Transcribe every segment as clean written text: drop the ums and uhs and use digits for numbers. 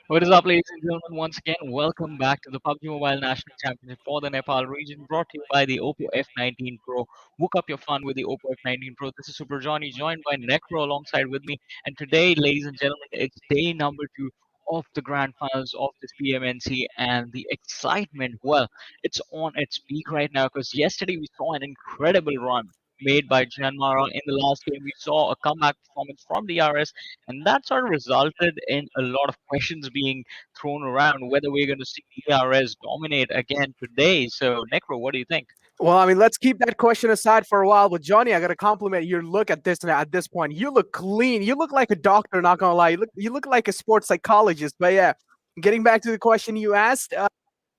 What is up, ladies and gentlemen? Once again, welcome back to the Pubg Mobile National Championship for the Nepal region, brought to you by the Oppo F19 Pro. Book up your fun with the Oppo F19 Pro. This is Super Johnny, joined by Necro alongside with me. And today, ladies and gentlemen, it's day number two of the grand finals of this PMNC, and the excitement, well, it's on its peak right now because yesterday we saw an incredible run made by JyanMaara in the last game. We saw a comeback performance from DRS, and that sort of resulted in a lot of questions being thrown around whether we're going to see ERS dominate again today. So, Necro, what do you think? Well, I mean, let's keep that question aside for a while. But Johnny, I gotta compliment your look at this at this point. You look clean. You look like a doctor. Not gonna lie. You look like a sports psychologist. But yeah, getting back to the question you asked.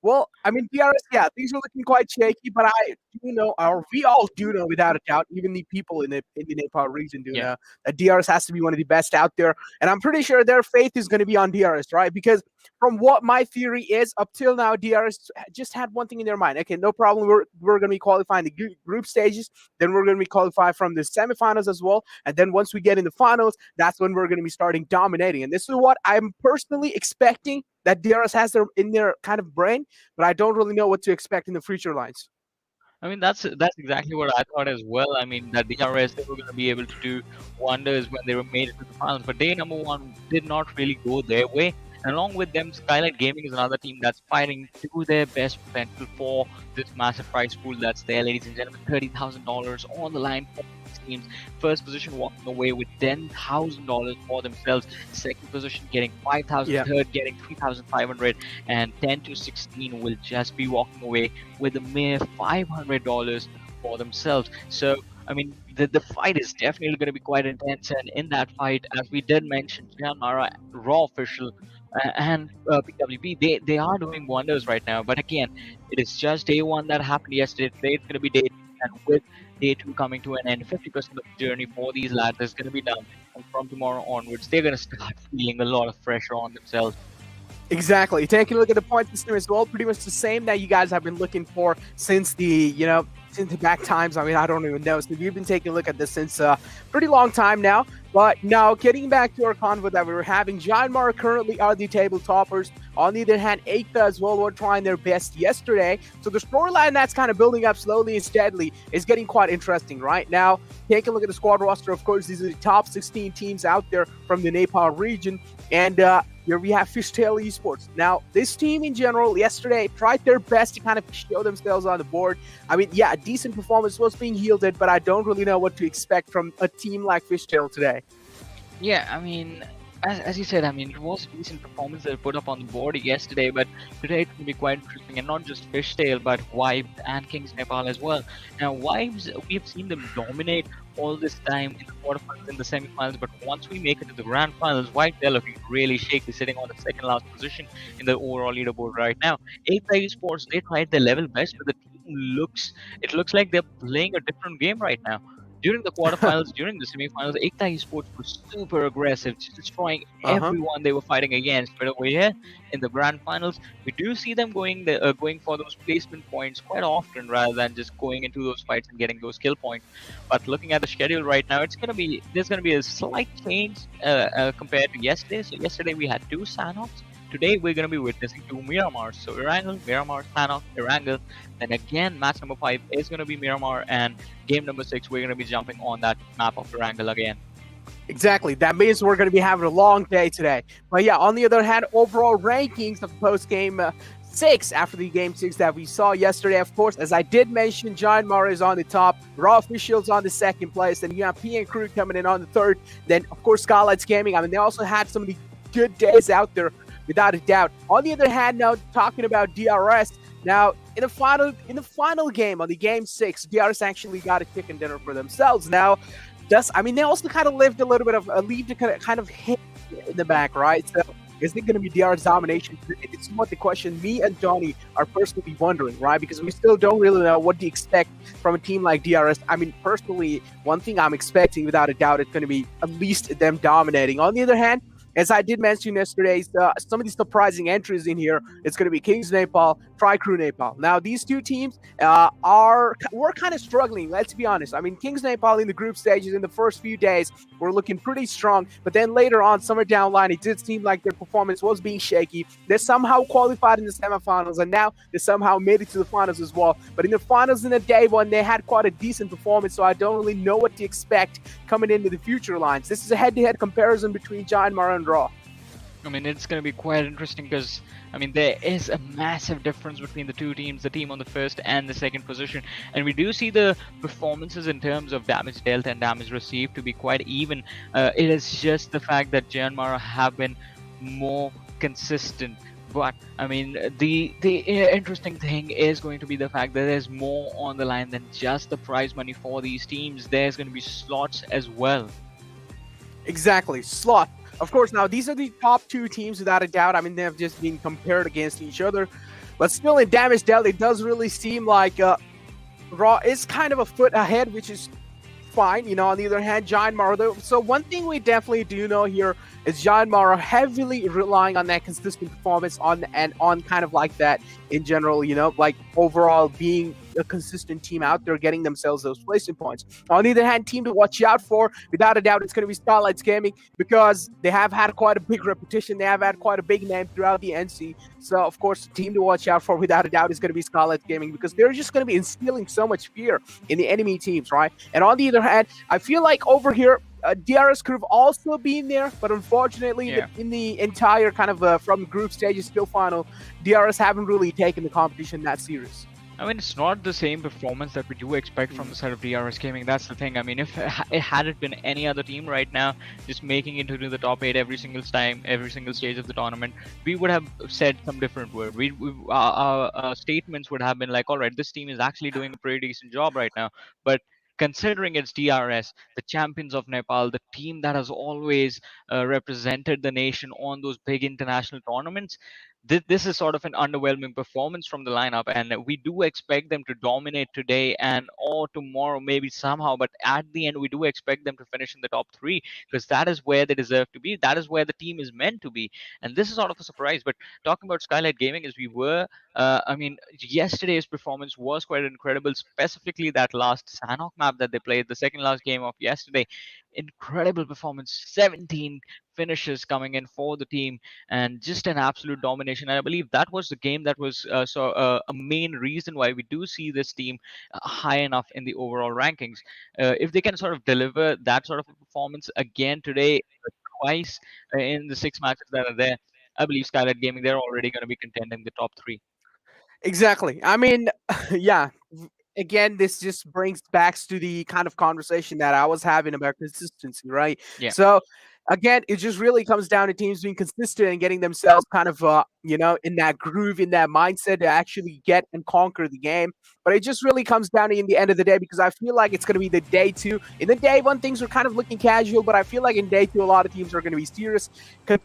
Well, I mean, DRS, yeah, things are looking quite shaky, but I do know, or we all do know without a doubt, even the people in the Nepal region do Yeah. know that DRS has to be one of the best out there. And I'm pretty sure their faith is going to be on DRS, right? Because from what my theory is, up till now, DRS just had one thing in their mind. Okay, no problem. We're going to be qualifying the group stages. Then we're going to be qualified from the semifinals as well. And then once we get in the finals, that's when we're going to be starting dominating. And this is what I'm personally expecting that DRS has in their kind of brain, but I don't really know what to expect in the future lines. I mean, that's exactly what I thought as well. I mean, that DRS, they were going to be able to do wonders when they were made it to the finals, but day number one did not really go their way. And along with them, Skylightz Gaming is another team that's fighting to their best potential for this massive prize pool that's there, ladies and gentlemen. $30,000 on the line for these teams. First position walking away with $10,000 for themselves. Second position getting 5,000. Yeah. Third getting 3,500, and 10 to 16 will just be walking away with a mere $500 for themselves. So, I mean, the fight is definitely going to be quite intense. And in that fight, as we did mention, JyanMaara, Raw Official, and PWP, they are doing wonders right now. But again, it is just day one that happened yesterday. Today it's going to be day two, and with day two coming to an end, 50% of the journey for these lads is going to be done. And from tomorrow onwards, they're going to start feeling a lot of pressure on themselves. Exactly. Taking a look at the point system as well, pretty much the same that you guys have been looking for since since the back times. I mean, I don't even know. So we've been taking a look at this since a pretty long time now. But now, getting back to our convo that we were having, JyanMaara currently are the table toppers. On the other hand, EKTA as well were trying their best yesterday. So the storyline that's kind of building up slowly and steadily is getting quite interesting right now. Take a look at the squad roster. Of course, these are the top 16 teams out there from the Nepal region. And here we have Fishtail Esports. Now, this team in general, yesterday, tried their best to kind of show themselves on the board. I mean, yeah, a decent performance was being yielded, but I don't really know what to expect from a team like Fishtail today. Yeah, I mean, as you said, I mean, it was a decent performance they put up on the board yesterday, but today it's going to be quite interesting, and not just Fishtail, but Vibes and KINGsNepal as well. Now, Vibes, we've seen them dominate all this time in the quarterfinals, in the semifinals, but once we make it to the grand finals, Vibes, they're looking really shaky, sitting on the second last position in the overall leaderboard right now. EKTA Esports, they tried their level best, but the team looks like they're playing a different game right now. During the quarterfinals, during the semifinals, EKTA Esports was super aggressive, just destroying Uh-huh. everyone they were fighting against. But over here in the grand finals, we do see them going for those placement points quite often, rather than just going into those fights and getting those kill points. But looking at the schedule right now, there's gonna be a slight change compared to yesterday. So yesterday we had two Sanhoks. Today we're going to be witnessing two Miramars. So Erangel, Miramar, Sanhok, Erangel. Then again, match number 5 is going to be Miramar, and game number 6 we're going to be jumping on that map of Erangel again. Exactly. That means we're going to be having a long day today. But yeah, on the other hand, overall rankings of post game 6 after the game 6 that we saw yesterday, of course, as I did mention, JyanMaara is on the top, Raw Officials on the second place, then you have PN Crew coming in on the third, then of course Skylightz Gaming. I mean, they also had some of the good days out there, without a doubt. On the other hand, now talking about DRS, now in the final game, on the game 6, DRS actually got a chicken dinner for themselves. Now, they also kind of lived a little bit of leave to kind of hit in the back, right? So is it going to be DRS domination? It's what the question me and Johnny are personally wondering, right? Because we still don't really know what to expect from a team like DRS. I mean, personally, one thing I'm expecting without a doubt is going to be at least them dominating. On the other hand, As I did mention yesterday, some of these surprising entries in here, it's going to be KINGsNepal, Tri-Crew Nepal. Now, these two teams we're kind of struggling, let's be honest. I mean, KINGsNepal in the group stages in the first few days were looking pretty strong, but then later on, somewhere down the line, it did seem like their performance was being shaky. They somehow qualified in the semifinals, and now they somehow made it to the finals as well. But in the finals in the day one, they had quite a decent performance, so I don't really know what to expect coming into the future lines. This is a head-to-head comparison between JyanMaara and Raw. I mean, it's going to be quite interesting because, I mean, there is a massive difference between the two teams, the team on the first and the second position. And we do see the performances in terms of damage dealt and damage received to be quite even. It is just the fact that JyanMaara have been more consistent. But I mean, the interesting thing is going to be the fact that there's more on the line than just the prize money for these teams. There's going to be slots as well. Exactly, slot. Of course, now these are the top two teams without a doubt. I mean, they've just been compared against each other. But still, in damage dealt, it does really seem like Raw is kind of a foot ahead, which is fine. You know, on the other hand, JyanMaara, though. So one thing we definitely do know here is JyanMaara heavily relying on that consistent performance on kind of like that in general, you know, like overall being a consistent team out there getting themselves those placing points. On the other hand, team to watch out for, without a doubt, it's going to be Skylightz Gaming because they have had quite a big repetition. They have had quite a big name throughout the NC. So, of course, the team to watch out for, without a doubt, is going to be Skylightz Gaming because they're just going to be instilling so much fear in the enemy teams, right? And on the other hand, I feel like over here, DRS could have also been there, but unfortunately, in the entire kind of from group stages till final, DRS haven't really taken the competition that serious. I mean, it's not the same performance that we do expect from the side of DRS Gaming. That's the thing. I mean, if it had it been any other team right now, just making it into the top 8 every single time, every single stage of the tournament, we would have said some different word. Our statements would have been like, all right, this team is actually doing a pretty decent job right now. But considering it's DRS, the champions of Nepal, the team that has always represented the nation on those big international tournaments, this is sort of an underwhelming performance from the lineup, and we do expect them to dominate today and or tomorrow maybe somehow, but at the end we do expect them to finish in the top 3 because that is where they deserve to be, that is where the team is meant to be. And this is sort of a surprise. But talking about Skylightz Gaming, as we were I mean, yesterday's performance was quite incredible, specifically that last Sanhok map that they played, the second last game of yesterday. Incredible performance, 17 finishes coming in for the team, and just an absolute domination. And I believe that was the game that was a main reason why we do see this team high enough in the overall rankings. If they can sort of deliver that sort of a performance again today, twice in the 6 matches that are there, I believe Skylightz Gaming, they're already going to be contending the top 3. Exactly. I mean, yeah. Again, this just brings back to the kind of conversation that I was having about consistency, right? Yeah. So, again, it just really comes down to teams being consistent and getting themselves kind of, you know, in that groove, in that mindset to actually get and conquer the game. But it just really comes down to in the end of the day because I feel like it's going to be the day 2. In the day 1, things are kind of looking casual, but I feel like in day 2, a lot of teams are going to be serious,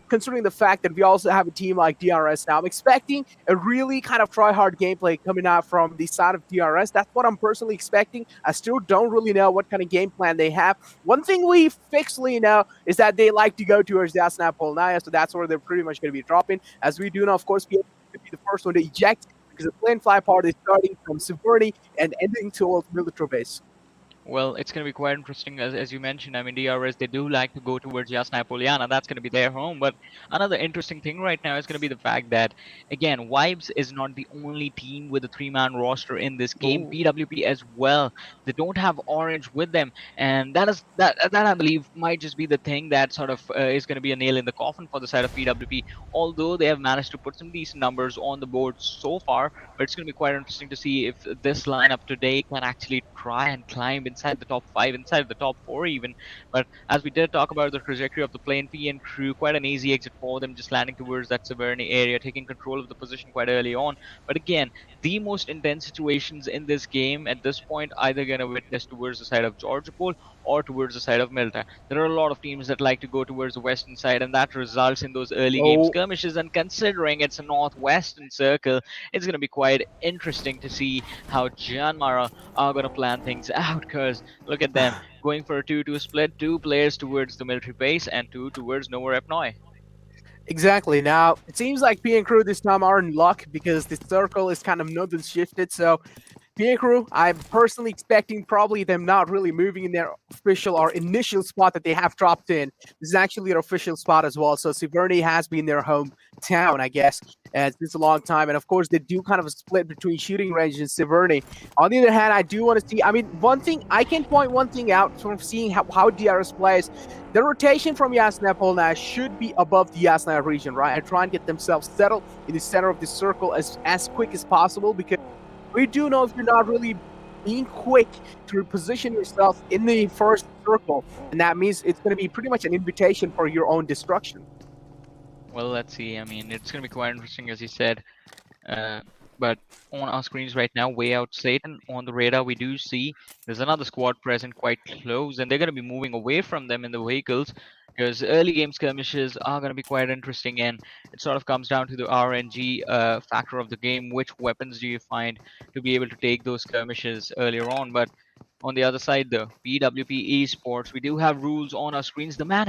considering the fact that we also have a team like DRS now. I'm expecting a really kind of try-hard gameplay coming out from the side of DRS. That's what I'm personally expecting. I still don't really know what kind of game plan they have. One thing we fixedly know is that they like to go towards the Asna Polnaya, so that's where they're pretty much going to be dropping. As we do know, of course, PMNC could be the first one to eject because the plane fly part is starting from Severny and ending towards military base. Well, it's going to be quite interesting, as you mentioned. I mean, DRS, they do like to go towards Yasna Poliana. That's going to be their home. But another interesting thing right now is going to be the fact that, again, Vibes is not the only team with a 3-man roster in this game. Ooh. PWP as well. They don't have Orange with them. And that I believe, might just be the thing that sort of is going to be a nail in the coffin for the side of PWP. Although they have managed to put some decent numbers on the board so far. But it's going to be quite interesting to see if this lineup today can actually try and climb inside the top 5, inside the top 4 even. But as we did talk about the trajectory of the plane, P and crew, quite an easy exit for them, just landing towards that Severny area, taking control of the position quite early on. But again, the most intense situations in this game at this point either going to witness towards the side of Georgopol or towards the side of Milta. There are a lot of teams that like to go towards the western side, and that results in those early game skirmishes. And considering it's a northwestern circle, it's going to be quite interesting to see how JyanMaara are going to plan things out, because look at them going for a 2-2 split, 2 players towards the military base and 2 towards Nowhere Epnoi. Exactly. Now, it seems like P and Crew this time are in luck because the circle is kind of not shifted. So PA Crew, I'm personally expecting probably them not really moving in their official or initial spot that they have dropped in. This is actually their official spot as well. So Siverny has been their hometown, I guess. It's been a long time. And of course, they do kind of a split between shooting range and Siverny. On the other hand, I do want to see, I mean, one thing, I can point one thing out from seeing how DRS plays. The rotation from JyanMaara now should be above the Yasna region, right? And try and get themselves settled in the center of the circle as quick as possible because we do know if you're not really being quick to position yourself in the first circle, and that means it's going to be pretty much an invitation for your own destruction. Well, let's see. I mean, it's going to be quite interesting, as you said. But on our screens right now, Wayout SATAN on the radar, we do see there's another squad present quite close, and they're going to be moving away from them in the vehicles because early game skirmishes are going to be quite interesting, and it sort of comes down to the RNG factor of the game. Which weapons do you find to be able to take those skirmishes earlier on? But on the other side, the PWP Esports, we do have rules on our screens. The man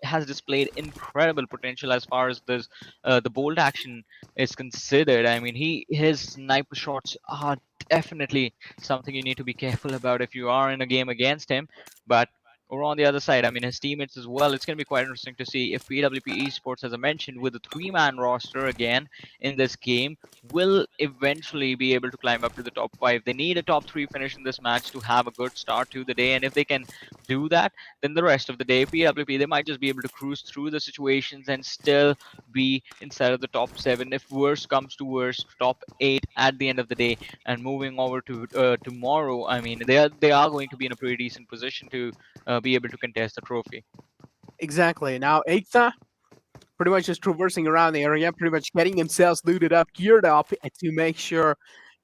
has displayed incredible potential as far as this the bolt action is considered. I mean, his sniper shots are definitely something you need to be careful about if you are in a game against him. But over on the other side, I mean, his teammates as well. It's going to be quite interesting to see if PWP Esports, as I mentioned, with a three-man roster again in this game, will eventually be able to climb up to the top 5. They need a top 3 finish in this match to have a good start to the day, and if they can do that, then the rest of the day, PWP, they might just be able to cruise through the situations and still be inside of the top 7. If worse comes to worse, top 8 at the end of the day. And moving over to tomorrow, I mean, they are going to be in a pretty decent position to be able to contest the trophy. Exactly. Now, EKTA pretty much just traversing around the area, pretty much getting themselves looted up, geared up to make sure at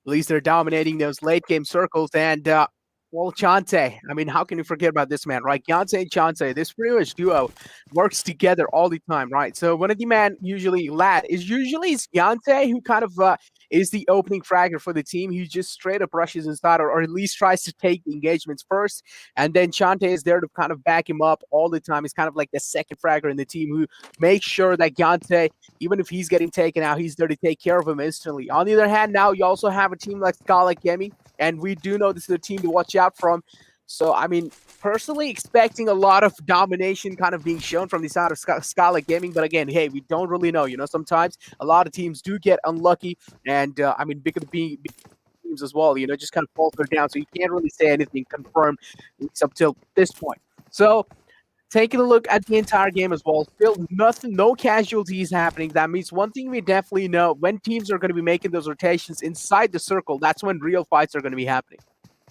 least they're dominating those late game circles. And well, Chante, I mean, how can you forget about this man, right? Yante and Chante, this pretty much duo works together all the time, right? So when a demand usually lad is usually it's Yante who kind of is the opening fragger for the team. He just straight up rushes inside or at least tries to take the engagements first. And then Chante is there to kind of back him up all the time. He's kind of like the second fragger in the team who makes sure that Yante, even if he's getting taken out, he's there to take care of him instantly. On the other hand, now you also have a team like Skylightz Gaming, and we do know this is a team to watch out from. So, I mean, personally expecting a lot of domination kind of being shown from the side of Skylightz Gaming. But again, hey, we don't really know. You know, sometimes a lot of teams do get unlucky. And, I mean, big teams as well, you know, just kind of falter down. So you can't really say anything confirmed up till this point. So, taking a look at the entire game as well, still nothing, no casualties happening. That means one thing we definitely know: when teams are going to be making those rotations inside the circle, that's when real fights are going to be happening.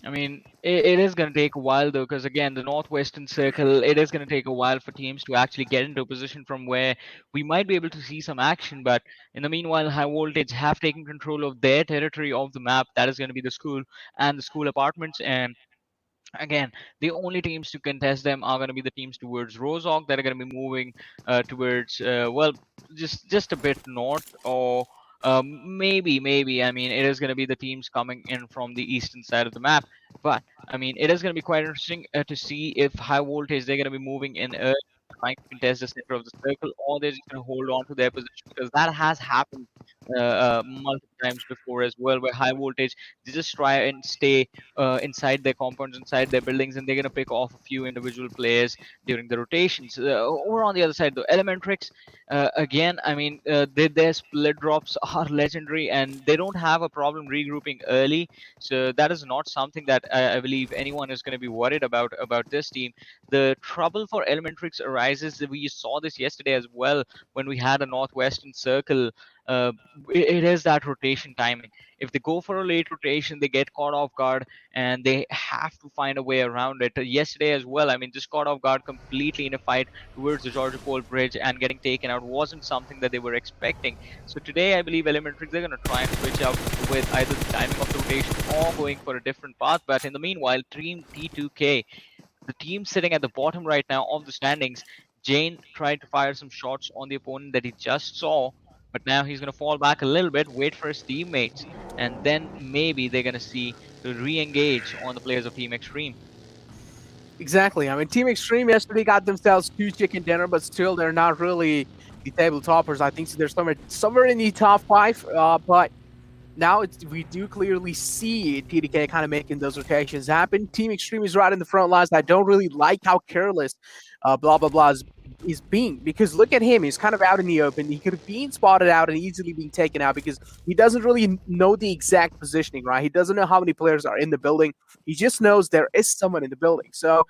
I mean, it is going to take a while though, because again, the Northwestern Circle, it is going to take a while for teams to actually get into a position from where we might be able to see some action. But in the meanwhile, High Voltage have taken control of their territory of the map. That is going to be the school and the school apartments. And again, the only teams to contest them are going to be the teams towards Rozhok that are going to be moving towards well, just a bit north, or maybe I mean, it is going to be the teams coming in from the eastern side of the map. But I mean, it is going to be quite interesting to see if High Voltage, they're going to be moving in early, trying to contest the center of the circle, or they're just going to hold on to their position, because that has happened multiple times before as well, where High Voltage, they just try and stay inside their compounds, inside their buildings, and they're going to pick off a few individual players during the rotations. Over on the other side, though, Elementrix, again, I mean, their split drops are legendary, and they don't have a problem regrouping early. So that is not something that I believe anyone is going to be worried about this team. The trouble for Elementrix arises, we saw this yesterday as well when we had a Northwestern Circle. Uh, it is that rotation timing. If they go for a late rotation, they get caught off guard, and they have to find a way around it. Yesterday as well, I mean, just caught off guard completely in a fight towards the Georgia Pole Bridge, and getting taken out wasn't something that they were expecting. So today, I believe Elementrix, they're going to try and switch up with either the timing of the rotation or going for a different path. But in the meanwhile, Team T2K, the team sitting at the bottom right now of the standings, Jane tried to fire some shots on the opponent that he just saw, but now he's going to fall back a little bit, wait for his teammates, and then maybe they're going to see to re-engage on the players of Team Extreme. Exactly. I mean, Team Extreme yesterday got themselves 2 chicken dinner, but still they're not really the table toppers. I think so they're somewhere in the top 5, but now we do clearly see TDK kind of making those rotations happen. Team Extreme is right in the front lines. I don't really like how careless blah blah blah is being, because look at him. He's kind of out in the open. He could have been spotted out and easily been taken out because he doesn't really know the exact positioning, right? He doesn't know how many players are in the building. He just knows there is someone in the building. So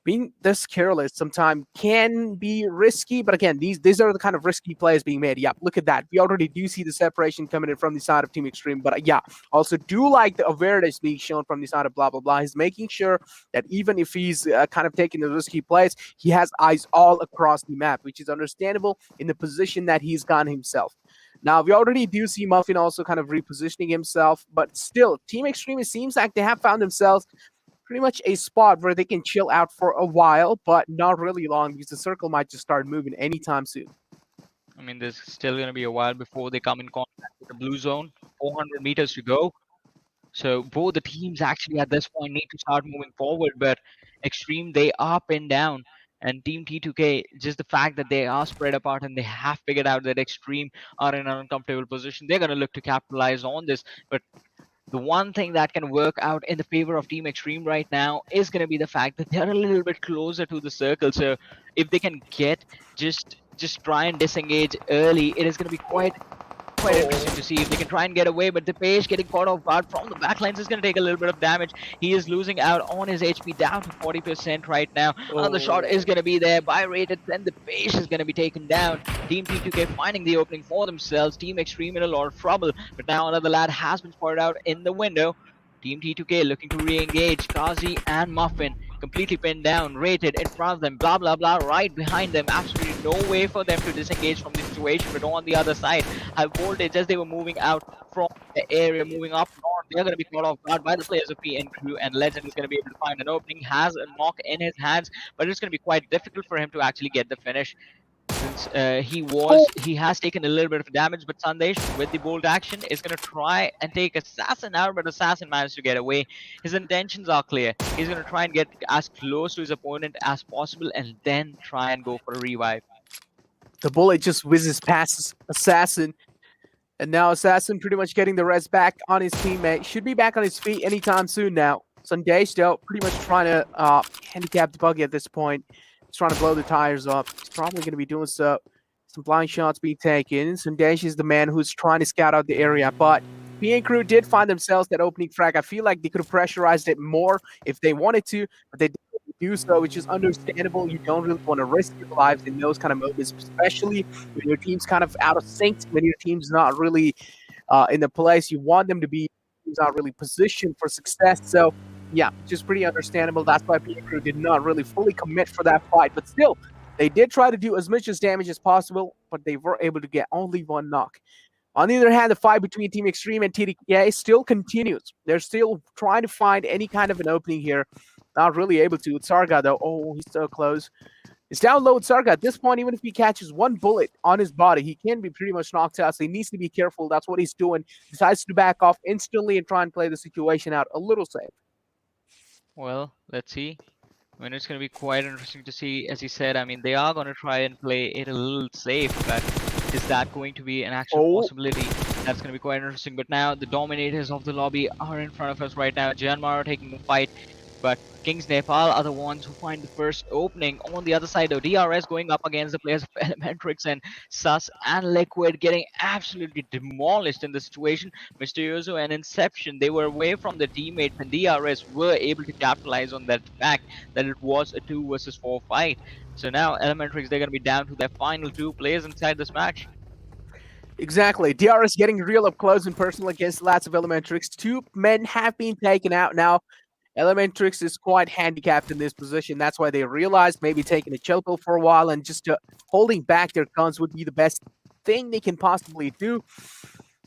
being this careless sometimes can be risky, but again, these are the kind of risky plays being made. Yeah, look at that. We already do see the separation coming in from the side of Team Extreme, but yeah, also do like the awareness being shown from the side of blah blah blah. He's making sure that even if he's kind of taking the risky plays, he has eyes all across the map, which is understandable in the position that he's gone himself. Now, we already do see Muffin also kind of repositioning himself, but still, Team Extreme, it seems like they have found themselves pretty much a spot where they can chill out for a while, but not really long, because the circle might just start moving anytime soon. I mean, there's still going to be a while before they come in contact with the blue zone. 400 meters to go. So both the teams actually at this point need to start moving forward. But Extreme, they are pinned down. And Team T2K, just the fact that they are spread apart and they have figured out that Extreme are in an uncomfortable position, they're going to look to capitalize on this. But the one thing that can work out in the favor of Team Extreme right now is going to be the fact that they're a little bit closer to the circle. So if they can get just try and disengage early, it is going to be quite interesting to see if they can try and get away. But the page getting caught off guard from the backlines is going to take a little bit of damage. He is losing out on his HP down to 40% right now. Another shot is going to be there by rated, then the page is going to be taken down. Team T2K finding the opening for themselves. Team Extreme in a lot of trouble, but now another lad has been spotted out in the window. Team T2K looking to re-engage. Kazi and Muffin completely pinned down, rated in front of them, blah blah blah, right behind them. Absolutely no way for them to disengage from the situation. But on the other side, high voltage, as they were moving out from the area, moving up north, they're going to be caught off guard by the players of PN Crew, and Legend is going to be able to find an opening, has a knock in his hands, but it's going to be quite difficult for him to actually get the finish. Since he has taken a little bit of damage, but Sandesh with the bold action is going to try and take Assassin out, but Assassin managed to get away. His intentions are clear. He's going to try and get as close to his opponent as possible and then try and go for a revive. The bullet just whizzes past Assassin, and now Assassin pretty much getting the res back on his teammate. Should be back on his feet anytime soon now. Sandesh, though, pretty much trying to handicap the buggy at this point. He's trying to blow the tires up. He's probably going to be doing so. Some blind shots being taken. Sandesh is the man who's trying to scout out the area, but PN Crew did find themselves that opening frag. I feel like they could have pressurized it more if they wanted to, but they didn't do so, which is understandable. You don't really want to risk your lives in those kind of moments, especially when your team's kind of out of sync, when your team's not really in the place you want them to be. Team's not really positioned for success. So yeah, just pretty understandable. That's why PN Crew did not really fully commit for that fight. But still, they did try to do as much as damage as possible, but they were able to get only one knock. On the other hand, the fight between Team Extreme and TDK still continues. They're still trying to find any kind of an opening here. Not really able to. Sarga, though, oh, he's so close. It's down low with Sarga. At this point, even if he catches one bullet on his body, he can be pretty much knocked out. So he needs to be careful. That's what he's doing. Decides to back off instantly and try and play the situation out a little safe. Well, let's see. I mean, it's going to be quite interesting to see. As he said, I mean, they are going to try and play it a little safe, but is that going to be an actual possibility? That's going to be quite interesting. But now the dominators of the lobby are in front of us right now. JyanMaara taking the fight, but KINGsNepal are the ones who find the first opening. On the other side, though, DRS going up against the players of Elementrix and Sus and Liquid getting absolutely demolished in the situation. Mysterioso and Inception, they were away from their teammates, and DRS were able to capitalize on that fact that it was a 2 versus 4 fight. So now Elementrix, they're going to be down to their final 2 players inside this match. Exactly. DRS getting real up close and personal against lots of Elementrix. 2 men have been taken out now. Elementrix is quite handicapped in this position. That's why they realized maybe taking a chill pill for a while and just holding back their guns would be the best thing they can possibly do.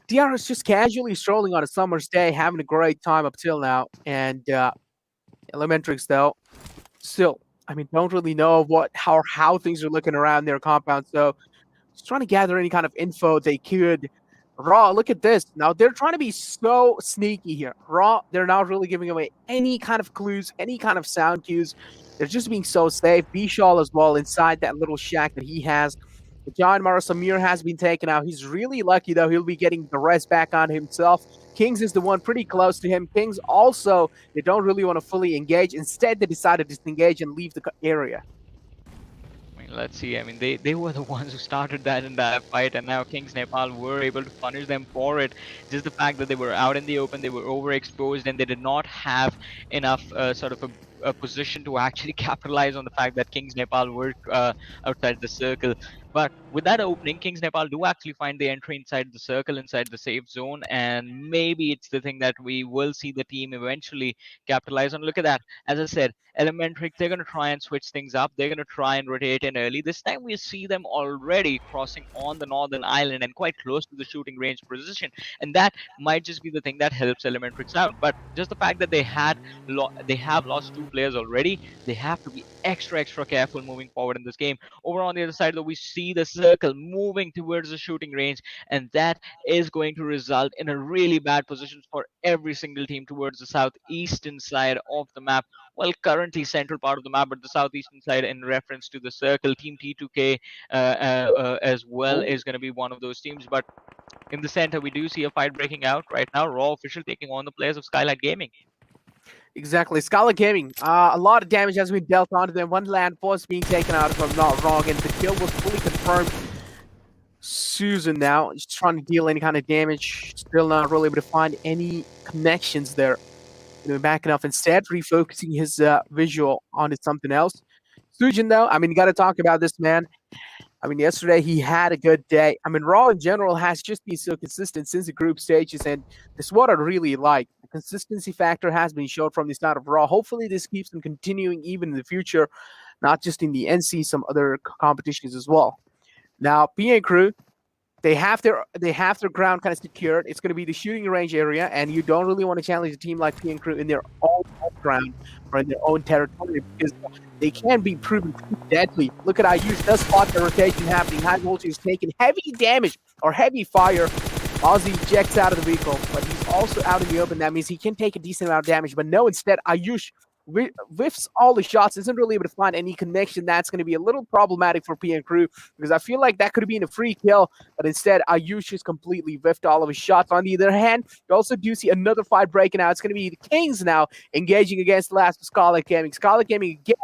DRS just casually strolling on a summer's day, having a great time up till now. And Elementrix, though, still, I mean, don't really know how things are looking around their compound. So just trying to gather any kind of info they could. Raw, look at this. Now, they're trying to be so sneaky here. Raw, they're not really giving away any kind of clues, any kind of sound cues. They're just being so safe. Bishal as well inside that little shack that he has. JyanMaara Samir has been taken out. He's really lucky, though. He'll be getting the rest back on himself. Kings is the one pretty close to him. Kings also, they don't really want to fully engage. Instead, they decide to disengage and leave the area. I mean, let's see. I mean, they were the ones who started that in that fight, and now KINGsNepal were able to punish them for it. Just the fact that they were out in the open, they were overexposed, and they did not have enough sort of a position to actually capitalize on the fact that KINGsNepal were outside the circle. But with that opening, KINGsNepal do actually find the entry inside the circle, inside the safe zone, and maybe it's the thing that we will see the team eventually capitalize on. Look at that. As I said, Elementrix, they're going to try and switch things up. They're going to try and rotate in early. This time we see them already crossing on the northern island and quite close to the shooting range position. And that might just be the thing that helps Elementrix out. But just the fact that they have lost 2 players already, they have to be extra careful moving forward in this game. Over on the other side, though, we see the circle moving towards the shooting range, and that is going to result in a really bad position for every single team towards the southeastern side of the map. Well, currently central part of the map, but the southeastern side in reference to the circle. Team T2K as well is going to be one of those teams. But in the center, we do see a fight breaking out right now. Raw official taking on the players of Skylightz Gaming. Exactly. Skylightz Gaming, a lot of damage has been dealt onto them. One land was being taken out, if I'm not wrong, and the kill was fully confirmed. Susan now is trying to deal any kind of damage. Still not really able to find any connections there. Backing off instead, refocusing his visual onto something else. Sujin, though, I mean, you got to talk about this man. I mean, yesterday he had a good day. I mean, Raw in general has just been so consistent since the group stages, and this is what I really like. The consistency factor has been shown from the start of Raw. Hopefully, this keeps them continuing even in the future, not just in the NC, some other competitions as well. Now, PN Crew, they have their ground kind of secured. It's going to be the shooting range area, and you don't really want to challenge a team like PN Crew in their own ground or in their own territory because they can be proven deadly. Look at Ayush does spot the rotation happening. High voltage is taking heavy damage or heavy fire. Ozzy ejects out of the vehicle, but he's also out in the open. That means he can take a decent amount of damage. But no, instead, Ayush whiffs all the shots, isn't really able to find any connection. That's going to be a little problematic for PN Crew because I feel like that could have been a free kill, but instead Ayush has completely whiffed all of his shots. On the other hand, you also do see another fight breaking out. It's going to be the Kings now engaging against the last of Skylightz Gaming. Skylightz Gaming again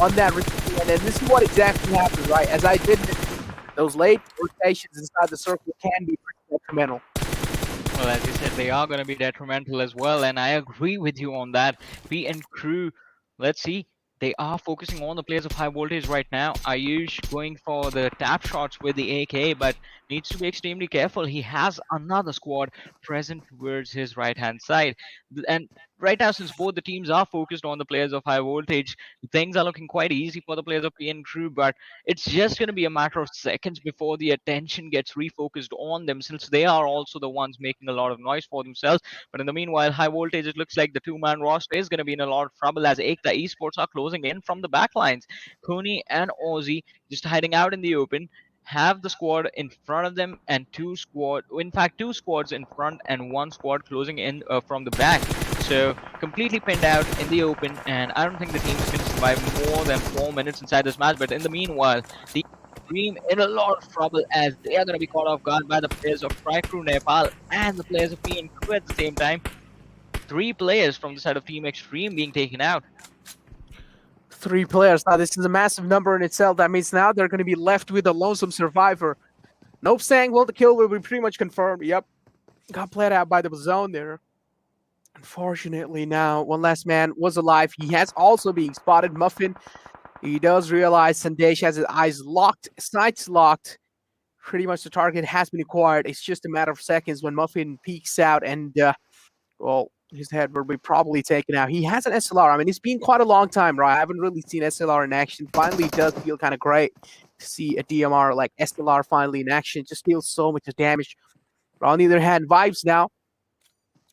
on that receiving end, and this is what exactly happened, right? As I did mention, those late rotations inside the circle can be pretty detrimental. Well, as you said, they are going to be detrimental as well, and I agree with you on that. PN Crew, let's see, they are focusing on the players of high voltage right now. Ayush going for the tap shots with the AK, but needs to be extremely careful. He has another squad present towards his right-hand side. And right now, since both the teams are focused on the players of high voltage, things are looking quite easy for the players of PN Crew, but it's just going to be a matter of seconds before the attention gets refocused on them, since they are also the ones making a lot of noise for themselves. But in the meanwhile, high voltage, it looks like the two-man roster is going to be in a lot of trouble as EKTA Esports are closing in from the backlines. Kuni and Ozzy just hiding out in the open, have the squad in front of them and two squads in front and one squad closing in from the back. So completely pinned out in the open, and I don't think the team is going to survive more than 4 minutes inside this match. But in the meanwhile, the Dream in a lot of trouble as they are going to be caught off guard by the players of Nepal and the players of PN Crew at the same time. 3 players from the side of Team XTREME being taken out. 3 players. Now, this is a massive number in itself. That means now they're going to be left with a lonesome survivor. Nope saying, well, the kill will be pretty much confirmed. Yep. Got played out by the zone there. Unfortunately, now, one last man was alive. He has also been spotted. Muffin, he does realize Sandesh has his eyes locked, sights locked. Pretty much the target has been acquired. It's just a matter of seconds when Muffin peeks out and, well, his head will be probably taken out. He has an SLR. I mean, it's been quite a long time, right? I haven't really seen SLR in action. Finally, it does feel kind of great to see a DMR like SLR finally in action. It just deals so much damage. But on the other hand, Vibes now,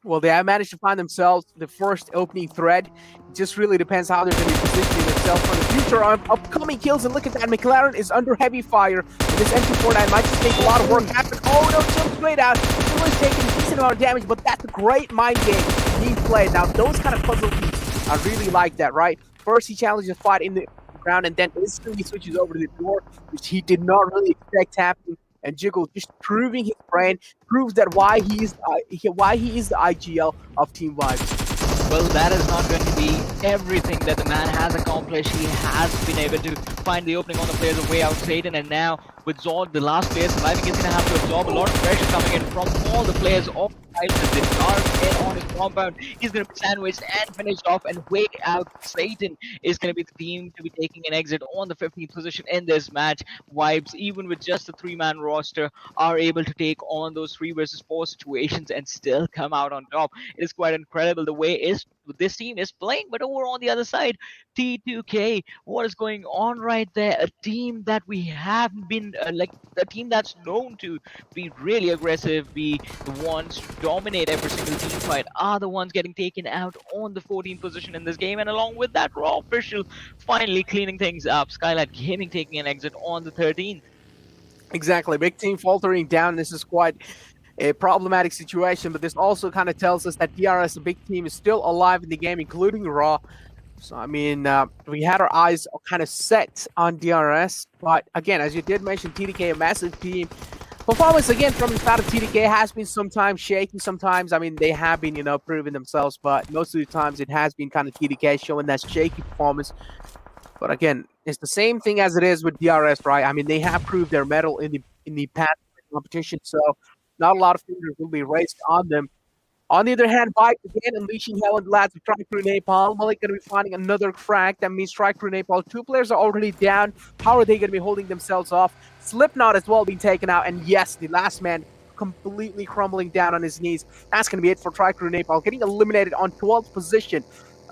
well, they have managed to find themselves the first opening thread. It just really depends how they're going to be positioning themselves for the future on upcoming kills. And look at that, McLaren is under heavy fire. And this MP49 might just make a lot of work happen. Oh no, jump straight out. Still is taking a decent amount of damage, but that's a great mind game being played. Now, those kind of puzzle pieces, I really like that, right? First, he challenges a fight in the background and then instantly switches over to the door, which he did not really expect happening. And Jiggle just proving his brain, proves that why he is the IGL of Team Vibes. Well, that is not going to be everything that the man has accomplished. He has been able to find the opening on the players of Wayout SATAN, and now with Zod, the last player surviving, is going to have to absorb a lot of pressure coming in from all the players of the dark in on his compound. He's going to be sandwiched and finished off, and Wayout SATAN is going to be the team to be taking an exit on the 15th position in this match. Vibes, even with just a 3-man roster, are able to take on those 3 versus 4 situations and still come out on top. It is quite incredible the way this team is playing. But over on the other side, T2K, what is going on right there? A team that we have been like a team that's known to be really aggressive, be the ones to dominate every single team fight, are the ones getting taken out on the 14th position in this game. And along with that, Raw Official finally cleaning things up. Skylightz Gaming taking an exit on the 13th. Exactly, big team faltering down. This is quite a problematic situation, but this also kind of tells us that DRS, a big team, is still alive in the game, including Raw. So, I mean, we had our eyes kind of set on DRS, but again, as you did mention, TDK, a massive team. Performance, again, from the start of TDK has been sometimes shaky, sometimes, I mean, they have been, proving themselves, but most of the times it has been kind of TDK showing that shaky performance. But again, it's the same thing as it is with DRS, right? I mean, they have proved their mettle in the past competition, so not a lot of fingers will be raised on them. On the other hand, Vibes again unleashing hell on the lads of TriCrew Malik going to be finding another crack. That means TriCrew 2 players are already down. How are they going to be holding themselves off? Slipknot as well being taken out. And yes, the last man completely crumbling down on his knees. That's going to be it for TriCrew getting eliminated on 12th position.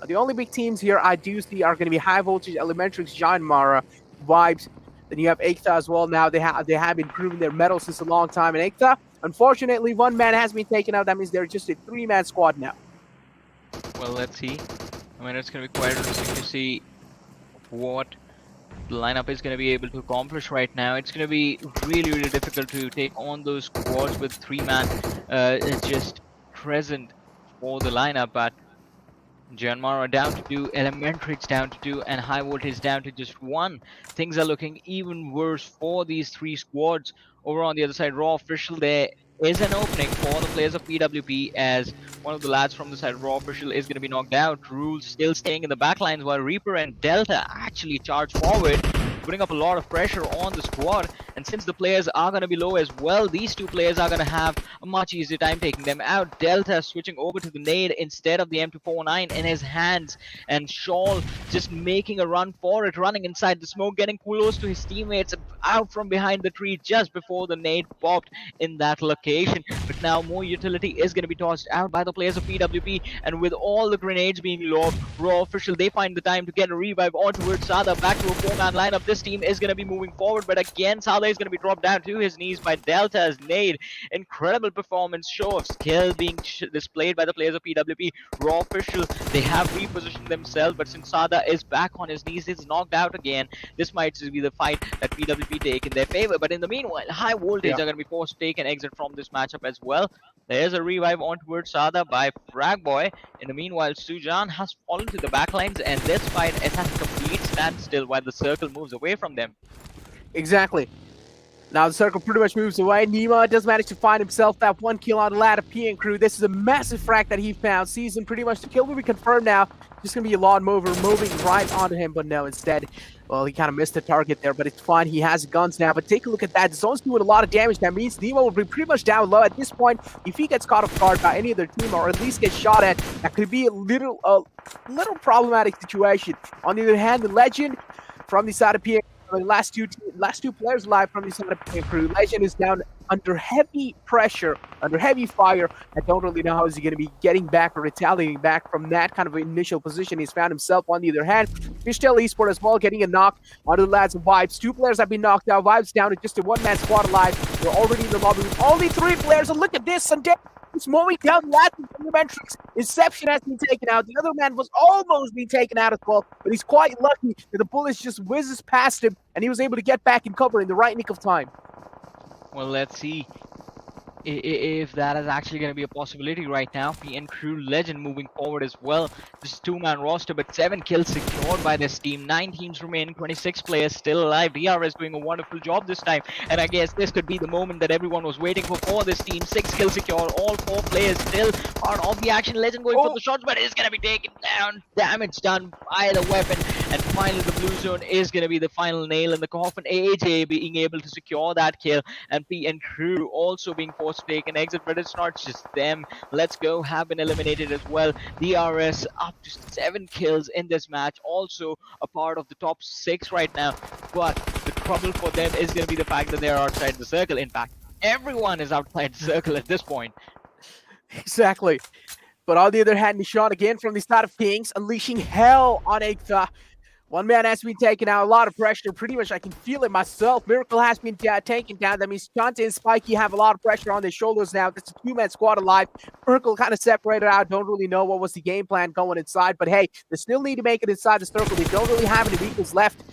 The only big teams here I do see are going to be High Voltage, Elementrix, JyanMaara, Vibes. Then you have EKTA as well now. They have been proving their mettle since a long time. And EKTA, unfortunately, 1 man has been taken out. That means they're just a 3-man squad now. Well, let's see. I mean, it's going to be quite interesting to see what the lineup is going to be able to accomplish right now. It's going to be really, really difficult to take on those squads with 3-man just present for the lineup. But JyanMaara down to 2, Elementrix down to 2, and High Voltage down to just 1. Things are looking even worse for these 3 squads. Over on the other side, Raw Official, there is an opening for the players of PWP as one of the lads from the side, Raw Official, is going to be knocked out. Rules still staying in the backlines while Reaper and Delta actually charge forward, putting up a lot of pressure on the squad. And since the players are going to be low as well, these 2 players are going to have a much easier time taking them out. Delta switching over to the nade instead of the M249 in his hands, and Shawl just making a run for it, running inside the smoke, getting close to his teammates out from behind the tree just before the nade popped in that location. But now more utility is going to be tossed out by the players of PWP, and with all the grenades being lobbed, Raw Official, they find the time to get a revive on towards Sada. Back to a 4-man lineup. This team is going to be moving forward, but again, Sada is going to be dropped down to his knees by Delta's nade. Incredible performance, show of skill being displayed by the players of PWP. Raw Official, they have repositioned themselves, but since Sada is back on his knees, he's knocked out again. This might be the fight that PWP take in their favor, but in the meanwhile, High Voltage are going to be forced to take an exit from this matchup as well. There's a revive on towards Sada by Fragboy. In the meanwhile, Sujan has fallen to the backlines, and this fight is at a complete standstill while the circle moves away from them. Exactly. Now the circle pretty much moves away. Nima does manage to find himself that 1 kill on the ladder PN crew. This is a massive frag that he found. Season pretty much the kill will be confirmed now. Just going to be a lawn mover moving right onto him, but no, instead, well, he kind of missed the target there, but it's fine. He has guns now, but take a look at that. Zone's doing a lot of damage. That means Nima will be pretty much down low at this point. If he gets caught off guard by any other team, or at least gets shot at, that could be a little problematic situation. On the other hand, the Legend from the side of PN, the last two players alive from the side of PN crew. Legend is down under heavy pressure, under heavy fire. I don't really know how he's going to be getting back or retaliating back from that kind of initial position he's found himself. On the other hand, Fishtail Esports as well getting a knock onto the lads of Vibes. 2 players have been knocked out. Vibes down to just a 1-man squad alive. They're already in the lobby with only 3 players. And look at this, Sunday. It's mowing down the lads of Elementrix. Inception has been taken out. The other man was almost being taken out as well, but he's quite lucky that the bullets just whizzes past him, and he was able to get back in cover in the right nick of time. Well, let's see. If that is actually going to be a possibility right now. PN Crew Legend moving forward as well. This is two-man roster, but 7 kills secured by this team. 9 teams remaining, 26 players still alive. DRS doing a wonderful job this time, and I guess this could be the moment that everyone was waiting for this team. 6 kills secured, all 4 players still part of the action. Legend going for the shots, but it's going to be taken down. Damage done by the weapon, and finally the blue zone is going to be the final nail in the coffin. AJ being able to secure that kill, and PN Crew also being forced to take an exit, but it's not just them. Let's Go have been eliminated as well. DRS up to 7 kills in this match, also a part of the top 6 right now, but the trouble for them is going to be the fact that they're outside the circle. In fact, everyone is outside the circle at this point. Exactly. But on the other hand, Nishan again from the side of Kings, unleashing hell on EKTA. One man has been taking out, a lot of pressure. Pretty much I can feel it myself. Miracle has been taken down. That means Chante and Spiky have a lot of pressure on their shoulders now. This is a 2-man squad alive. Miracle kind of separated out. Don't really know what was the game plan going inside. But hey, they still need to make it inside the circle. They don't really have any vehicles left.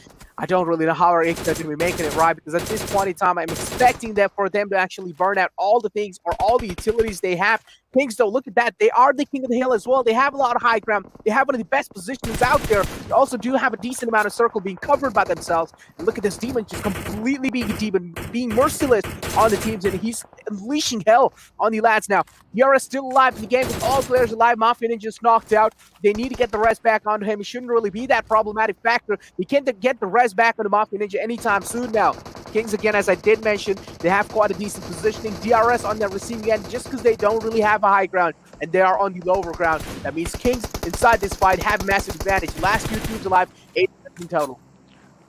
I don't really know how our EKTA are going to be making it right, because at this point in time, I'm expecting that for them to actually burn out all the things or all the utilities they have. Kings, though, look at that. They are the king of the hill as well. They have a lot of high ground. They have one of the best positions out there. They also do have a decent amount of circle being covered by themselves. And look at this demon just completely being a demon, being merciless on the teams, and he's unleashing hell on the lads now. Yara still alive in the game with all players alive. Mafia Ninja's knocked out. They need to get the rest back onto him. It shouldn't really be that problematic factor. They can't get the rest back on the Mafia Ninja anytime soon now. Kings, again, as I did mention, they have quite a decent positioning. DRS on their receiving end, just because they don't really have a high ground and they are on the lower ground. That means Kings inside this fight have massive advantage. Last few teams alive, 8 in total.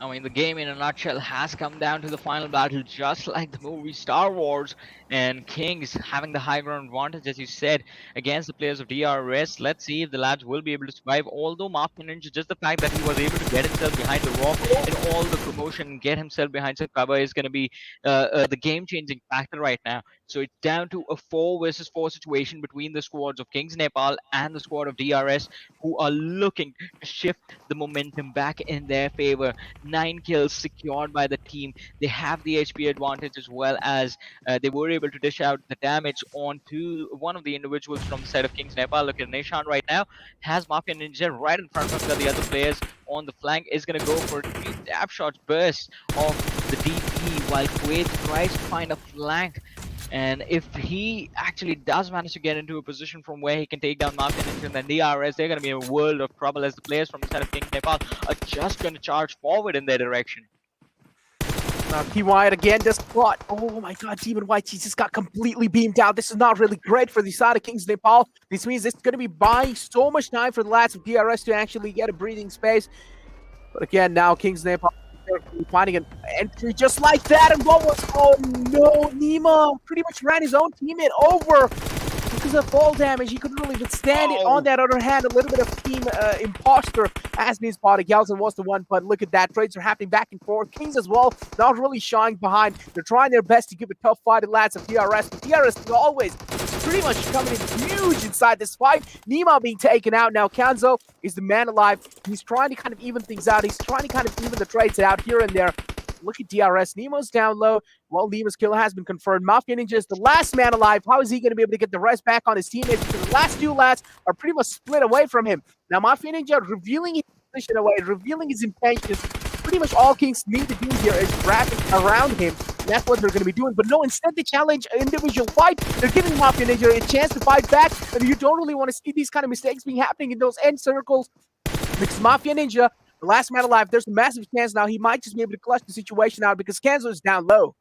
I mean, the game in a nutshell has come down to the final battle, just like the movie Star Wars, and Kings having the high ground advantage, as you said, against the players of DRS. Let's see if the lads will be able to survive. Although Mafia Ninja, just the fact that he was able to get himself behind the rock and all the promotion, get himself behind some cover is going to be the game-changing factor right now. So it's down to a 4 versus 4 situation between the squads of KINGsNepal and the squad of DRS, who are looking to shift the momentum back in their favor. 9 kills secured by the team. They have the HP advantage, as well as they were able to dish out the damage onto one of the individuals from the side of KINGsNepal. Look at Nishan right now, has Mafia Ninja right in front of him. The other players on the flank is going to go for 3 tap shots burst of the DP, while Quaid tries to find a flank. And if he actually does manage to get into a position from where he can take down Mafia Ninja and then DRS, they're going to be in a world of trouble, as the players from the side of KINGsNepal are just going to charge forward in their direction. Now, Key White again just caught. Oh my god, Demon White, he just got completely beamed out. This is not really great for the side of KINGsNepal. This means it's going to be buying so much time for the lads of DRS to actually get a breathing space. But again, now KINGsNepal finding an entry just like that. And what was, oh no, Nima pretty much ran his own teammate over because of fall damage. He couldn't really withstand it. On that other hand, a little bit of team imposter has been spotted. Galson was the one, but look at that. Trades are happening back and forth. Kings as well, not really shying behind. They're trying their best to give a tough fight to the lads of DRS, but DRS is always pretty much coming in huge inside this fight. Nima being taken out. Now Kanzo is the man alive. He's trying to kind of even things out. He's trying to kind of even the trades out here and there. Look at DRS. Nemo's down low. Well, Nemo's kill has been confirmed. Mafia Ninja is the last man alive. How is he going to be able to get the rest back on his teammates? Because the last 2 lads are pretty much split away from him. Now, Mafia Ninja revealing his position away, revealing his intentions. Pretty much all Kings need to do here is wrapping around him. And that's what they're going to be doing. But no, instead they challenge an individual fight. They're giving Mafia Ninja a chance to fight back. And you don't really want to see these kind of mistakes being happening in those end circles. Because Mafia Ninja, the last man alive, there's a massive chance now he might just be able to clutch the situation out because Kanzo is down low.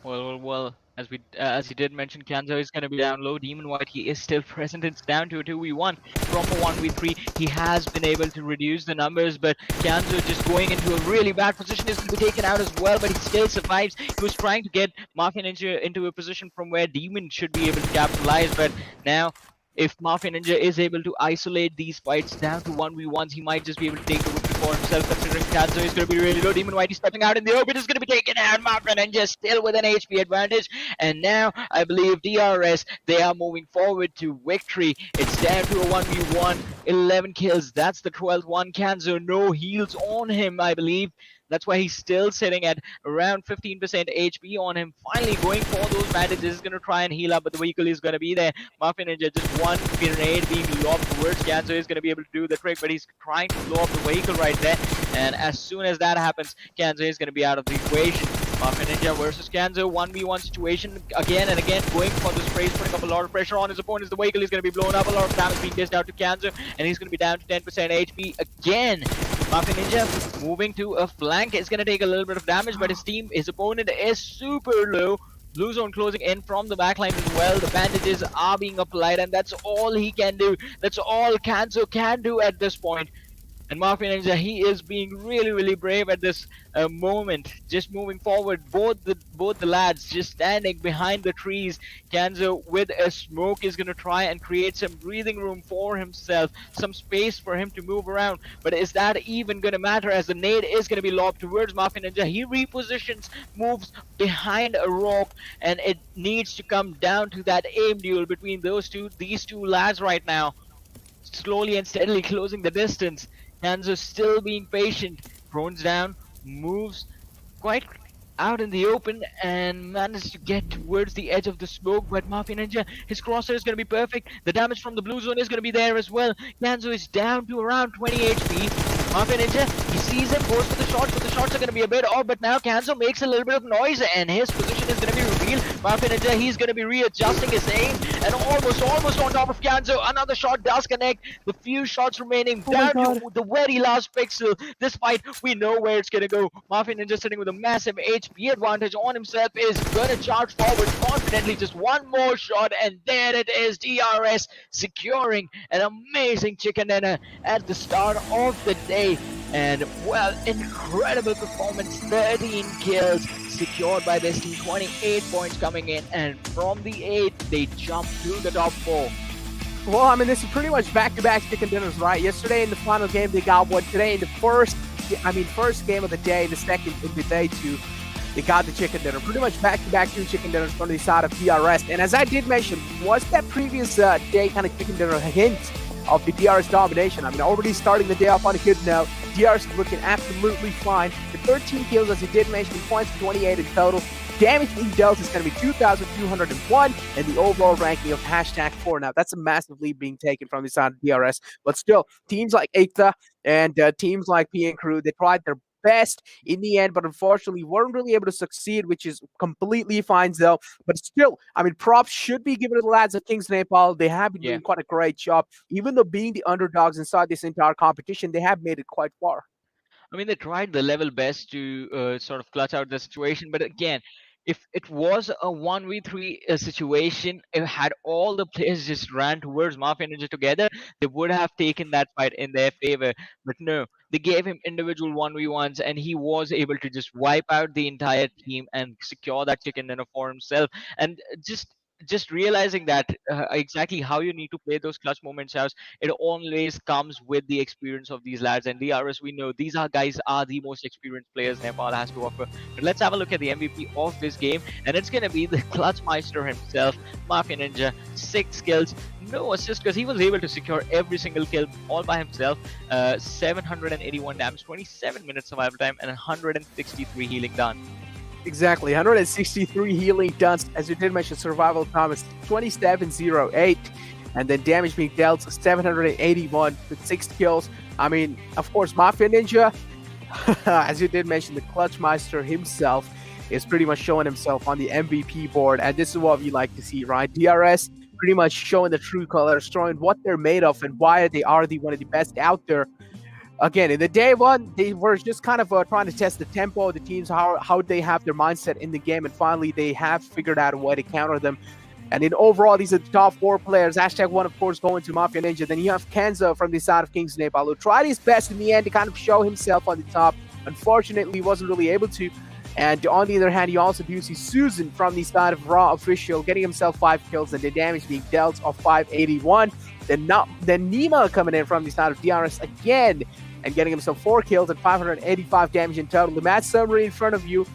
Well, as you did mention, Kanzo is going to be down low. Demon White, he is still present. It's down to a 2v1. From a 1v3, he has been able to reduce the numbers, but Kanzo just going into a really bad position is going to be taken out as well, but he still survives. He was trying to get Mafia Ninja into a position from where Demon should be able to capitalize, but now if Mafia Ninja is able to isolate these fights down to 1v1s, he might just be able to take the victory for himself, considering Kanzo is going to be really low. Demon White is stepping out in the open, is going to be taken out. Mafia Ninja still with an HP advantage. And now, I believe DRS, they are moving forward to victory. It's down to a 1v1, 11 kills. That's the 12th one. Kanzo, no heals on him, I believe. That's why he's still sitting at around 15% HP on him. Finally going for those bandages. He's going to try and heal up, but the vehicle is going to be there. Mafia Ninja, just one grenade being lobbed towards Kanzo is going to be able to do the trick, but he's trying to blow up the vehicle right there. And as soon as that happens, Kanzo is going to be out of the equation. Mafia Ninja versus Kanzo, 1v1 situation again and again, going for the sprays, putting up a lot of pressure on his opponent. The vehicle is going to be blown up, a lot of damage being dished out to Kanzo, and he's going to be down to 10% HP again. Mafia Ninja moving to a flank is going to take a little bit of damage, but his opponent is super low. Blue zone closing in from the backline as well. The bandages are being applied, and that's all he can do. That's all Kanzo can do at this point. And Mafia Ninja, he is being really brave at this moment. Just moving forward, both the lads just standing behind the trees. Kanzo with a smoke is going to try and create some breathing room for himself, some space for him to move around. But is that even going to matter, as the nade is going to be lobbed towards Mafia Ninja? He repositions, moves behind a rock, and it needs to come down to that aim duel between these two lads right now. Slowly and steadily closing the distance. Kanzo still being patient, drones down, moves quite out in the open and manages to get towards the edge of the smoke, but Mafia Ninja, his crosshair is going to be perfect. The damage from the blue zone is going to be there as well. Kanzo is down to around 20 HP. Mafia Ninja, he sees him, goes for the shots, but the shots are going to be a bit off, but now Kanzo makes a little bit of noise and his position is going to be revealed. Mafia Ninja, he's going to be readjusting his aim and almost on top of Kanzo. Another shot does connect. The few shots remaining down to the very last pixel. Despite we know where it's going to go. Mafia Ninja sitting with a massive HP advantage on himself is going to charge forward confidently. Just one more shot and there it is. DRS securing an amazing chicken dinner at the start of the day. And well, incredible performance. 13 kills secured by this team, 28 points coming in, and from the 8 they jump to the top 4. Well, I mean, this is pretty much back-to-back chicken dinners, right? Yesterday in the final game they got one. Today in the first game of the day, the second in the day two, they got the chicken dinner. Pretty much back-to-back 2 chicken dinners from the side of DRS. And as I did mention, was that previous day kind of chicken dinner a hint of the DRS domination? I mean, already starting the day off on a good note. DRS is looking absolutely fine. The 13 kills, as you did mention, points 28 in total. Damage being dealt is going to be 2,201, and the overall ranking of #4. Now, that's a massive lead being taken from the side of DRS. But still, teams like EKTA and teams like PN Crew, they tried their best in the end, but unfortunately weren't really able to succeed, which is completely fine though. But still, I mean, props should be given to the lads of KINGsNepal. They have been doing quite a great job. Even though being the underdogs inside this entire competition, they have made it quite far. I mean, they tried the level best to sort of clutch out the situation, but again, if it was a 1v3 situation, if had all the players just ran towards Mafia Ninja together, they would have taken that fight in their favor. But no, they gave him individual 1v1s, and he was able to just wipe out the entire team and secure that chicken dinner for himself. And just realizing that exactly how you need to play those clutch moments out, it always comes with the experience of these lads. And DRS, we know these guys are the most experienced players Nepal has to offer. But let's have a look at the MVP of this game, and it's going to be the clutch meister himself, Mafia Ninja. 6 kills, no assist, because he was able to secure every single kill all by himself. 781 damage, 27 minutes survival time, and 163 healing done. Exactly, 163 healing done. As you did mention, survival time is 2708, and then damage being dealt 781 with 6 kills. I mean, of course, Mafia Ninja, as you did mention, the clutch meister himself is pretty much showing himself on the MVP board, and this is what we like to see, right? DRS pretty much showing the true colors, showing what they're made of and why they are one of the best out there. Again, in the day one, they were just kind of trying to test the tempo of the teams, how they have their mindset in the game, and finally they have figured out a way to counter them. And in overall, these are the top 4 players. #1, of course, going to Mafia Ninja. Then you have Kanzo from the side of KINGsNepal, who tried his best in the end to kind of show himself on the top. Unfortunately, wasn't really able to. And on the other hand, you also do see Susan from the side of Raw Official getting himself 5 kills and the damage being dealt of 581. Then Nima coming in from the side of DRS again and getting himself 4 kills and 585 damage in total. The match summary in front of you.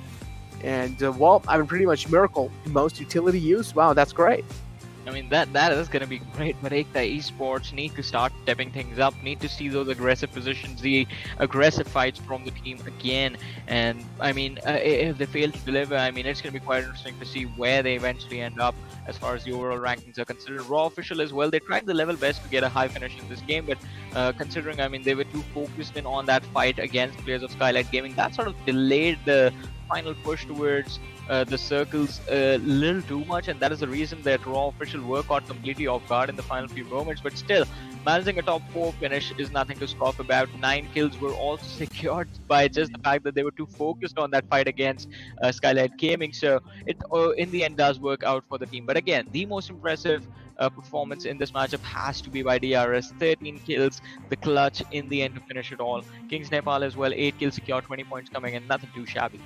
And, well, I mean, pretty much miracle. Most utility use. Wow, that's great. I mean that is going to be great, but EKTA Esports need to start stepping things up. Need to see those aggressive positions, the aggressive fights from the team again. And I mean, if they fail to deliver, I mean, it's going to be quite interesting to see where they eventually end up as far as the overall rankings are considered. Raw official as well, they tried the level best to get a high finish in this game, but considering, I mean, they were too focused in on that fight against players of Skylightz Gaming, that sort of delayed the final push towards the circles a little too much, and that is the reason that Raw official were caught completely off guard in the final few moments. But still, managing a top 4 finish is nothing to scoff about. 9 kills were also secured by just the fact that they were too focused on that fight against Skylightz Gaming. So it in the end does work out for the team. But again, the most impressive performance in this matchup has to be by DRS. 13 kills, the clutch in the end to finish it all. KINGsNepal as well, 8 kills secured, 20 points coming in, nothing too shabby.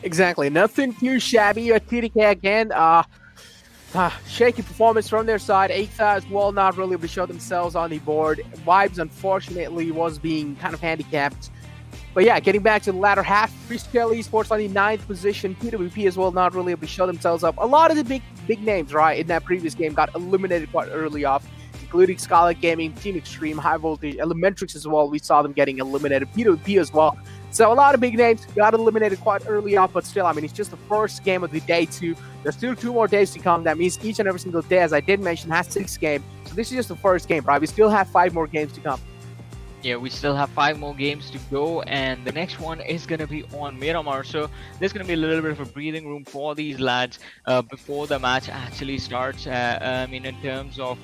Exactly, nothing too shabby. TDK again, shaky performance from their side. EKTA as well, not really able to show themselves on the board. Vibes, unfortunately, was being kind of handicapped. But yeah, getting back to the latter half, Freescale Esports on the 9th position. PWP as well, not really able to show themselves up. A lot of the big names, right, in that previous game got eliminated quite early off, including Skylightz Gaming, Team XTREME, High Voltage, Elementrix as well. We saw them getting eliminated. PWP as well. So a lot of big names got eliminated quite early on, but still, I mean, it's just the first game of the day too. There's still 2 more days to come. That means each and every single day, as I did mention, has 6 games. So this is just the first game, right? We still have 5 more games to come. Yeah, we still have 5 more games to go, and the next one is going to be on Miramar. So there's going to be a little bit of a breathing room for these lads before the match actually starts. I mean, in terms of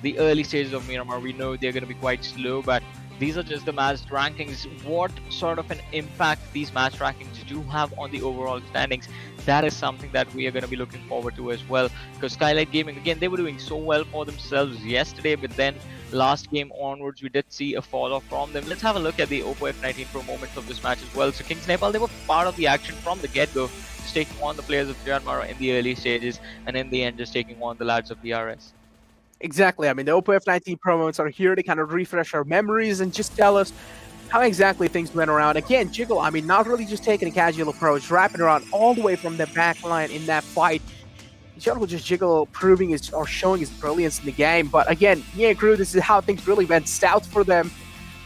the early stages of Miramar, we know they're going to be quite slow, but these are just the match rankings. What sort of an impact these match rankings do have on the overall standings, that is something that we are going to be looking forward to as well. Because Skylightz Gaming, again, they were doing so well for themselves yesterday, but then last game onwards, we did see a fall off from them. Let's have a look at the Oppo F19 Pro moments of this match as well. So KINGsNepal, they were part of the action from the get-go, just taking on the players of JyanMaara in the early stages, and in the end, just taking on the lads of DRS. Exactly. I mean, the Oppo F19 promos are here to kind of refresh our memories and just tell us how exactly things went around. Again, Jiggle, I mean, not really just taking a casual approach, wrapping around all the way from the back line in that fight. General just Jiggle proving his or showing his brilliance in the game. But again, yeah, Crew, this is how things really went south for them.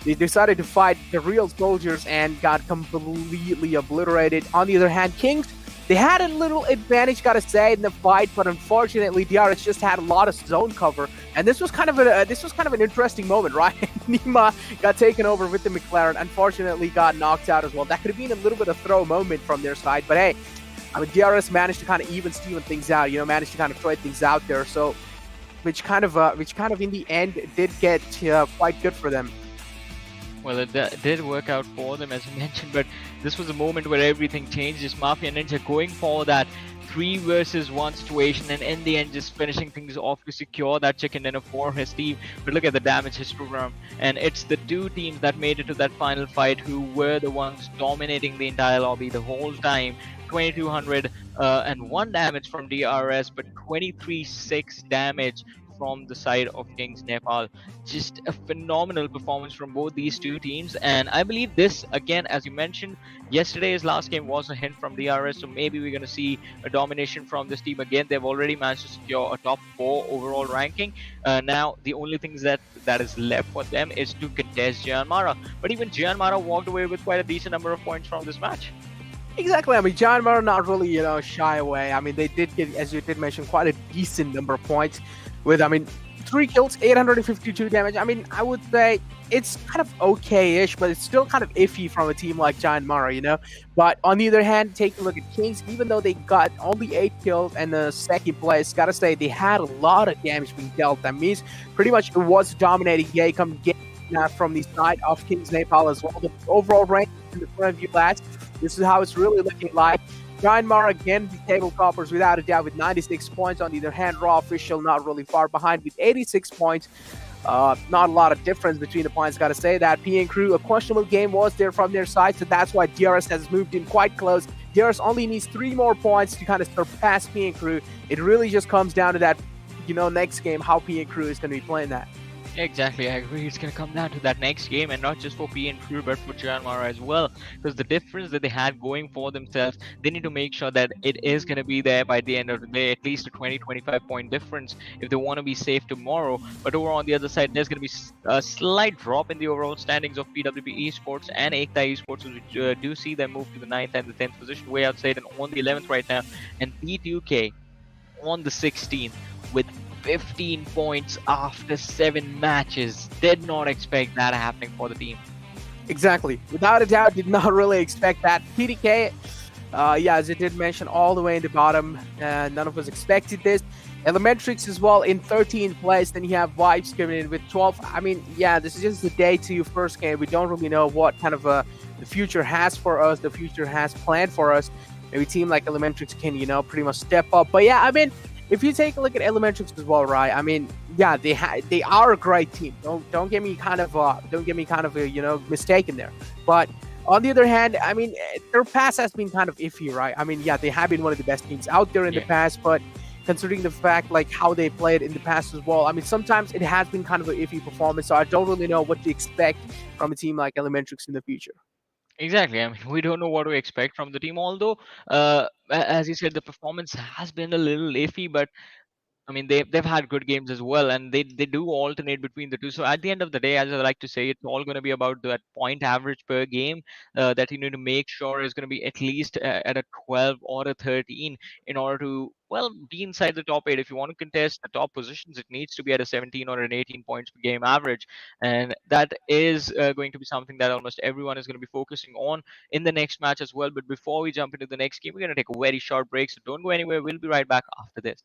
They decided to fight the real soldiers and got completely obliterated. On the other hand, Kings, they had a little advantage, gotta say, in the fight, but unfortunately, DRS just had a lot of zone cover, and this was kind of an interesting moment, right? Nima got taken over with the McLaren, unfortunately, got knocked out as well. That could have been a little bit of throw moment from their side, but hey, I mean, DRS managed to kind of even Steven things out, you know, managed to kind of trade things out there, so which kind of in the end did get quite good for them. Well, it did work out for them, as you mentioned, but this was a moment where everything changed. Just Mafia Ninja going for that 3 versus 1 situation, and in the end just finishing things off to secure that chicken dinner for his team. But look at the damage histogram, and it's the 2 teams that made it to that final fight who were the ones dominating the entire lobby the whole time. 2200 and 1 damage from DRS, but 23-6 damage from the side of KINGsNepal. Just a phenomenal performance from both these 2 teams, and I believe this, again, as you mentioned, yesterday's last game was a hint from DRS, so maybe we're going to see a domination from this team again. They've already managed to secure a top 4 overall ranking. Now the only things that is left for them is to contest JyanMaara, but even JyanMaara walked away with quite a decent number of points from this match. Exactly. I mean, JyanMaara not really, you know, shy away. I mean, they did get, as you did mention, quite a decent number of points with, I mean, 3 kills, 852 damage. I mean, I would say it's kind of okay-ish, but it's still kind of iffy from a team like JyanMaara, you know? But on the other hand, take a look at Kings. Even though they got only 8 kills and the second place, gotta say, they had a lot of damage being dealt. That means pretty much it was a dominating game from the side of KINGsNepal as well. The overall rank in the front of you lads, this is how it's really looking like. JyanMaara again, the table toppers without a doubt with 96 points. On the other hand, Raw Official not really far behind with 86 points. Not a lot of difference between the points, gotta say that. PN Crew, a questionable game was there from their side, so that's why DRS has moved in quite close. DRS only needs 3 more points to kind of surpass PN Crew. It really just comes down to that, you know, next game, how PN Crew is going to be playing that. Exactly, I agree. It's going to come down to that next game, and not just for PNP, but for JyanMaara as well. Because the difference that they had going for themselves, they need to make sure that it is going to be there by the end of the day, at least a 20-25 point difference if they want to be safe tomorrow. But over on the other side, there's going to be a slight drop in the overall standings of PWP Esports and EKTA Esports, which do see them move to the 9th and the 10th position, way outside and on the 11th right now, and P2K on the 16th with 15 points after 7 matches. Did not expect that happening for the team. Exactly. Without a doubt, did not really expect that. PDK, yeah, as I did mention, all the way in the bottom. None of us expected this. Elementrix as well in 13th place. Then you have Vibes coming in with 12. I mean, yeah, this is just the day 2 first game. We don't really know what kind of the future has for us, the future has planned for us. Maybe a team like Elementrix can, pretty much step up. But yeah, I mean, if you take a look at Elementrix as well, right? I mean, yeah, they are a great team. Don't get me kind of mistaken there. But on the other hand, I mean, their past has been kind of iffy, right? I mean, yeah, they have been one of the best teams out there in the past, but considering the fact like how they played in the past as well, I mean, sometimes it has been kind of an iffy performance. So I don't really know what to expect from a team like Elementrix in the future. Exactly. I mean, we don't know what to expect from the team. Although, as you said, the performance has been a little iffy, but I mean, they've had good games as well, and they do alternate between the two. So at the end of the day, as I like to say, it's all going to be about that point average per game that you need to make sure is going to be at least at a 12 or a 13 in order to be inside the top 8. If you want to contest the top positions, it needs to be at a 17 or an 18 points per game average, and that is going to be something that almost everyone is going to be focusing on in the next match as well. But before we jump into the next game, we're going to take a very short break, so don't go anywhere. We'll be right back after this.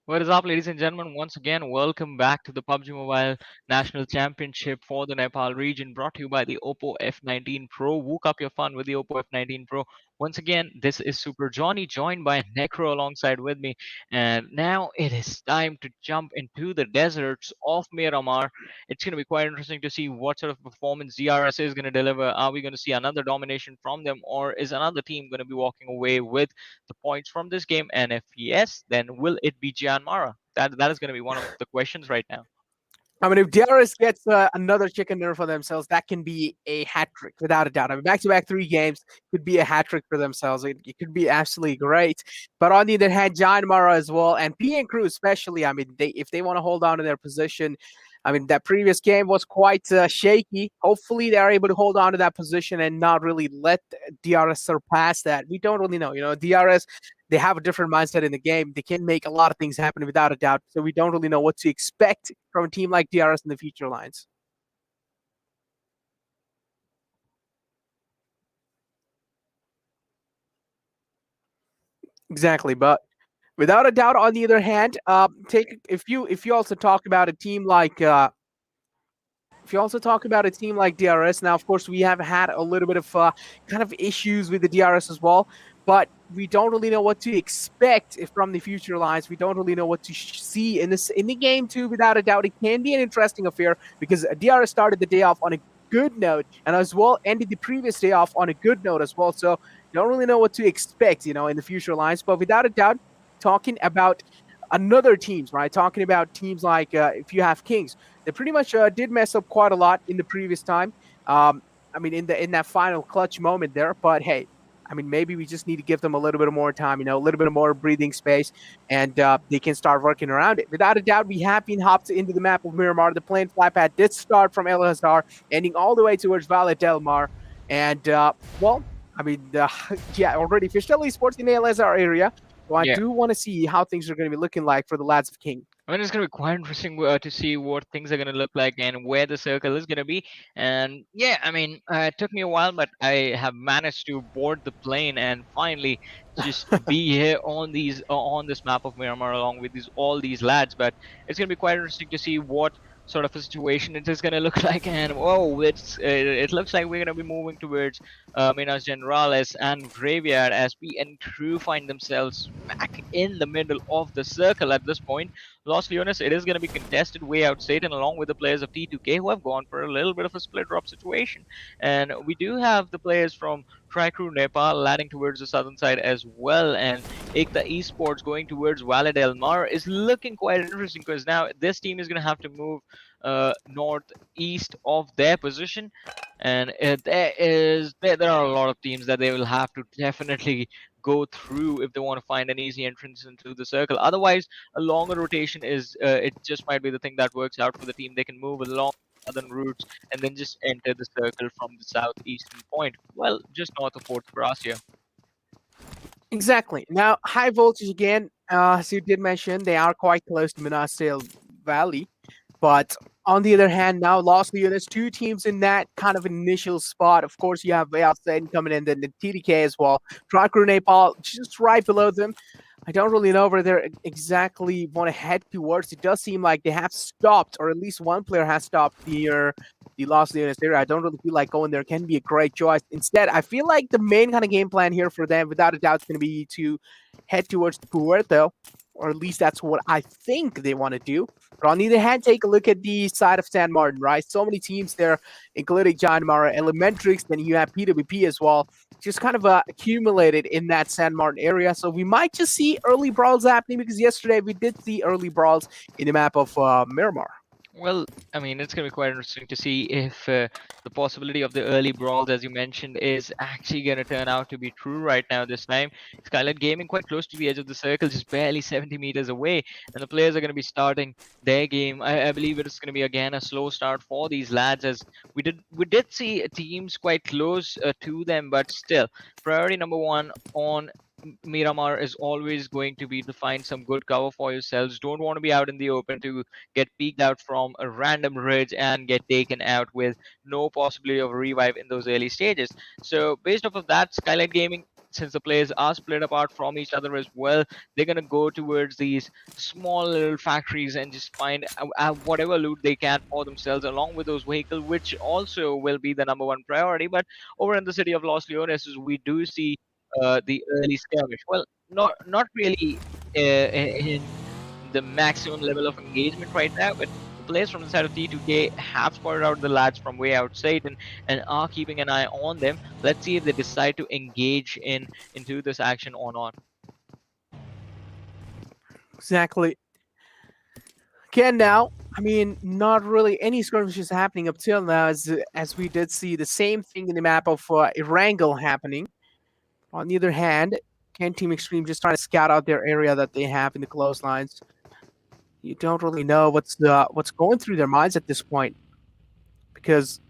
What is up, ladies and gentlemen? Once again, welcome back to the Pubg Mobile National Championship for the Nepal region, brought to you by the Oppo F19 Pro. Woke up your fun with the Oppo F19 Pro. Once again, this is Super Johnny, joined by Necro alongside with me. And now it is time to jump into the deserts of Miramar. It's going to be quite interesting to see what sort of performance DRS is going to deliver. Are we going to see another domination from them, or is another team going to be walking away with the points from this game? And if yes, then will it be JyanMaara? That is going to be one of the questions right now. I mean, if DRS gets another chicken dinner for themselves, that can be a hat trick without a doubt. I mean, back-to-back 3 games could be a hat trick for themselves. It could be absolutely great. But on the other hand, JyanMaara as well, and PN Crew especially, I mean, if they want to hold on to their position, I mean, that previous game was quite shaky. Hopefully, they are able to hold on to that position and not really let DRS surpass that. We don't really know. DRS, they have a different mindset in the game. They can make a lot of things happen without a doubt. So we don't really know what to expect from a team like DRS in the future lines. Exactly, but without a doubt, on the other hand, if you also talk about a team like if you also talk about a team like DRS, now of course we have had a little bit of kind of issues with the DRS as well, but we don't really know what to expect from the future lines. We don't really know what to see in the game too. Without a doubt, it can be an interesting affair because DRS started the day off on a good note and as well ended the previous day off on a good note as well. So don't really know what to expect, in the future lines. But without a doubt, talking about another teams, right? Talking about teams like if you have Kings, they pretty much did mess up quite a lot in the previous time. I mean, in that final clutch moment there. But hey, I mean, maybe we just need to give them a little bit more time, a little bit more breathing space, and they can start working around it. Without a doubt, we have been hopped into the map of Miramar. The plane fly pad did start from El Hazar, ending all the way towards Valle Del Mar. And well, I mean, yeah, already officially Esports in ALS our area. So I Yeah. do want to see how things are going to be looking like for the lads of King. I mean, it's going to be quite interesting to see what things are going to look like and where the circle is going to be. And yeah, I mean, it took me a while, but I have managed to board the plane and finally just be here on on this map of Miramar along with all these lads. But it's going to be quite interesting to see what sort of a situation it is going to look like. And whoa, it looks like we're going to be moving towards Minas Generales and Graveyard as P and crew find themselves back in the middle of the circle at this point. Los Leones, it is going to be contested Wayout SATAN along with the players of T2K who have gone for a little bit of a split drop situation. And we do have the players from KINGsNepal landing towards the southern side as well. And EKTA Esports going towards Elementrix is looking quite interesting because now this team is going to have to move northeast of their position. And there are a lot of teams that they will have to definitely go through if they want to find an easy entrance into the circle. Otherwise, a longer rotation is it just might be the thing that works out for the team. They can move along southern routes and then just enter the circle from the southeastern point, well, just north of Fort Gracia. Exactly. Now, high voltage again, as you did mention, they are quite close to Minas Valley. But on the other hand, now Los Leones, two teams in that kind of initial spot. Of course, you have Wayout SATAN coming in, then the TDK as well. KINGsNepal just right below them. I don't really know where they exactly want to head towards. It does seem like they have stopped, or at least one player has stopped near the Los Leones area. I don't really feel like going there can be a great choice. Instead, I feel like the main kind of game plan here for them, without a doubt, is going to be to head towards Puerto, or at least that's what I think they want to do. But on the other hand, take a look at the side of San Martin, right? So many teams there, including JyanMaara, Elementrix, then you have PWP as well, just kind of accumulated in that San Martin area. So we might just see early brawls happening because yesterday we did see early brawls in the map of Miramar. Well, I mean, it's going to be quite interesting to see if the possibility of the early brawls, as you mentioned, is actually going to turn out to be true right now this time. Skylightz Gaming quite close to the edge of the circle, just barely 70 meters away, and the players are going to be starting their game. I believe it's going to be, again, a slow start for these lads, as we did see teams quite close to them, but still, priority number one on Miramar is always going to be to find some good cover for yourselves. Don't want to be out in the open to get peeked out from a random ridge and get taken out with no possibility of a revive in those early stages. So based off of that, Skylightz Gaming, since the players are split apart from each other as well, they're going to go towards these small little factories and just find whatever loot they can for themselves along with those vehicles, which also will be the number one priority. But over in the city of Los Leones, we do see the early skirmish. Well, not really in the maximum level of engagement right now, but the players from the side of T2K have spotted out the lads from Wayout SATAN and are keeping an eye on them. Let's see if they decide to engage into this action or not. Exactly. Again, now, I mean, not really any skirmishes happening up till now, as we did see the same thing in the map of Erangel happening. On the other hand, can Team XTREME just trying to scout out their area that they have in the close lines? You don't really know what's going through their minds at this point, because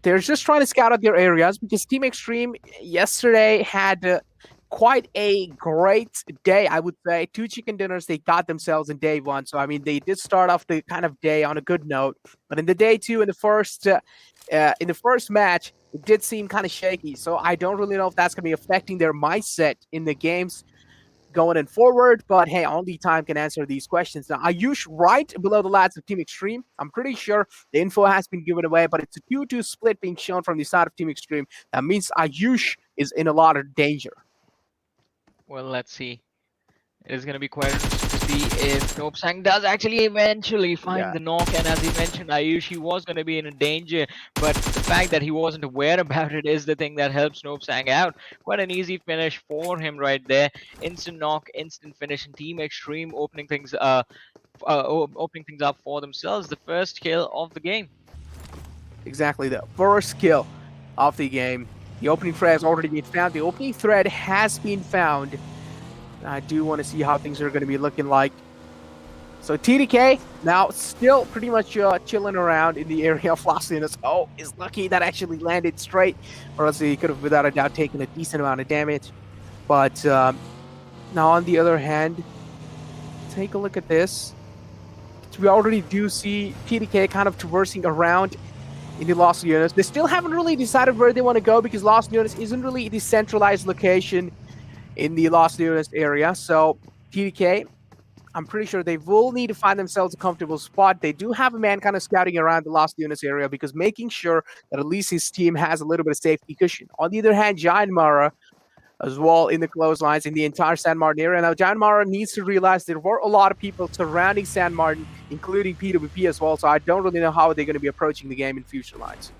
they're just trying to scout out their areas. Because Team XTREME yesterday had quite a great day, I would say. 2 chicken dinners they got themselves in day 1. So I mean, they did start off the kind of day on a good note. But in the day 2, in the first match, it did seem kind of shaky. So I don't really know if that's going to be affecting their mindset in the games going in forward. But hey, only time can answer these questions. Now, Ayush right below the lads of Team XTREME. I'm pretty sure the info has been given away, but it's a 2-2 split being shown from the side of Team XTREME. That means Ayush is in a lot of danger. Well, let's see. It is going to be quite interesting to see if Snopesang does actually eventually find the knock. And as he mentioned, Ayush was going to be in danger, but the fact that he wasn't aware about it is the thing that helps Snopesang out. Quite an easy finish for him right there. Instant knock, instant finish, and Team XTREME opening things up for themselves. The first kill of the game. Exactly, the first kill of the game. The opening thread has already been found. The opening thread has been found. I do want to see how things are going to be looking like. So TDK now still pretty much chilling around in the area of Los Lunas. Oh, is lucky that actually landed straight, or else he could have without a doubt taken a decent amount of damage. But now on the other hand, take a look at this. We already do see TDK kind of traversing around in the Los Lunas. They still haven't really decided where they want to go because Los Lunas isn't really a decentralized location in the Los Lunas area. So TDK, I'm pretty sure they will need to find themselves a comfortable spot. They do have a man kind of scouting around the Los Lunas area because making sure that at least his team has a little bit of safety cushion. On the other hand, JyanMaara as well in the clotheslines in the entire San Martin area. Now, JyanMaara needs to realize there were a lot of people surrounding San Martin, including PWP as well, so I don't really know how they're going to be approaching the game in future lines.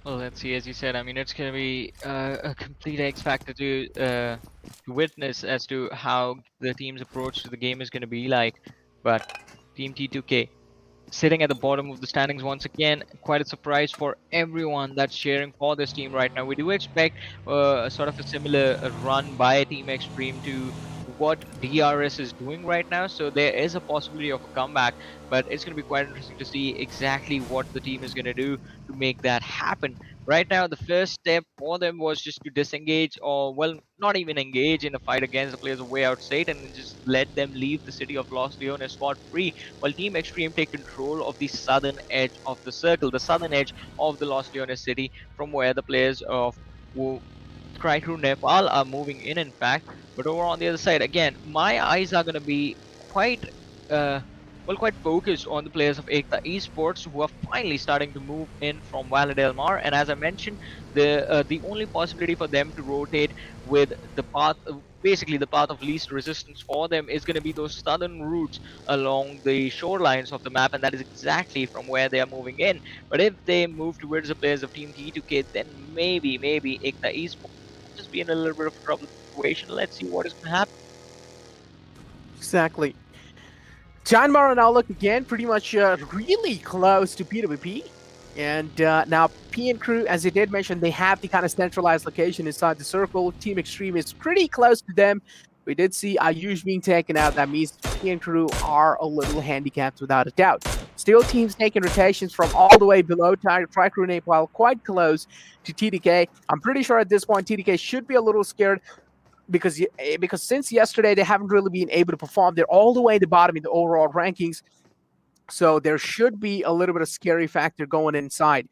Well, let's see. As you said, I mean, it's going to be a complete X factor to witness as to how the team's approach to the game is going to be like. But Team T2K sitting at the bottom of the standings once again, quite a surprise for everyone that's cheering for this team right now. We do expect sort of a similar run by Team XTREME to what DRS is doing right now, so there is a possibility of a comeback, but it's going to be quite interesting to see exactly what the team is going to do to make that happen. Right now, the first step for them was just to disengage, or well, not even engage in a fight against the players of Wayout SATAN and just let them leave the city of Los Leones spot-free, while Team XTREME take control of the southern edge of the circle, the southern edge of the Los Leones city, from where the players of KINGsNepal are moving in fact. But over on the other side, again, my eyes are going to be quite quite focused on the players of EKTA Esports, who are finally starting to move in from Valle del Mar. And as I mentioned, the only possibility for them to rotate with the path, basically the path of least resistance for them, is going to be those southern routes along the shorelines of the map, and that is exactly from where they are moving in. But if they move towards the players of Team T2K, then maybe EKTA Esports just be in a little bit of a trouble situation. Let's see what is going to happen. Exactly. JyanMaara now look again pretty much really close to PWP. And now P and Crew, as they did mention, they have the kind of centralized location inside the circle. Team XTREME is pretty close to them. We did see Ayush being taken out. That means P and Crew are a little handicapped without a doubt. Still teams taking rotations from all the way below KINGsNepal, quite close to TDK. I'm pretty sure at this point TDK should be a little scared because since yesterday they haven't really been able to perform. They're all the way at the bottom in the overall rankings. So there should be a little bit of scary factor going inside.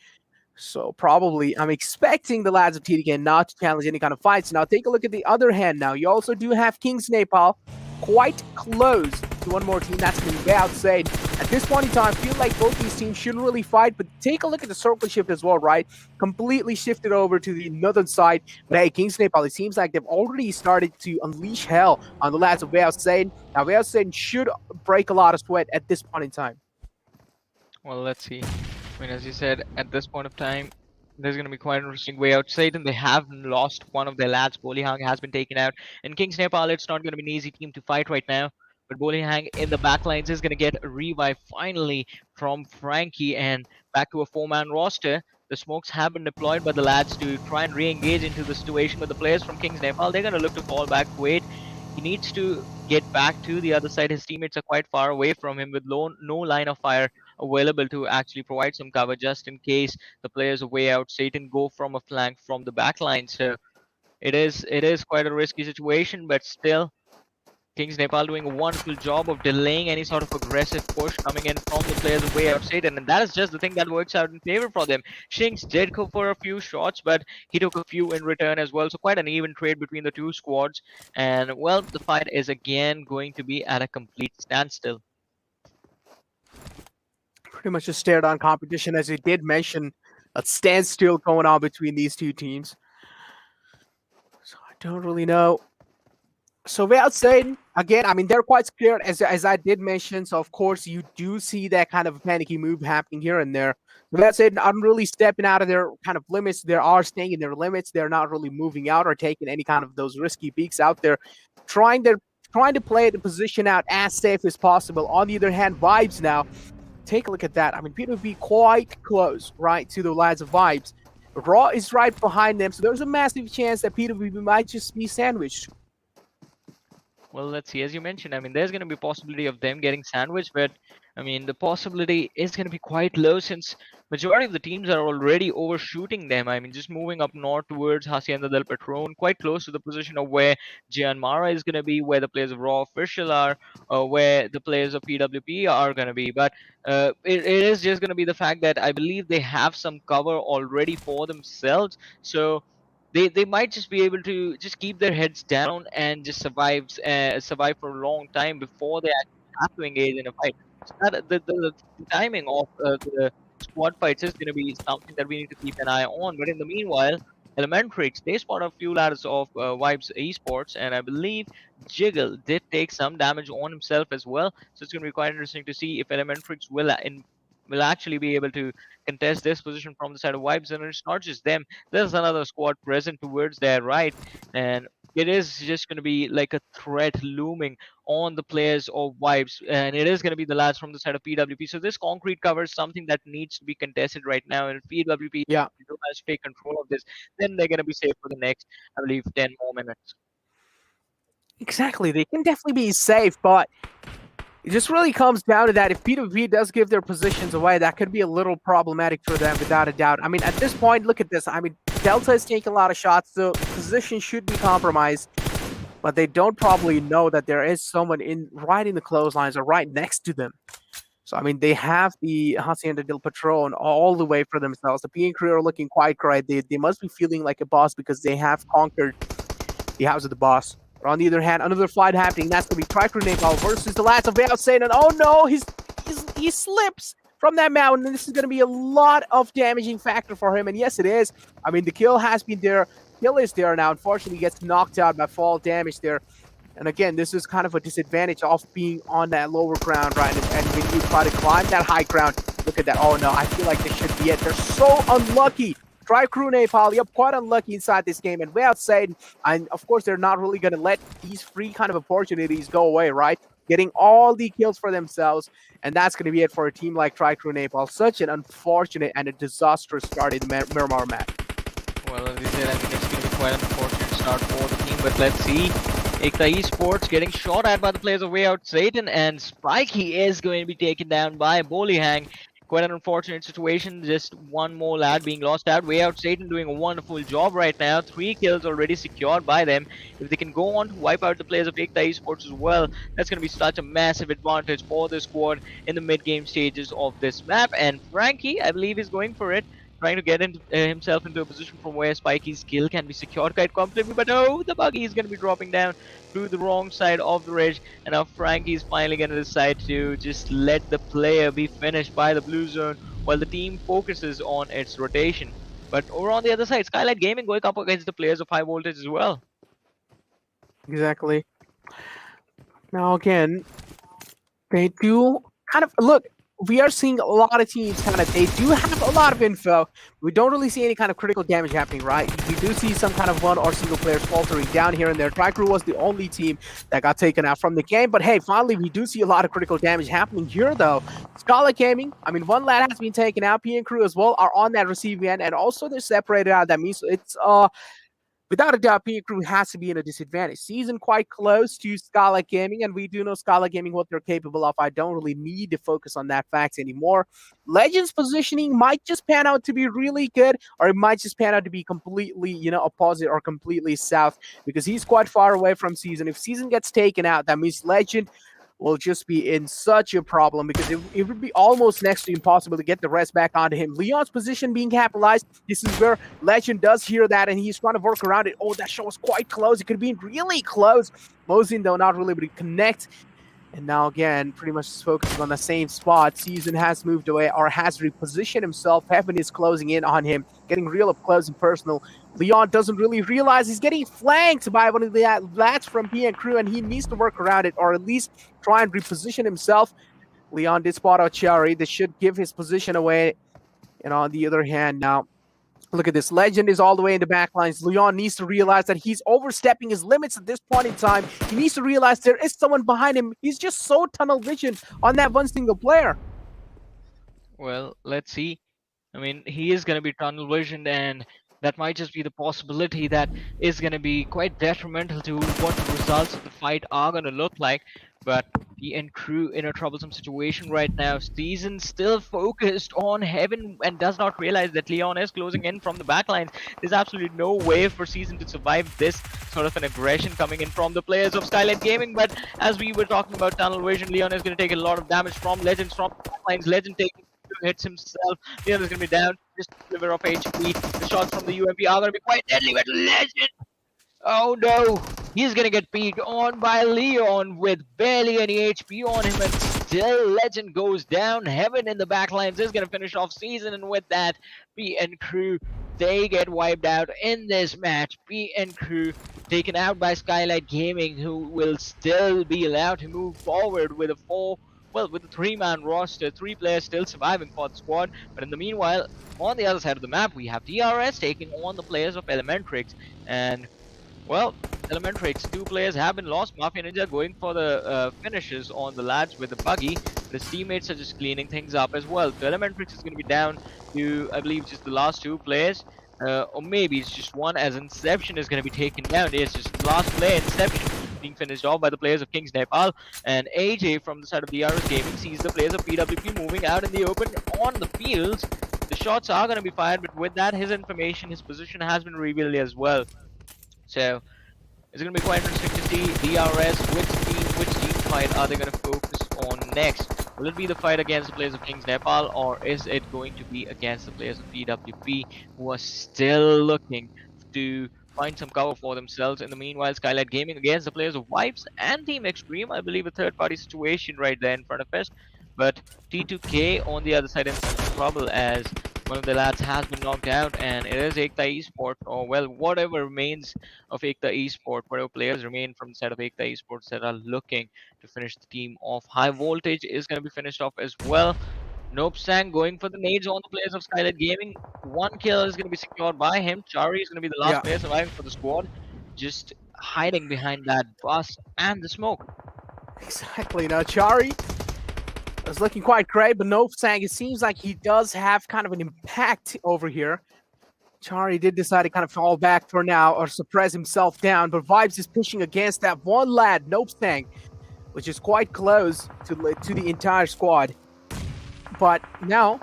So probably I'm expecting the lads of TDK not to challenge any kind of fights. Now take a look at the other hand now. You also do have KINGsNepal quite close to one more team. That's going to be Wayout SATAN. At this point in time, I feel like both these teams shouldn't really fight, but take a look at the circle shift as well, right? Completely shifted over to the northern side. But hey, KINGsNepal, it seems like they've already started to unleash hell on the lads of Wayout SATAN. Now Wayout SATAN should break a lot of sweat at this point in time. Well, let's see. I mean, as you said, at this point of time, there's going to be quite an interesting Wayout SATAN. They have lost one of their lads. Bolihang has been taken out. In KINGsNepal, it's not going to be an easy team to fight right now. But Bolihang in the backlines is going to get a revive finally from Frankie, and back to a 4-man roster. The smokes have been deployed by the lads to try and re-engage into the situation with the players from KINGsNepal. They're going to look to fall back to 8. He needs to get back to the other side. His teammates are quite far away from him with no line of fire available to actually provide some cover just in case the players of Wayout SATAN go from a flank from the back line. So it is quite a risky situation, but still KINGsNepal doing a wonderful job of delaying any sort of aggressive push coming in from the players of Wayout SATAN, and that is just the thing that works out in favor for them. Shinx did go for a few shots, but he took a few in return as well, so quite an even trade between the two squads. And well, the fight is again going to be at a complete standstill. Pretty much a stared-on competition, as you did mention, a standstill going on between these two teams. So I don't really know. So Wayout SATAN, again, I mean, they're quite scared, as I did mention. So, of course, you do see that kind of panicky move happening here and there. Wayout SATAN aren't really stepping out of their kind of limits. They are staying in their limits. They're not really moving out or taking any kind of those risky peeks out there. Trying to play the position out as safe as possible. On the other hand, Vibes now, take a look at that. I mean, PWP quite close, right, to the lads of Vibes. Raw is right behind them, so there's a massive chance that PWP might just be sandwiched. Well, let's see. As you mentioned, I mean, there's going to be possibility of them getting sandwiched, but I mean, the possibility is going to be quite low since majority of the teams are already overshooting them. I mean, just moving up north towards Hacienda del Patron, quite close to the position of where JyanMaara is going to be, where the players of Raw Official are, where the players of PWP are going to be. But it is just going to be the fact that I believe they have some cover already for themselves. So they might just be able to just keep their heads down and just survive for a long time before they actually have to engage in a fight. So that the timing of the squad fights is going to be something that we need to keep an eye on. But in the meanwhile, Elementrix, they spot a few ladders of Vibes Esports, and I believe Jiggle did take some damage on himself as well. So it's going to be quite interesting to see if Elementrix will actually be able to contest this position from the side of Vibes, and it's not just them. There's another squad present towards their right, and it is just going to be like a threat looming on the players of Vibes, and it is going to be the lads from the side of PWP. So this concrete cover is something that needs to be contested right now, and if PWP Yeah, do has to take control of this, then they're going to be safe for the next, I believe, 10 more minutes. exactly. They can definitely be safe, but it just really comes down to that. If P2V does give their positions away, that could be a little problematic for them, without a doubt. I mean, at this point, look at this. I mean, Delta is taking a lot of shots, so position should be compromised. But they don't probably know that there is someone right in the clotheslines or right next to them. So I mean, they have the Hacienda del Patron all the way for themselves. The PN crew are looking quite great. They must be feeling like a boss because they have conquered the house of the boss. But on the other hand, another fight happening. That's going to be Nepal versus the lads of Wayout SATAN. Oh no, he slips from that mountain, and this is going to be a lot of damaging factor for him. And yes, it is. I mean, the kill has been there. Kill is there now. Unfortunately, he gets knocked out by fall damage there. And again, this is kind of a disadvantage of being on that lower ground, right? And when you try to climb that high ground, look at that. Oh no, I feel like this should be it. They're so unlucky. Nepal, yep, quite unlucky inside this game. And Wayout SATAN, and of course, they're not really going to let these free kind of opportunities go away, right? Getting all the kills for themselves. And that's going to be it for a team like Nepal. Such an unfortunate and a disastrous start in the Miramar match. Well, as you said, I mean, it's going to be quite an unfortunate start for the team, but let's see. EKTA Esports getting shot at by the players of Wayout SATAN, and Spiky is going to be taken down by Bolihang. Quite an unfortunate situation, just one more lad being lost out. Wayout SATAN doing a wonderful job right now. 3 kills already secured by them. If they can go on to wipe out the players of EKTA Esports as well, that's going to be such a massive advantage for the squad in the mid-game stages of this map. And Frankie, I believe, is going for it, trying to get himself into a position from where Spiky's kill can be secured quite comfortably. But no, the buggy is going to be dropping down through the wrong side of the ridge. And now Frankie's finally going to decide to just let the player be finished by the blue zone while the team focuses on its rotation. But over on the other side, Skylightz Gaming going up against the players of high voltage as well. Exactly. Now again, they do kind of look. We are seeing a lot of teams they do have a lot of info. We don't really see any kind of critical damage happening, right? We do see some kind of one or single players faltering down here and there. TriCrew was the only team that got taken out from the game, but hey, finally we do see a lot of critical damage happening here though. Skylightz Gaming, I mean, one lad has been taken out. PN crew as well are on that receiving end, and also they're separated out. That means it's without a doubt, PN crew has to be in a disadvantage. Season quite close to Skylightz Gaming, and we do know Skylightz Gaming what they're capable of. I don't really need to focus on that fact anymore. Legends positioning might just pan out to be really good, or it might just pan out to be completely, opposite or completely south, because he's quite far away from Season. If Season gets taken out, that means Legend will just be in such a problem, because it would be almost next to impossible to get the rest back onto him. Leon's position being capitalized. This is where Legend does hear that, and he's trying to work around it. Oh, that shot was quite close. It could have been really close. Mosin, though, not really able to connect. And now, again, pretty much focusing on the same spot. Season has moved away or has repositioned himself. Heaven is closing in on him, getting real up close and personal. Leon doesn't really realize he's getting flanked by one of the lads from PN crew, and he needs to work around it, or at least try and reposition himself. Leon did spot out Cherry. This should give his position away. And on the other hand, now, look at this. Legend is all the way in the back lines. Leon needs to realize that he's overstepping his limits at this point in time. He needs to realize there is someone behind him. He's just so tunnel vision on that one single player. Well, let's see. I mean, he is going to be tunnel visioned, and That might just be the possibility that is going to be quite detrimental to what the results of the fight are going to look like. But the end crew in a troublesome situation right now. Season still focused on heaven and does not realize that Leon is closing in from the backlines. There's absolutely no way for Season to survive this sort of an aggression coming in from the players of Skylightz Gaming. But as we were talking about tunnel vision, Leon is going to take a lot of damage from Legends, from backlines. Legend taking hits himself. Leon is going to be down just a sliver of HP. The shots from the UMP are going to be quite deadly, but Legend, oh no, he's going to get peeked on by Leon with barely any HP on him, and still Legend goes down. Heaven in the backlines is going to finish off Season, and with that, PN Crew, they get wiped out in this match. PN Crew taken out by Skylightz Gaming, who will still be allowed to move forward with a with a 3-man roster, 3 players still surviving for the squad. But in the meanwhile, on the other side of the map, we have DRS taking on the players of Elementrix. And, well, Elementrix, 2 players have been lost. Mafia Ninja going for the finishes on the lads with the buggy. His teammates are just cleaning things up as well. So Elementrix is going to be down to, I believe, just the last 2 players. Or maybe it's just one, as Inception is going to be taken down. It's just last player, Inception, being finished off by the players of KINGsNepal. And AJ from the side of DRS Gaming sees the players of PWP moving out in the open on the fields. The shots are going to be fired, but with that, his information, his position has been revealed as well. So it's going to be quite interesting to see DRS, which team fight are they going to focus on next. Will it be the fight against the players of KINGsNepal, or is it going to be against the players of PWP, who are still looking to find some cover for themselves? In the meanwhile, Skylightz Gaming against the players of Vibes and Team XTREME, I believe a third-party situation right there in front of us. But T2K on the other side in some trouble, as one of the lads has been knocked out, and it is EKTA Esports, or well, whatever remains of EKTA Esports, whatever players remain from the side of EKTA Esports that are looking to finish the team off. High Voltage is going to be finished off as well. Nope Sang going for the nades on the players of Skylightz Gaming. 1 kill is going to be secured by him. Chari is going to be the last player surviving for the squad, just hiding behind that bus and the smoke. Exactly. Now Chari is looking quite great, but Nope Sang, it seems like he does have kind of an impact over here. Chari did decide to kind of fall back for now or suppress himself down, but Vibes is pushing against that one lad, Nope Sang, which is quite close to the entire squad. But now,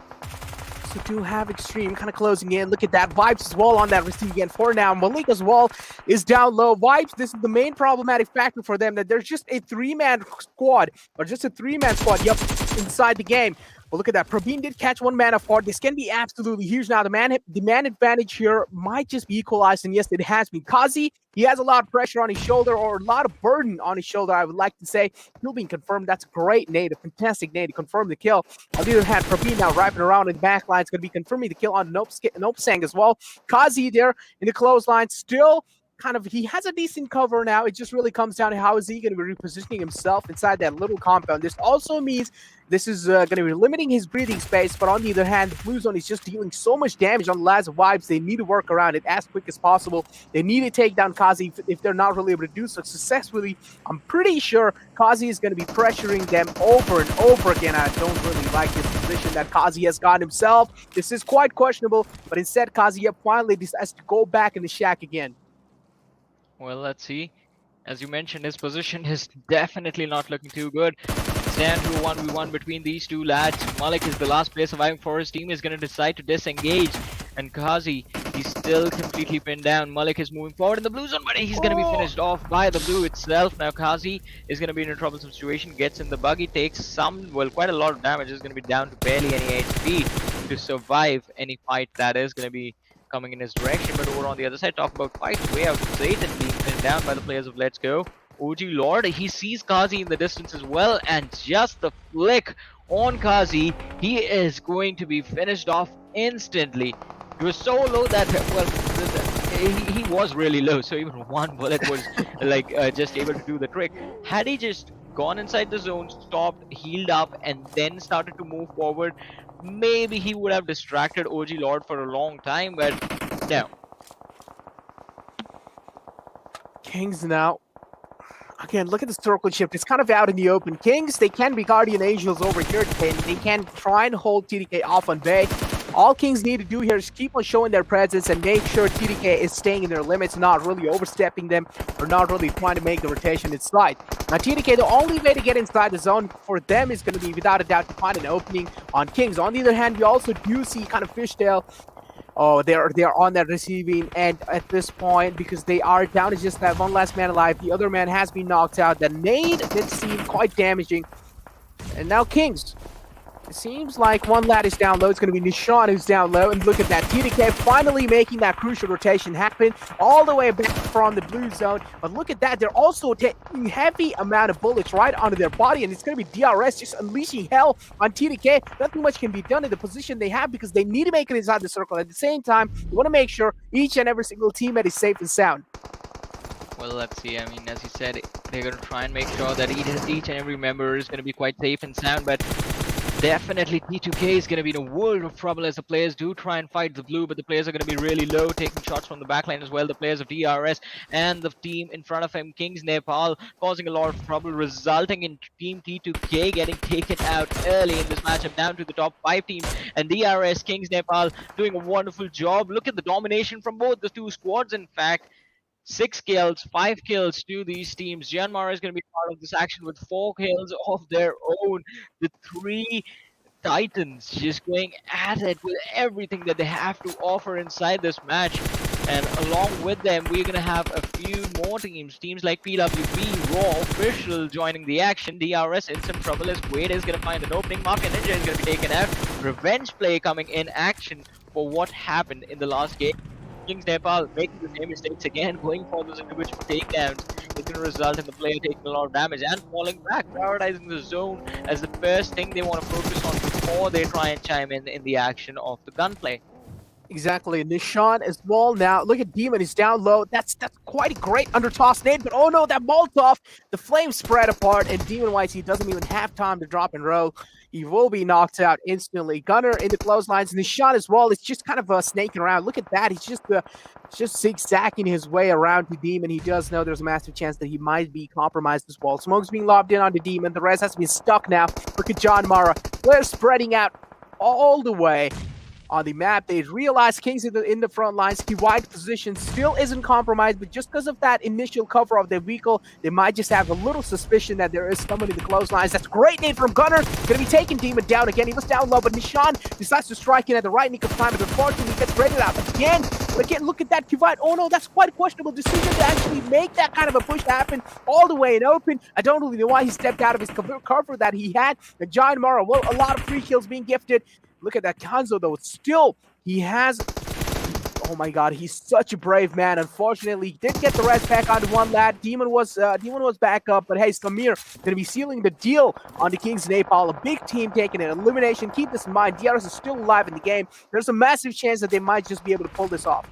so do have XTREME kind of closing in. Look at that. Vibes as well on that receiving end for now. Malik as well is down low. Vibes, this is the main problematic factor for them, that there's just a 3-man squad, or just a 3-man squad, inside the game. Well, look at that. Praveen did catch 1 man apart. This can be absolutely huge now. The man advantage here might just be equalized, and yes, it has been. Kazi, he has a lot of pressure on his shoulder, or a lot of burden on his shoulder, I would like to say. Still being confirmed. That's a great nade, a fantastic nade to confirm the kill. On the other hand, Praveen now wrapping around in the back line. It's going to be confirming the kill on Nope Sang as well. Kazi there in the clothesline, still kind of, he has a decent cover now. It just really comes down to how is he going to be repositioning himself inside that little compound. This also means this is going to be limiting his breathing space, but on the other hand, the blue zone is just dealing so much damage on the lads of Vibes. They need to work around it as quick as possible. They need to take down Kazi if they're not really able to do so successfully. I'm pretty sure Kazi is going to be pressuring them over and over again. I don't really like this position that Kazi has got himself. This is quite questionable, but instead Kazi finally decides to go back in the shack again. Well, let's see. As you mentioned, his position is definitely not looking too good. Stand to a 1v1 between these 2 lads. Malik is the last player surviving for his team. Is going to decide to disengage. And Kazi, he's still completely pinned down. Malik is moving forward in the blue zone, but he's going to be finished off by the blue itself. Now Kazi is going to be in a troublesome situation. Gets in the buggy, takes quite a lot of damage. Is going to be down to barely any HP to survive any fight that is going to be coming in his direction. But over on the other side, talk about fight Wayout SATAN being pinned down by the players of Let's Go. OG Lord, he sees Kazi in the distance as well, and just the flick on Kazi, he is going to be finished off instantly. He was so low that, well, he was really low, so even 1 bullet was like just able to do the trick. Had he just gone inside the zone, stopped, healed up, and then started to move forward, maybe he would have distracted OG Lord for a long time, but no. Kings now. Again, look at the circle shift. It's kind of out in the open. Kings, they can be Guardian Angels over here. They can try and hold TDK off on Bay. All Kings need to do here is keep on showing their presence and make sure TDK is staying in their limits, not really overstepping them or not really trying to make the rotation inside. Now TDK, the only way to get inside the zone for them is going to be without a doubt to find an opening on Kings. On the other hand, we also do see kind of Fishtail. Oh, they're on that receiving end at this point because they are down to just that one last man alive. The other man has been knocked out. The nade did seem quite damaging. And now Kings. It seems like one lad is down low. It's going to be Nishan who's down low. And look at that. TDK finally making that crucial rotation happen all the way back from the blue zone. But look at that. They're also taking heavy amount of bullets right onto their body. And it's going to be DRS just unleashing hell on TDK. Nothing much can be done in the position they have because they need to make it inside the circle. At the same time, you want to make sure each and every single teammate is safe and sound. Well, let's see. I mean, as you said, they're going to try and make sure that each and every member is going to be quite safe and sound. But definitely T2K is going to be in a world of trouble as the players do try and fight the blue, but the players are going to be really low, taking shots from the backline as well. The players of DRS and the team in front of him, KINGsNepal, causing a lot of trouble, resulting in Team T2K getting taken out early in this matchup down to the top 5 teams. And DRS, KINGsNepal doing a wonderful job. Look at the domination from both the two squads, in fact. 6 kills, 5 kills to these teams. JyanMaara is going to be part of this action with 4 kills of their own. The 3 Titans just going at it with everything that they have to offer inside this match. And along with them, we're going to have a few more teams. Teams like PWP, Raw, Official joining the action. DRS in some trouble as Wade is going to find an opening. Mark and Ninja is going to be taken out. Revenge play coming in action for what happened in the last game. KINGsNepal making the same mistakes again, going for those individual takedowns. It's going to result in the player taking a lot of damage and falling back, prioritizing the zone as the first thing they want to focus on before they try and chime in the action of the gunplay. Exactly. Nishan as well now. Look at Demon, he's down low. That's quite a great under toss nade, but oh no, that Molotov, the flames spread apart, and Demon White, he doesn't even have time to drop and roll. He will be knocked out instantly. Gunner in the clotheslines. Nishan as well. It's just kind of snaking around. Look at that. He's just zigzagging his way around to Demon. He does know there's a massive chance that he might be compromised as well. Smoke's being lobbed in onto Demon. The rest has to be stuck now. Look at JyanMaara. They're spreading out all the way on the map. They realize Kings in the front lines. Key wide position still isn't compromised, but just because of that initial cover of their vehicle, they might just have a little suspicion that there is someone in the clotheslines. That's a great nade from Gunner. Going to be taking Demon down again. He was down low, but Nishan decides to strike in at the right nick of time, but unfortunately he gets raided out again. But again, look at that Kivite. Oh no, that's quite a questionable decision to actually make that kind of a push happen all the way in open. I don't really know why he stepped out of his cover that he had. And JyanMaara, well, a lot of free kills being gifted. Look at that Kanzo though. Still, he has. Oh my God, he's such a brave man. Unfortunately, he did get the rest back onto one lad. Demon was back up, but hey, Samir gonna be sealing the deal on the KINGsNepal. A big team taking an elimination. Keep this in mind. DRS is still alive in the game. There's a massive chance that they might just be able to pull this off.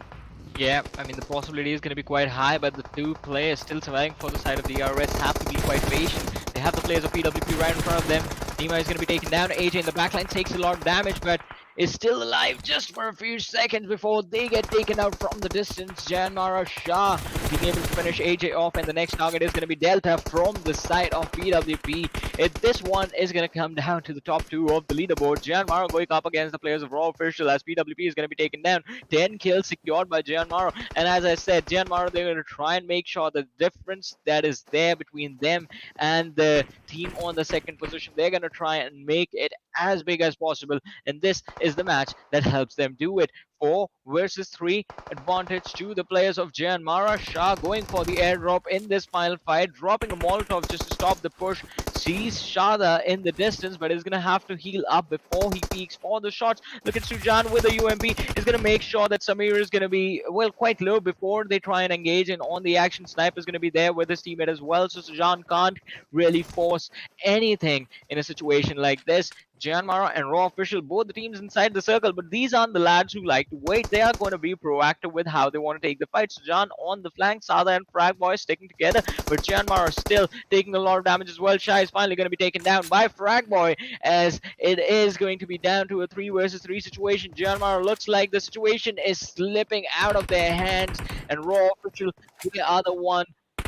Yeah, I mean, the possibility is going to be quite high, but the two players still surviving for the side of the DRS have to be quite patient. They have the players of PWP right in front of them. Nima is going to be taken down. AJ in the backline takes a lot of damage, but is still alive just for a few seconds before they get taken out from the distance. JyanMaara Shah being able to finish AJ off, and the next target is going to be Delta from the side of PWP. This one is going to come down to the top 2 of the leaderboard. JyanMaara going up against the players of Raw Official as PWP is going to be taken down. 10 kills secured by JyanMaara, and as I said, JyanMaara, they're going to try and make sure the difference that is there between them and the team on the second position, they're going to try and make it as big as possible, and this is the match that helps them do it. 4 versus 3 advantage to the players of JyanMaara. Shah going for the airdrop in this final fight, dropping a Molotov just to stop the push. Sees Shada in the distance, but is going to have to heal up before he peeks for the shots. Look at Sujan with a UMP. Is going to make sure that Samir is going to be, well, quite low before they try and engage, and on the action, Sniper is going to be there with his teammate as well, so Sujan can't really force anything in a situation like this. JyanMaara and Raw Official, both the teams inside the circle, but these aren't the lads who like to wait. They are going to be proactive with how they want to take the fight. So Jan on the flank, Sada and Fragboy sticking together, but JyanMaara still taking a lot of damage as well. Shai is finally going to be taken down by Fragboy, as it is going to be down to a 3 versus 3 situation. JyanMaara looks like the situation is slipping out of their hands, and Raw Official, they are the one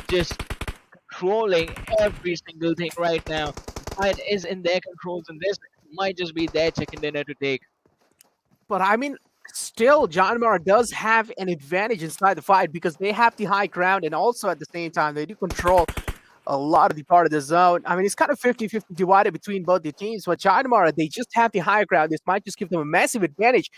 just controlling every single thing right now. The fight is in their controls, and this might just be their chicken dinner to take. But I mean, still, JyanMaara does have an advantage inside the fight because they have the high ground, and also at the same time, they do control a lot of the part of the zone. I mean, it's kind of 50-50 divided between both the teams, but JyanMaara, they just have the higher ground. This might just give them a massive advantage.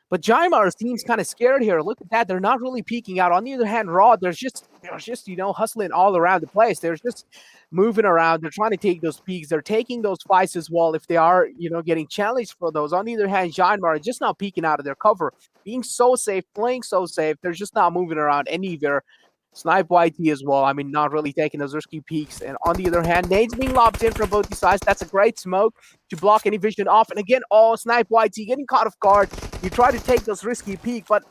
But JyanMaara's team's kind of scared here. Look at that. They're not really peeking out. On the other hand, Raw, they're just hustling all around the place. They're just moving around. They're trying to take those peaks. They're taking those fights as well if they are, getting challenged for those. On the other hand, JyanMaara just not peeking out of their cover, being so safe, playing so safe. They're just not moving around anywhere. Snipe YT as well. I mean, not really taking those risky peaks. And on the other hand, nades being lobbed in from both the sides. That's a great smoke to block any vision off. And again, Snipe YT getting caught off guard. You try to take those risky peaks, but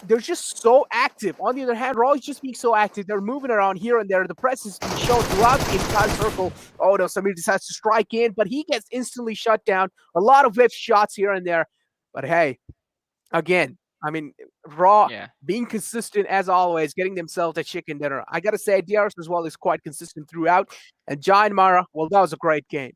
they're just so active. On the other hand, Raw is just being so active. They're moving around here and there. The press is being shown throughout the entire circle. Oh no, Samir decides to strike in, but he gets instantly shut down. A lot of whip shots here and there. But hey, again, I mean, Raw Yeah. being consistent as always, getting themselves a chicken dinner. I gotta say, DRS as well is quite consistent throughout. And JyanMaara, well, that was a great game.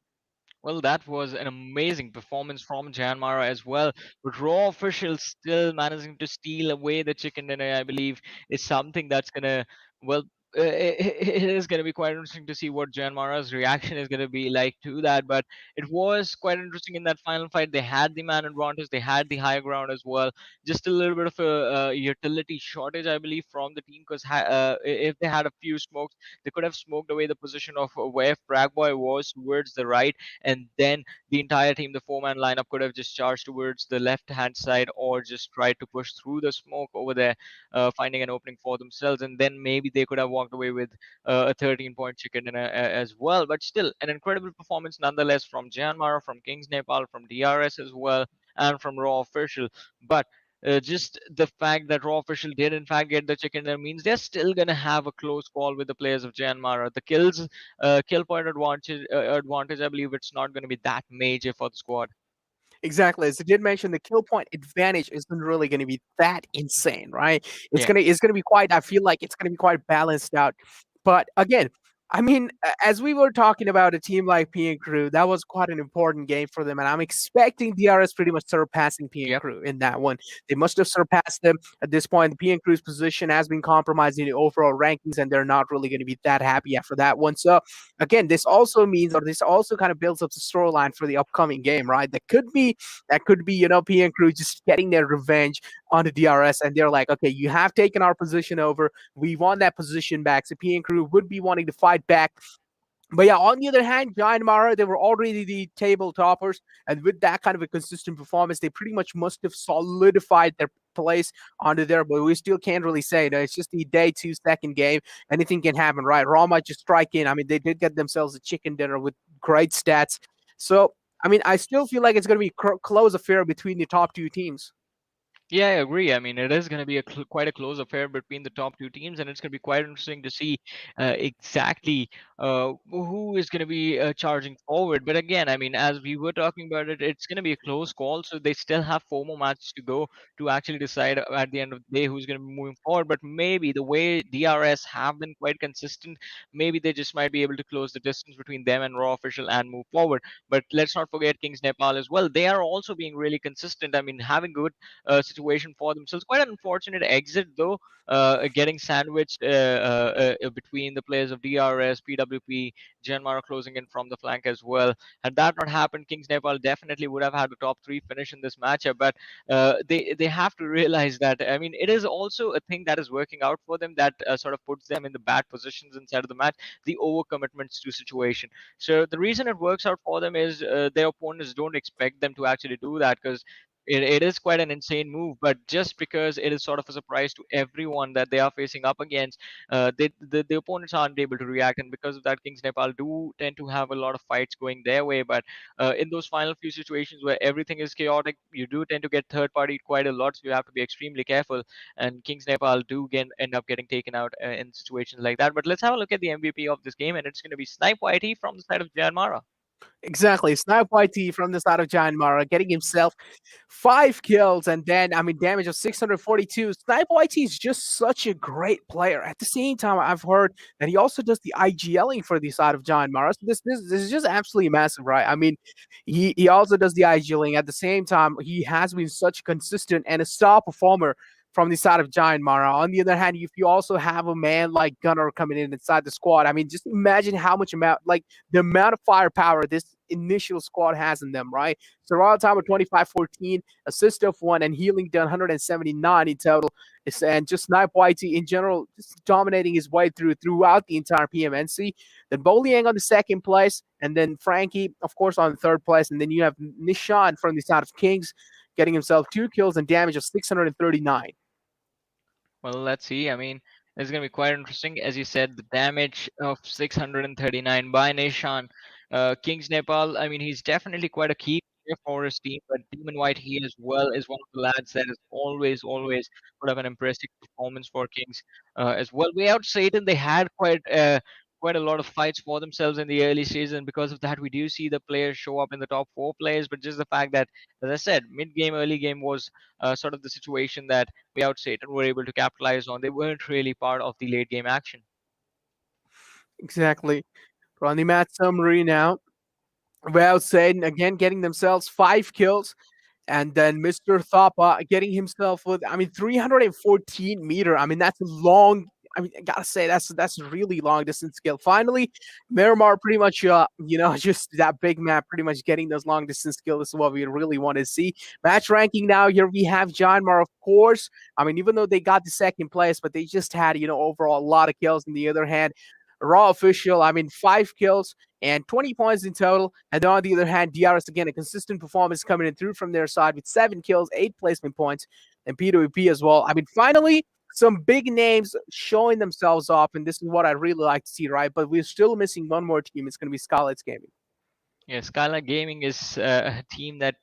Well, that was an amazing performance from JyanMaara as well. But Raw officials still managing to steal away the chicken dinner, I believe, is something that's gonna, well, it is going to be quite interesting to see what JyanMaara's reaction is going to be like to that. But it was quite interesting in that final fight. They had the man advantage, they had the higher ground as well. Just a little bit of a utility shortage, I believe, from the team because if they had a few smokes, they could have smoked away the position of where Fragboy was towards the right, and then the entire team, the four-man lineup, could have just charged towards the left-hand side or just tried to push through the smoke over there, finding an opening for themselves, and then maybe they could have walked away with a 13-point chicken dinner as well. But still, an incredible performance nonetheless from JyanMaara, from KINGsNepal, from DRS as well, and from Raw Official. But just the fact that Raw Official did in fact get the chicken dinner means they're still gonna have a close call with the players of JyanMaara. The kill point advantage, I believe it's not gonna be that major for the squad. Exactly. As I did mention, the kill point advantage isn't really going to be that insane, right? It's Yeah. gonna it's gonna be quite. I feel like it's gonna be quite balanced out. But again, I mean, as we were talking about a team like P and Crew, that was quite an important game for them, and I'm expecting DRS pretty much surpassing P and Yep. Crew in that one. They must have surpassed them at this point. The P and Crew's position has been compromised in the overall rankings, and they're not really going to be that happy after that one. So again, this also means, or this also kind of builds up the storyline for the upcoming game, right? That could be, P and Crew just getting their revenge on the DRS, and they're like, okay, you have taken our position over. We want that position back. So P and Crew would be wanting to fight back. But yeah, on the other hand, JyanMaara, they were already the table toppers, and with that kind of a consistent performance, they pretty much must have solidified their place onto there. But we still can't really say. It's just the day 2 second game. Anything can happen, right? Raw might just strike in. I mean, they did get themselves a chicken dinner with great stats. So I mean, I still feel like it's going to be close affair between the top two teams. Yeah, I agree. I mean, it is going to be quite a close affair between the top two teams, and it's going to be quite interesting to see exactly who is going to be charging forward. But again, I mean, as we were talking about it, it's going to be a close call. So they still have 4 more matches to go to actually decide at the end of the day who's going to be moving forward. But maybe the way DRS have been quite consistent, maybe they just might be able to close the distance between them and Raw Official and move forward. But let's not forget KINGsNepal as well. They are also being really consistent. I mean, having good situation for themselves. Quite an unfortunate exit, though, getting sandwiched between the players of DRS, PWP, JyanMaara closing in from the flank as well. Had that not happened, KINGsNepal definitely would have had a top three finish in this matchup. But they have to realize that, I mean, it is also a thing that is working out for them that sort of puts them in the bad positions inside of the match, the overcommitments to situation. So the reason it works out for them is their opponents don't expect them to actually do that because it is quite an insane move, but just because it is sort of a surprise to everyone that they are facing up against, the opponents aren't able to react, and because of that, Kings Nepal do tend to have a lot of fights going their way. But in those final few situations where everything is chaotic, you do tend to get third party quite a lot, so you have to be extremely careful. And Kings Nepal do end up getting taken out in situations like that. But let's have a look at the MVP of this game, and it's going to be Snipe YT from the side of JyanMaara. Exactly. Snipe YT from the side of JyanMaara getting himself 5 kills and then, damage of 642. Snipe YT is just such a great player. At the same time, I've heard that he also does the IGLing for the side of JyanMaara. So this is just absolutely massive, right? He also does the IGLing. At the same time, he has been such a consistent and a star performer from the side of JyanMaara. On the other hand, if you also have a man like Gunnar coming in inside the squad, just imagine how much amount, like the amount of firepower this initial squad has in them, right? So raw time of 25-14, assist of 1, and healing done 179 in total. And just Snipe YT in general, just dominating his way throughout the entire PMNC. Then Boliang on the second place, and then Frankie, of course, on the third place. And then you have Nishan from the side of Kings getting himself 2 kills and damage of 639. Well, let's see. It's going to be quite interesting. As you said, the damage of 639 by Nishan. KINGsNepal, he's definitely quite a key player for his team, but Demon White, he as well is one of the lads that is always put up an impressive performance for Kings as well. Wayout SATAN, they had quite a lot of fights for themselves in the early season. Because of that, we do see the players show up in the top 4 players, but just the fact that, as I said, mid game, early game was sort of the situation that Wayout SATAN were able to capitalize on. They weren't really part of the late game action. Exactly. On the match summary now, Wayout SATAN again getting themselves 5 kills. And then Mr. Thapa getting himself with, 314 meter. That's a long. I gotta say that's a really long distance skill. Finally, Miramar pretty much, just that big map, pretty much getting those long distance skills. This is what we really want to see. Match ranking now. Here we have JyanMaara, of course. Even though they got the second place, but they just had, overall a lot of kills. On the other hand, Raw official, 5 kills and 20 points in total. And then on the other hand, DRS, again, a consistent performance coming in through from their side with 7 kills, 8 placement points, and PWP as well. Finally, some big names showing themselves off, and this is what I really like to see, right? But we're still missing one more team. It's going to be Skylightz Gaming. Yeah, Skylightz Gaming is a team that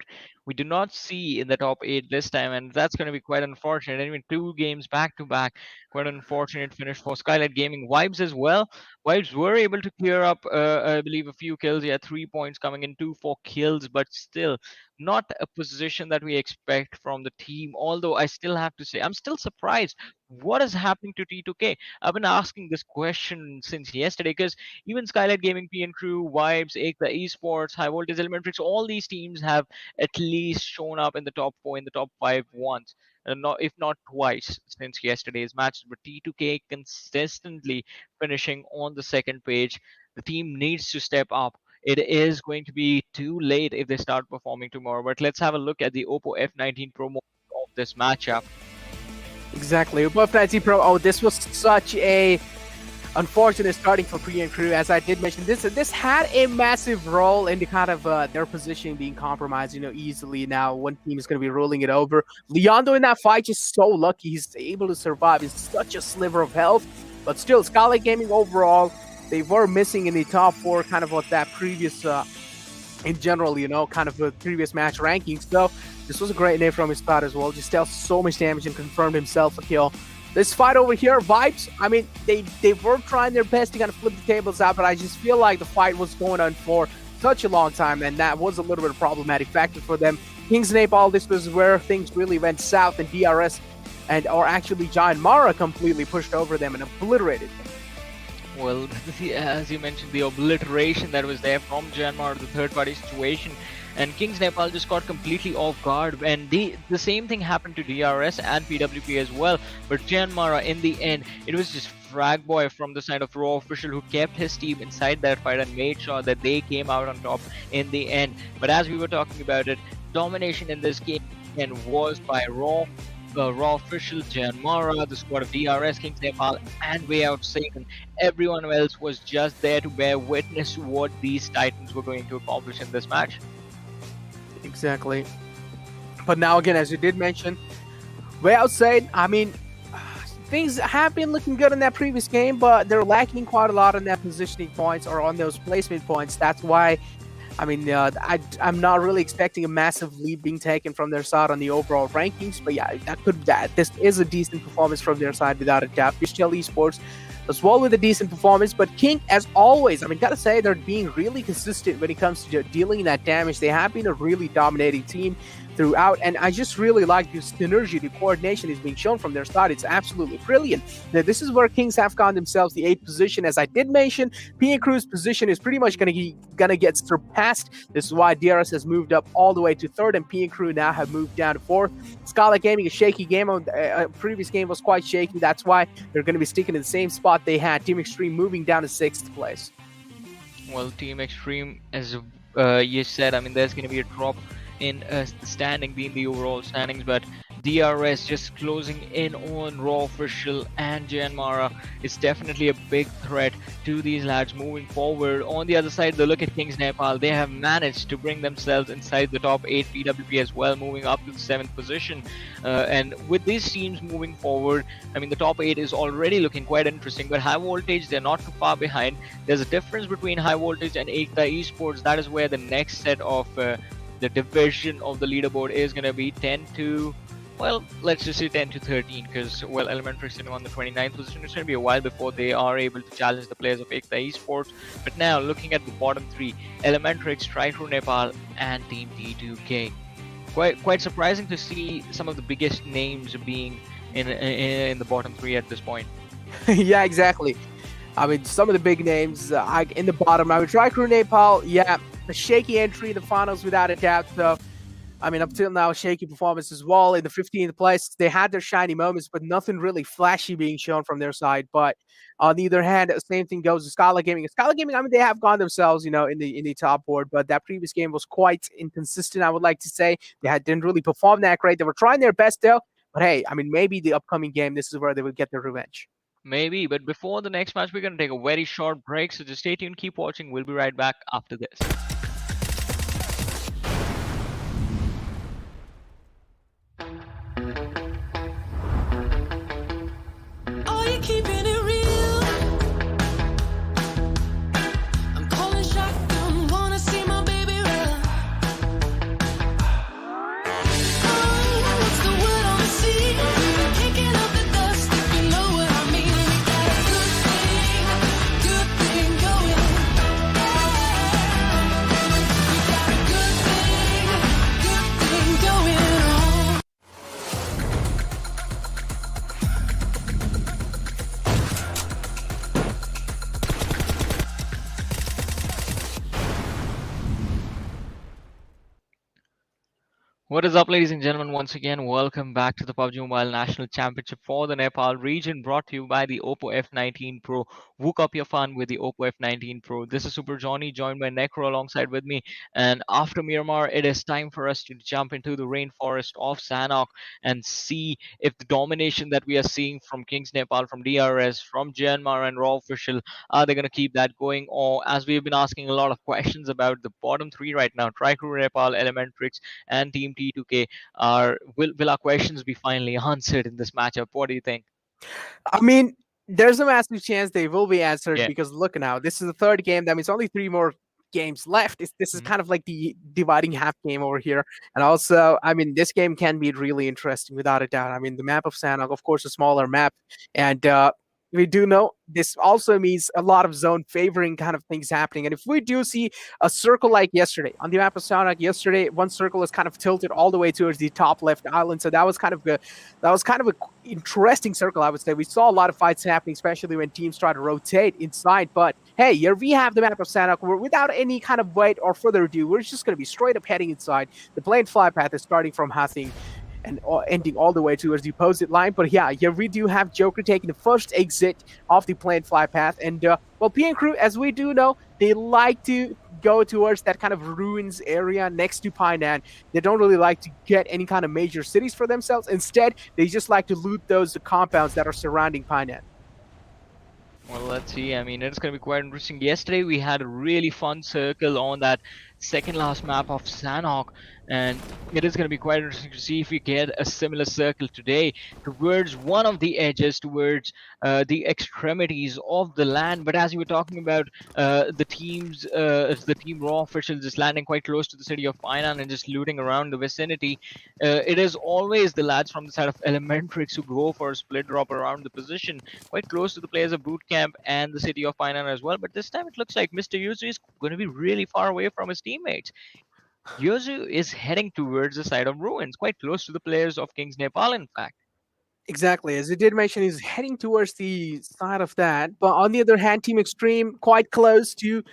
we do not see in the top 8 this time, and that's going to be quite unfortunate. 2 games back to back, quite an unfortunate finish for Skylightz Gaming. Vibes as well. Vibes were able to clear up, I believe, a few kills. Yeah, 3 points coming in, 2 for kills, but still not a position that we expect from the team. Although I still have to say, I'm still surprised. What is happening to T2K? I've been asking this question since yesterday because even Skylightz Gaming, PN Crew, Vibes, EKTA, Esports, High Voltage, Elementrix, all these teams have at least shown up in the top 4, in the top 5 once, not if not twice since yesterday's match. But T2K consistently finishing on the second page. The team needs to step up. It is going to be too late if they start performing tomorrow. But let's have a look at the Oppo F19 promo of this matchup. Exactly. Oppo F19 Pro. Oh, this was such a unfortunate starting for PN Crew. As I did mention, this had a massive role in the kind of their position being compromised, easily. Now one team is going to be rolling it over. Leondo in that fight just so lucky he's able to survive. He's such a sliver of health, but still, Skylightz Gaming overall, they were missing in the top 4, kind of what that previous, in general, kind of a previous match rankings. So this was a great name from his spot as well. Just dealt so much damage and confirmed himself a kill. This fight over here, Vibes, they were trying their best to kind of flip the tables out, but I just feel like the fight was going on for such a long time, and that was a little bit of a problematic factor for them. KINGsNepal, this was where things really went south, and DRS, or actually JyanMaara, completely pushed over them and obliterated them. Well, as you mentioned, the obliteration that was there from JyanMaara, the third-party situation, and KINGsNepal just got completely off guard, and the same thing happened to DRS and PWP as well. But JyanMaara, in the end, it was just Fragboy from the side of Raw Official who kept his team inside that fight and made sure that they came out on top in the end. But as we were talking about it, domination in this game was by Raw Official, JyanMaara, the squad of DRS, KINGsNepal, and Wayout SATAN. Everyone else was just there to bear witness to what these Titans were going to accomplish in this match. Exactly. But now again, as you did mention, Wayout SATAN, things have been looking good in that previous game, but they're lacking quite a lot on that positioning points or on those placement points. That's why, I'm not really expecting a massive lead being taken from their side on the overall rankings. But yeah, this is a decent performance from their side without a doubt. PMPL Esports, as well with a decent performance. But King, as always, I mean, gotta say they're being really consistent when it comes to dealing that damage. They have been a really dominating team throughout, and I just really like this synergy, the coordination is being shown from their side. It's absolutely brilliant. Now, this is where Kings have found themselves the 8th position. As I did mention, PMNC's position is pretty much gonna get surpassed. This is why DRS has moved up all the way to 3rd, and PMNC now have moved down to 4th. Skylightz Gaming, a shaky game. Previous game was quite shaky. That's why they're going to be sticking in the same spot they had. Team Extreme moving down to 6th place. Well, Team Extreme, as you said, I mean, there's going to be a drop in the standing, being the overall standings, but DRS just closing in on Raw Official and JyanMaara. It's definitely a big threat to these lads moving forward. On the other side, the look at KINGsNepal, they have managed to bring themselves inside the top 8 PWP as well, moving up to the 7th position. And with these teams moving forward, I mean, the top 8 is already looking quite interesting, but High Voltage, they're not too far behind. There's a difference between High Voltage and EKTA Esports. That is where the next set of the division of the leaderboard is going to be 10 to, well, let's just say 10 to 13, because, well, Elementrix sitting on the 29th position. It's going to be a while before they are able to challenge the players of EKTA Esports. But now, looking at the bottom 3, Elementrix, Nepal, and Team T2K. Quite surprising to see some of the biggest names being in the bottom 3 at this point. Yeah, exactly. I mean, some of the big names in the bottom. I mean, Nepal, yeah, a shaky entry in the finals without a doubt. So, I mean, up till now, shaky performance as well. In the 15th place, they had their shiny moments, but nothing really flashy being shown from their side. But on the other hand, the same thing goes to Skylightz Gaming. Skylightz Gaming, I mean, they have gone themselves, in the top board, but that previous game was quite inconsistent, I would like to say. They didn't really perform that great. They were trying their best, though. But hey, I mean, maybe the upcoming game, this is where they will get their revenge. Maybe, but before the next match, we're going to take a very short break, so just stay tuned, keep watching. We'll be right back after this. What is up, ladies and gentlemen? Once again, welcome back to the PUBG Mobile National Championship for the Nepal region, brought to you by the Oppo F19 Pro. Wook up your fun with the Oppo F19 Pro. This is Super Johnny, joined by Necro alongside with me. And after Miramar, it is time for us to jump into the rainforest of Sanhok and see if the domination that we are seeing from KINGsNepal, from DRS, from JyanMaara and Raw Official, are they going to keep that going? Or, as we've been asking a lot of questions about the bottom 3 right now, Nepal, Elementrix, and Team T2K, will our questions be finally answered in this matchup? What do you think? I mean, there's a massive chance they will be answered Yeah. because look now, this is the 3rd game. That means only 3 more games left. This is kind of like the dividing half game over here. And also, I mean, this game can be really interesting without a doubt. I mean, the map of Sanhok, of course, a smaller map, and we do know this also means a lot of zone favoring kind of things happening. And if we do see a circle like yesterday on the map of Sanhok, yesterday one circle is kind of tilted all the way towards the top left island. So that was kind of a interesting circle, I would say. We saw a lot of fights happening, especially when teams try to rotate inside. But hey, here we have the map of Sanhok. Without any kind of wait or further ado, we're just going to be straight up heading inside. The plane fly path is starting from Hathing and ending all the way towards the opposite line. But yeah, here we do have Joker taking the first exit off the plane fly path. And well, PMNC, as we do know, they like to go towards that kind of ruins area next to Painan. They don't really like to get any kind of major cities for themselves. Instead, they just like to loot those compounds that are surrounding Painan. Well, let's see. I mean, it's going to be quite interesting. Yesterday, we had a really fun circle on that second last map of Sanhok, And it is going to be quite interesting to see if we get a similar circle today towards one of the edges, towards the extremities of the land. But as you were talking about, the team raw officials just landing quite close to the city of Painan and just looting around the vicinity. It is always the lads from the side of Elementrix who go for a split drop around the position, quite close to the players of Boot Camp and the city of Painan as well. But this time it looks like Mr. Yuzu is going to be really far away from his teammates. Yuzu is heading towards the side of ruins, quite close to the players of KINGsNepal, in fact. Exactly. As you did mention, he's heading towards the side of that. But on the other hand, Team Extreme quite close to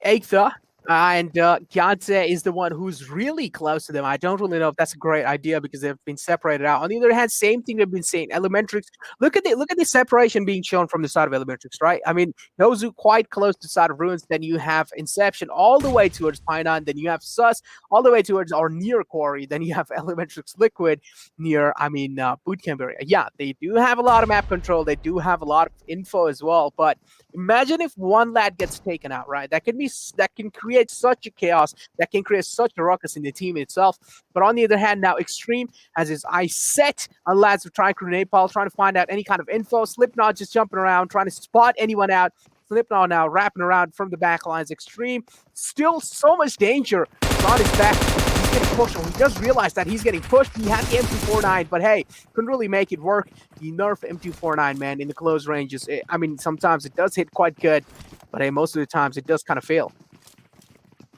EKTA. And Gyantse is the one who's really close to them. I don't really know if that's a great idea because they've been separated out. On the other hand, same thing we've been saying. Elementrix, look at the separation being shown from the side of Elementrix, right? I mean, those who quite close to the side of Ruins. Then you have Inception all the way towards Painan. Then you have Sus all the way towards or near Quarry. Then you have Elementrix Liquid near, Bootcamp area. Yeah, they do have a lot of map control. They do have a lot of info as well. But imagine if one lad gets taken out, right? That can create such a chaos, that can create such a ruckus in the team itself. But on the other hand, now Extreme has his eyes set on lads of Triangle Nepal, trying to find out any kind of info. Slipknot just jumping around, trying to spot anyone out. Slipknot now wrapping around from the back lines. Extreme, still so much danger on his back. He's getting pushed. He does realize that he's getting pushed. He had the M249, but hey, couldn't really make it work. The nerf M249, man, in the close ranges. Sometimes it does hit quite good, but hey, most of the times it does kind of fail.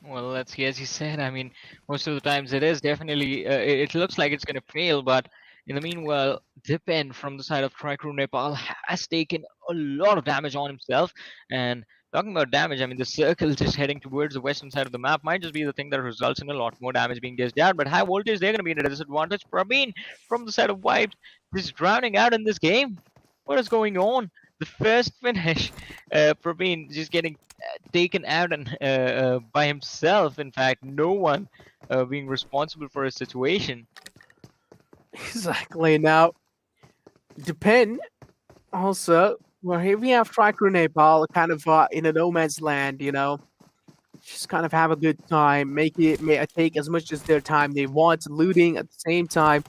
Well, let's see. As you said, I mean, most of the times it is definitely, it looks like it's going to fail, but in the meanwhile, Dipen from the side of Tricrew Nepal has taken a lot of damage on himself. And talking about damage, I mean, the circle just heading towards the western side of the map might just be the thing that results in a lot more damage being dished out. But high voltage, they're going to be at a disadvantage. Praveen from the side of Vibes just drowning out in this game. What is going on? The first finish, Praveen just getting taken out and by himself. In fact, no one being responsible for his situation. Exactly. Now, depend also. Well, here we have Tricrew Nepal, kind of in a no man's land. Just kind of have a good time, take as much as their time they want, looting at the same time,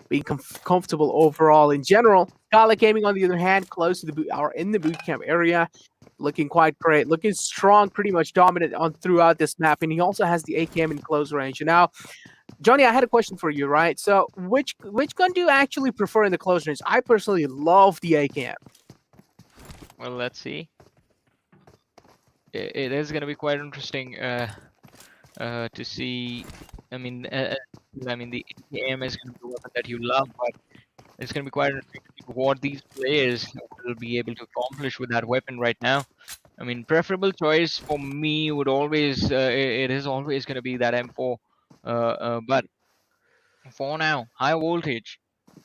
being comfortable overall in general. Skylightz Gaming, on the other hand, close to in the boot camp area, looking quite great, looking strong, pretty much dominant throughout this map, and he also has the AKM in close range. Now, Johnny, I had a question for you, right? So, which gun do you actually prefer in the close range? I personally love the AKM. Well, let's see. It is going to be quite interesting to see. I mean, the AKM is going to be a weapon that you love, but it's going to be quite interesting to see what these players will be able to accomplish with that weapon right now. I mean, preferable choice for me would always, it is always going to be that M4. But for now, high voltage,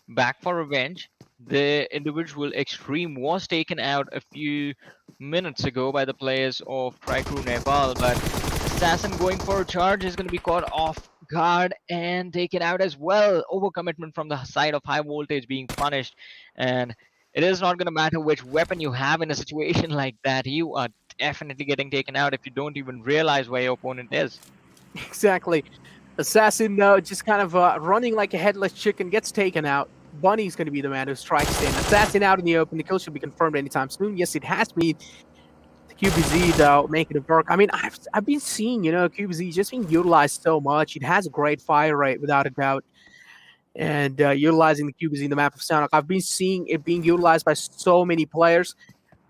back for revenge. The individual Extreme was taken out a few minutes ago by the players of Tricrew Nepal, but Assassin going for a charge is going to be caught off guard and taken out as well. Overcommitment from the side of high voltage being punished, and it is not going to matter which weapon you have in a situation like that. You are definitely getting taken out if you don't even realize where your opponent is. Exactly. Assassin, though, just kind of running like a headless chicken, gets taken out. Bunny's going to be the man who strikes in. Assassin out in the open. The kill should be confirmed anytime soon. Yes, it has been. The QBZ, though, making it work. I mean, I've been seeing, QBZ just being utilized so much. It has a great fire rate, without a doubt. And utilizing the QBZ in the map of Sanhok, I've been seeing it being utilized by so many players,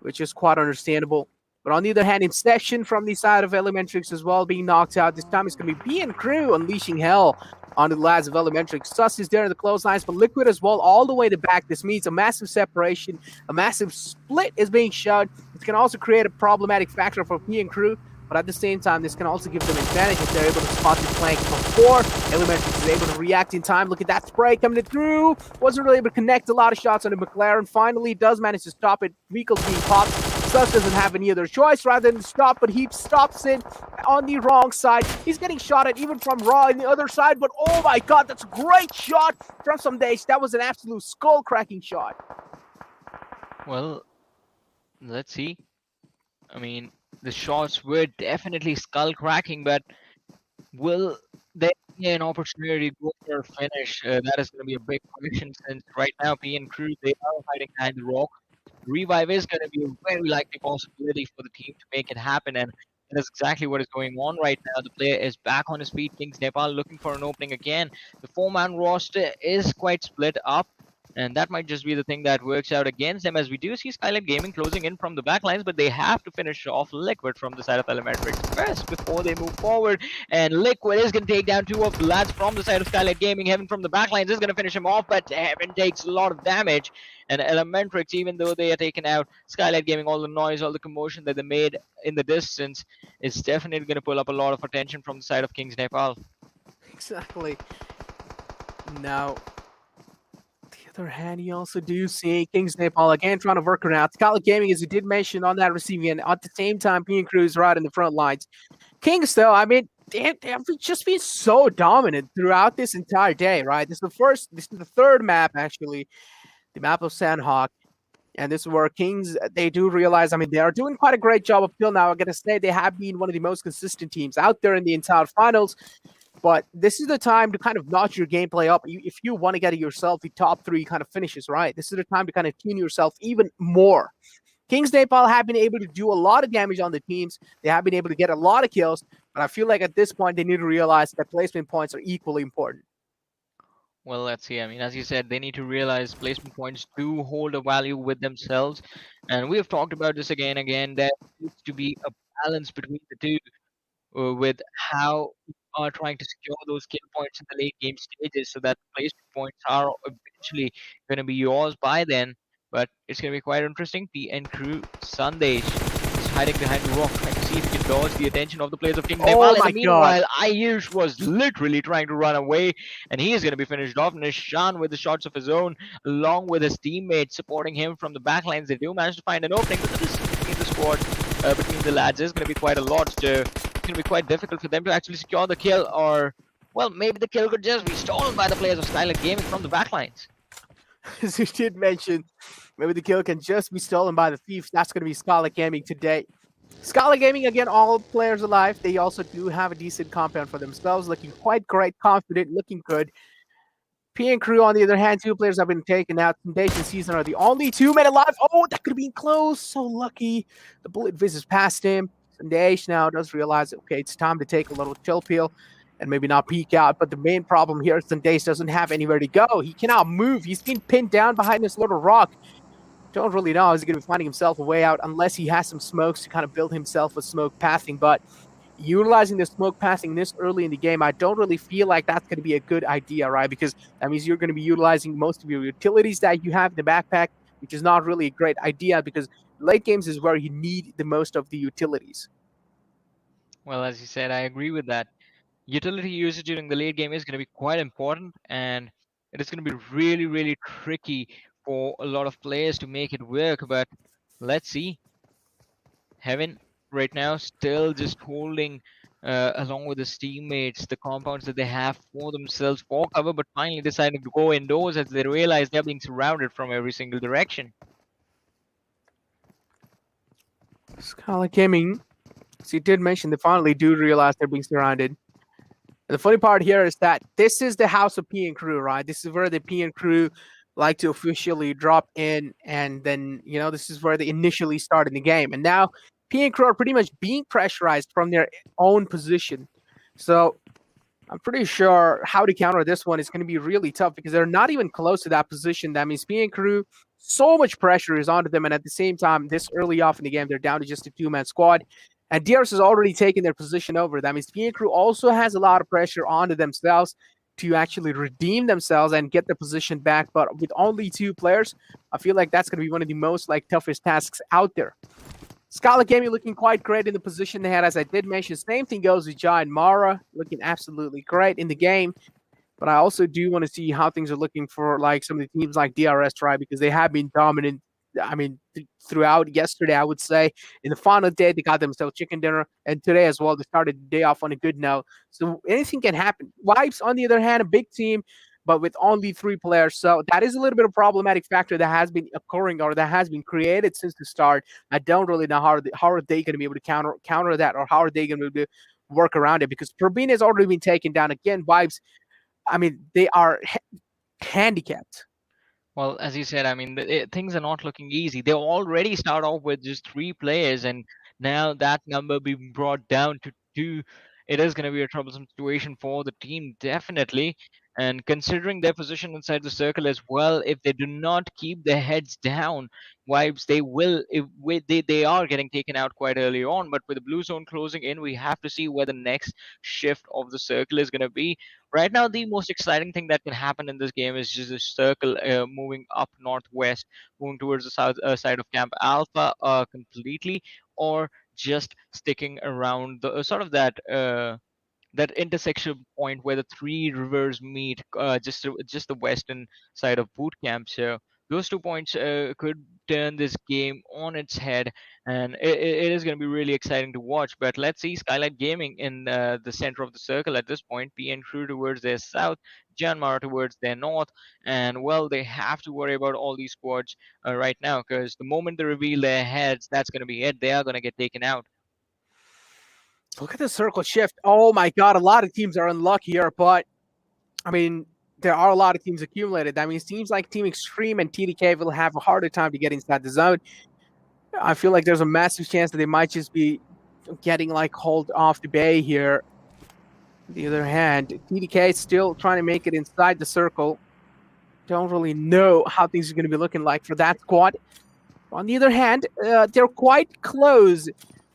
which is quite understandable. But on the other hand, Inception from the side of Elementrix as well being knocked out. This time it's going to be B and Crew unleashing hell on the lads of Elementrix. Sus is there in the close lines, but Liquid as well all the way to back. This means a massive separation, a massive split is being shown. It can also create a problematic factor for P and Crew, but at the same time, this can also give them advantage if they're able to spot the flank before Elementrix is able to react in time. Look at that spray coming through. Wasn't really able to connect a lot of shots on the McLaren. Finally, does manage to stop it. Vehicles being popped. Sus doesn't have any other choice rather than stop, but he stops it on the wrong side. He's getting shot at even from Raw on the other side, but oh my god, that's a great shot from Somedays. That was an absolute skull-cracking shot. Well, let's see. I mean, the shots were definitely skull-cracking, but will there an opportunity to go for a finish. That is going to be a big question since right now PN Crew they are hiding behind the rock. Revive is going to be a very likely possibility for the team to make it happen, and that is exactly what is going on right now. The player is back on his feet. KINGsNepal looking for an opening again. The four-man roster is quite split up, and that might just be the thing that works out against them, as we do see Skylightz Gaming closing in from the back lines, but they have to finish off Liquid from the side of Elementrix first before they move forward. And Liquid is going to take down two of the lads from the side of Skylightz Gaming. Heaven from the back lines is going to finish him off, but Heaven takes a lot of damage. And Elementrix, even though they are taken out, Skylightz Gaming, all the noise, all the commotion that they made in the distance, is definitely going to pull up a lot of attention from the side of KINGsNepal. Exactly. Now, other hand, you also do see KINGsNepal again trying to work around. Skylightz Gaming, as you did mention, on that receiving end. At the same time, PN Crew is right in the front lines. Kings, though, I mean, they have just been so dominant throughout this entire day, right? This is the third map, actually, the map of Sanhok. And this is where Kings, they do realize, I mean, they are doing quite a great job up till now. I'm going to say they have been one of the most consistent teams out there in the entire finals. But this is the time to kind of notch your gameplay up. If you want to get yourself the top 3 kind of finishes, right? This is the time to kind of tune yourself even more. KINGsNepal have been able to do a lot of damage on the teams. They have been able to get a lot of kills. But I feel like at this point, they need to realize that placement points are equally important. Well, let's see. I mean, as you said, they need to realize placement points do hold a value with themselves. And we have talked about this again and again. There needs to be a balance between the two with how you are trying to secure those kill points in the late game stages so that placement points are eventually going to be yours by then. But it's going to be quite interesting. PN Crew Sunday is hiding behind the rock, trying to see if he can dodge the attention of the players of KINGsNepal. In the meanwhile, Ayush was literally trying to run away, and he is going to be finished off. Nishan with the shots of his own, along with his teammates supporting him from the backlines. They do manage to find an opening, but the distance between the squad, between the lads, is going to be quite a lot. So it's going to be quite difficult for them to actually secure the kill, or, well, maybe the kill could just be stolen by the players of Skylightz Gaming from the backlines. As you did mention, maybe the kill can just be stolen by the thieves. That's going to be Skylightz Gaming today. Skylightz Gaming, again, all players alive. They also do have a decent compound for themselves, looking quite great, confident, looking good. PN Crew, on the other hand, 2 players have been taken out. Sandesh and Season are the only 2 men alive. Oh, that could have been close. So lucky. The bullet whizzes past him. Sandesh now does realize, okay, it's time to take a little chill pill and maybe not peek out. But the main problem here is Sandesh doesn't have anywhere to go. He cannot move. He's been pinned down behind this little rock. Don't really know how he's going to be finding himself a way out unless he has some smokes to kind of build himself a smoke pathing. But utilizing the smoke passing this early in the game, I don't really feel like that's going to be a good idea, right? Because that means you're going to be utilizing most of your utilities that you have in the backpack, which is not really a great idea because late games is where you need the most of the utilities. Well, as you said, I agree with that. Utility usage during the late game is going to be quite important, and it is going to be really, really tricky for a lot of players to make it work. But let's see. Heaven right now still just holding along with his teammates the compounds that they have for themselves for cover, but finally deciding to go indoors as they realize they're being surrounded from every single direction. Skylightz Gaming, as you did mention, they finally do realize they're being surrounded. And the funny part here is that this is the house of PN Crew, right? This is where the PN Crew like to officially drop in, and then, you know, this is where they initially started the game. And now PN Crew are pretty much being pressurized from their own position. So I'm pretty sure how to counter this one is going to be really tough because they're not even close to that position. That means PN Crew, so much pressure is onto them, and at the same time, this early off in the game, they're down to just a 2-man squad. And DRS has already taken their position over. That means PN Crew also has a lot of pressure onto themselves to actually redeem themselves and get the position back. But with only 2 players, I feel like that's going to be one of the most toughest tasks out there. Skylightz Gaming looking quite great in the position they had, as I did mention. Same thing goes with JyanMaara, looking absolutely great in the game. But I also do want to see how things are looking for some of the teams like DRS, right? Because they have been dominant. I mean, throughout yesterday, I would say. In the final day, they got themselves chicken dinner. And today as well, they started the day off on a good note. So anything can happen. Vibes, on the other hand, a big team, but with only 3 players. So that is a little bit of a problematic factor that has been occurring or that has been created since the start. I don't really know how are they going to be able to counter that, or how are they going to work around it because Turbine has already been taken down again. Vibes, I mean, they are handicapped. Well, as you said, I mean, things are not looking easy. They already start off with just 3 players, and now that number being brought down to 2, it is going to be a troublesome situation for the team, definitely. And considering their position inside the circle as well, if they do not keep their heads down, Vibes, they will. They are getting taken out quite early on. But with the blue zone closing in, we have to see where the next shift of the circle is going to be. Right now, the most exciting thing that can happen in this game is just a circle moving up northwest, moving towards the south side of Camp Alpha completely, or just sticking around the sort of that intersection point where the 3 rivers meet, just the western side of boot camp. So those 2 points could turn this game on its head, and it is going to be really exciting to watch. But let's see Skylightz Gaming in the center of the circle at this point. PN Crew towards their south, JyanMaara towards their north, and well, they have to worry about all these squads right now because the moment they reveal their heads, that's going to be it. They are going to get taken out. Look at the circle shift. Oh my God, a lot of teams are unlucky here, but I mean, there are a lot of teams accumulated. That means teams like Team XTREME and TDK will have a harder time to get inside the zone. I feel like there's a massive chance that they might just be getting like hauled off the bay here. On the other hand, TDK is still trying to make it inside the circle. Don't really know how things are going to be looking like for that squad. On the other hand, they're quite close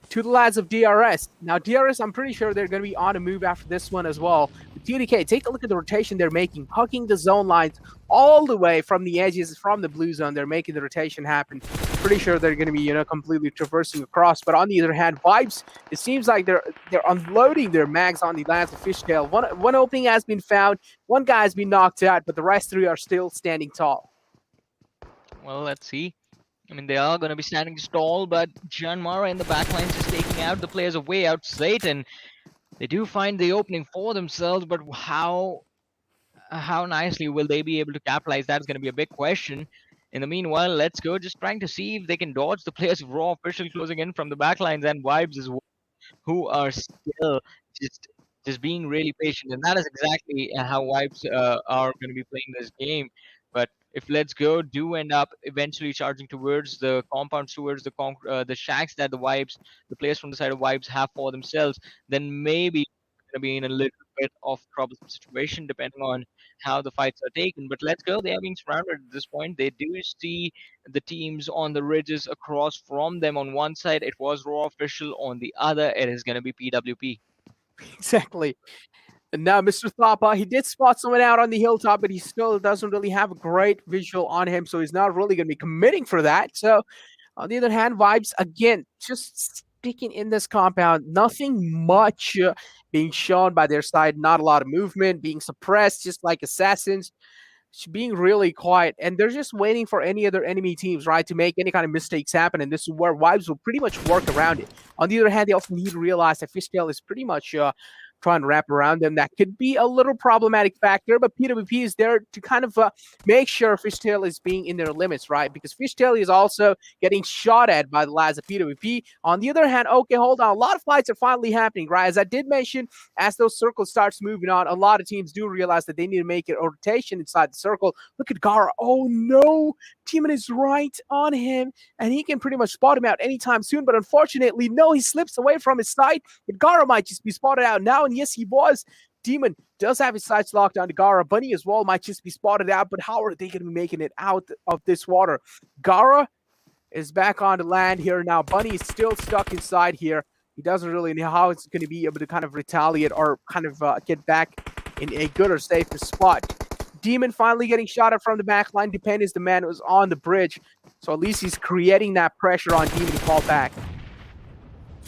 to the lads of DRS. Now, DRS, I'm pretty sure they're going to be on a move after this one as well. But TDK, take a look at the rotation they're making, hugging the zone lines all the way from the edges, from the blue zone. They're making the rotation happen. Pretty sure they're going to be, completely traversing across. But on the other hand, Vibes, it seems like they're unloading their mags on the lands of Fishtail. One opening has been found, one guy has been knocked out, but the rest 3 are still standing tall. Well, let's see. I mean, they are going to be standing tall, but JyanMaara in the backlines is taking out the players of Wayout SATAN. They do find the opening for themselves, but how nicely will they be able to capitalize? That's going to be a big question. In the meanwhile, let's go just trying to see if they can dodge the players of Raw Official closing in from the backlines and Vibes as well, who are still just being really patient, and that is exactly how Vibes are going to be playing this game. But if Let's Go do end up eventually charging towards the compounds, towards the shacks that the players from the side of Vibes have for themselves, then maybe it's going to be in a little bit of troublesome situation depending on how the fights are taken. But Let's Go, they are being surrounded at this point. They do see the teams on the ridges across from them. On one side, it was Raw Official. On the other, it is going to be PWP. Exactly. And now Mr. Thapa, he did spot someone out on the hilltop, but he still doesn't really have a great visual on him, so he's not really going to be committing for that. So, on the other hand, Vibes, again, just sticking in this compound. Nothing much being shown by their side. Not a lot of movement, being suppressed, just like Assassins. Being really quiet, and they're just waiting for any other enemy teams, right, to make any kind of mistakes happen, and this is where Vibes will pretty much work around it. On the other hand, they also need to realize that Fishtail is pretty much trying to wrap around them. That could be a little problematic factor, but PWP is there to kind of make sure Fishtail is being in their limits, right? Because Fishtail is also getting shot at by the lads of PWP. On the other hand, okay, hold on. A lot of fights are finally happening, right? As I did mention, as those circles starts moving on, a lot of teams do realize that they need to make a rotation inside the circle. Look at Gara. Oh, no. Teeman is right on him, and he can pretty much spot him out anytime soon, but unfortunately, no, he slips away from his sight, but Gara might just be spotted out now, and yes, he was. Demon does have his sights locked on to Gara. Bunny as well might just be spotted out, but how are they going to be making it out of this water? Gara is back on the land here now. Bunny is still stuck inside here. He doesn't really know how it's going to be able to kind of retaliate or kind of get back in a good or safer spot. Demon finally getting shot at from the back line. Depend is the man who was on the bridge. So at least he's creating that pressure on Demon to fall back.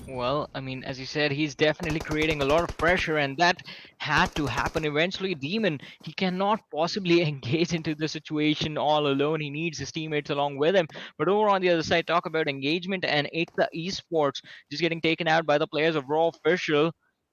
Well, I mean, as you said, he's definitely creating a lot of pressure, and that had to happen eventually. Demon, he cannot possibly engage into the situation all alone. He needs his teammates along with him. But over on the other side, talk about engagement and EKTA Esports just getting taken out by the players of Raw Official.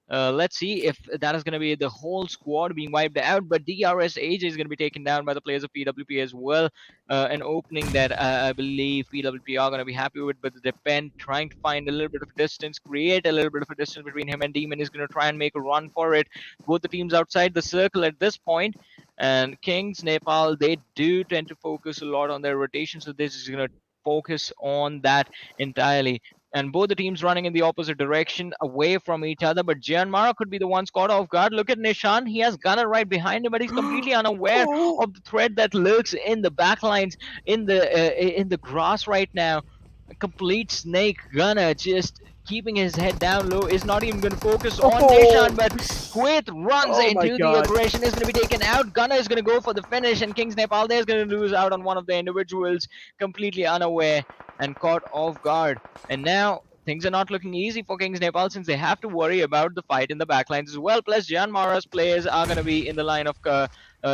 Let's see if that is going to be the whole squad being wiped out. But DRS AJ is going to be taken down by the players of PWP as well. An opening that I believe PWP are going to be happy with. But the Depend trying to find a little bit of distance, create a little bit of a distance between him and Demon is going to try and make a run for it. Both the teams outside the circle at this point. And KINGsNepal, they do tend to focus a lot on their rotation. So this is going to focus on that entirely. And both the teams running in the opposite direction away from each other. But JyanMaara could be the one caught off guard. Look at Nishan. He has Gunner right behind him, but he's completely unaware Oh, of the threat that lurks in the backlines, in the grass right now. A complete snake. Gunner just keeping his head down low, is not even going to focus on Nishan, but Quith runs Oh my into the God. aggression, is going to be taken out. Gunner is going to go for the finish, and KINGsNepal there is going to lose out on one of the individuals, completely unaware and caught off guard. And now things are not looking easy for KINGsNepal, since they have to worry about the fight in the backlines as well. Plus, JyanMaara's players are going to be in the line of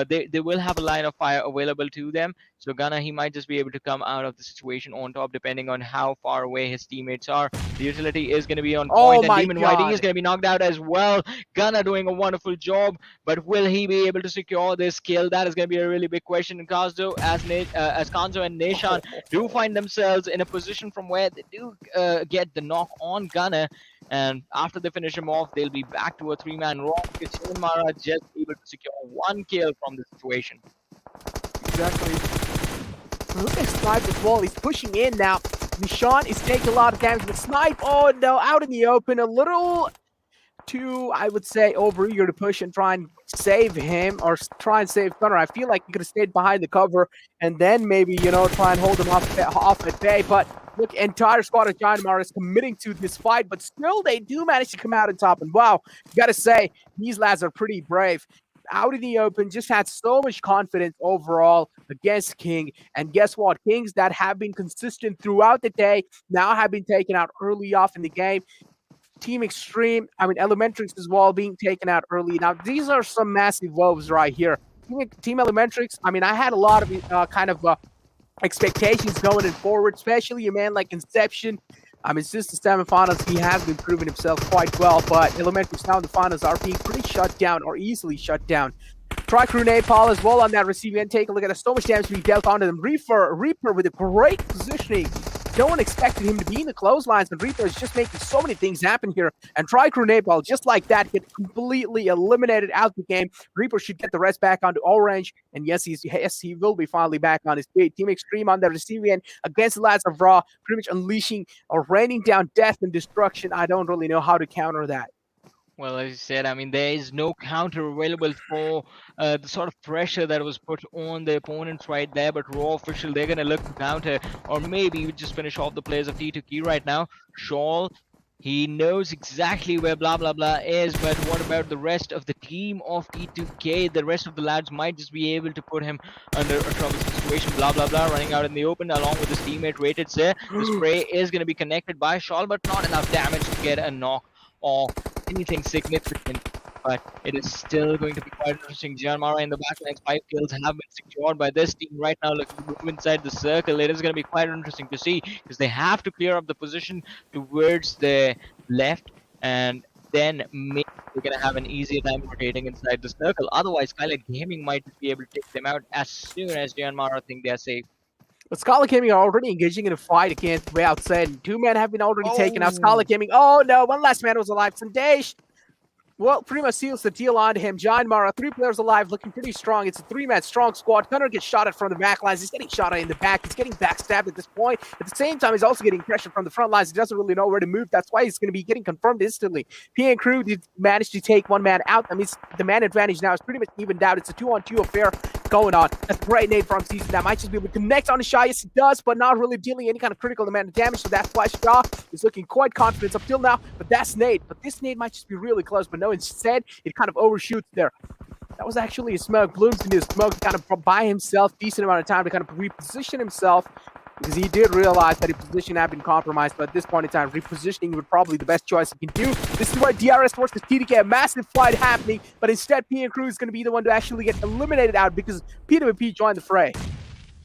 they will have a line of fire available to them. So Gunner, he might just be able to come out of the situation on top, depending on how far away his teammates are. The utility is going to be on point, and Demon YD is going to be knocked out as well. Gunner doing a wonderful job, but will he be able to secure this kill? That is going to be a really big question. And Kazdo, as Kanzo and Nishan do find themselves in a position from where they do get the knock on Gunner, and after they finish him off, they'll be back to a 3-man raw, because JyanMaara just able to secure 1 kill from the situation. Exactly. Look at Snipe as well. He's pushing in now. Nishan is taking a lot of damage, but Snipe, oh no, out in the open, a little too, I would say, overeager to push and try and save him, or try and save Gunner. I feel like he could have stayed behind the cover and then maybe, you know, try and hold him off at bay. But look, entire squad of JyanMaara is committing to this fight, but still they do manage to come out on top. And wow, you gotta say, these lads are pretty brave. Out in the open, just had so much confidence overall against King. And guess what? Kings that have been consistent throughout the day now have been taken out early off in the game. Team XTREME, I mean, Elementrix as well being taken out early. Now, these are some massive woes right here. Team Elementrix, I mean, I had a lot of expectations going in forward, especially a man like Inception. I mean, since the semifinals, he has been proving himself quite well, but Elementrix now in the finals are being pretty shut down, or easily shut down. Nepal as well on that receiving end. Take a look at that. So much damage being dealt onto them. Reaper with a great positioning. No one expected him to be in the clotheslines, but Reaper is just making so many things happen here. And Nepal, just like that, get completely eliminated out the game. Reaper should get the rest back onto orange. And yes, he will be finally back on his feet. Team XTREME on the receiving end against the lads of Raw, pretty much unleashing or raining down death and destruction. I don't really know how to counter that. Well, as you said, I mean, there is no counter available for the sort of pressure that was put on the opponents right there. But Raw Official, they're going to look to counter, or maybe we just finish off the players of T2K right now. Shawl, he knows exactly where blah blah blah is, but what about the rest of the team of T2K? The rest of the lads might just be able to put him under a troublesome situation. Blah blah blah, running out in the open along with his teammate Rated Sir. The spray is going to be connected by Shawl, but not enough damage to get a knock or anything significant, but it is still going to be quite interesting. JyanMaara in the backlines, 5 kills have been secured by this team right now. Looking to move inside the circle, it is going to be quite interesting to see, because they have to clear up the position towards the left, and then maybe they're going to have an easier time rotating inside the circle. Otherwise, Skylightz Gaming might just be able to take them out as soon as JyanMaara think they're safe. But Skylightz Gaming are already engaging in a fight against Wayout SATAN. 2 men have been already taken out. Skylightz Gaming, oh no, one last man was alive. Sandesh, well, pretty much seals the deal onto him. JyanMaara, 3 players alive, looking pretty strong. It's a 3-man strong squad. Gunner gets shot at from the back lines. He's getting shot at in the back. He's getting backstabbed at this point. At the same time, he's also getting pressure from the front lines. He doesn't really know where to move. That's why he's going to be getting confirmed instantly. PN Crew did manage to take 1 man out. I mean, the man advantage now is pretty much evened out. It's a 2-on-2 affair going on. That's a great nade from Season. That might just be able to connect on the Shaw. Yes, it does, but not really dealing any kind of critical amount of damage. So that's why Shaw is looking quite confident up till now. But that's nade. But this nade might just be really close. But no, instead, it kind of overshoots there. That was actually a smoke. Blooms in his smoke, kind of by himself, decent amount of time to kind of reposition himself, because he did realize that his position had been compromised. But at this point in time, repositioning would probably be the best choice he can do. This is why DRS versus TDK, a massive fight happening, but instead PN Crew is going to be the one to actually get eliminated out, because PWP joined the fray.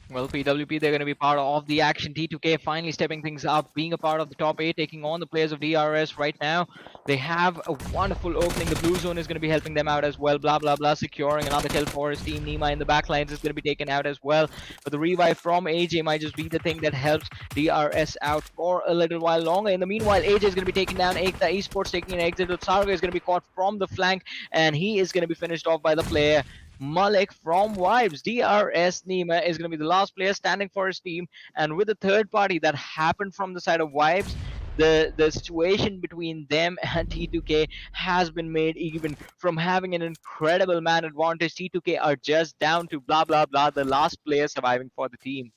Well, PWP, they're going to be part of the action. T2K finally stepping things up, being a part of the top 8, taking on the players of DRS right now. They have a wonderful opening. The blue zone is going to be helping them out as well. Blah, blah, blah. Securing another kill for his team. Nima in the backlines is going to be taken out as well. But the revive from AJ might just be the thing that helps DRS out for a little while longer. In the meanwhile, AJ is going to be taken down. EKTA Esports taking an exit. Sarga is going to be caught from the flank, and he is going to be finished off by the player Malik from Vibes. DRS Nima is going to be the last player standing for his team, and with the third party that happened from the side of Vibes, the situation between them and T2K has been made even. From having an incredible man advantage, T2K are just down to blah blah blah, the last player surviving for the team.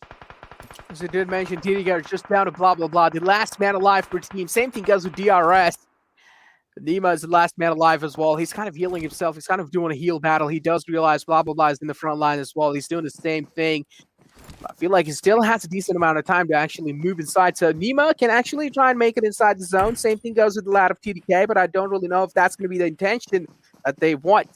As I did mention, TDK are just down to blah blah blah, the last man alive for team. Same thing goes with DRS. Nima is the last man alive as well. He's kind of healing himself. He's kind of doing a heal battle. He does realize blah blah blah is in the front line as well. He's doing the same thing. I feel like he still has a decent amount of time to actually move inside. So Nima can actually try and make it inside the zone. Same thing goes with the lad of TDK, but I don't really know if that's going to be the intention that they want.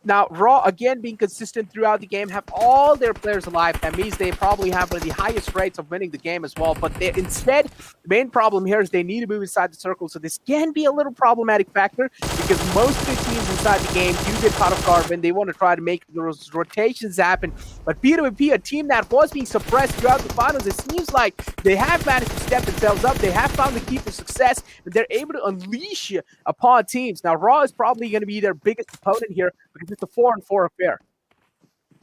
Now, Raw, again, being consistent throughout the game, have all their players alive. That means they probably have one of the highest rates of winning the game as well. But instead, the main problem here is they need to move inside the circle. So this can be a little problematic factor because most of the teams inside the game do get caught off guard when they want to try to make those rotations happen. But PWP, a team that was being suppressed throughout the finals, it seems like they have managed to step themselves up. They have found the key for success, and they're able to unleash upon teams. Now, Raw is probably going to be their biggest opponent here because it's a 4-on-4 affair.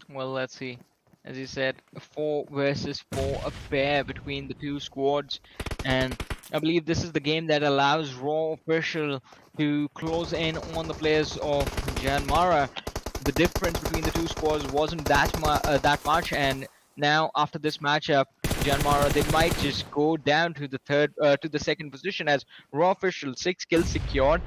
Well, let's see. As you said, a 4 versus 4 affair between the two squads, and I believe this is the game that allows Raw Official to close in on the players of JyanMaara. The difference between the two squads wasn't that much, and now after this matchup, JyanMaara, they might just go down to the second position as Raw Official 6 kills secured.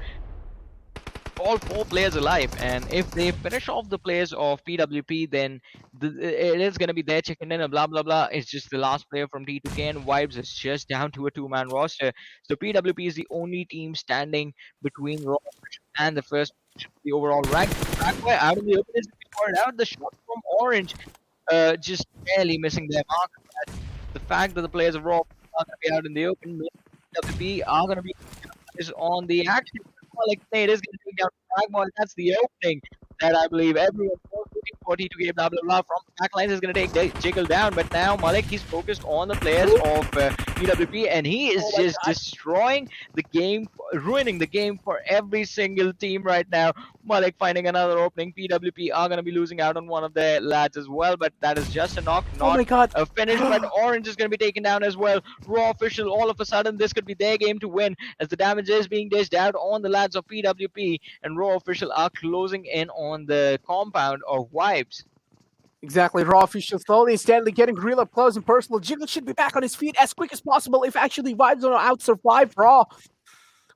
All 4 players alive, and if they finish off the players of PWP, then it is going to be their chicken dinner. Blah blah blah. It's just the last player from T2K, and Vibes is just down to a 2-man roster. So PWP is the only team standing between Raw and the first position of the overall rank. Backway out of the open is scored out. The shot from Orange, just barely missing their mark. The fact that the players of Raw are going to be out in the open, PWP are going to be on the action. Like it is going to take down Fragmon. That's the opening that I believe everyone was looking for. T2K blah blah blah from the backlines is going to take Jiggle down, but now Malik, he's focused on the players of PWP, and he is just destroying the game, ruining the game for every single team right now. Malik finding another opening. PWP are going to be losing out on one of their lads as well, but that is just a knock, not a finish. But Orange is going to be taken down as well. Raw Official, all of a sudden, this could be their game to win as the damage is being dished out on the lads of PWP, and Raw Official are closing in on the compound of Vibes. Exactly. Raw Official slowly and steadily getting real up close and personal. Jiggle should be back on his feet as quick as possible if actually Vibes don't out-survive Raw.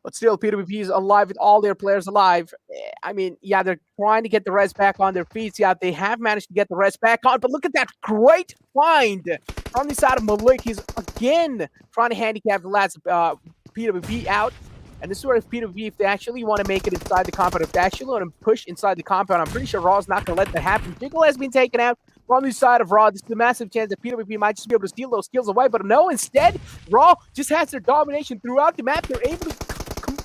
But still, PWP is alive with all their players alive. I mean, yeah, they're trying to get the rest back on their feet. Yeah, they have managed to get the rest back on. But look at that great find from the side of Malik. He's again trying to handicap the last PWP out. And this is where if PWP, if they actually want to make it inside the compound, if they actually want to push inside the compound, I'm pretty sure Raw's not going to let that happen. Jiggle has been taken out from the side of Raw. This is a massive chance that PWP might just be able to steal those kills away. But no, instead, Raw just has their domination throughout the map. They're able to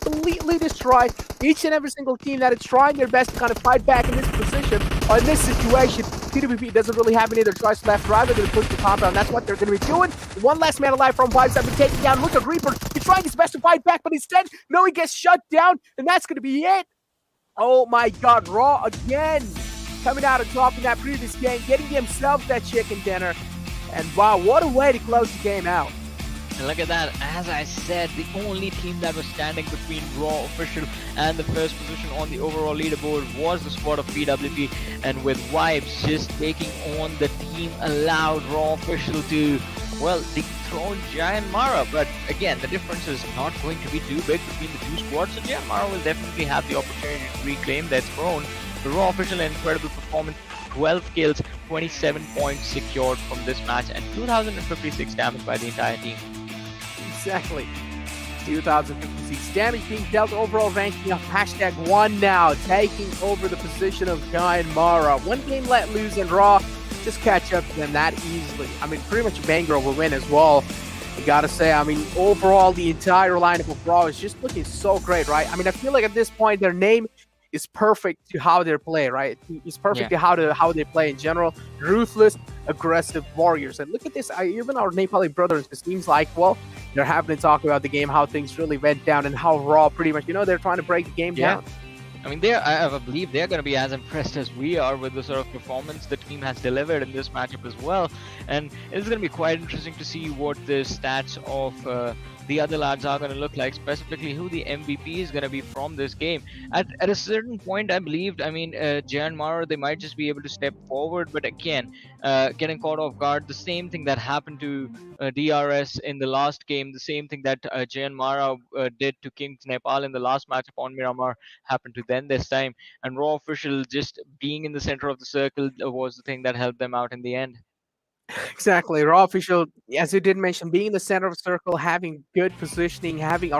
completely destroy each and every single team that is trying their best to kind of fight back in this position or in this situation. PWP doesn't really have any other choice left. Rather than push the compound, that's what they're going to be doing. One last man alive from Vibes have been taken down. Look at Reaper. He's trying his best to fight back, but instead, no, he gets shut down, and that's going to be it. Oh my God, Raw again coming out on top in that previous game, getting himself that chicken dinner. And wow, what a way to close the game out. And look at that, as I said, the only team that was standing between Raw Official and the first position on the overall leaderboard was the squad of PWP, and with Vibes just taking on the team allowed Raw Official to, well, dethrone JyanMaara. But again, the difference is not going to be too big between the two squads, so JyanMaara will definitely have the opportunity to reclaim their throne. The Raw Official, an incredible performance, 12 kills, 27 points secured from this match, and 2,056 damage by the entire team. Exactly. 2,056 damage being dealt, overall ranking of #1 now, taking over the position of JyanMaara. One game let loose in Raw. just catch up to them that easily. I mean, pretty much Bangor will win as well. You gotta say, I mean, overall, the entire lineup of Raw is just looking so great, right? I mean, I feel like at this point, their name is perfect to how they play, right? It's perfect to how they play in general. Ruthless, aggressive warriors. And look at this, even our Nepali brothers, it seems like, well, they're having to talk about the game, how things really went down, and how Raw pretty much, they're trying to break the game down. I mean, I believe they're going to be as impressed as we are with the sort of performance the team has delivered in this matchup as well. And it's going to be quite interesting to see what the stats of the other lads are going to look like, specifically who the MVP is going to be from this game. At a certain point, I believed, JyanMaara, they might just be able to step forward, but again, getting caught off guard, the same thing that happened to DRS in the last game, the same thing that JyanMaara did to KINGsNepal in the last matchup on Miramar happened to them this time, and Raw Official just being in the center of the circle was the thing that helped them out in the end. Exactly. Raw Official, as you did mention, being in the center of the circle, having good positioning,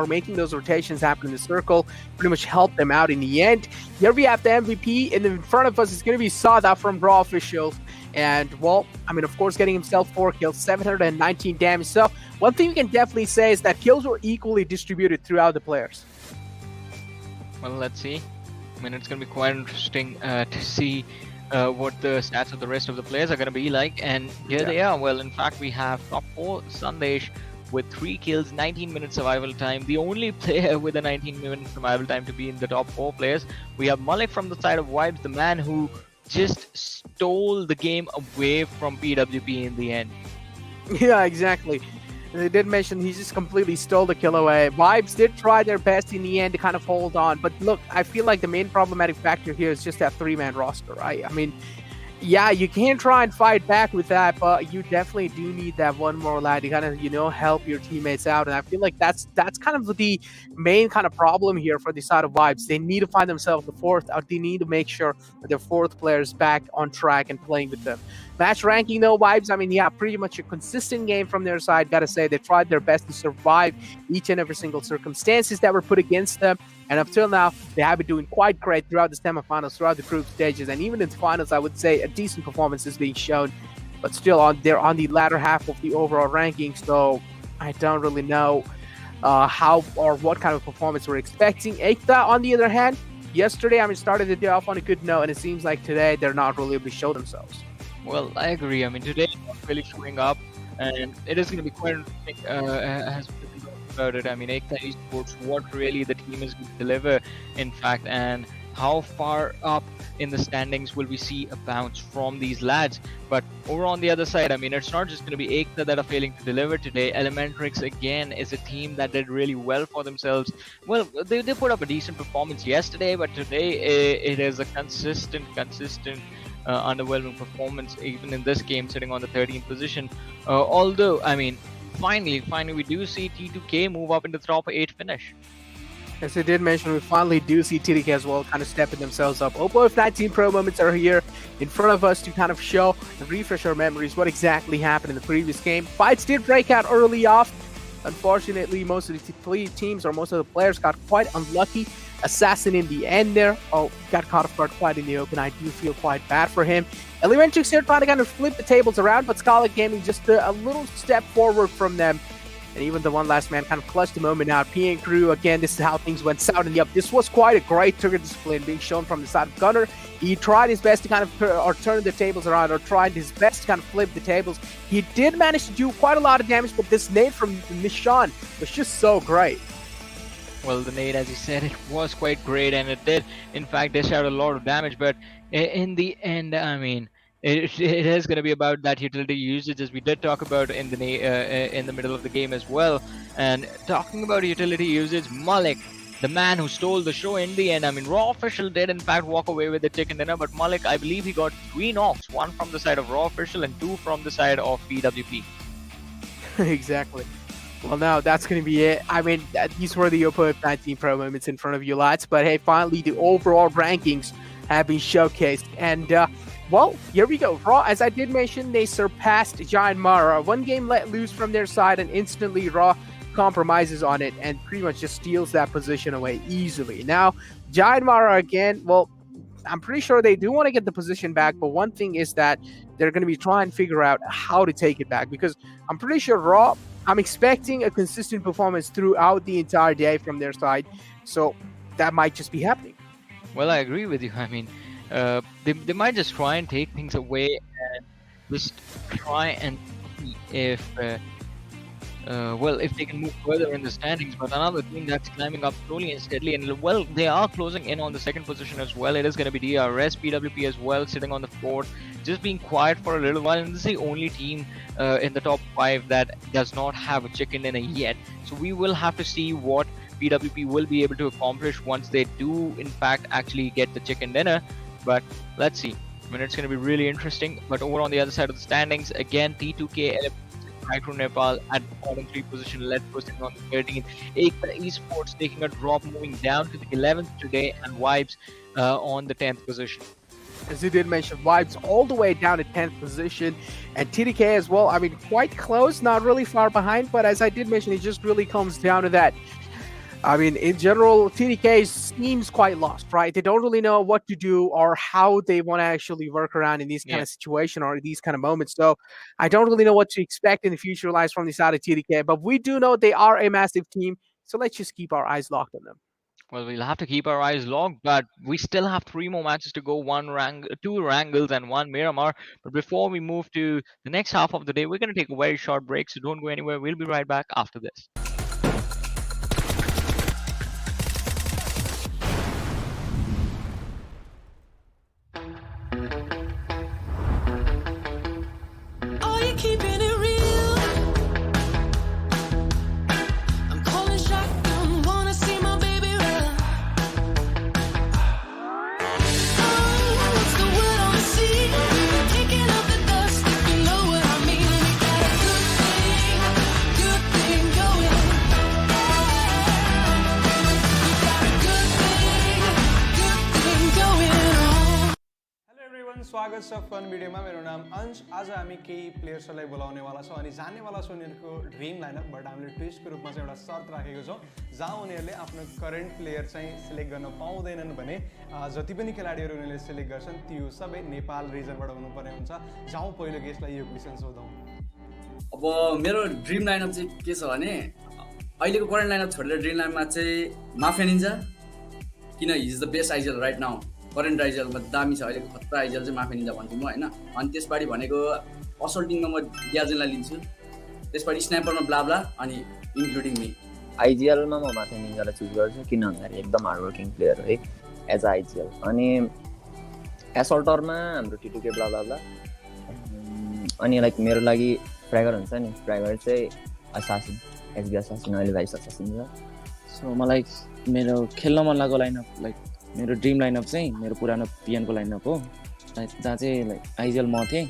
making those rotations happen in the circle, pretty much helped them out in the end. Here we have the MVP, and in front of us is going to be SATAN from Raw Official. And, well, I mean, of course, getting himself 4 kills, 719 damage. So, one thing we can definitely say is that kills were equally distributed throughout the players. Well, let's see. I mean, it's going to be quite interesting to see what the stats of the rest of the players are going to be like. And here they are. Well, in fact, we have top 4 Sandesh with 3 kills, 19-minute survival time. The only player with a 19-minute survival time to be in the top 4 players. We have Malik from the side of Vibes, the man who just stole the game away from PWP in the end. Yeah, exactly. They did mention he just completely stole the kill away. Vibes did try their best in the end to kind of hold on. But look, I feel like the main problematic factor here is just that 3-man roster, right? I mean, yeah, you can try and fight back with that, but you definitely do need that one more lad to kind of, help your teammates out. And I feel like that's kind of the main kind of problem here for the side of Vibes. They need to find themselves the 4th, or they need to make sure that their 4th player is back on track and playing with them. Match ranking, though, Vibes, I mean, yeah, pretty much a consistent game from their side. Gotta say, they tried their best to survive each and every single circumstances that were put against them. And up till now, they have been doing quite great throughout the semifinals, throughout the group stages, and even in the finals, I would say a decent performance is being shown. But still, they're on the latter half of the overall rankings, so I don't really know how or what kind of performance we're expecting. EKTA, on the other hand, yesterday, started the day off on a good note, and it seems like today they're not really able to show themselves. Well, I agree. I mean, today not really showing up, and it is going to be quite interesting as we talk about it. I mean, EKTA Esports, what really the team is going to deliver, in fact, and how far up in the standings will we see a bounce from these lads. But over on the other side, I mean, it's not just going to be EKTA that are failing to deliver today. Elementrix, again, is a team that did really well for themselves. Well, they put up a decent performance yesterday, but today it is a consistent underwhelming performance, even in this game, sitting on the 13th position. Although, I mean, finally, we do see T2K move up in the top 8 finish. As I did mention, we finally do see T2K as well kind of stepping themselves up. Oppo F19 Pro moments are here in front of us to kind of show and refresh our memories what exactly happened in the previous game. Fights did break out early off. Unfortunately, most of the teams or most of the players got quite unlucky. Assassin in the end there, got caught off guard quite in the open. I do feel quite bad for him. Elementrix here trying to kind of flip the tables around, but Skylightz Gaming just a little step forward from them. And even the one last man kind of clutched the moment out. PN Crew, again, this is how things went south in the up. This was quite a great trigger discipline being shown from the side of Gunner. He tried his best to kind of turn the tables around, or tried his best to kind of flip the tables. He did manage to do quite a lot of damage, but this nade from Nishan was just so great. Well, the nade, as you said, it was quite great, and it did, in fact, dish out a lot of damage. But in the end, I mean, it is going to be about that utility usage, as we did talk about in the middle of the game as well. And talking about utility usage, Malik, the man who stole the show in the end. I mean, Raw Official did in fact walk away with the chicken dinner, but Malik, I believe he got 3 knocks, 1 from the side of Raw Official and 2 from the side of PWP. Exactly. Well, now that's going to be it. I mean, these were the Oppo F19 Pro moments in front of you lads. But hey, finally, the overall rankings have been showcased. And, well, here we go. Raw, as I did mention, they surpassed JyanMaara. 1 game let loose from their side, and instantly Raw compromises on it and pretty much just steals that position away easily. Now, JyanMaara again, well, I'm pretty sure they do want to get the position back, but one thing is that they're going to be trying to figure out how to take it back, because I'm pretty sure Raw, I'm expecting a consistent performance throughout the entire day from their side, so that might just be happening. Well, I agree with you. I mean, they might just try and take things away and just try and see if if they can move further in the standings. But another team that's climbing up slowly and steadily, and well, they are closing in on the second position as well. It is going to be DRS, PWP as well, sitting on the fourth, just being quiet for a little while. And this is the only team in the top 5 that does not have a chicken dinner yet. So we will have to see what PWP will be able to accomplish once they do, in fact, actually get the chicken dinner. But let's see. I mean, it's going to be really interesting. But over on the other side of the standings, again, T2K, KINGsNepal at bottom 3 position, led person on the 13th. EKTA Esports taking a drop, moving down to the 11th today, and Vibes on the 10th position. As you did mention, Vibes all the way down to 10th position, and TDK as well. I mean, quite close, not really far behind, but as I did mention, it just really comes down to that. I mean, in general, TDK seems quite lost, right? They don't really know what to do or how they want to actually work around in these kind of situation or these kind of moments. So I don't really know what to expect in the future lies from the side of TDK, but we do know they are a massive team. So let's just keep our eyes locked on them. Well, we'll have to keep our eyes locked, but we still have 3 more matches to go, 2 Erangels and 1 Miramar. But before we move to the next half of the day, we're going to take a very short break, so don't go anywhere. We'll be right back after this. स्वागत छ fun भिडियोमा। मेरो नाम अंश। आज हामी केही प्लेयर्सहरूलाई बोलाउनेवाला छौँ अनि जान्नेवाला छौँ उनीहरूको ड्रिम लाइनअप। बट हामीले ट्विस्टको रूपमा चाहिँ एउटा शर्त राखेको छौँ, जहाँ उनीहरूले आफ्नो करेन्ट प्लेयर चाहिँ सिलेक्ट गर्न पाउँदैनन् भने जति पनि खेलाडीहरू उनीहरूले सिलेक्ट गर्छन् त्यो सबै नेपाल रिजनबाट हुनुपर्ने हुन्छ। जाउँ पहिलो गेस्टलाई यो क्वेसन सोधौँ। अब मेरो ड्रिम लाइनअप चाहिँ के छ भने अहिलेको करेन्ट लाइनअप छोडेर ड्रिम लाइनअपमा चाहिँ माफिया निन्जा, किन he is the best IGL right now. Current आइजलमा दामी छ अहिलेको खतरा आइजल चाहिँ माफिया निन्जा भन्छु म होइन। अनि त्यसपालि भनेको असल्टिङमा म ग्याजेनलाई लिन्छु, त्यसपालि स्न्यापरमा ब्लाब्ला अनि इन्क्लुडिङ मी। आइजिएलमा म माफिया निन्जालाई चुज गर्छु, किन भन्दाखेरि एकदम हार्डवर्किङ प्लेयर हो है एज अ आइजिएल। अनि एसल्टरमा हाम्रो टिटुके ब्लाब्ला। अनि लाइक मेरो लागि फ्र्यागर हुन्छ नि, फ्र्यागर चाहिँ असासिन, एसबी असासिन, अहिले भाइस असासिन छ। सो मलाई मेरो खेल्न मन लागेको लाइनअप लाइक मेरो ड्रिम लाइनअप चाहिँ मेरो पुरानो पिएनको लाइनअप हो, जहाँ चाहिँ लाइक आइजिएल म थिएँ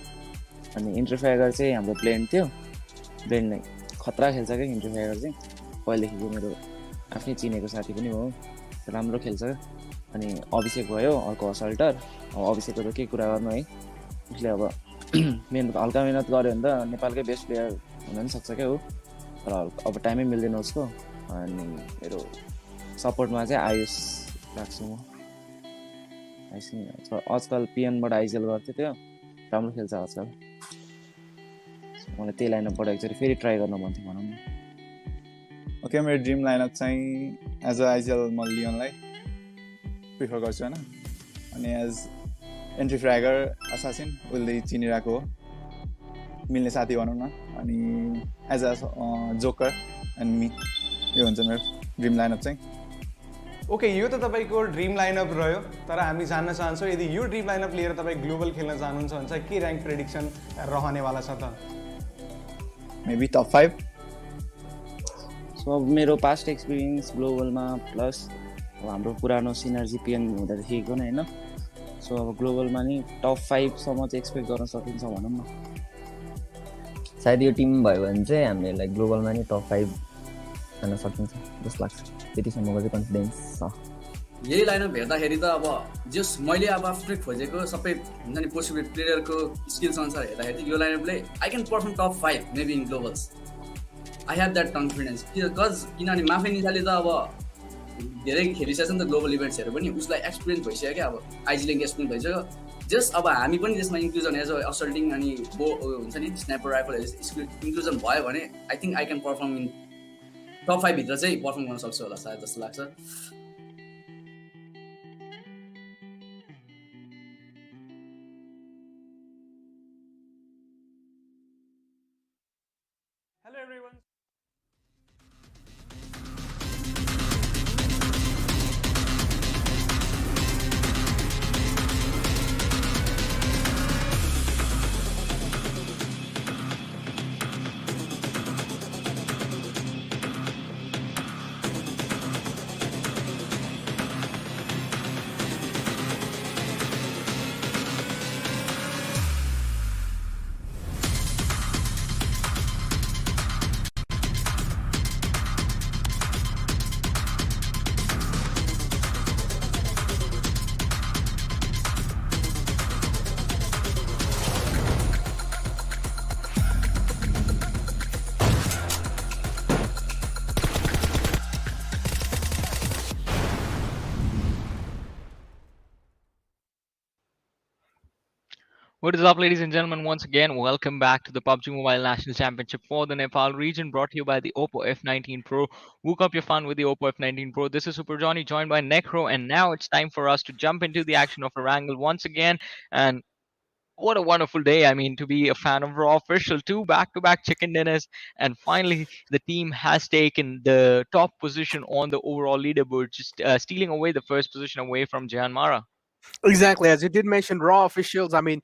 अनि इन्टरफ्राइगर चाहिँ हाम्रो ब्लेन्ड थियो। ब्लेन्ड लाइक खतरा खेल्छ क्या इन्टरफ्राइगर चाहिँ, पहिलेदेखिको मेरो आफ्नै चिनेको साथी पनि हो, राम्रो खेल्छ। अनि अभिषेक भयो अर्को असल्टर। अब अभिषेकको त केही कुरा गर्नु है, उसले अब मेहनत हल्का मेहनत गऱ्यो भने त नेपालकै बेस्ट प्लेयर हुन पनि सक्छ क्या हो, तर अब टाइमै मिल्दैन उसको। अनि मेरो सपोर्टमा चाहिँ आयुष राख्छु म। आजकल पिएनबाट आइजिएल गर्थ्यो, त्यो राम्रो खेल्छ आजकल। मलाई त्यही लाइनअपबाट एकचोटि फेरि ट्राई गर्न मन थियो भनौँ न। ओके, मेरो ड्रिम लाइनअप चाहिँ एज अ आइजिएल म लियोनलाई प्रिफर गर्छु होइन। अनि एज एन्ट्री फ्र्यागर असासिन उसले चिनिरहेको हो, मिल्ने साथी भनौँ न। अनि as a Joker and me, यो हुन्छ मेरो ड्रिम लाइनअप चाहिँ। ओके, यो त तपाईँको ड्रिम लाइनअप रह्यो, तर हामी जान्न चाहन्छौँ यदि यो ड्रिम लाइनअप लिएर तपाईँ ग्लोबल खेल्न चाहनुहुन्छ भने चाहिँ के ऱ्याङ्क प्रेडिक्सन रहनेवाला छ त? मेबी टप 5। सो अब मेरो पास्ट एक्सपिरियन्स ग्लोबलमा प्लस अब हाम्रो पुरानो सिनर्जी पिएन हुँदादेखिको नै होइन। सो अब ग्लोबलमा नि टप 5सम्म चाहिँ एक्सपेक्ट गर्न सकिन्छ भनौँ न। सायद यो टिम भयो भने चाहिँ हामीले लाइक ग्लोबलमा नि टप 5 जान सकिन्छ जस्तो लाग्छ, त्यतिसम्मको चाहिँ कन्फिडेन्स छ। यही लाइनअप हेर्दाखेरि त अब जस मैले अब आफ्नै खोजेको सबै हुन्छ नि पोसिबल प्लेयरको स्किल्स अनुसार हेर्दाखेरि यो लाइनअपले I can perform top 5 maybe in globals. I have that confidence, किनभने माफिया निन्जाले त अब धेरै खेलिसकेको छ नि त ग्लोबल इभेन्ट्सहरू पनि, उसलाई एक्सपिरियन्स भइसक्यो क्या, अब आइजिलिङ एक्सपिरियन्स भइसक्यो। जस्ट अब हामी पनि त्यसमा इन्क्लुजन एज अ असल्टिङ अनि हुन्छ नि स्नाइपर राइफल इन्क्लुजन भयो भने I think I can perform इन टप 5 भित्र चाहिँ पर्फर्म गर्न सक्छु होला सायद जस्तो लाग्छ। Hello everyone. What is up, ladies and gentlemen? Once again, welcome back to the PUBG Mobile National Championship for the Nepal region, brought to you by the Oppo F19 Pro. Woke up your fun with the Oppo F19 Pro. This is Super Johnny, joined by Necro, and now it's time for us to jump into the action of Erangel once again. And what a wonderful day! I mean, to be a fan of Raw Official, 2 back-to-back chicken dinners, and finally the team has taken the top position on the overall leaderboard, just stealing away the first position away from JyanMaara. Exactly, as you did mention, Raw officials. I mean,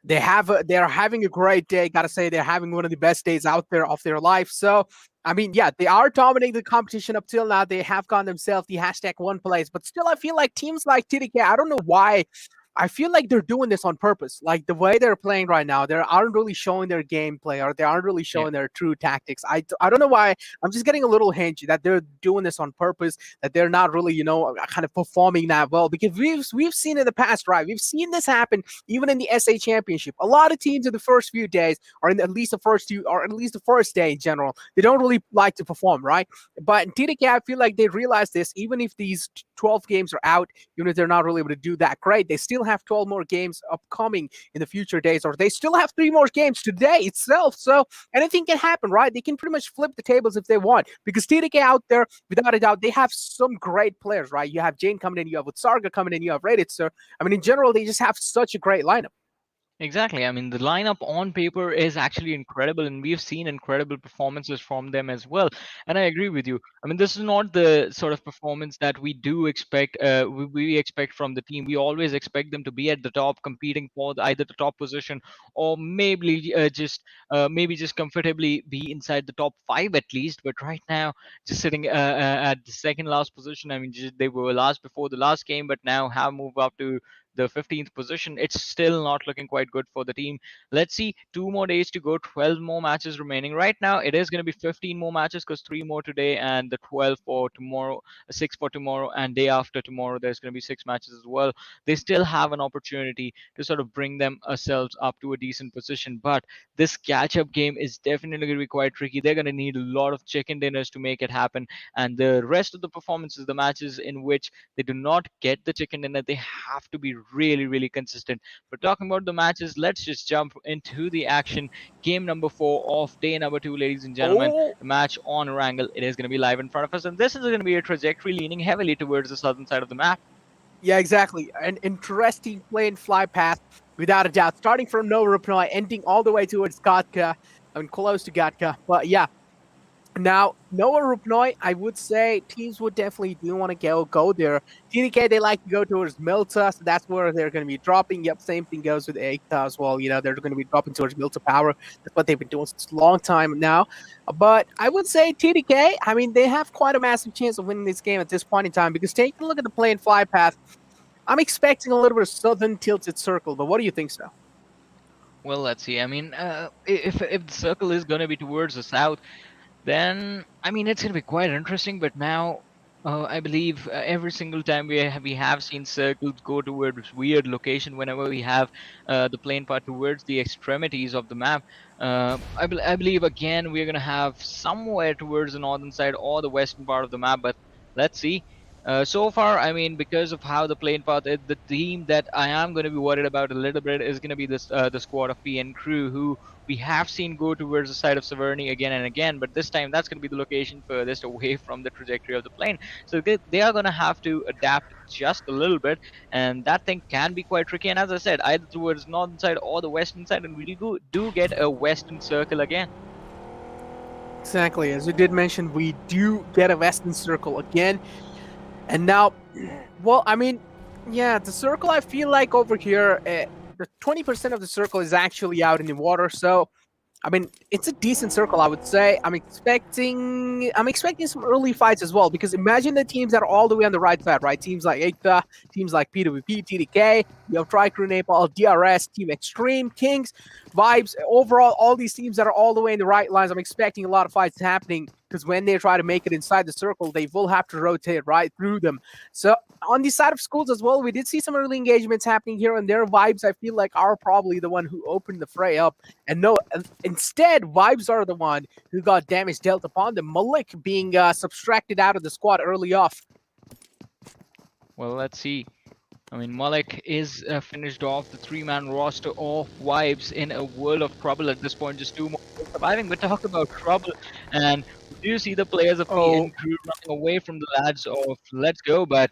they are having a great day. Gotta say, they're having one of the best days out there of their life. So, I mean, yeah, they are dominating the competition up till now. They have gotten themselves the #1 place, but still, I feel like teams like TDK. I don't know why. I feel like they're doing this on purpose. Like the way they're playing right now, they aren't really showing their gameplay, or they aren't really showing their true tactics. I don't know why. I'm just getting a little hint that they're doing this on purpose. That they're not really, kind of performing that well, because we've seen in the past, right? We've seen this happen even in the SA Championship. A lot of teams in the first few days, or in at least the first few, or at least the first day in general, they don't really like to perform, right? But in TDK, I feel like they realize this. Even if these 12 games are out, even if they're not really able to do that great, they still have 12 more games upcoming in the future days, or they still have 3 more games today itself. So anything can happen, right? They can pretty much flip the tables if they want, because TDK out there, without a doubt, they have some great players, right? You have Jane coming in, you have Utsarga coming in, you have Reddit, sir. I mean, in general, they just have such a great lineup. Exactly. I mean, the lineup on paper is actually incredible, and we've seen incredible performances from them as well. And I agree with you. I mean, this is not the sort of performance that we do expect. We expect from the team. We always expect them to be at the top, competing for either the top position, or maybe just comfortably be inside the top 5 at least. But right now, just sitting at the second last position. I mean, they were last before the last game, but now have moved up to the 15th position. It's still not looking quite good for the team. Let's see, 2 more days to go, 12 more matches remaining. Right now, it is going to be 15 more matches, because 3 more today and the 12 for tomorrow, 6 for tomorrow, and day after tomorrow, there's going to be 6 matches as well. They still have an opportunity to sort of bring themselves up to a decent position, but this catch-up game is definitely going to be quite tricky. They're going to need a lot of chicken dinners to make it happen, and the rest of the performances, the matches in which they do not get the chicken dinner, they have to be really, really consistent. But talking about the matches, let's just jump into the action. Game number 4 of day number 2, ladies and gentlemen. Oh, The match on Erangel. It is going to be live in front of us, and this is going to be a trajectory leaning heavily towards the southern side of the map. yeah, exactly. An interesting play and fly path, without a doubt. Starting from Nova Rupnoi, ending all the way towards Gatka. I mean, close to Gatka. But yeah, now, Noah Rupnoi, I would say teams would definitely do want to go there. TDK, they like to go towards Milta, so that's where they're going to be dropping. Yep, same thing goes with EKTA as well. You know, they're going to be dropping towards Milta Power. That's what they've been doing since a long time now. But I would say TDK, I mean, they have quite a massive chance of winning this game at this point in time, because taking a look at the play and fly path, I'm expecting a little bit of southern tilted circle. But what do you think, so? Well, let's see. I mean, if the circle is going to be towards the south, then I mean it's going to be quite interesting. But now, I believe every single time we have seen circles go towards weird location whenever we have the plane part towards the extremities of the map. I believe again we're going to have somewhere towards the northern side or the western part of the map. But let's see. So far, I mean, because of how the playing path is, the team that I am going to be worried about a little bit is going to be this the squad of PN Crew, who we have seen go towards the side of Severny again and again, but this time that's going to be the location furthest away from the trajectory of the plane. So they are going to have to adapt just a little bit, and that thing can be quite tricky. And as I said, either towards northern side or the western side, and we do get a western circle again. Exactly, as you did mention, we do get a western circle again. And now, well, I mean, yeah, the circle, I feel like over here, the 20% of the circle is actually out in the water. So, I mean, it's a decent circle, I would say. I'm expecting some early fights as well, because imagine the teams that are all the way on the right side, right? Teams like EKTA, teams like PWP, TDK, you have Nepal, DRS, Team XTREME, Kings, Vibes. Overall, all these teams that are all the way in the right lines, I'm expecting a lot of fights happening, because when they try to make it inside the circle, they will have to rotate right through them. So on the side of schools as well, we did see some early engagements happening here and there. Vibes, I feel like, are probably the one who opened the fray up. And no, instead, Vibes are the one who got damage dealt upon them. Malik being subtracted out of the squad early off. Well, let's see. I mean, Malik is finished off the three-man roster of Vibes in a world of trouble at this point. Just 2 more surviving. But talk about trouble, and we do see the players of PN Crew running away from the lads of Let's Go, but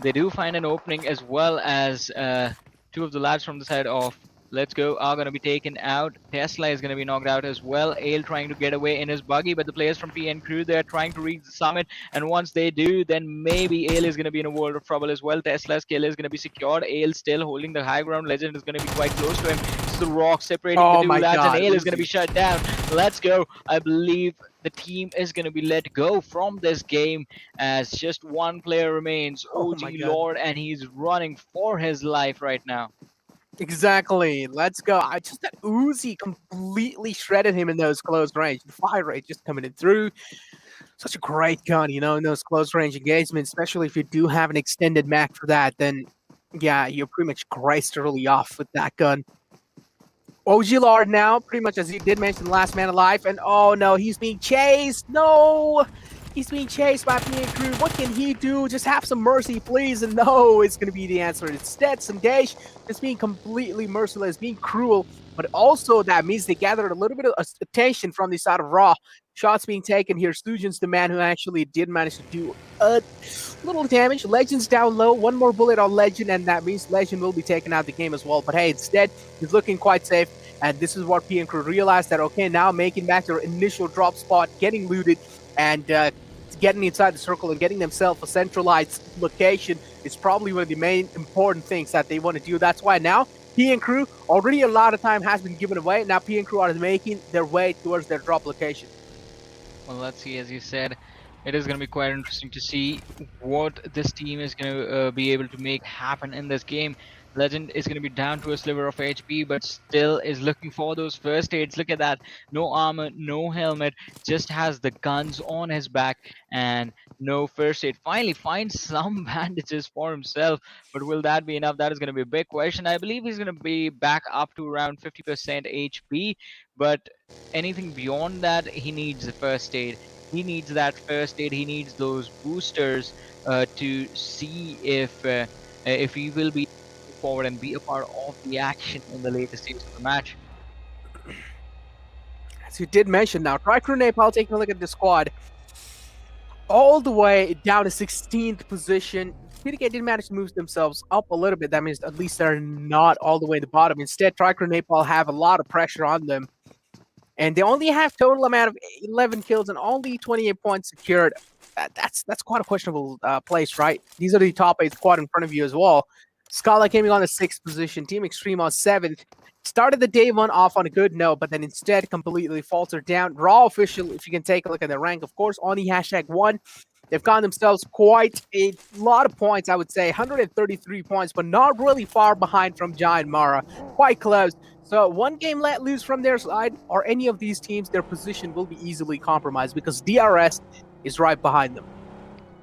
they do find an opening, as well as 2 of the lads from the side of Let's Go are going to be taken out. Tesla is going to be knocked out as well. Ale trying to get away in his buggy, but the players from PN Crew, they're trying to reach the summit, and once they do, then maybe Ale is going to be in a world of trouble as well. Tesla's kill is going to be secured. Ale still holding the high ground. Legend is going to be quite close to him. It's the rock separating the 2 lads, and Ale is going to be shut down. Let's Go. I believe the team is going to be let go from this game, as just 1 player remains, OG Lord, and he's running for his life right now. Exactly. Let's go. I just that Uzi completely shredded him in those close range. The fire rate just coming in through. Such a great gun, you know, in those close range engagements, especially if you do have an extended mag for that, then yeah, you're pretty much graced early off with that gun. OG Lord now, pretty much as he did mention, the last man alive, and oh no, he's being chased. No! He's being chased by PN Crew. What can he do? Just have some mercy, please. And no, it's going to be the answer. Instead, Sandesh just being completely merciless, being cruel. But also that means they gathered a little bit of attention from the side of Raw. Shots being taken here. Stujan's the man who actually did manage to do a little damage. Legend's down low. 1 more bullet on Legend, and that means Legend will be taken out of the game as well. But hey, instead, he's looking quite safe. And this is what PN Crew realized, that, okay, now making back their initial drop spot, getting looted, and getting inside the circle and getting themselves a centralized location is probably one of the main important things that they want to do. That's why now PN Crew, already a lot of time has been given away. Now PN Crew are making their way towards their drop location. Well, let's see, as you said, it is going to be quite interesting to see what this team is going to be able to make happen in this game. Legend is going to be down to a sliver of HP, but still is looking for those first aids. Look at that. No armor, no helmet, just has the guns on his back and no first aid. Finally finds some bandages for himself, but will that be enough? That is going to be a big question. I believe he's going to be back up to around 50% HP, but anything beyond that, he needs the first aid. He needs that first aid. He needs those boosters to see if he will be forward and be a part of the action in the later stage of the match. As you did mention, now Nepal, taking a look at the squad, all the way down to 16th position. TDK did manage to move themselves up a little bit. That means at least they're not all the way at the bottom. Instead, Nepal have a lot of pressure on them, and they only have total amount of 11 kills and only 28 points secured. That's quite a questionable place, right? These are the top 8 squad in front of you as well. Skylightz Gaming on the 6th position, Team XTREME on 7th. Started the day 1 off on a good note, but then instead completely faltered down. Raw official, if you can take a look at their rank, of course, on the #1. They've gotten themselves quite a lot of points, I would say. 133 points, but not really far behind from JyanMaara. Quite close. So 1 game let loose from their side, or any of these teams, their position will be easily compromised because DRS is right behind them.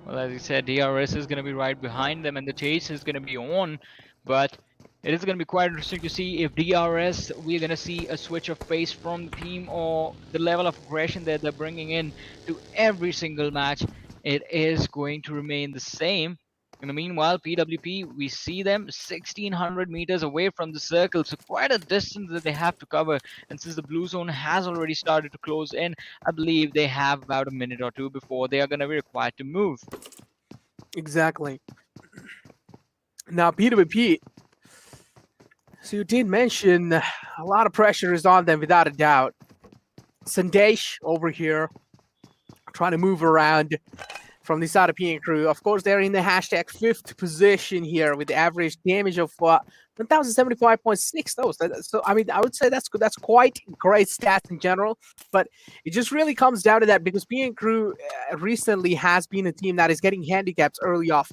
Well, as you said, DRS is going to be right behind them and the chase is going to be on, but it is going to be quite interesting to see if DRS, we're going to see a switch of pace from the team, or the level of aggression that they're bringing in to every single match it is going to remain the same. In the meanwhile, PWP, we see them 1600 meters away from the circle, so quite a distance that they have to cover. And since the blue zone has already started to close in, I believe they have about a minute or two before they are going to be required to move. Exactly. Now, PWP, so you did mention a lot of pressure is on them without a doubt. Sandesh over here trying to move around from the side of PN Crew. Of course, they're in the hashtag 5th position here with the average damage of 1,075.6. So, I mean, I would say that's quite great stats in general, but it just really comes down to that because PN Crew recently has been a team that is getting handicaps early off.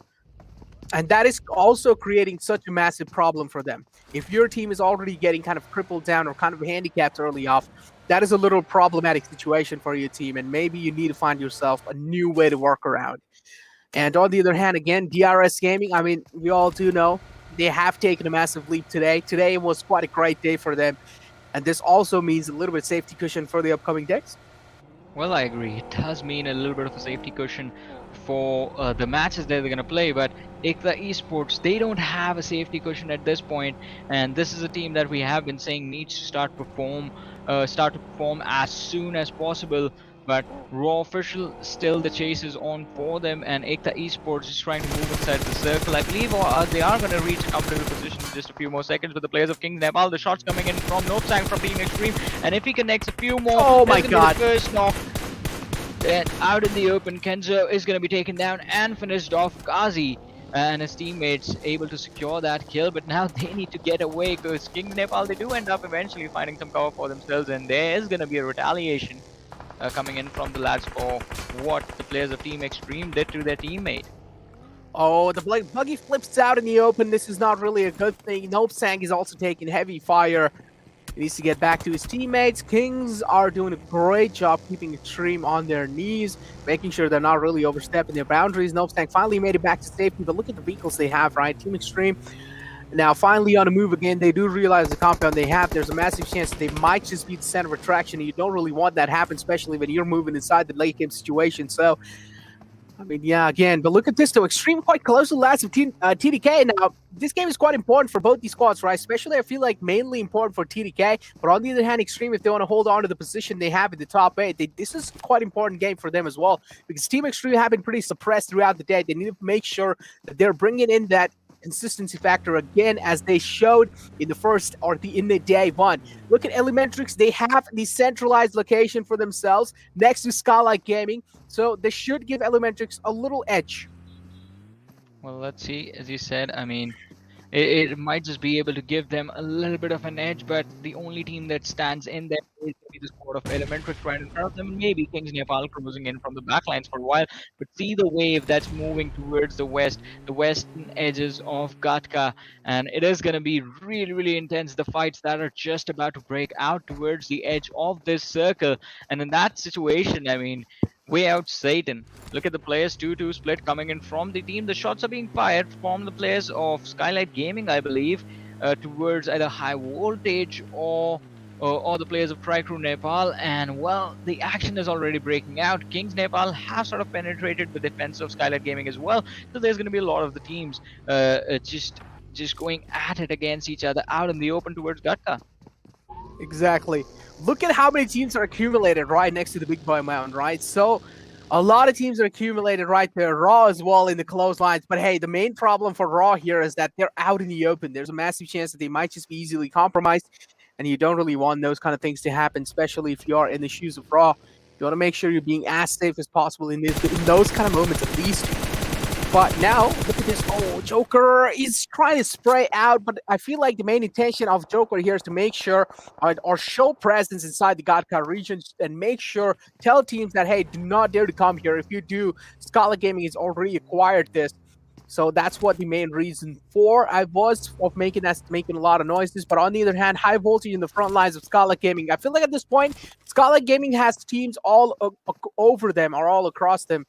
And that is also creating such a massive problem for them. If your team is already getting kind of crippled down or kind of handicapped early off, that is a little problematic situation for your team, and maybe you need to find yourself a new way to work around. And on the other hand, again, DRS Gaming, I mean, we all do know they have taken a massive leap today. Today was quite a great day for them, and this also means a little bit of safety cushion for the upcoming days. Well, I agree. It does mean a little bit of a safety cushion for the matches that they're going to play, but EKTA Esports, they don't have a safety cushion at this point, and this is a team that we have been saying needs to start to perform as soon as possible. But Raw Official, still the chase is on for them, and EKTA Esports is trying to move inside the circle. I believe they are going to reach a comfortable position in just a few more seconds with the players of KINGsNepal. The shots coming in from Nopsang from Team Extreme, and if he connects a few more, oh my god, the first knock. Then out in the open, Kenzo is going to be taken down and finished off. Kazi and his teammates able to secure that kill, but now they need to get away because KINGsNepal, they do end up eventually finding some cover for themselves, and there is going to be a retaliation coming in from the lads for what the players of Team Extreme did to their teammate. Oh, the buggy flips out in the open. This is not really a good thing. Nopsang is also taking heavy fire. He needs to get back to his teammates. Kings are doing a great job keeping Extreme on their knees, making sure they're not really overstepping their boundaries. Nopsang finally made it back to safety, but look at the vehicles they have, right? Team Extreme now finally on the move again. They do realize the compound they have, there's a massive chance that they might just be the center of attraction, and you don't really want that to happen, especially when you're moving inside the late game situation. So, I mean, yeah, again, but look at this though. Extreme quite close to the last of TDK. Now, this game is quite important for both these squads, right? Especially, I feel like mainly important for TDK. But on the other hand, Extreme, if they want to hold on to the position they have in the top 8, this is quite important game for them as well. Because Team Extreme have been pretty suppressed throughout the day. They need to make sure that they're bringing in that consistency factor again, as they showed in the first or in the day one. Look at Elementrix. They have the centralized location for themselves next to Skylightz Gaming, so they should give Elementrix a little edge. Well, let's see. As you said, I mean, it might just be able to give them a little bit of an edge, but the only team that stands in there is the squad of Elementrix right in front of them. Maybe KINGsNepal cruising in from the backlines for a while, but see the wave that's moving towards the western edges of Gatka, and it is going to be really, really intense. The fights that are just about to break out towards the edge of this circle, and in that situation, I mean, Wayout SATAN. Look at the players 2-2 split coming in from the team. The shots are being fired from the players of Skylightz Gaming, I believe, towards either high voltage or the players of TriCrew Nepal. And well, the action is already breaking out. KINGsNepal have sort of penetrated the defense of Skylightz Gaming as well. So there's going to be a lot of the teams just going at it against each other out in the open towards Gatka. Exactly. Look at how many teams are accumulated right next to the big boy mountain, right? So a lot of teams are accumulated right there. Raw as well in the close lines. But hey, the main problem for Raw here is that they're out in the open. There's a massive chance that they might just be easily compromised, and you don't really want those kind of things to happen, especially if you are in the shoes of Raw. You want to make sure you're being as safe as possible in those kind of moments at least. But now, look at this. Oh, Joker is trying to spray out, but I feel like the main intention of Joker here is to make sure or show presence inside the Gatka region and make sure, tell teams that, hey, do not dare to come here. If you do, Skylightz Gaming has already acquired this. So that's what the main reason for I was of making a lot of noises. But on the other hand, high voltage in the front lines of Skylightz Gaming. I feel like at this point, Skylightz Gaming has teams all over them or all across them.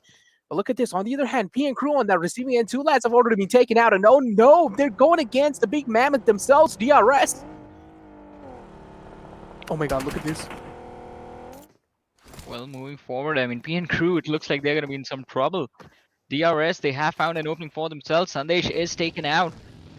But look at this. On the other hand, PN Crew on that receiving end, 2 lads have already been taken out. And oh no, they're going against the big mammoth themselves, DRS. Oh my god, look at this. Well, moving forward, I mean, PN Crew, it looks like they're going to be in some trouble. DRS, they have found an opening for themselves. Sandesh is taken out,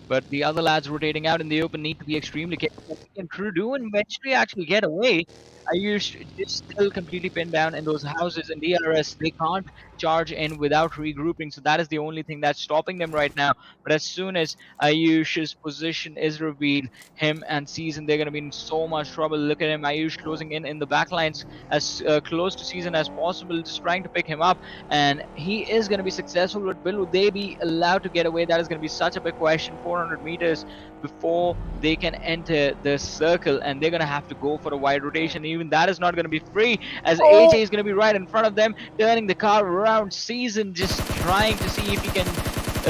but the other lads rotating out in the open need to be extremely careful. And Crew do eventually actually get away. Ayush is still completely pinned down in those houses, and DRS, they can't charge in without regrouping, so that is the only thing that's stopping them right now. But as soon as Ayush's position is revealed, him and Season, they're going to be in so much trouble. Look at him, Ayush closing in the backlines as close to Season as possible, just trying to pick him up, and he is going to be successful. But will they be allowed to get away? That is going to be such a big question. 400 meters before they can enter the circle, and they're going to have to go for a wide rotation. Even that is not going to be free, as AJ is going to be right in front of them, turning the car around. Season just trying to see if he can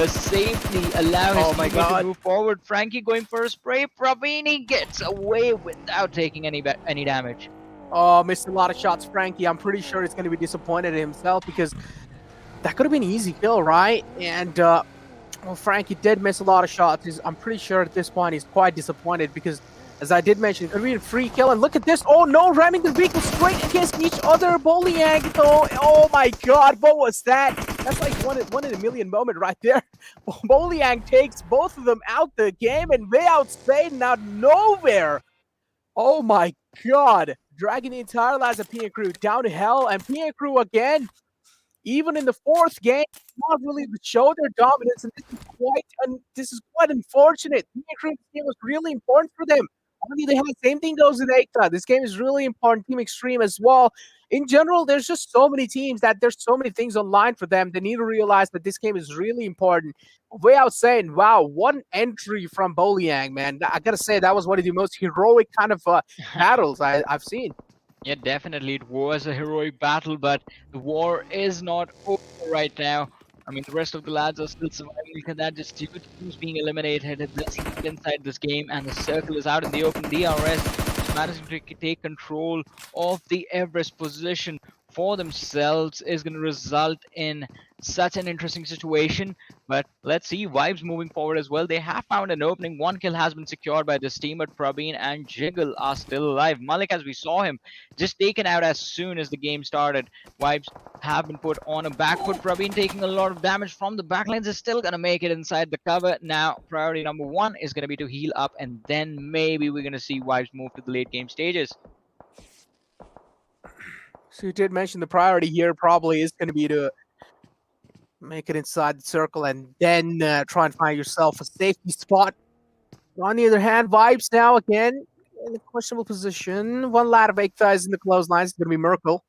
safely allow his teammate to move forward. Frankie going for a spray. Pravini gets away without taking any damage. Oh, missed a lot of shots, Frankie. I'm pretty sure he's going to be disappointed in himself because that could have been an easy kill, right? And well, Frankie did miss a lot of shots. I'm pretty sure at this point he's quite disappointed because, as I did mention, it could be a free kill. And look at this. Oh no, ramming the vehicle straight against each other. Boliang though. Oh my god, what was that? That's like one in a million moment right there. Boliang takes both of them out the game, and Wayout SATAN out of nowhere. Oh my god. Dragging the entire lads of PN Crew down to hell, and PN Crew again, even in the fourth game, not really to show their dominance, and this is quite unfortunate. PN Crew's game was really important for them. Only they have the same thing goes with EKTA. This game is really important. Team XTREME as well. In general, there's just so many teams that there's so many things online for them. They need to realize that this game is really important. Wayout SATAN, wow, one entry from Boliang, man. I gotta say, that was one of the most heroic kind of battles I've seen. Yeah, definitely it was a heroic battle, but the war is not over right now. I mean, the rest of the lads are still surviving. Look at that, just two teams being eliminated inside this game, and the circle is out in the open. DRS is managing to take control of the Everest position for themselves, is going to result in such an interesting situation. But let's see, Vibes moving forward as well. They have found an opening. One kill has been secured by this team, but Praveen and Jiggle are still alive. Malik, as we saw him, just taken out as soon as the game started. Vibes have been put on a back foot. Praveen taking a lot of damage from the backlines, is still going to make it inside the cover. Now, priority number one is going to be to heal up, and then maybe we're going to see Vibes move to the late game stages. So you did mention the priority here probably is going to be to make it inside the circle and then try and find yourself a safety spot. On the other hand, Vibes now again in a questionable position. One lad of EKTA is in the clotheslines. It's going to be Merkel.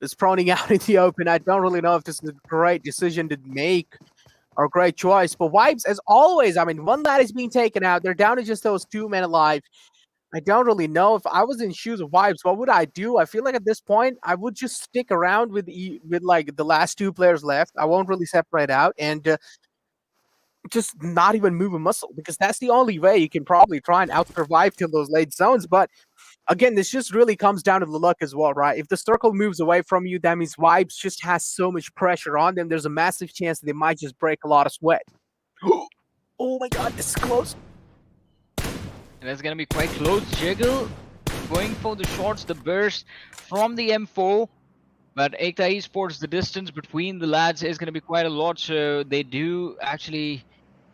It's proning out in the open. I don't really know if this is a great decision to make or a great choice. But Vibes, as always, I mean, one lad is being taken out. They're down to just those two men alive. I don't really know. If I was in shoes of Vibes, what would I do? I feel like at this point, I would just stick around with like the last two players left. I won't really separate out and just not even move a muscle, because that's the only way you can probably try and out-survive till those late zones. But again, this just really comes down to the luck as well, right? If the circle moves away from you, that means Vibes just has so much pressure on them. There's a massive chance that they might just break a lot of sweat. Oh my god, this is close. And that's going to be quite close. Jiggle going for the shots, the burst from the M4. But EKTA Esports, the distance between the lads is going to be quite a lot. So they do actually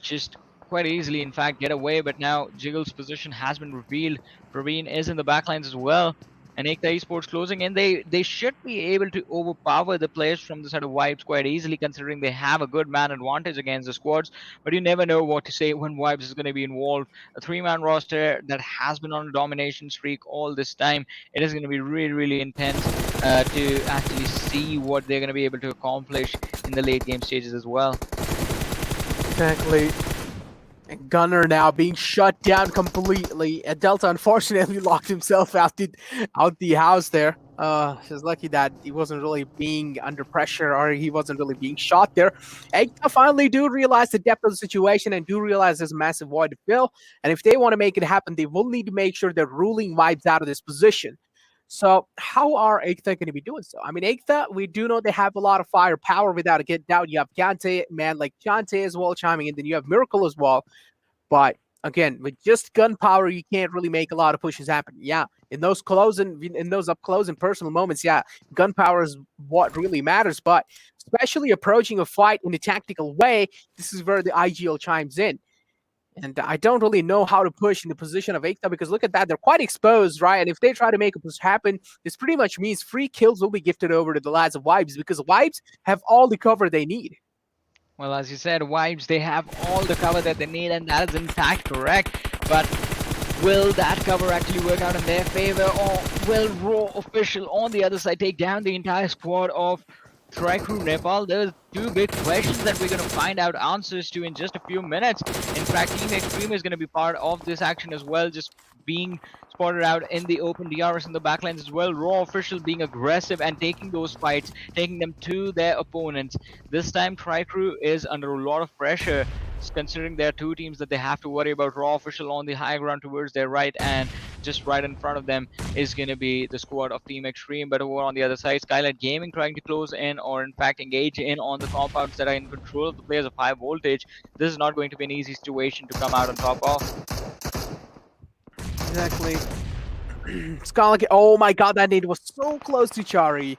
just quite easily, in fact, get away. But now Jiggle's position has been revealed. Praveen is in the backlines as well. And EKTA Esports closing in. They should be able to overpower the players from the side of Vibes quite easily, considering they have a good man advantage against the squads. But you never know what to say when Vibes is going to be involved. A three-man roster that has been on a domination streak all this time. It is going to be really, really intense to actually see what they're going to be able to accomplish in the late game stages as well. Exactly. And Gunner now being shut down completely. Delta unfortunately locked himself out the house there. He's lucky that he wasn't really being under pressure, or he wasn't really being shot there. EKTA finally do realize the depth of the situation and do realize there's a massive void to fill. And if they want to make it happen, they will need to make sure they're ruling Vibes out of this position. So how are EKTA going to be doing so? I mean, EKTA, we do know they have a lot of firepower without a doubt. You have Kante, man like Kante as well chiming in. Then you have Miracle as well. But again, with just gunpowder, you can't really make a lot of pushes happen. Yeah, in those up close and personal moments, yeah, gunpowder is what really matters. But especially approaching a fight in a tactical way, this is where the IGL chimes in. And I don't really know how to push in the position of EKTA because look at that, they're quite exposed, right? And if they try to make a push happen, this pretty much means free kills will be gifted over to the lads of Vibes because Vibes have all the cover they need. Well, as you said, Vibes, they have all the cover that they need, and that is in fact correct. But will that cover actually work out in their favor, or will Raw Official on the other side take down the entire squad of KINGsNepal? There's two big questions that we're going to find out answers to in just a few minutes. In fact, Team XTREME is going to be part of this action as well, just being spotted out in the open, DRS in the backlines as well. Raw Official being aggressive and taking those fights, taking them to their opponents. This time, TriCrew is under a lot of pressure, considering there are two teams that they have to worry about. Raw Official on the high ground towards their right, and just right in front of them is going to be the squad of Team XTREME. But over on the other side, Skylightz Gaming trying to close in, or in fact engage in on the compounds that are in control of the players of high voltage. This is not going to be an easy situation to come out on top of. Exactly. Skylightz, oh my god, that nade was so close to Chari.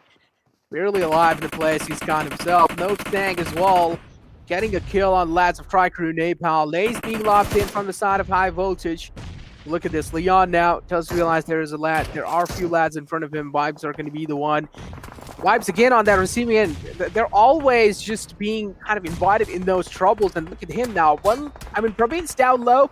Barely alive in the place, he's gone himself. No snag as well. Getting a kill on the lads of KINGsNepal. Lays being locked in from the side of high voltage. Look at this. Leon now does realize there is a lad. There are a few lads in front of him. Vibes are going to be the one. Vibes again on that receiving end. They're always just being kind of invited in those troubles. And look at him now. Praveen's down low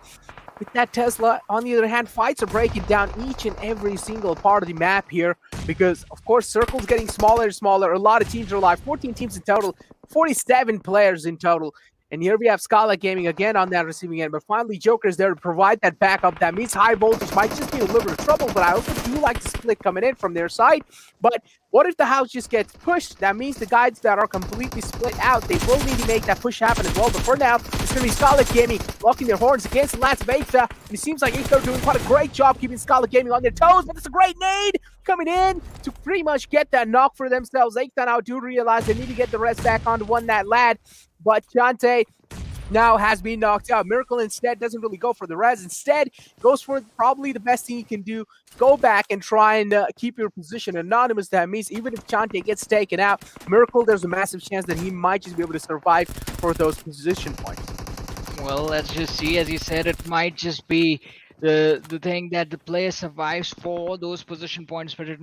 with that Tesla. On the other hand, fights are breaking down each and every single part of the map here. Because, of course, circle's getting smaller and smaller. A lot of teams are alive. 14 teams in total. 47 players in total. And here we have Skylightz Gaming again on that receiving end. But finally, Joker is there to provide that backup. That means high voltage might just be a little bit of trouble. But I also do like the split coming in from their side. But what if the house just gets pushed? That means the guys that are completely split out, they will need to make that push happen as well. But for now, it's going to be Skylightz Gaming locking their horns against the lads of EKTA. And it seems like EKTA are doing quite a great job keeping Skylightz Gaming on their toes. But it's a great nade coming in to pretty much get that knock for themselves. EKTA now do realize they need to get the rest back onto one that lad. But Chante now has been knocked out. Miracle instead doesn't really go for the res. Instead, goes for probably the best thing he can do. Go back and try and keep your position anonymous. That means even if Chante gets taken out, Miracle, there's a massive chance that he might just be able to survive for those position points. Well, let's just see. As you said, it might just be the thing that the player survives for those position points, but it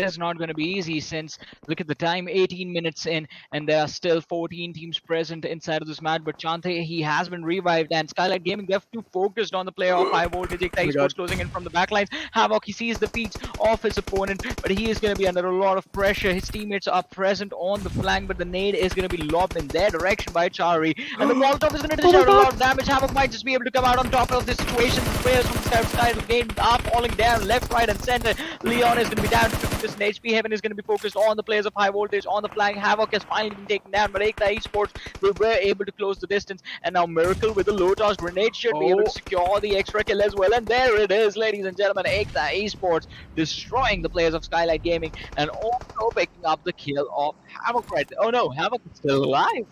is not going to be easy, since look at the time, 18 minutes in, and there are still 14 teams present inside of this match. But Chante, he has been revived, and Skylightz Gaming, they're too focused on the player of high voltage. EKTA Esports closing in from the backlines. Havok, he sees the feats of his opponent, but he is going to be under a lot of pressure. His teammates are present on the flank, but the nade is going to be lobbed in their direction by Chari, and the Molotov is going to dish out a lot of damage. Havok might just be able to come out on top of this situation. The players from Skylightz Gaming are falling down left, right, and center. Leon is going to be down to 50%. HP Heaven is going to be focused on the players of high voltage on the flank. Havok has finally been taken down, but EKTA Esports, they were able to close the distance. And now Miracle with the low toss grenade should be able to secure the extra kill as well. And there it is, ladies and gentlemen. EKTA Esports destroying the players of Skylightz Gaming, and also picking up the kill of Havok right there. Oh no, Havok is still alive.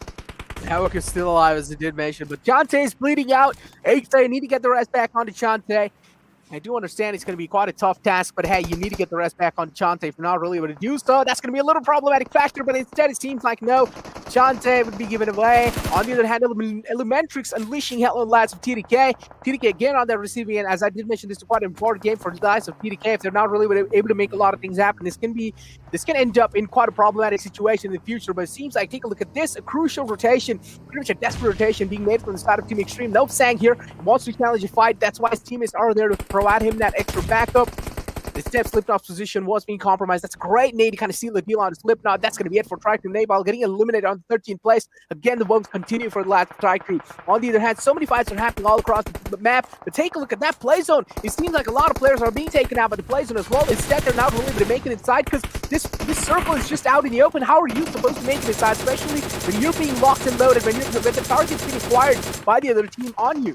Havok is still alive, as I did mention, but Chante is bleeding out. EKTA need to get the rest back onto Chante. I do understand it's going to be quite a tough task, but hey, you need to get the rest back on Chante. If you're not really able to do so, that's going to be a little problematic factor, but instead it seems like no, Chante would be given away. On the other hand, Elementrix unleashing hell on the lads of TDK. TDK again on that receiving end. As I did mention, this is quite an important game for the guys of TDK. If they're not really able to make a lot of things happen, this can end up in quite a problematic situation in the future. But it seems like, take a look at this, a crucial rotation, pretty much a desperate rotation being made from the side of Team XTREME. No Sang here, wants to challenge a fight. That's why his teammates are there to provide him that extra backup. The step slipped off position was being compromised. That's a great nade to kind of seal the deal on the Slipknot. That's going to be it for KINGsNepal, getting eliminated on the 13th place. Again, the woes continue for the last TriCrew. On the other hand, so many fights are happening all across the map. But take a look at that play zone. It seems like a lot of players are being taken out by the play zone as well. Instead, they're not really able to make it inside because this circle is just out in the open. How are you supposed to make it inside, especially when you're being locked and loaded, when the target's being acquired by the other team on you?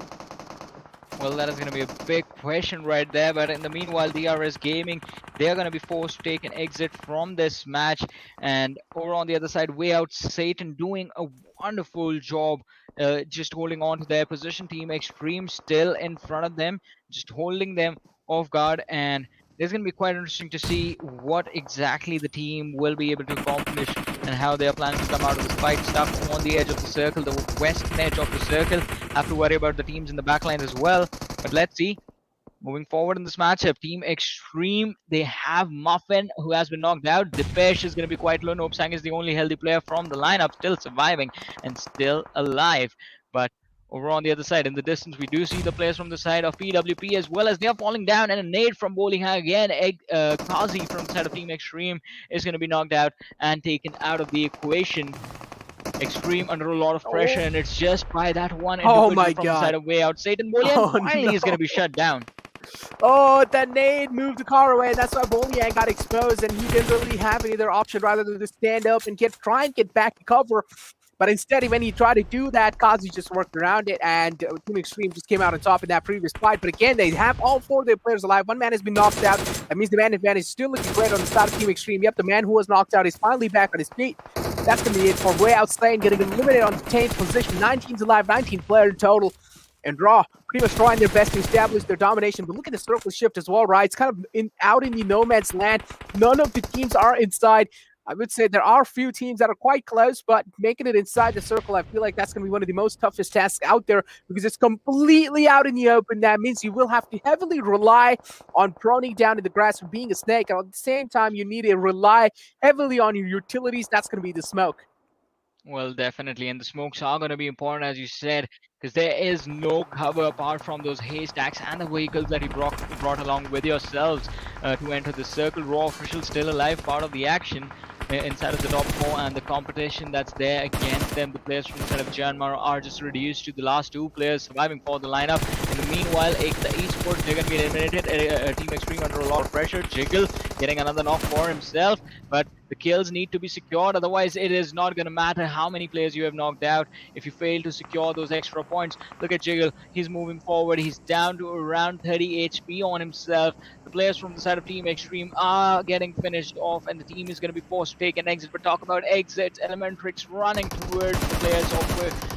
Well, that is going to be a big question right there. But in the meanwhile, DRS Gaming, they're going to be forced to take an exit from this match. And over on the other side, Wayout SATAN doing a wonderful job just holding on to their position. Team XTREME still in front of them, just holding them off guard. And it's going to be quite interesting to see what exactly the team will be able to accomplish and how they are planning to come out of this fight. Stuck on the edge of the circle, the western edge of the circle. Have to worry about the teams in the backline as well. But let's see. Moving forward in this matchup, Team XTREME, they have Muffin, who has been knocked out. Depeche is going to be quite low. Nopsang is the only healthy player from the lineup, still surviving and still alive. But over on the other side, in the distance, we do see the players from the side of PWP as well as they are falling down. And a nade from Bolihang again. Kazi from the side of Team XTREME is going to be knocked out and taken out of the equation. XTREME under a lot of pressure, and it's just by that one individual from the side of Wayout SATAN. Bolihang finally is going to be shut down. Oh, that nade moved the car away. That's why Bolihang got exposed, and he didn't really have any other option rather than to stand up and try and get back to cover. But instead, when he tried to do that, Kazi just worked around it, and Team XTREME just came out on top in that previous fight. But again, they have all four of their players alive. One man has been knocked out. That means the man advantage is still looking great on the side of Team XTREME. Yep, the man who was knocked out is finally back on his feet. That's going to be it for Wayout SATAN, getting eliminated on the 10th position. 9 teams alive, 19 players in total. And Raw pretty much trying their best to establish their domination. But look at the circle shift as well, right? It's kind of out in the no man's land. None of the teams are inside. I would say there are a few teams that are quite close, but making it inside the circle, I feel like that's going to be one of the most toughest tasks out there because it's completely out in the open. That means you will have to heavily rely on proning down in the grass for being a snake. And at the same time, you need to rely heavily on your utilities. That's going to be the smoke. Well, definitely. And the smokes are going to be important, as you said, because there is no cover apart from those haystacks and the vehicles that you brought along with yourselves to enter the circle. Raw officials still alive, part of the action inside of the top 4, and the competition that's there against them. The players from the side of JyanMaara are just reduced to the last 2 players surviving for the lineup. In the meanwhile, the Esports, they're going to be eliminated. Team XTREME under a lot of pressure. Jiggle getting another knock for himself, but the kills need to be secured, otherwise it is not going to matter how many players you have knocked out if you fail to secure those extra points. Look at Jiggle, he's moving forward, he's down to around 30 HP on himself. The players from the side of Team XTREME are getting finished off, and the team is going to be forced to take an exit. But talk about exits, Elementrix running towards the players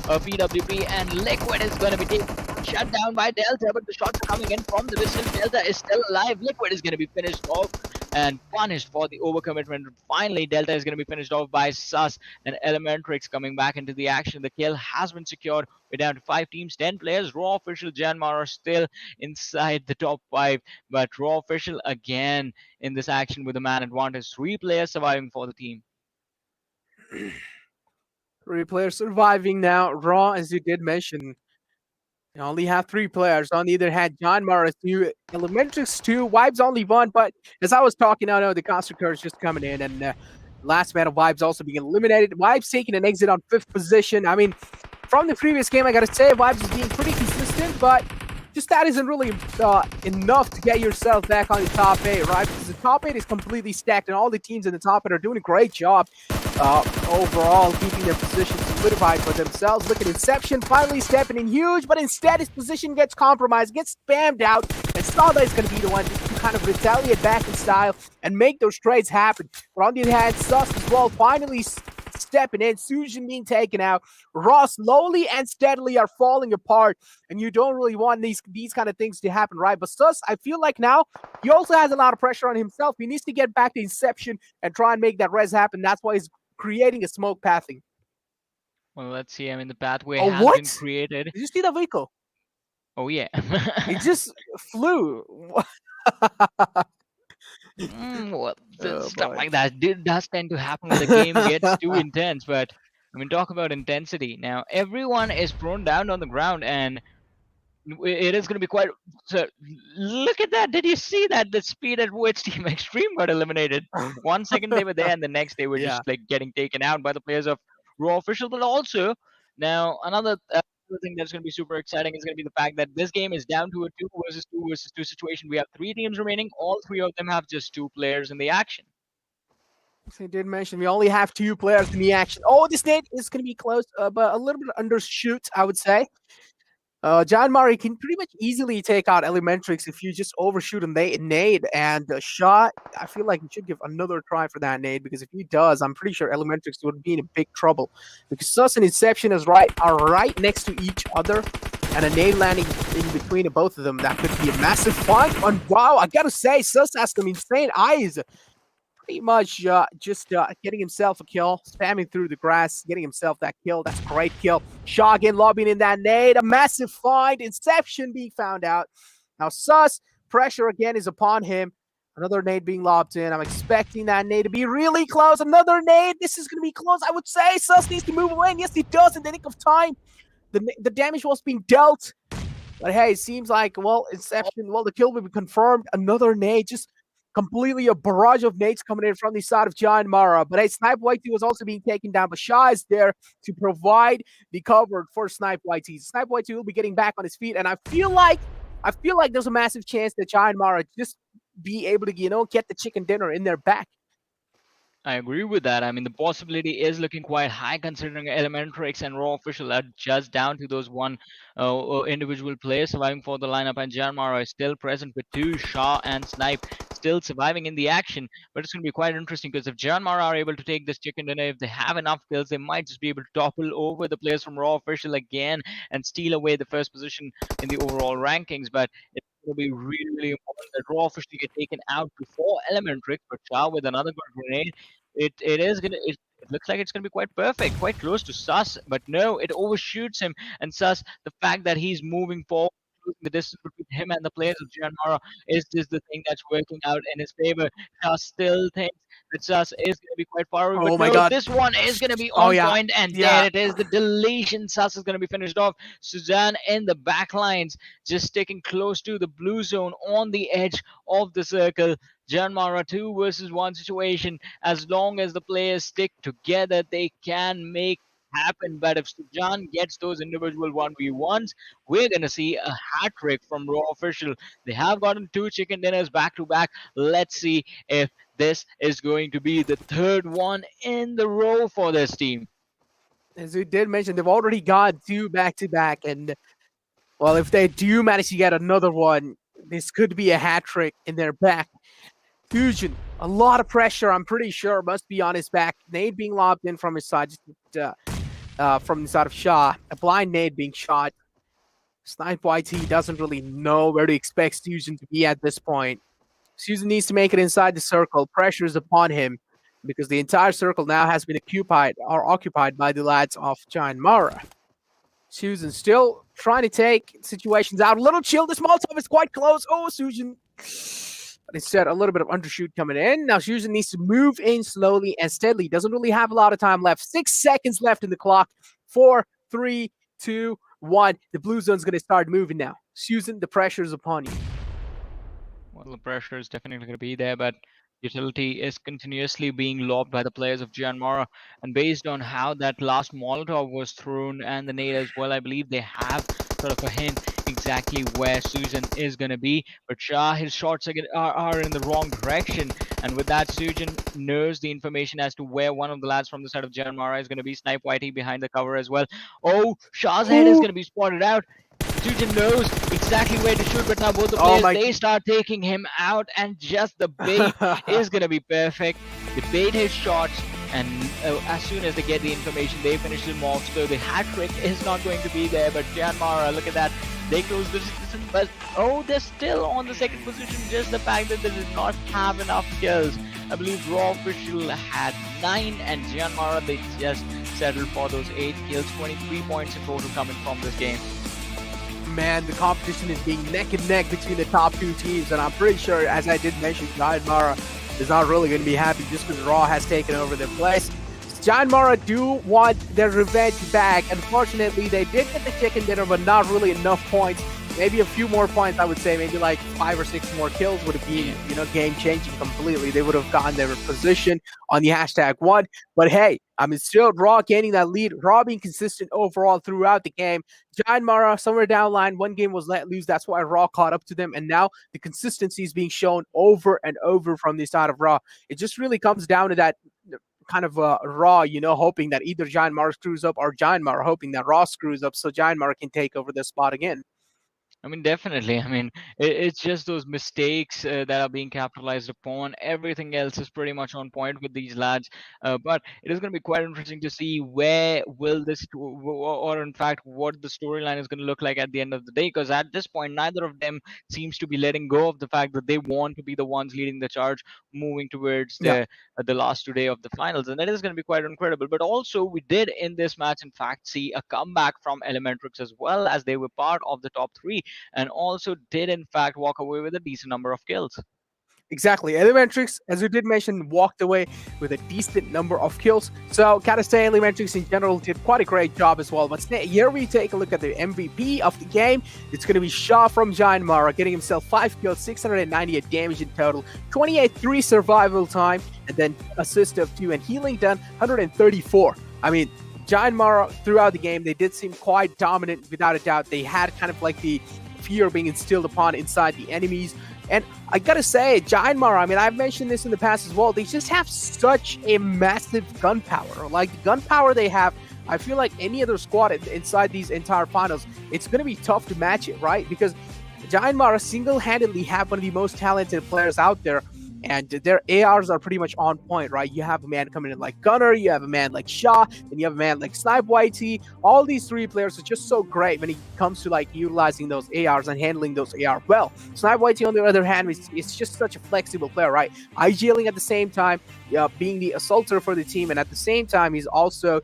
of PWP, and Liquid is going to be taken shut down by Delta, but the shots are coming in from the distance. Delta is still alive. Liquid is going to be finished off and punished for the overcommitment. Finally, Delta is going to be finished off by Sus, and Elementrix coming back into the action. The kill has been secured. We're down to 5 teams, 10 players. Raw official JyanMaara still inside the top 5, but Raw official again in this action with a man advantage. 3 players surviving for the team. 3 players surviving now. Raw, as you did mention, they only have 3 players. On the other hand, JyanMaara 2, Elementrix 2, Vibes only 1. But as I was talking, I know the Constructor is just coming in, and last man of Vibes also being eliminated. Vibes taking an exit on 5th position. I mean, from the previous game, I gotta say, Vibes is being pretty consistent, but just that isn't really enough to get yourself back on the top 8, right? Because the top 8 is completely stacked, and all the teams in the top 8 are doing a great job overall, keeping their position solidified for themselves. Look at Inception finally stepping in huge, but instead his position gets compromised, gets spammed out, and Skylightz is going to be the one to kind of retaliate back in style and make those trades happen. But on the other hand, Sus as well finally stepping in, Sujin being taken out. Raw slowly and steadily are falling apart, and you don't really want these kind of things to happen, right? But Sus, I feel like now he also has a lot of pressure on himself. He needs to get back to Inception and try and make that res happen. That's why he's creating a smoke pathing. Well, let's see. I mean, the pathway has been created. Did you see the vehicle? Oh, yeah. It just flew. Well, stuff like that does tend to happen when the game gets too intense. But I mean, talk about intensity. Now, everyone is prone down on the ground, and it is going to be quite. So, look at that! Did you see that? The speed at which Team XTREME got eliminated. 1 second they were there, and the next they were just like getting taken out by the players of Raw official. But also, now another thing that's going to be super exciting is going to be the fact that this game is down to a 2 versus 2 versus 2 situation. We have 3 teams remaining. All 3 of them have just 2 players in the action. I did mention we only have 2 players in the action. Oh, this nade is going to be close, but a little bit undershoot, I would say. JyanMaara can pretty much easily take out Elementrix if you just overshoot a nade. And Shot, I feel like he should give another try for that nade, because if he does, I'm pretty sure Elementrix would be in a big trouble. Because Sus and Inception are right next to each other, and a nade landing in between of both of them, that could be a massive fight. And wow, I gotta say, Sus has some insane eyes. Pretty much just getting himself a kill, spamming through the grass, getting himself that kill. That's a great kill. Shaw again lobbing in that nade. A massive find. Inception being found out. Now Sus, pressure again is upon him. Another nade being lobbed in. I'm expecting that nade to be really close. Another nade. This is going to be close, I would say. Sus needs to move away. And yes, he does in the nick of time. The damage was being dealt. But hey, it seems like, well, Inception, well, the kill will be confirmed. Another nade. Just completely a barrage of nades coming in from the side of JyanMaara. But hey, Snipe YT was also being taken down, but Shah is there to provide the cover for Snipe YT. Snipe YT will be getting back on his feet, and I feel like there's a massive chance that JyanMaara just be able to, get the chicken dinner in their back. I agree with that. I mean, the possibility is looking quite high considering Elementrix and Raw Official are just down to those one individual players surviving for the lineup, and JyanMaara is still present with two, Shah and Snipe, still surviving in the action. But it's going to be quite interesting, because if JyanMaara are able to take this chicken dinner, if they have enough kills, they might just be able to topple over the players from Raw Official again and steal away the first position in the overall rankings. But it's going to be really, really important that Raw Official get taken out before Elementrix, but Shah with another good grenade. It looks like it's gonna be quite perfect, quite close to Sus, but no, it overshoots him. And Sus, the fact that he's moving forward, the distance between him and the players of JyanMaara is just the thing that's working out in his favor. Sus still thinks that Sus is gonna be quite far away, Oh but my no, God. this one is gonna be Oh, on yeah. point, and Yeah. there it is. The deletion. Sus is gonna be finished off. Suzanne in the back lines, just sticking close to the blue zone on the edge of the circle. JyanMaara 2 versus 1 situation. As long as the players stick together, they can make happen. But if Sujan gets those individual 1v1s, we're going to see a hat trick from Raw Official. They have gotten 2 chicken dinners back to back. Let's see if this is going to be the third one in the row for this team. As we did mention, they've already got 2 back to back. And, well, if they do manage to get another one, this could be a hat trick in their back. Fusion, a lot of pressure, I'm pretty sure, must be on his back. Nade being lobbed in from his side, from the side of Shah. A blind nade being shot. Snipe YT doesn't really know where to expect Fusion to be at this point. Fusion needs to make it inside the circle. Pressure is upon him, because the entire circle now has been occupied by the lads of JyanMaara. Fusion still trying to take situations out. A little chill. This Molotov is quite close. Oh, Fusion. But instead, a little bit of undershoot coming in. Now, Fusion needs to move in slowly and steadily. Doesn't really have a lot of time left. 6 seconds left in the clock. 4, 3, 2, 1. The blue zone's going to start moving now. Fusion, the pressure is upon you. Well, the pressure is definitely going to be there, but utility is continuously being lobbed by the players of JyanMaara. And based on how that last Molotov was thrown and the nade as well, I believe they have sort of a hint exactly where Sujan is going to be. But Shah, his shots are in the wrong direction. And with that, Sujan knows the information as to where one of the lads from the side of JyanMaara is going to be. Snipe YT behind the cover as well. Oh, Shah's head is going to be spotted out. Sujan knows exactly where to shoot, but now both the players, they start taking him out, and just the bait is going to be perfect. They bait his shots, and as soon as they get the information, they finish him off. So the hat trick is not going to be there, but JyanMaara, look at that. They close the distance, but they're still on the second position. Just the fact that they did not have enough kills. I believe Raw Official had 9, and JyanMaara, they just settled for those 8 kills, 23 points in total coming from this game. Man, the competition is being neck and neck between the top 2 teams, and I'm pretty sure, as I did mention, JyanMaara is not really going to be happy just because Raw has taken over their place. JyanMaara do want their revenge back. Unfortunately, they did get the chicken dinner, but not really enough points. Maybe a few more points, I would say. Maybe like 5 or 6 more kills would have been, game-changing completely. They would have gotten their position on the #1. But hey, I mean, still Raw gaining that lead. Raw being consistent overall throughout the game. JyanMaara somewhere down line, one game was let loose. That's why Raw caught up to them. And now the consistency is being shown over and over from the side of Raw. It just really comes down to that kind of Raw, hoping that either JyanMaara screws up or JyanMaara hoping that Raw screws up so JyanMaara can take over the spot again. I mean, definitely. I mean, it's just those mistakes that are being capitalized upon. Everything else is pretty much on point with these lads. But it is going to be quite interesting to see where will this, or in fact, what the storyline is going to look like at the end of the day. Because at this point, neither of them seems to be letting go of the fact that they want to be the ones leading the charge, moving towards Yeah. the last 2 day of the finals, and that is going to be quite incredible. But also, we did in this match, in fact, see a comeback from Elementrix as well, as they were part of the top three and also did in fact walk away with a decent number of kills. Exactly. Elementrix, as you did mention, walked away with a decent number of kills. So, gotta say, Elementrix in general did quite a great job as well. But here we take a look at the MVP of the game. It's going to be Shaw from JyanMaara, getting himself 5 kills, 698 damage in total, 28-3 survival time, and then assist of 2, and healing done 134. I mean, JyanMaara throughout the game, they did seem quite dominant without a doubt. They had kind of like the fear being instilled upon inside the enemies. And I gotta say, JyanMaara, I mean, I've mentioned this in the past as well, they just have such a massive gunpowder. Like, the gunpowder they have, I feel like any other squad inside these entire finals, it's gonna be tough to match it, right? Because JyanMaara single-handedly have one of the most talented players out there, and their ARs are pretty much on point, right? You have a man coming in like Gunner, you have a man like Shaw, and you have a man like Snipe All these three players are just so great when it comes to like utilizing those ARs and handling those AR well. Snipe on the other hand, is just such a flexible player, right? IGLing at the same time, being the assaulter for the team, and at the same time, he's also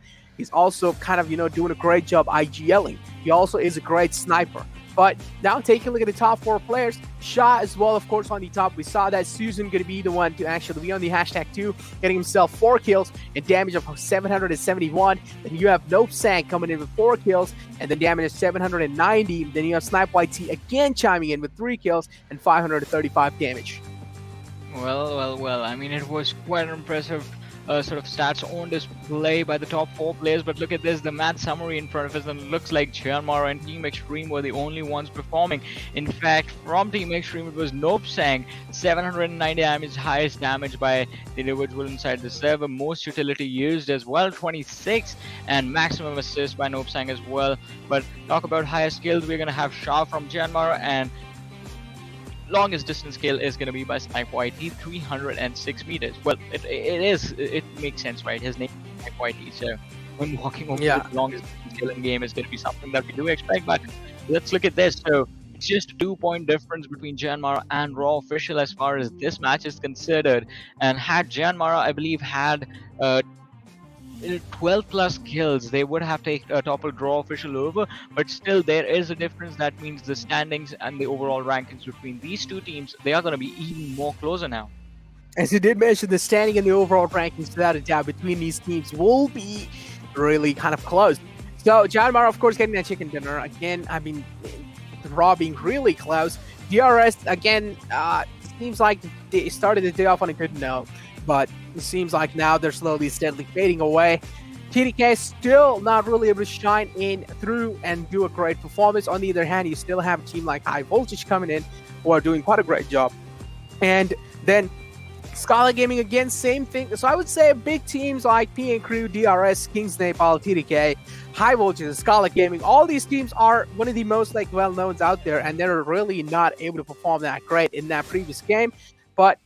kind of, doing a great job IGLing. He also is a great sniper. But now taking a look at the top 4 players, Shah as well, of course, on the top. We saw that Susan going to be the one to actually be on the #2, getting himself 4 kills and damage of 771. Then you have Nopesang coming in with 4 kills and then damage of 790. Then you have Snipe again chiming in with 3 kills and 535 damage. Well. I mean, it was quite an impressive sort of stats on display by the top 4 players, but look at this, the match summary in front of us, and it looks like JyanMaara and Team Extreme were the only ones performing. In fact, from Team Extreme, it was Nopesang, 790 damage, highest damage by the individual inside the server, most utility used as well, 26, and maximum assist by Nopesang as well. But talk about highest skills, we're going to have Shah from JyanMaara, and longest distance kill is going to be by Snipe 306 meters. Well, it makes sense, right? His name is Snipe, so when walking over the longest distance kill in game is going to be something that we do expect. But let's look at this. So it's just a 2-point difference between JyanMaara and Raw Official as far as this match is considered. And had JyanMaara, I believe, had 12 plus kills, they would have toppled Raw Official over, but still there is a difference. That means the standings and the overall rankings between these two teams, they are going to be even more closer now. As you did mention, the standing and the overall rankings, without a doubt, between these teams will be really kind of close. So JyanMaara, of course, getting that chicken dinner again. I mean, the Raw being really close. DRS again, seems like they started the day off on a good note, but it seems like now they're slowly, steadily fading away. TDK still not really able to shine in through and do a great performance. On the other hand, you still have a team like High Voltage coming in who are doing quite a great job. And then Skylightz Gaming again, same thing. So I would say big teams like PN Crew, DRS, KINGsNepal, TDK, High Voltage, and Skylightz Gaming, all these teams are one of the most like well-knowns out there, and they're really not able to perform that great in that previous game. But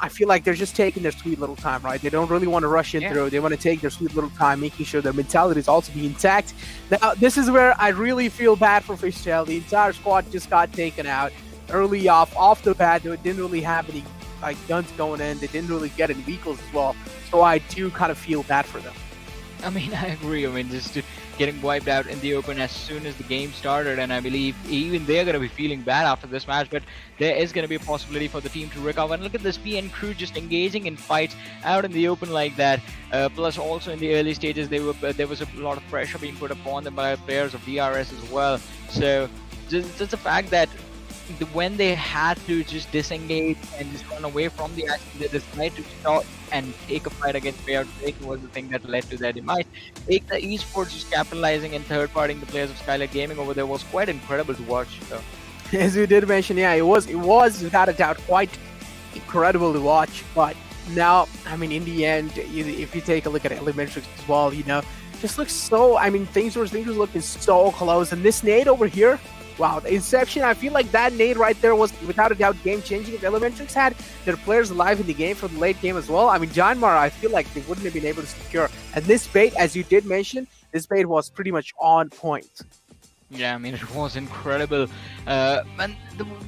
I feel like they're just taking their sweet little time, right? They don't really want to rush in through. They want to take their sweet little time, making sure their mentality is also being intact. Now, this is where I really feel bad for Fishtail. The entire squad just got taken out early off the bat. They didn't really have any like guns going in. They didn't really get any vehicles as well. So I do kind of feel bad for them. I mean, I agree. I mean, just getting wiped out in the open as soon as the game started, and I believe even they're going to be feeling bad after this match, but there is going to be a possibility for the team to recover. And look at this PN Crew just engaging in fights out in the open like that. Plus, also in the early stages, there was a lot of pressure being put upon them by players of DRS as well. So, just the fact that when they had to just disengage and just run away from the action, they decided to stop and take a fight against Wayout SATAN was the thing that led to their demise. EKTA Esports just capitalizing and third-partying the players of Skylightz Gaming over there was quite incredible to watch. So. As you did mention, yeah, it was without a doubt quite incredible to watch. But Now, I mean, in the end, if you take a look at Elementrix as well, just looks so. I mean, things were looking so close, and this nade over here. Wow, the Inception, I feel like that nade right there was without a doubt game-changing. If Elementrix had their players alive in the game for the late game as well, I mean, JyanMaara, I feel like they wouldn't have been able to secure. And this bait, as you did mention, this bait was pretty much on point. Yeah, I mean, it was incredible. And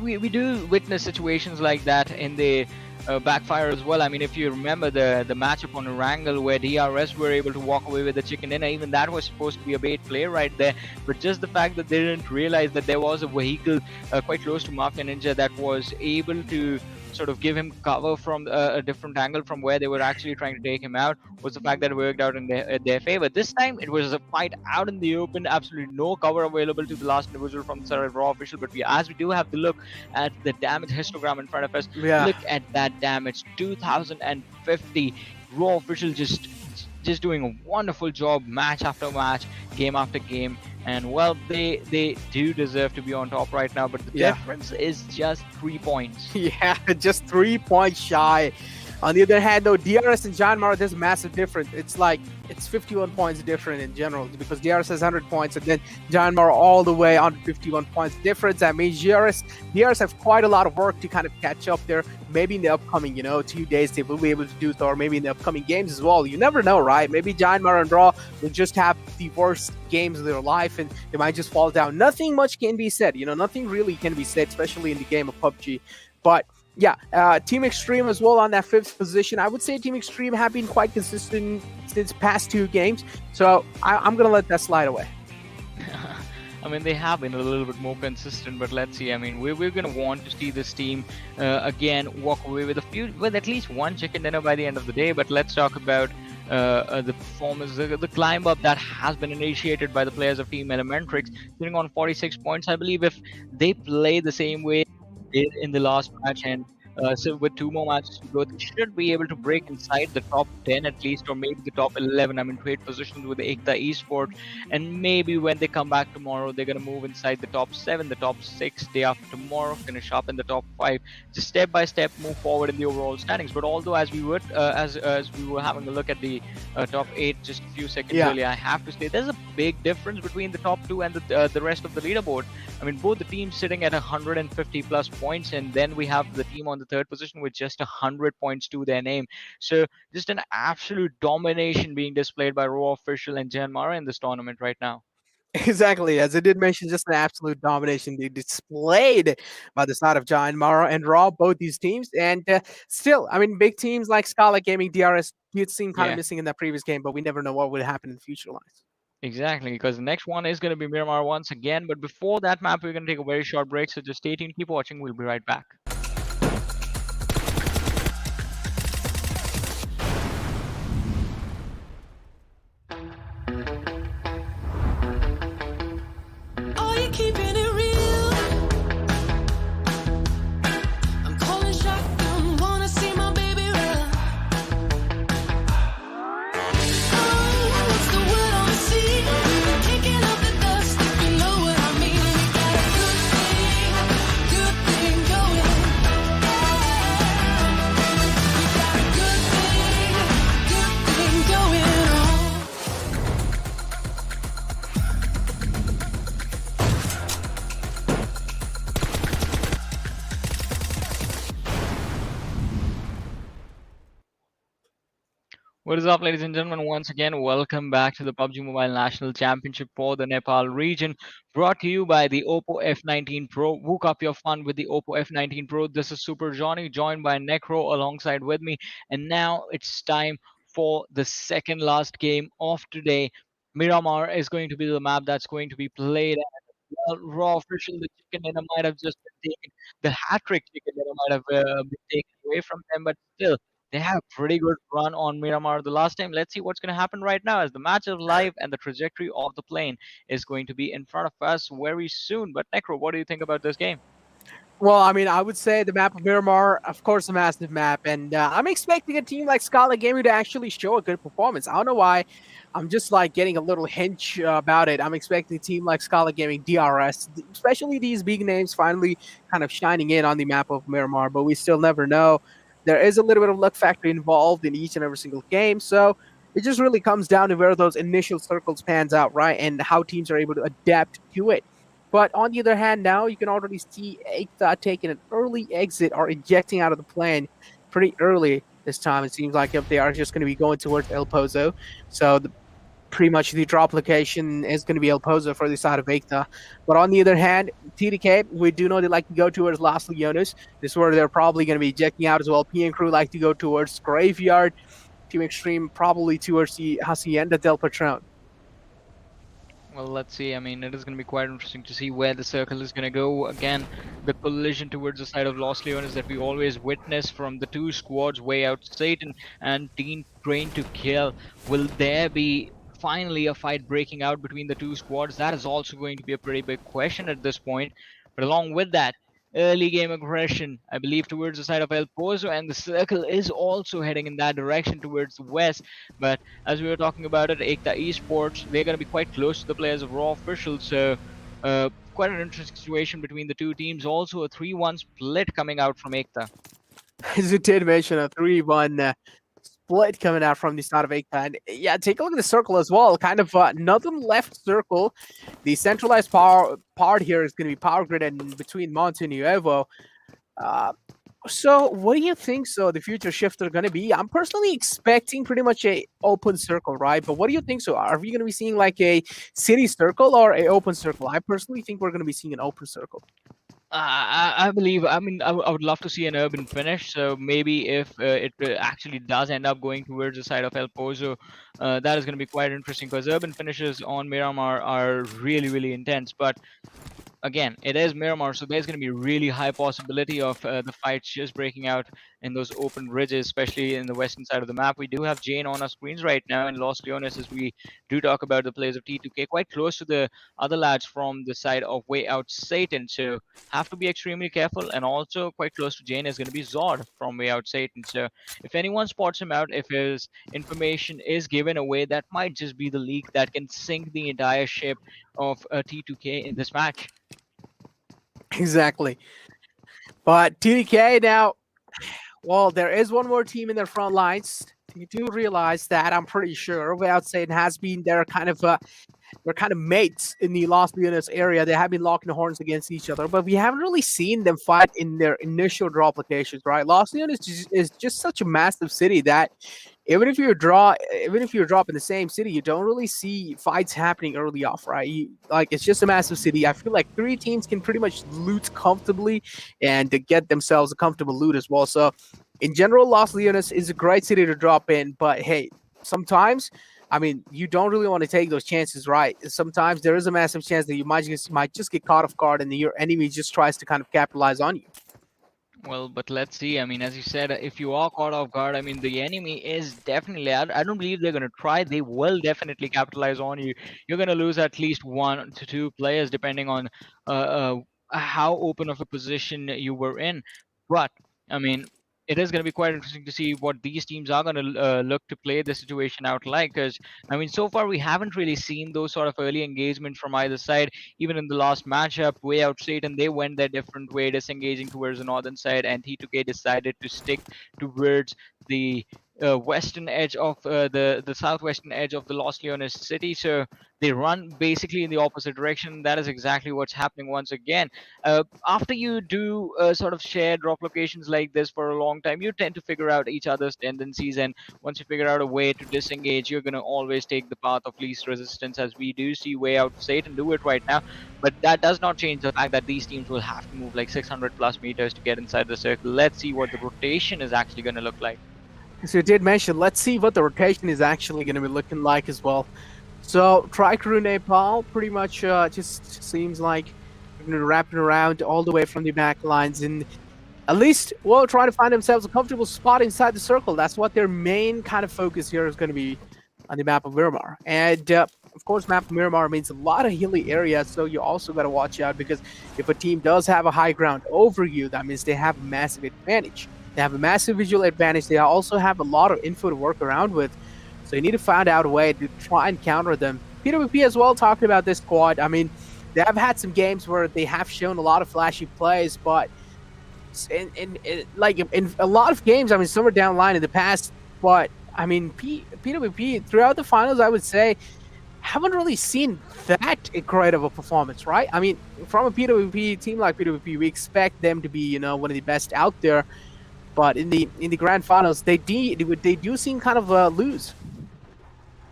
we do witness situations like that in the backfire as well. I mean, if you remember the matchup on Erangel where DRS were able to walk away with the chicken dinner, even that was supposed to be a bait play right there. But just the fact that they didn't realize that there was a vehicle quite close to Mafia Ninja that was able to sort of give him cover from a different angle from where they were actually trying to take him out, was the fact that it worked out in their favor. This time it was a fight out in the open, absolutely no cover available to the last individual from the side of Raw official. But as we do have to look at the damage histogram in front of us, look at that damage, 2050. Raw official just doing a wonderful job match after match, game after game. And well, they do deserve to be on top right now, but the difference is just 3 points. Yeah, just 3 points shy. On the other hand, though, DRS and JyanMaara, there's a massive difference. It's like, it's 51 points different in general, because DRS has 100 points, and then JyanMaara all the way on 51 points difference. That means DRS have quite a lot of work to kind of catch up there. Maybe in the upcoming, 2 days, they will be able to do so, or maybe in the upcoming games as well. You never know, right? Maybe JyanMaara and Raw will just have the worst games of their life, and they might just fall down. Nothing much can be said, nothing really can be said, especially in the game of PUBG. But yeah, Team XTREME as well on that 5th position. I would say Team XTREME have been quite consistent since past 2 games, so I'm going to let that slide away. I mean, they have been a little bit more consistent, but let's see. I mean, we're going to want to see this team again walk away with at least one chicken dinner by the end of the day. But let's talk about the performance, the climb up that has been initiated by the players of Team Elementrix, sitting on 46 points. I believe if they play the same way they did in the last match, and so with 2 more matches to go, they should be able to break inside the top 10 at least, or maybe the top 11. I mean, trade positions with the EKTA Esports, and maybe when they come back tomorrow, they're going to move inside the top 7, the top 6 day after tomorrow, finish up in the top 5, just step by step move forward in the overall standings. But although as we were having a look at the top 8 just a few seconds earlier, I have to say there's a big difference between the top 2 and the rest of the leaderboard. I mean, both the teams sitting at 150 plus points, and then we have the team on the 3rd position with just 100 points to their name. So just an absolute domination being displayed by Raw official and JyanMaara in this tournament right now. Exactly, as I did mention, just an absolute domination they displayed by the side of JyanMaara and Raw, both these teams. And still, I mean, big teams like Skylightz Gaming, DRS, did seem kind of missing in that previous game, but we never know what would happen in the future lines. Exactly, because the next one is going to be Miramar once again. But before that map, we're going to take a very short break. So just stay tuned, keep watching. We'll be right back. What is up, ladies and gentlemen? Once again, welcome back to the PUBG Mobile National Championship for the Nepal region, brought to you by the Oppo F19 Pro. Woke up your fun with the Oppo F19 Pro. This is Super Johnny, joined by Necro alongside with me. And now it's time for the second last game of today. Miramar is going to be the map that's going to be played. Well, Raw official, the chicken dinner might have just been taken. The hat-trick chicken dinner might have been taken away from them, but still, they had a pretty good run on Miramar the last time. Let's see what's going to happen right now, as the match is live and the trajectory of the plane is going to be in front of us very soon. But Necro, what do you think about this game? Well, I mean, I would say the map of Miramar, of course, a massive map, and I'm expecting a team like Skylightz Gaming to actually show a good performance. I don't know why. I'm just like getting a little hinge about it. I'm expecting a team like Skylightz Gaming, DRS, especially these big names finally kind of shining in on the map of Miramar, but we still never know. there is a little bit of luck factor involved in each and every single game. So it just really comes down to where those initial circles pans out, right? And how teams are able to adapt to it. But on the other hand, now you can already see EKTA taking an early exit or ejecting out of the plane pretty early this time. It seems like if they are just going to be going towards El Pozo. So pretty much the drop location is going to be El Pozo for the side of EKTA. But on the other hand, TDK, we do know they like to go towards Las Leones. This is where they're probably going to be ejecting out as well. PN Crew like to go towards Graveyard. Team Extreme probably towards the Hacienda del Patron. Well, let's see. I mean, it is going to be quite interesting to see where the circle is going to go. Again, the collision towards the side of Los Leones that we always witness from the two squads, Wayout SATAN and Team Train to Kill. Will there be finally a fight breaking out between the two squads? That is also going to be a pretty big question at this point. But along with that, early game aggression, I believe, towards the side of El Pozo, and the circle is also heading in that direction towards the west. But as we were talking about it, EKTA Esports, they're going to be quite close to the players of Raw Officials, so quite an interesting situation between the two teams. Also a 3-1 split coming out from EKTA. As you did mention, a 3-1 split coming out from the side of EKTA. And yeah, take a look at the circle as well. Kind of nothing left circle. The centralized power part here is going to be Power Grid and between Monte Nuevo. So what do you think the future shifts are going to be? I'm personally expecting pretty much a open circle, right? But what do you think Are we going to be seeing like a city circle or a open circle? I personally think we're going to be seeing an open circle. I believe, I mean, I would love to see an urban finish. So maybe if it actually does end up going towards the side of El Pozo, that is going to be quite interesting because urban finishes on Miramar are really, really intense. But again, it is Miramar, so there's going to be really high possibility of the fights just breaking out in those open ridges, especially in the western side of the map. We do have Jane on our screens right now in Los Leones as we do talk about the players of T2K, quite close to the other lads from the side of Wayout SATAN, so have to be extremely careful. And also quite close to Jane is going to be Zod from Wayout SATAN, so if anyone spots him out, if his information is given away, that might just be the leak that can sink the entire ship of T2K in this match. Exactly. But TDK now, well, there is one more team in their front lines. You do realize that, I'm pretty sure. Without saying has been their kind of mates in the Los Leones area. They have been locking horns against each other, but we haven't really seen them fight in their initial drop locations, right? Los Leones is just such a massive city that even if you're dropping in the same city, you don't really see fights happening early off, right? It's just a massive city. I feel like 3 teams can pretty much loot comfortably and to get themselves a comfortable loot as well. So in general, Los Leones is a great city to drop in, but hey, sometimes, I mean, you don't really want to take those chances, right? Sometimes there is a massive chance that you might just get caught off guard and your enemy just tries to kind of capitalize on you. Well, but let's see. I mean, as you said, if you are caught off guard, I mean, the enemy is definitely, I don't believe they're going to try. They will definitely capitalize on you. You're going to lose at least 1 to 2 players, depending on how open of a position you were in. But, I mean, it is going to be quite interesting to see what these teams are going to look to play the situation out like. Because, I mean, so far we haven't really seen those sort of early engagements from either side. Even in the last matchup, Wayout SATAN, they went their different way, disengaging towards the northern side, and T2K decided to stick towards the western edge of the southwestern edge of the Los Leones city. So they run basically in the opposite direction. That is exactly what's happening once again. After you do sort of share drop locations like this for a long time, you tend to figure out each other's tendencies, and once you figure out a way to disengage, you're going to always take the path of least resistance, as we do see Wayout SATAN do it right now. But that does not change the fact that these teams will have to move like 600 plus meters to get inside the circle. Let's see what the rotation is actually going to look like. So you did mention, let's see what the rotation is actually going to be looking like as well. So Tri-Crew Nepal pretty much just seems like they're wrapping around all the way from the back lines, and at least, well, trying to find themselves a comfortable spot inside the circle. That's what their main kind of focus here is going to be on the map of Miramar. And of course, map of Miramar means a lot of hilly areas, so you also got to watch out, because if a team does have a high ground over you, that means they have a massive advantage. They have a massive visual advantage. They also have a lot of info to work around with. So you need to find out a way to try and counter them. PWP as well, talking about this squad. I mean, they have had some games where they have shown a lot of flashy plays, but in a lot of games. I mean, some are down line in the past, but I mean, PWP throughout the finals, I would say, haven't really seen that great of a performance, right? I mean, from a PWP team like PWP, we expect them to be, one of the best out there. But in the grand finals, they do seem kind of lose.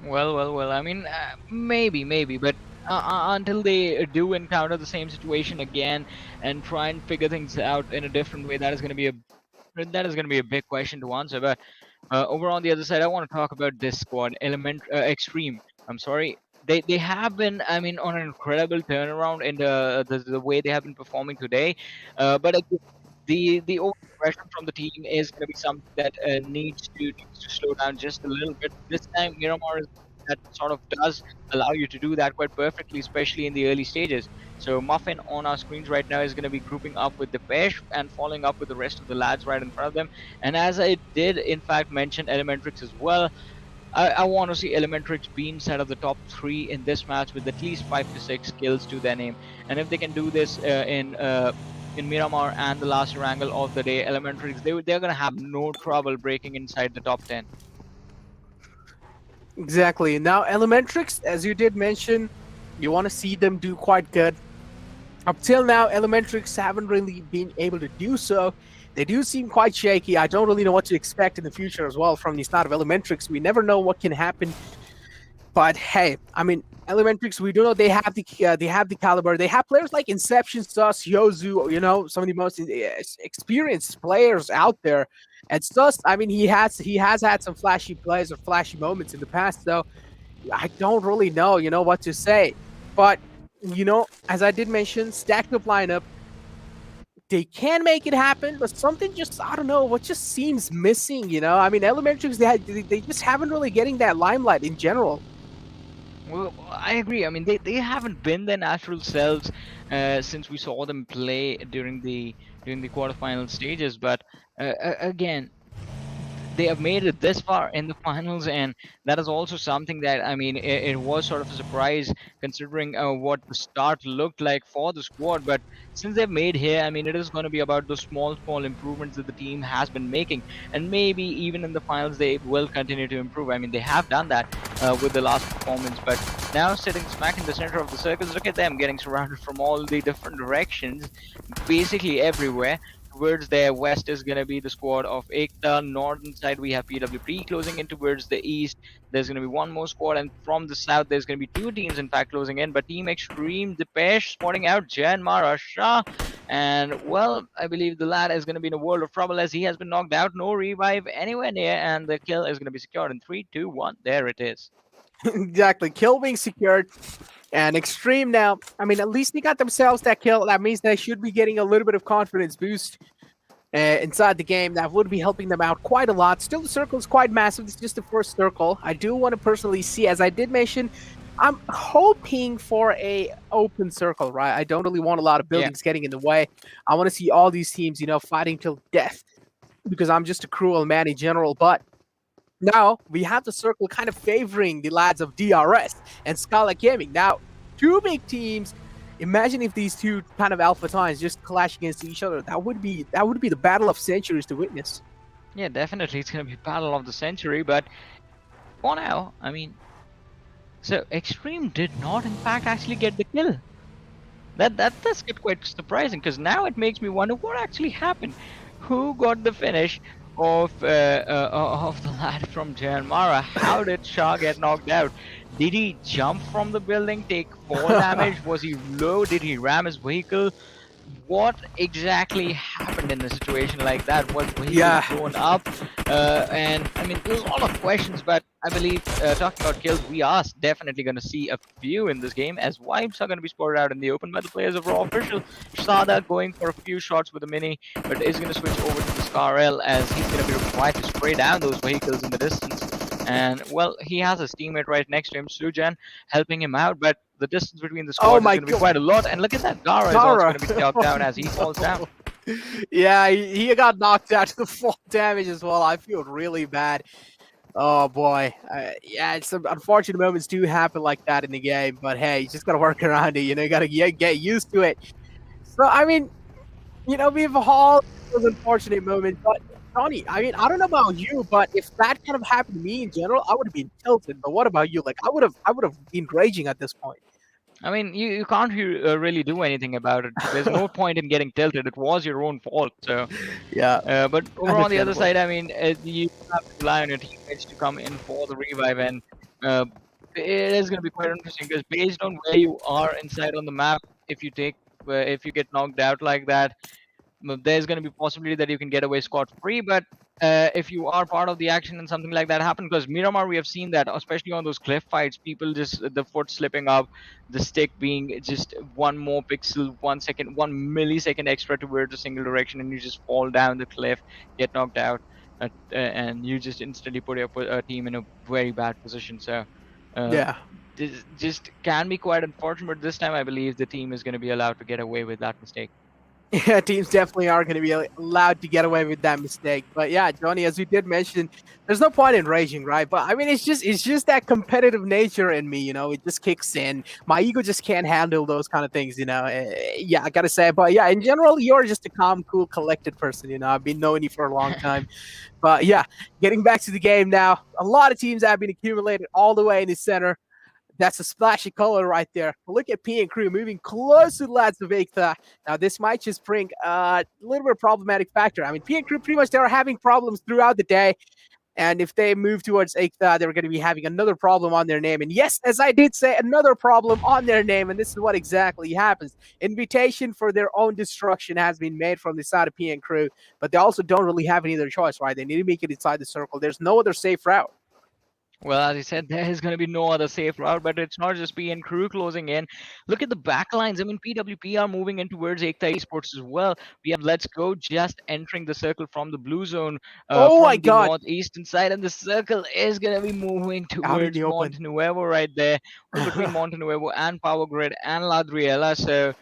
Well. I mean, maybe, but until they do encounter the same situation again and try and figure things out in a different way, that is going to be a big question to answer. But over on the other side, I want to talk about this squad, Extreme. I'm sorry. They have been, I mean, on an incredible turnaround in the way they have been performing today. But the overall pressure from the team is going to be something that needs to slow down just a little bit. This time, Miramar is that sort of does allow you to do that quite perfectly, especially in the early stages. So Muffin on our screens right now is going to be grouping up with the Pesh and following up with the rest of the lads right in front of them. And as I did, in fact, mention Elementrix as well, I want to see Elementrix be inside of the top 3 in this match with at least 5 to 6 kills to their name. And if they can do this in Miramar and the last Erangel of the day, Elementrix, they're going to have no trouble breaking inside the top 10. Exactly. Now, Elementrix, as you did mention, you want to see them do quite good. Up till now, Elementrix haven't really been able to do so. They do seem quite shaky. I don't really know what to expect in the future as well from the start of Elementrix. We never know what can happen. But hey, I mean, Elementrix, we do know they have the caliber. They have players like Inception, Sus, Yozu, some of the most experienced players out there. And Sus, I mean, he has had some flashy plays or flashy moments in the past, so I don't really know, what to say. But, as I did mention, stacked up lineup, they can make it happen, but something just, I don't know, what just seems missing, I mean, Elementrix, they just haven't really getting that limelight in general. Well, I agree. I mean, they haven't been their natural selves since we saw them play during the quarterfinal stages. But again, they have made it this far in the finals, and that is also something that, I mean, it was sort of a surprise considering what the start looked like for the squad. But since they've made here, I mean, it is going to be about those small improvements that the team has been making, and maybe even in the finals they will continue to improve. I mean, they have done that with the last performance, but now sitting smack in the center of the circles, look at them getting surrounded from all the different directions, basically everywhere. Towards their west is going to be the squad of EKTA. Northern side we have PWP closing in. Towards the east there's going to be one more squad, and from the south there's going to be 2 teams in fact closing in. But Team Extreme, the Pesh spotting out JyanMaara Shah, and well, I believe the lad is going to be in a world of trouble as he has been knocked out. No revive anywhere near, and the kill is going to be secured in 3, 2, 1. There it is. Exactly, kill being secured. And Extreme now, I mean, at least they got themselves that kill. That means they should be getting a little bit of confidence boost inside the game. That would be helping them out quite a lot. Still, the circle is quite massive. It's just the first circle. I do want to personally see, as I did mention, I'm hoping for a open circle, right? I don't really want a lot of buildings getting in the way. I want to see all these teams, fighting till death, because I'm just a cruel man in general. But now we have the circle kind of favoring the lads of DRS and Skylightz Gaming. Now, 2 big teams. Imagine if these 2 kind of alpha titans just clash against each other. That would be the battle of centuries to witness. Yeah, definitely, it's gonna be battle of the century. But for now, I mean, so Extreme did not, in fact, actually get the kill. That's quite surprising, because now it makes me wonder what actually happened. Who got the finish of the lad from JyanMaara? How did Shah get knocked out? Did he jump from the building, take 4 damage? Was he low? Did he ram his vehicle? What exactly happened in a situation like that? Was vehicle blown up? And I mean, there's a lot of questions, but I believe talking about kills, we are definitely going to see a few in this game, as Vibes are going to be spotted out in the open by the players of Raw Official. Sada going for a few shots with a mini, but is going to switch over to the Scarl as he's going to be required to spray down those vehicles in the distance. And well, he has his teammate right next to him, Sujan, helping him out, but the distance between the squads is going to be quite a lot. And look at that, Gara is also going to be knocked down as he falls down. Yeah, he got knocked out to the full damage as well. I feel really bad. Oh boy, it's some unfortunate moments do happen like that in the game, but hey, you just gotta work around it. You got to get used to it. So I mean, we've all those unfortunate moments. But Johnny, I mean, I don't know about you, but if that kind of happened to me in general, I would have been tilted. But what about you? Like, I would have been raging at this point. I mean, you can't really do anything about it. There's no point in getting tilted. It was your own fault. So, Yeah, but over on the other understandable. side, I mean, you have to rely on your teammates to come in for the revive, and uh, it is going to be quite interesting because based on where you are inside on the map, if you get knocked out like that, there's going to be possibility that you can get away scot free. But if you are part of the action and something like that happen, because Miramar, we have seen that, especially on those cliff fights, people just the foot slipping up, the stick being just one more pixel, 1 second, 1 millisecond extra towards a single direction, and you just fall down the cliff, get knocked out, and you just instantly put your team in a very bad position. So. Yeah. This just can be quite unfortunate, but this time I believe the team is going to be allowed to get away with that mistake. Yeah, teams definitely are going to be allowed to get away with that mistake. But yeah, Johnny, as you did mention, there's no point in raging, right? But I mean, it's just that competitive nature in me, it just kicks in. My ego just can't handle those kind of things, Yeah, I gotta say. But yeah, in general, you're just a calm, cool, collected person. I've been knowing you for a long time. But yeah, getting back to the game now, a lot of teams have been accumulated all the way in the center. That's a splashy color right there. Look at P and Crew moving close to the lads of EKTA. Now, this might just bring a little bit of problematic factor. I mean, P and Crew pretty much, they were having problems throughout the day. And if they move towards EKTA, they're going to be having another problem on their name. And yes, as I did say, another problem on their name. And this is what exactly happens. Invitation for their own destruction has been made from the side of P and Crew. But they also don't really have any other choice, right? They need to make it inside the circle. There's no other safe route. Well, as you said, there is going to be no other safe route, but it's not just P and Crew closing in. Look at the backlines. I mean, PWP are moving in towards EKTA Esports as well. We have Let's Go just entering the circle from the blue zone, Oh my from the God. northeastern side, and the circle is going to be moving Out in towards the open. Montenuevo right there, between Montenuevo and Power Grid and Ladriela. So,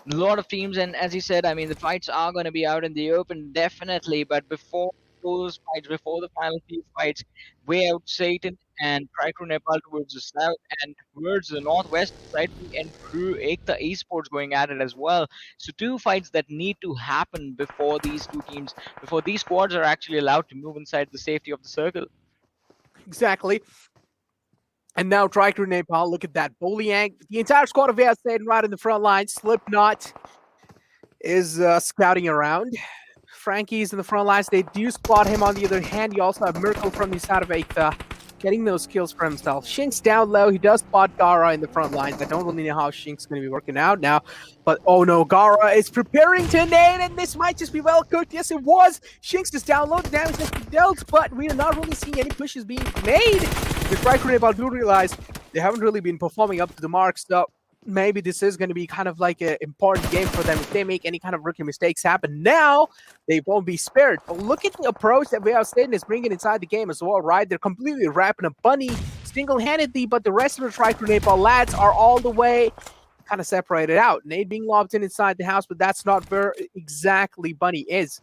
a lot of teams, and as you said, I mean, the fights are going to be out in the open, definitely, but before those fights, before the final few fights, Wayout SATAN and Nepal towards the south, and towards the northwest side, and Crew EKTA Esports going at it as well. So two fights that need to happen before before these squads are actually allowed to move inside the safety of the circle. Exactly. And now Nepal, look at that. Boliang, the entire squad of Wayout SATAN right in the front line. Slipknot is scouting around. Frankie's in the front lines. They do spot him. On the other hand, you also have Merkel from the side of EKTA getting those kills for himself. Shink's down low. He does spot Gara in the front lines. I don't really know how Shink's going to be working out now. But oh no, Gara is preparing to nade, and this might just be well cooked. Yes, it was. Shink's just down low. The damage has been dealt, but we are not really seeing any pushes being made. The Nepal do realize they haven't really been performing up to the mark, so maybe this is going to be kind of like an important game for them. If they make any kind of rookie mistakes happen now, they won't be spared. But look at the approach that Wayout SATAN is bringing inside the game as well, right? They're completely wrapping up Bunny single-handedly, but the rest of the Nepal lads are all the way kind of separated out. Nade being lobbed in inside the house, but that's not where exactly Bunny is.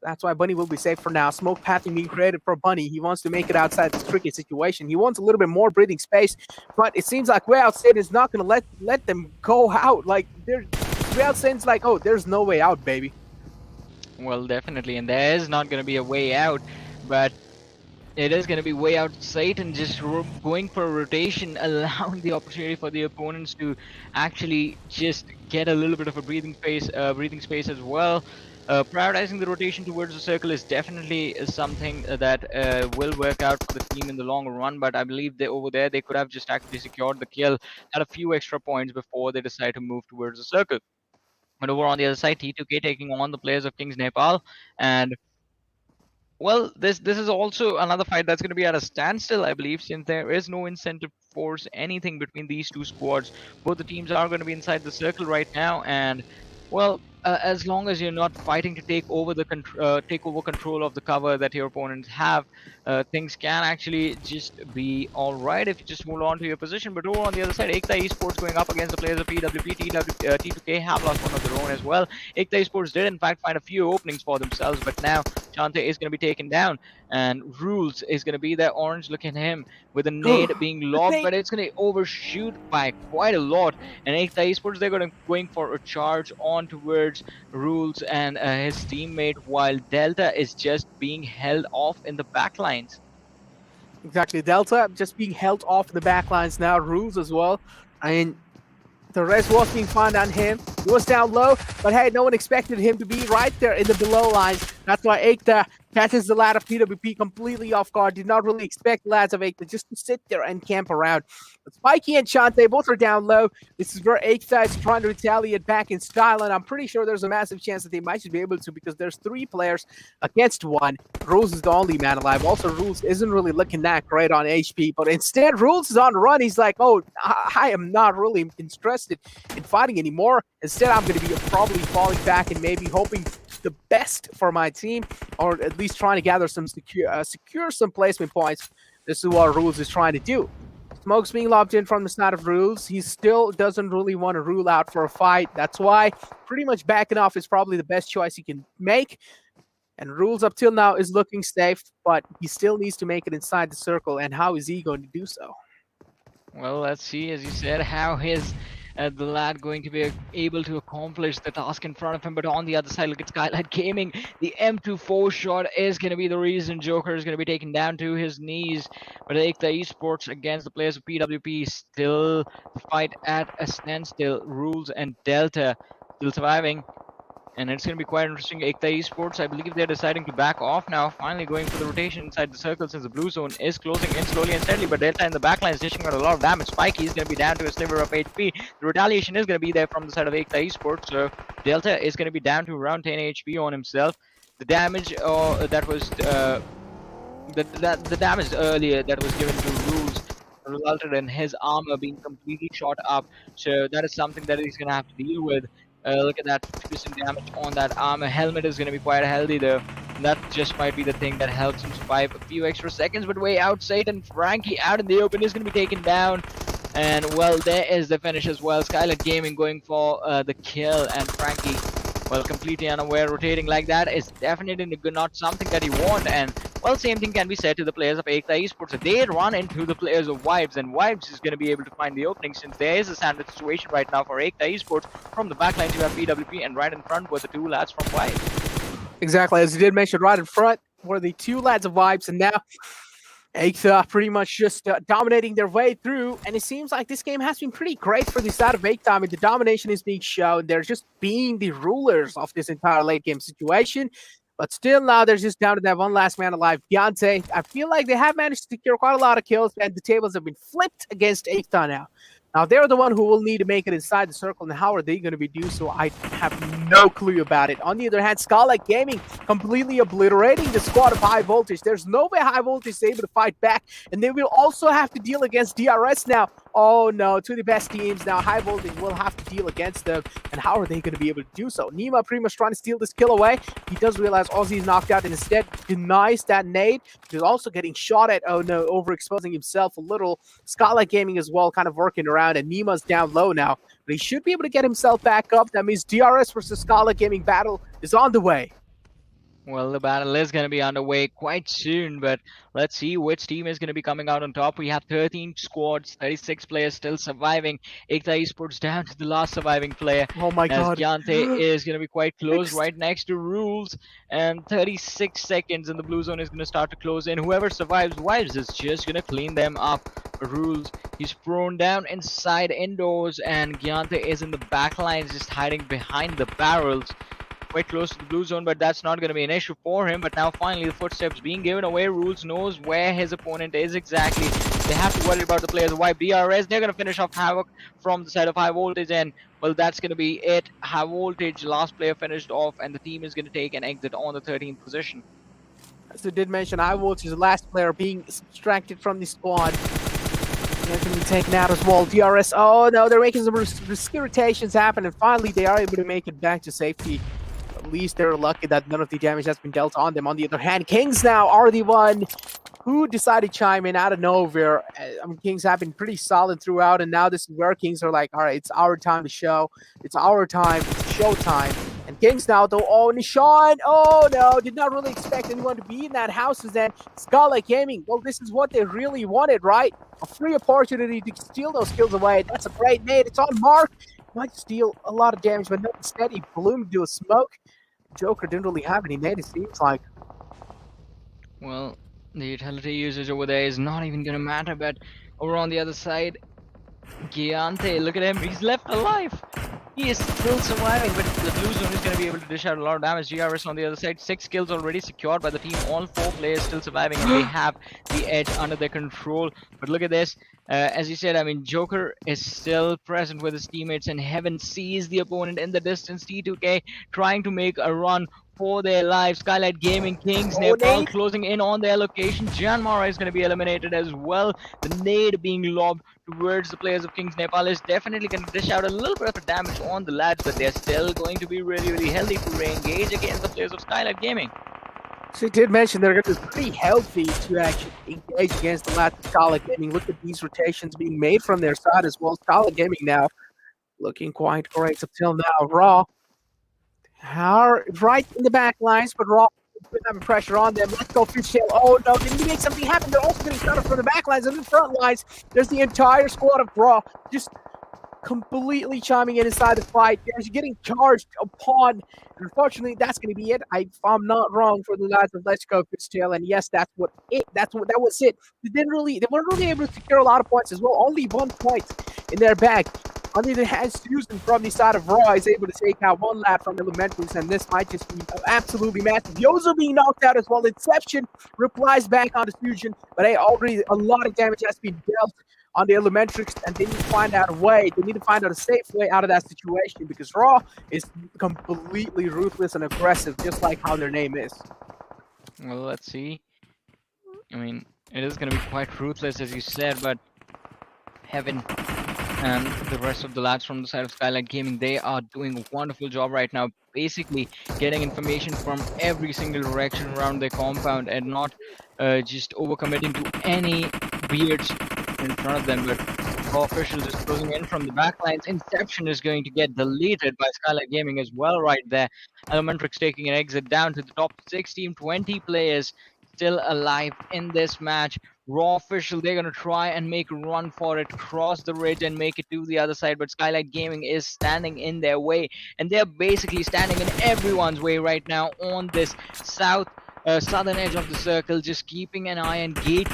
That's why Bunny will be safe for now. Smoke pathing being created for Bunny. He wants to make it outside this tricky situation. He wants a little bit more breathing space, but it seems like Wayout SATAN is not going to let them go out. Like, Wayout SATAN's like, oh, there's no way out, baby. Well, definitely, and there is not going to be a way out, but it is going to be Wayout SATAN just going for a rotation, allowing the opportunity for the opponents to actually just get a little bit of a breathing space as well. Prioritizing the rotation towards the circle is definitely something that will work out for the team in the long run, but I believe over there they could have just actually secured the kill, had a few extra points before they decide to move towards the circle. But over on the other side, T2K taking on the players of KINGsNepal, and well, this is also another fight that's going to be at a standstill, I believe, since there is no incentive to force anything between these two squads. Both the teams are going to be inside the circle right now, and well, as long as you're not fighting to take over control of the cover that your opponents have, things can actually just be all right if you just hold on to your position. But over on the other side, EKTA Esports going up against the players of PWP, T2K have lost one of their own as well. EKTA Esports did in fact find a few openings for themselves, but now Chante is going to be taken down, and Rules is going to be there. Orange, look at him with a nade being lobbed, but it's going to overshoot by quite a lot. And EKTA Esports, they're going for a charge on towards towards Rules and his teammate, while Delta is just being held off in the backlines. Exactly. Delta just being held off in the backlines now. Rules as well. I mean, the rest was being found on him. He was down low, but hey, no one expected him to be right there in the below lines. That's why EKTA catches the lad of PWP completely off guard. Did not really expect the lads of EKTA just to sit there and camp around. But Spiky and Chante both are down low. This is where EKTA is trying to retaliate back in style, and I'm pretty sure there's a massive chance that they might just be able to, because there's 3 players against 1. Rules is the only man alive. Also, Rules isn't really looking that great on HP, but instead, Rules is on the run. He's like, oh, I am not really interested in fighting anymore. Instead, I'm going to be probably falling back and maybe hoping the best for my team, or at least trying to gather some secure some placement points. This is what Rules is trying to do. Smoke's being lobbed in from the side of Rules. He still doesn't really want to rule out for a fight. That's why pretty much backing off is probably the best choice he can make. And Rules up till now is looking safe, but he still needs to make it inside the circle. And how is he going to do so? Well, let's see, as you said, how his the lad going to be able to accomplish the task in front of him. But on the other side, look at Skylightz Gaming. The M24 shot is going to be the reason Joker is going to be taken down to his knees. But EKTA Esports against the players of PWP still fight at a standstill. Rules and Delta still surviving. And it's going to be quite interesting. EKTA Esports, I believe they're deciding to back off now, finally going for the rotation inside the circle, since the blue zone is closing in slowly and steadily. But Delta in the backline is dishing out a lot of damage. Spiky is going to be down to a sliver of HP. The retaliation is going to be there from the side of EKTA Esports. So Delta is going to be down to around 10 HP on himself. The damage that was the damage earlier that was given to Rules resulted in his armor being completely shot up. So that is something that he's going to have to deal with. Look at that 50% damage on that armor. Helmet is going to be quite healthy though. That just might be the thing that helps him survive a few extra seconds. But Wayout SATAN, Frankie out in the open is going to be taken down. And well, there is the finish as well. Skylightz Gaming going for the kill, and Frankie, well, completely unaware. Rotating like that is definitely not something that he wants. And well, same thing can be said to the players of EKTA Esports. They run into the players of Vibes, and Vibes is going to be able to find the opening, since there is a standard situation right now for EKTA Esports. From the backline, you have PWP, and right in front were the 2 lads from Vibes. Exactly, as you did mention, right in front were the 2 lads of Vibes, and now EKTA pretty much just dominating their way through, and it seems like this game has been pretty great for the side of EKTA. I mean, the domination is being shown. They're just being the rulers of this entire late game situation. But still now they're just down to that one last man alive, Gyante. I feel like they have managed to secure quite a lot of kills, and the tables have been flipped against EKTA now. Now they're the one who will need to make it inside the circle, and how are they going to be do so? I have no clue about it. On the other hand, Skylightz Gaming completely obliterating the squad of High Voltage. There's no way High Voltage is able to fight back, and they will also have to deal against DRS now. Oh no, 2 of the best teams now. High Voltage will have to deal against them, and how are they going to be able to do so? Nima pretty much trying to steal this kill away. He does realize Ozzy is knocked out and instead denies that nade. He's also getting shot at. Oh no, overexposing himself a little. Skylightz Gaming as well, kind of working around, and Nima's down low now. But he should be able to get himself back up. That means DRS versus Skylightz Gaming battle is on the way. Well, the battle is going to be underway quite soon, but let's see which team is going to be coming out on top. We have 13 squads, 36 players still surviving. EKTA Esports down to the last surviving player. Oh my god. Gyante is going to be quite close, right next to Rules, and 36 seconds and the blue zone is going to start to close in. Whoever survives Vibes is just going to clean them up. Rules, he's thrown down inside indoors, and Gyante is in the back lines just hiding behind the barrels. Quite close to the blue zone, but that's not going to be an issue for him. But now finally the footsteps being given away. Rules knows where his opponent is exactly. They have to worry about the players wipe DRS. They're going to finish off Havoc from the side of High Voltage, and well, that's going to be it. High Voltage, last player finished off, and the team is going to take an exit on the 13th position. As I did mention, High Voltage is the last player being subtracted from the squad. They're going to be taken out as well. DRS, oh no, they're making some risky rotations happen, and finally they are able to make it back to safety. At least they're lucky that none of the damage has been dealt on them. On the other hand, Kings now are the one who decided to chime in out of nowhere. Kings have been pretty solid throughout, and now this is where Kings are like, all right, it's our time to show. It's our time. It's show time. And Kings now, though, oh, Nishan, oh no, did not really expect anyone to be in that house. And then Skylightz Gaming, well, this is what they really wanted, right? A free opportunity to steal those kills away. That's a great nade. It's on Mark. might deal a lot of damage, but no, instead he blew into a smoke. Joker didn't really have any nade, it seems like. Well, the utility usage over there is not even going to matter, but over on the other side, Giante, look at him, he's left alive. He is still surviving, but the blue zone is going to be able to dish out a lot of damage. GRS on the other side, 6 kills already secured by the team. All 4 players still surviving, and they have the edge under their control. But look at this. As you said, I mean, Joker is still present with his teammates, and Heaven sees the opponent in the distance. T2K trying to make a run for their lives. Skylightz Gaming, KINGsNepal closing in on their location. JyanMaara is going to be eliminated as well. The nade being lobbed towards the players of KINGsNepal is definitely going to dish out a little bit of damage on the lads, but they're still going to be really, really healthy to re-engage against the players of Skylightz Gaming. So you did mention they're going to be pretty healthy to actually engage against the lads of Skylightz Gaming. Look at these rotations being made from their side as well. Skylightz Gaming now looking quite great up till now. Raw right in the back lines, but Raw having pressure on them. Let's go Fishtail. Oh no, didn't he make something happen? They're also getting started from the back lines and the front lines. There's the entire squad of Raw just completely chiming in inside the fight. They're getting charged upon. And unfortunately, that's going to be it. If I'm not wrong, for the lads of Let's Go Fishtail. And yes, that was it. That was it. They weren't really able to secure a lot of points as well. Only 1 point in their bag. On the other hand, Susan from the side of Raw is able to take out 1 lad from Elementrix, and this might just be absolutely massive. Yozo being knocked out as well. Inception replies back onto Susan, but hey, already a lot of damage has been dealt on the Elementrix, and they need to find out a way. They need to find out a safe way out of that situation, because Raw is completely ruthless and aggressive, just like how their name is. Well, let's see. I mean, it is going to be quite ruthless, as you said, but Heaven and the rest of the lads from the side of Skylightz Gaming, they are doing a wonderful job right now, basically getting information from every single direction around their compound and not just overcommitting to any weirds in front of them. But Raw Official just closing in from the backlines. Inception is going to get deleted by Skylightz Gaming as well right there. Elementrix taking an exit down to the top 16, 20 players still alive in this match. Raw Official, they're going to try and make a run for it, cross the ridge and make it to the other side, but Skylightz Gaming is standing in their way, and they're basically standing in everyone's way right now on this southern edge of the circle, just keeping an eye and gating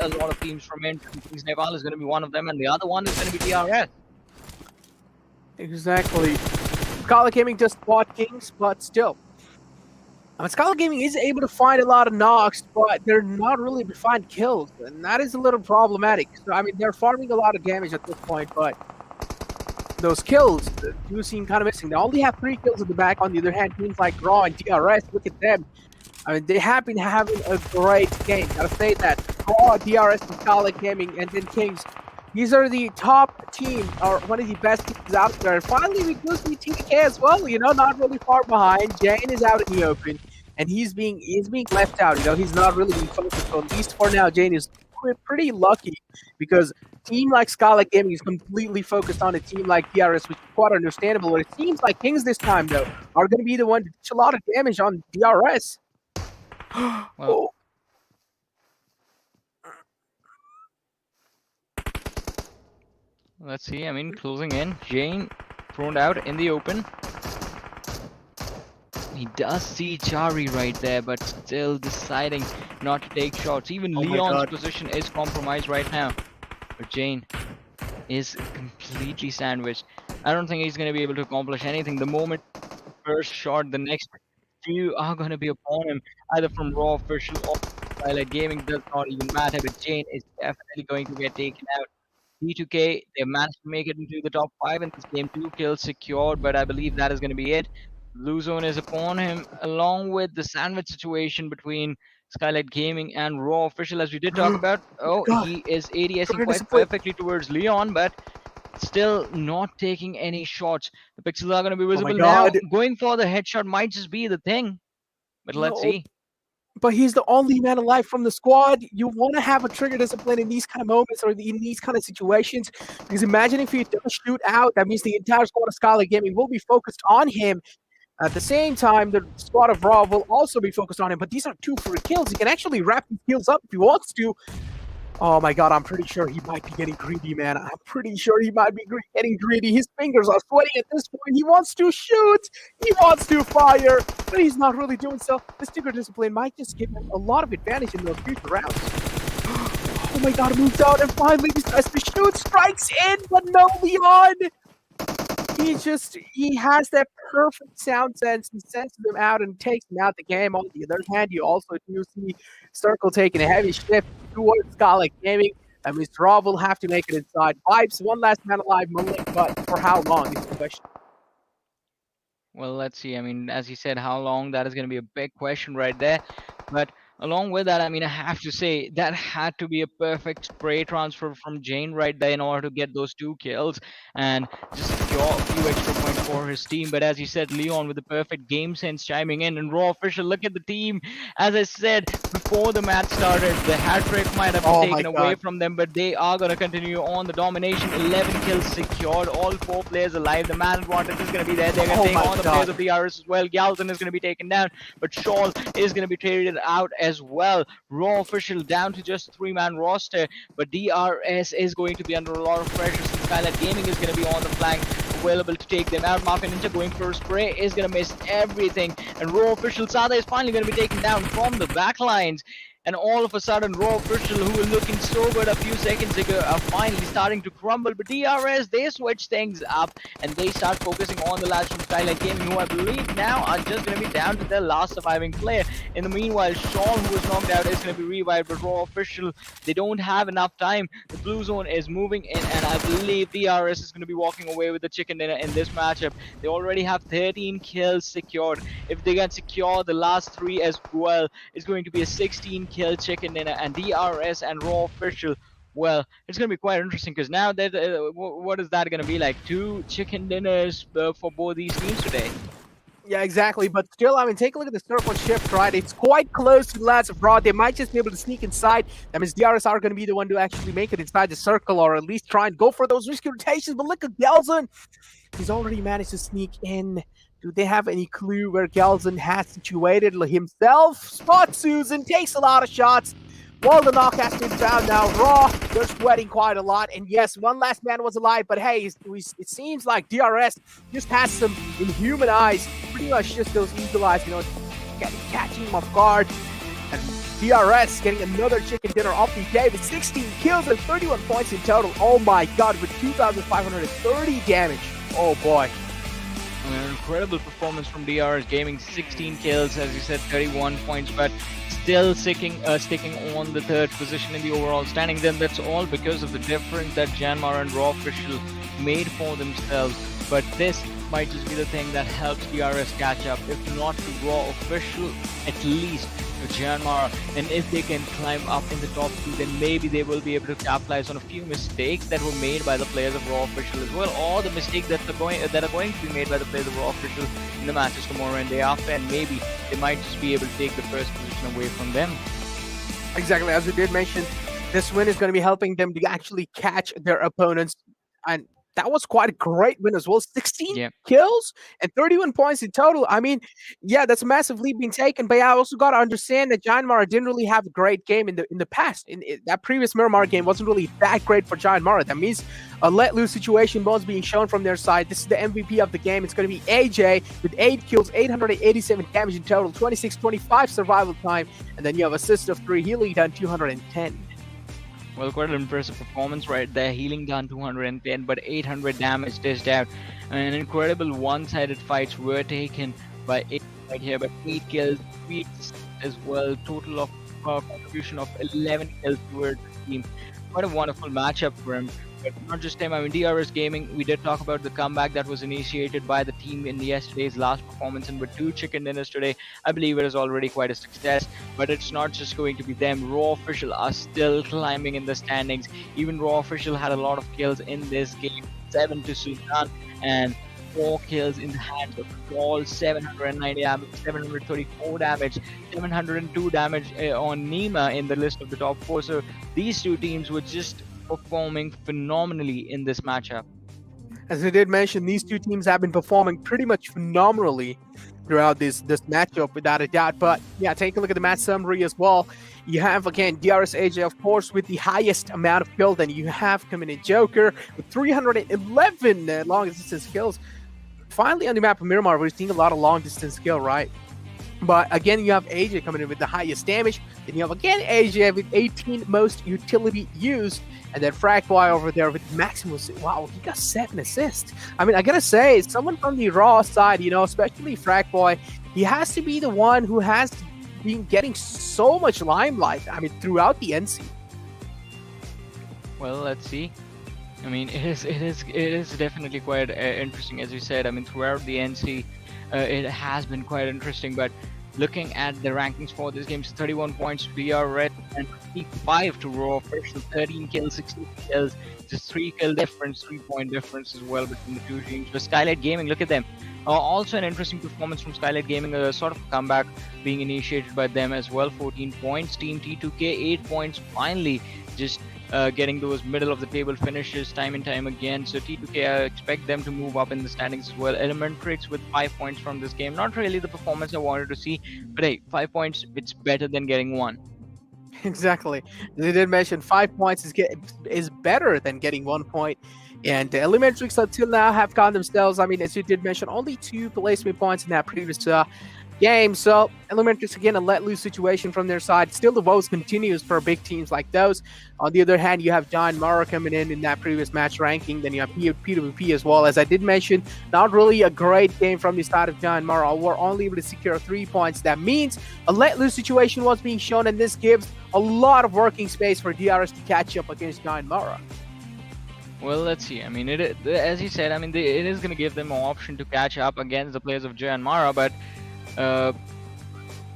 a lot of teams from entering. KINGsNepal is going to be one of them, and the other one is going to be DRS. Exactly. Skylightz Gaming just fought Kings, but still. Skylightz Gaming is able to find a lot of knocks, but they're not really able to find kills, and that is a little problematic. So, I mean, they're farming a lot of damage at this point, but those kills do seem kind of missing. They only have 3 kills at the back. On the other hand, teams like Raw and DRS, look at them. I mean, they have been having a great game. Gotta say that. Raw, DRS, and Skylightz Gaming, and then Kings. These are the top team, or one of the best teams out there. And finally, we do see TK as well, you know, not really far behind. Jane is out in the open, and he's being left out, you know. He's not really being focused. So at least for now, Jane is pretty lucky, because a team like Skylightz Gaming is completely focused on a team like DRS, which is quite understandable. But it seems like Kings this time, though, are going to be the one to do a lot of damage on DRS. Well, Oh. Let's see. I mean, closing in. Jane thrown out in the open. He does see Chari right there, but still deciding not to take shots. Even Leon's position is compromised right now. But Jane is completely sandwiched. I don't think he's going to be able to accomplish anything. The moment first shot, the next few are going to be upon him, either from Raw Official or Skylightz Gaming. Does not even matter, but Jane is definitely going to get taken out. T2K, they managed to make it into the top 5 in this game. 2 kills secured, but I believe that is going to be it. Blue zone is upon him, along with the sandwich situation between Skylightz Gaming and Raw Official, as we did talk about. Oh, he is ADSing quite perfectly towards Leon, but still not taking any shots. The pixels are going to be visible now. Going for the headshot might just be the thing, but let's see. But he's the only man alive from the squad. You want to have a trigger discipline in these kind of moments, or in these kind of situations, because imagine if he does shoot out, that means the entire squad of Skylightz Gaming will be focused on him. At the same time, the squad of Raw will also be focused on him, but these are 2 free kills. He can actually wrap these kills up if he wants to. Oh my god, I'm pretty sure he might be getting greedy, man. I'm pretty sure he might be getting greedy. His fingers are sweating at this point. He wants to shoot. He wants to fire, but he's not really doing so. The sticker discipline might just give him a lot of advantage in those future rounds. Oh my god, moves out and finally decides to shoot. Strikes in, but no Leon. He has that perfect sound sense. He senses them out and takes them out the game. On the other hand, you also do see Circle taking a heavy shift towards Skylightz Gaming. That means Raw will have to make it inside. Vibes, one last man alive, Malik, but for how long is the question? Well, let's see. I mean, as you said, how long, that is going to be a big question right there. But along with that, I mean, I have to say that had to be a perfect spray transfer from Jane right there in order to get those 2 kills and just secure a few extra points for his team. But as you said, Leon with the perfect game sense chiming in, and Raw Official, look at the team. As I said before the match started, the hat trick might have been taken away from them, but they are going to continue on the domination. 11 kills secured, all 4 players alive. The man advantage is going to be there. They're going to take on the players of the DRS as well. Galton is going to be taken down, but Shawl is going to be traded out as well. Raw Official down to just 3-man roster, but DRS is going to be under a lot of pressure since Skylightz Gaming is going to be on the flank, available to take them out. Mafia Ninja going for a spray is going to miss everything, and Raw Official Sada is finally going to be taken down from the backlines. And all of a sudden, Raw Official, who were looking so good a few seconds ago, are finally starting to crumble. But DRS, they switch things up and they start focusing on the lads from Skylightz Gaming, who I believe now are just going to be down to their last surviving player. In the meanwhile, Sean, who was knocked out, is going to be revived. But Raw Official, they don't have enough time. The blue zone is moving in, and I believe DRS is going to be walking away with the chicken dinner in this matchup. They already have 13 kills secured. If they can secure the last 3 as well, it's going to be a 16-kill chicken dinner. And DRS and Raw Official, well, it's going to be quite interesting, because now that what is that going to be like? 2 chicken dinners for both these teams today. Yeah, exactly. But still, I mean, take a look at the circle shift, right? It's quite close to the lads of Raw. They might just be able to sneak inside. That means DRS are going to be the one to actually make it inside the circle, or at least try and go for those risky rotations. But look at Gelson. He's already managed to sneak in. Do they have any clue where Gelson has situated himself? Spot Susan, takes a lot of shots. While the knock has been found now, Raw, they're sweating quite a lot. And yes, one last man was alive, but hey, it seems like DRS just has some inhuman eyes. Pretty much just those eagle eyes, you know, catching him off guard. And DRS getting another chicken dinner off the day with 16 kills and 31 points in total. Oh my god, with 2,530 damage. Oh boy. An incredible performance from DRS Gaming. 16 kills, as you said, 31 points, but still sticking on the 3rd position in the overall standing. Then that's all because of the difference that JyanMaara and Raw Official made for themselves. But this might just be the thing that helps DRS catch up. If not to Raw Official, at least to JyanMaara. And if they can climb up in the top 2, then maybe they will be able to capitalize on a few mistakes that were made by the players of Raw Official as well, or the mistakes that are going to be made by the players of Raw Official in the matches tomorrow and day after, and maybe they might just be able to take the 1st position away from them. Exactly, as we did mention, this win is going to be helping them to actually catch their opponents, and that was quite a great win as well. 16 kills and 31 points in total. I mean, yeah, that's a massive lead being taken. But yeah, I also got to understand that JyanMaara didn't really have a great game in the past. That previous Miramar game wasn't really that great for JyanMaara. That means a let-lose situation was being shown from their side. This is the MVP of the game. It's going to be AJ with 8 kills, 887 damage in total, 26-25 survival time. And then you have assist of 3, healing done 210. Well, quite an impressive performance right there. Healing done 210, but 800 damage dished out. And incredible one-sided fights were taken by 8 right here, but 8 kills, 3 as well. Total of contribution of 11 kills towards the team. Quite a wonderful matchup for him. But not just him, I mean, DRS Gaming, we did talk about the comeback that was initiated by the team in yesterday's last performance, and with 2 chicken dinners today, I believe it is already quite a success. But it's not just going to be them. Raw Official are still climbing in the standings. Even Raw Official had a lot of kills in this game, 7 to Sultan, and 4 kills in the hands of all, 790 damage, 734 damage, 702 damage on Nima in the list of the top 4. So these 2 teams were just performing phenomenally in this matchup. As I did mention, these 2 teams have been performing pretty much phenomenally throughout this matchup, without a doubt. But yeah, take a look at the match summary as well. You have, again, DRS AJ, of course, with the highest amount of kills. Then you have coming in Joker with 311 long-distance kills. Finally, on the map of Miramar, we're seeing a lot of long-distance kill, right? But again, you have AJ coming in with the highest damage. Then you have, again, AJ with 18 most utility used. And then Fragboy over there with maximum. Wow, he got 7 assists. I mean, I gotta say, someone from the Raw side, especially Fragboy, he has to be the one who has been getting so much limelight, I mean, throughout the NC. Well, let's see. I mean, it is definitely quite interesting, as you said. I mean, throughout the NC, it has been quite interesting. But looking at the rankings for this game, so 31 points BRS and 25 to Raw Official, 13 kills, 16 kills, just 3 kill difference, 3-point difference as well between the two teams. But Skylightz Gaming, look at them. Also an interesting performance from Skylightz Gaming, a sort of comeback being initiated by them as well. 14 points. Team T2K, 8 points. Finally, just getting those middle of the table finishes time and time again. So T2K, I expect them to move up in the standings as well. Elementrix with 5 points from this game. Not really the performance I wanted to see, but hey, 5 points, it's better than getting 1. Exactly. They did mention 5 points is better than getting 1 point. And the Elementrix until now have gotten themselves, I mean, as you did mention, only 2 placement points in that previous game. So Elementrix, again, a let-loose situation from their side. Still, the woes continues for big teams like those. On the other hand, you have JyanMaara coming in that previous match ranking. Then you have PWP as well. As I did mention, not really a great game from the side of JyanMaara. We're only able to secure 3 points. That means a let-loose situation was being shown, and this gives a lot of working space for DRS to catch up against JyanMaara. Well, let's see. I mean, as you said, I mean, it is going to give them an option to catch up against the players of JyanMaara, but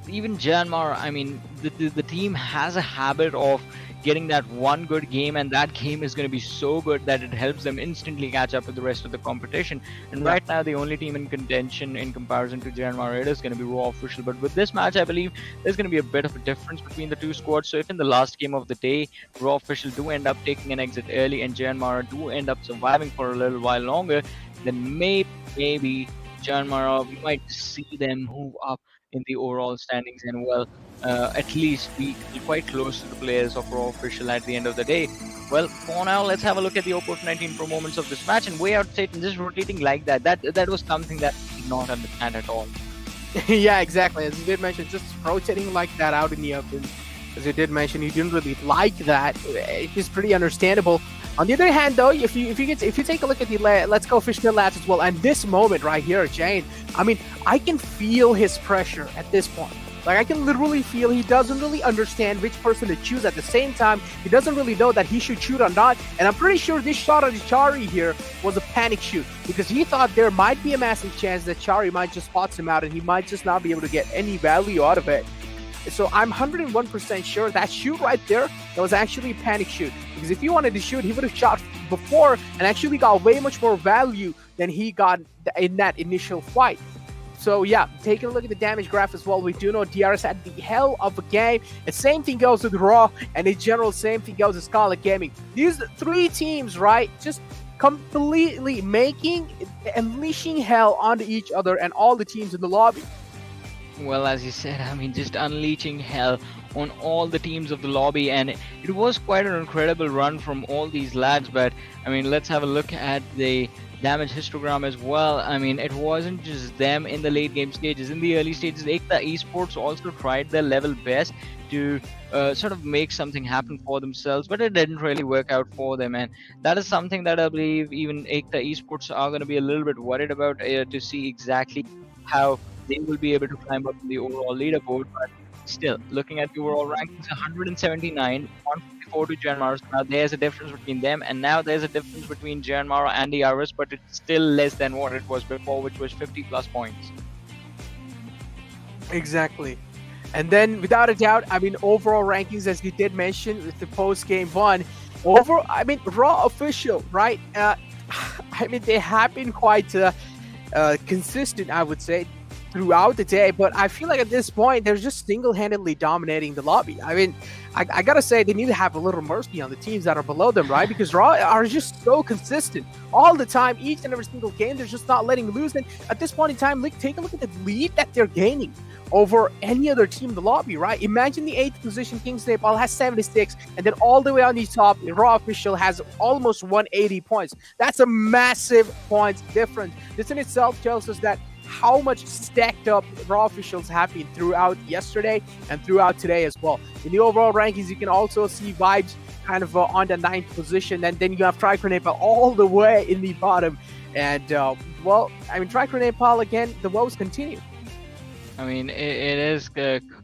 even JyanMaara, I mean, the team has a habit of getting that one good game, and that game is going to be so good that it helps them instantly catch up with the rest of the competition. And right now, the only team in contention in comparison to JyanMaara, it is going to be Raw Official. But with this match, I believe there's going to be a bit of a difference between the two squads. So if in the last game of the day, Raw Official do end up taking an exit early and JyanMaara do end up surviving for a little while longer, then maybe JyanMaara, we might see them move up in the overall standings and, well, at least be quite close to the players of Raw Official at the end of the day. Well, for now, let's have a look at the Oppo F19 Pro moments of this match. And Wayout SATAN just rotating like that. That was something that I did not understand at all. Yeah, exactly. As you did mention, just rotating like that out in the open. As you did mention, you didn't really like that. It is pretty understandable. On the other hand, though, if you take a look at the Let's Go Fishtail lads as well, and this moment right here, Jane, I mean, I can feel his pressure at this point. Like, I can literally feel he doesn't really understand which person to choose. At the same time, he doesn't really know that he should shoot or not. And I'm pretty sure this shot at Chari here was a panic shoot, because he thought there might be a massive chance that Chari might just spot him out and he might just not be able to get any value out of it. So I'm 101% sure that shoot right there, that was actually a panic shoot. Because if he wanted to shoot, he would have shot before and actually got way much more value than he got in that initial fight. So yeah, taking a look at the damage graph as well, we do know DRS had the hell of a game. And same thing goes with Raw, and in general, same thing goes with Skylightz Gaming. These 3 teams, right, just completely unleashing hell onto each other and all the teams in the lobby. Well, as you said, I mean, just unleashing hell on all the teams of the lobby, and it was quite an incredible run from all these lads. But I mean, let's have a look at the damage histogram as well. I mean, it wasn't just them in the late game stages. In the early stages, EKTA Esports also tried their level best to sort of make something happen for themselves, but it didn't really work out for them, and that is something that I believe even EKTA Esports are going to be a little bit worried about, to see exactly how they will be able to climb up in the overall leaderboard. But still, looking at the overall rankings, 179, 154 to JyanMaara. Now there's a difference between them, and now there's a difference between JyanMaara and the RS, but it's still less than what it was before, which was 50 plus points. Exactly. And then, without a doubt, I mean, overall rankings, as you did mention with the post-game one, I mean, Raw Official, right? I mean, they have been quite consistent, I would say, throughout the day, but I feel like at this point they're just single-handedly dominating the lobby. I mean, I gotta say, they need to have a little mercy on the teams that are below them, right? Because Raw are just so consistent. all the time, each and every single game. They're just not letting loose. And at this point in time, take a look at the lead that they're gaining over any other team in the lobby, right? Imagine the 8th position, KINGsNepal has 76, and then all the way on the top, Raw Official has almost 180 points. That's a massive points difference. This in itself tells us that how much stacked up Raw Officials have been throughout yesterday and throughout today as well. In the overall rankings, you can also see Vibes kind of on the 9th position, and then you have TriConNepal all the way in the bottom. And, well, I mean, TriConNepal, again, the woes continue. I mean, it is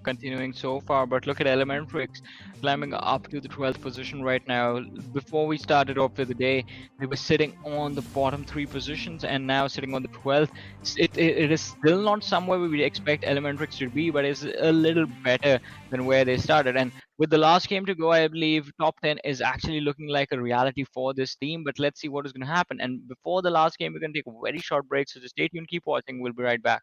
continuing so far, but look at Elementrix climbing up to the 12th position right now. Before we started off with the day, they were sitting on the bottom 3 positions, and now sitting on the 12th. It is still not somewhere we would expect Elementrix to be, but it's a little better than where they started. And with the last game to go, I believe top 10 is actually looking like a reality for this team, but let's see what is going to happen. And before the last game, we're going to take a very short break, so just stay tuned, keep watching. We'll be right back.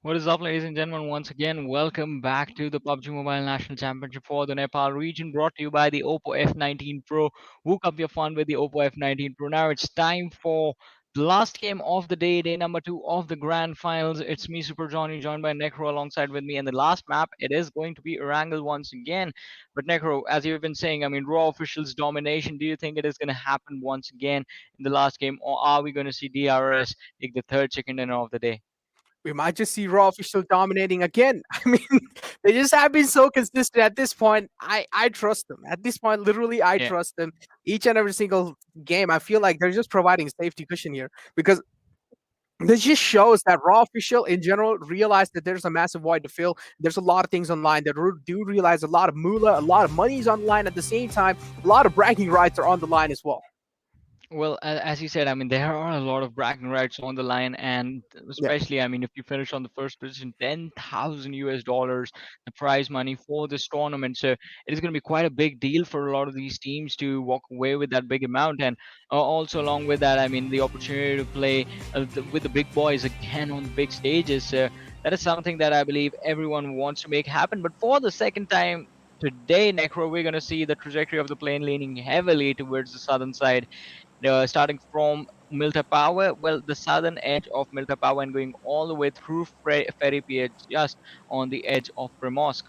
What is up, ladies and gentlemen? Once again, welcome back to the PUBG Mobile National Championship for the Nepal region, brought to you by the Oppo F19 Pro. Woke up your fun with the Oppo F19 Pro. Now it's time for the last game of the day, day number 2 of the Grand Finals. It's me, Super Johnny, joined by Necro alongside with me. And the last map, it is going to be Erangel once again. But Necro, as you've been saying, I mean, Raw Officials domination. Do you think it is going to happen once again in the last game, or are we going to see DRS take the 3rd chicken dinner of the day? We might just see Raw Official dominating again. I mean, they just have been so consistent at this point. I trust them. At this point, literally, I trust them. Each and every single game, I feel like they're just providing a safety cushion here, because this just shows that Raw Official in general realize that there's a massive void to fill. There's a lot of things online that do realize a lot of moolah, a lot of money is online at the same time. A lot of bragging rights are on the line as well. Well, as you said, I mean, there are a lot of bragging rights on the line, and especially, I mean, if you finish on the first position, $10,000 the prize money for this tournament. So it is going to be quite a big deal for a lot of these teams to walk away with that big amount. And also, along with that, I mean, the opportunity to play with the big boys again on the big stages. So that is something that I believe everyone wants to make happen. But for the second time today, Necro, we're going to see the trajectory of the plane leaning heavily towards the southern side. Starting from Milta Power, well, the southern edge of Milta Power, and going all the way through Ferry Pier, just on the edge of Primorsk.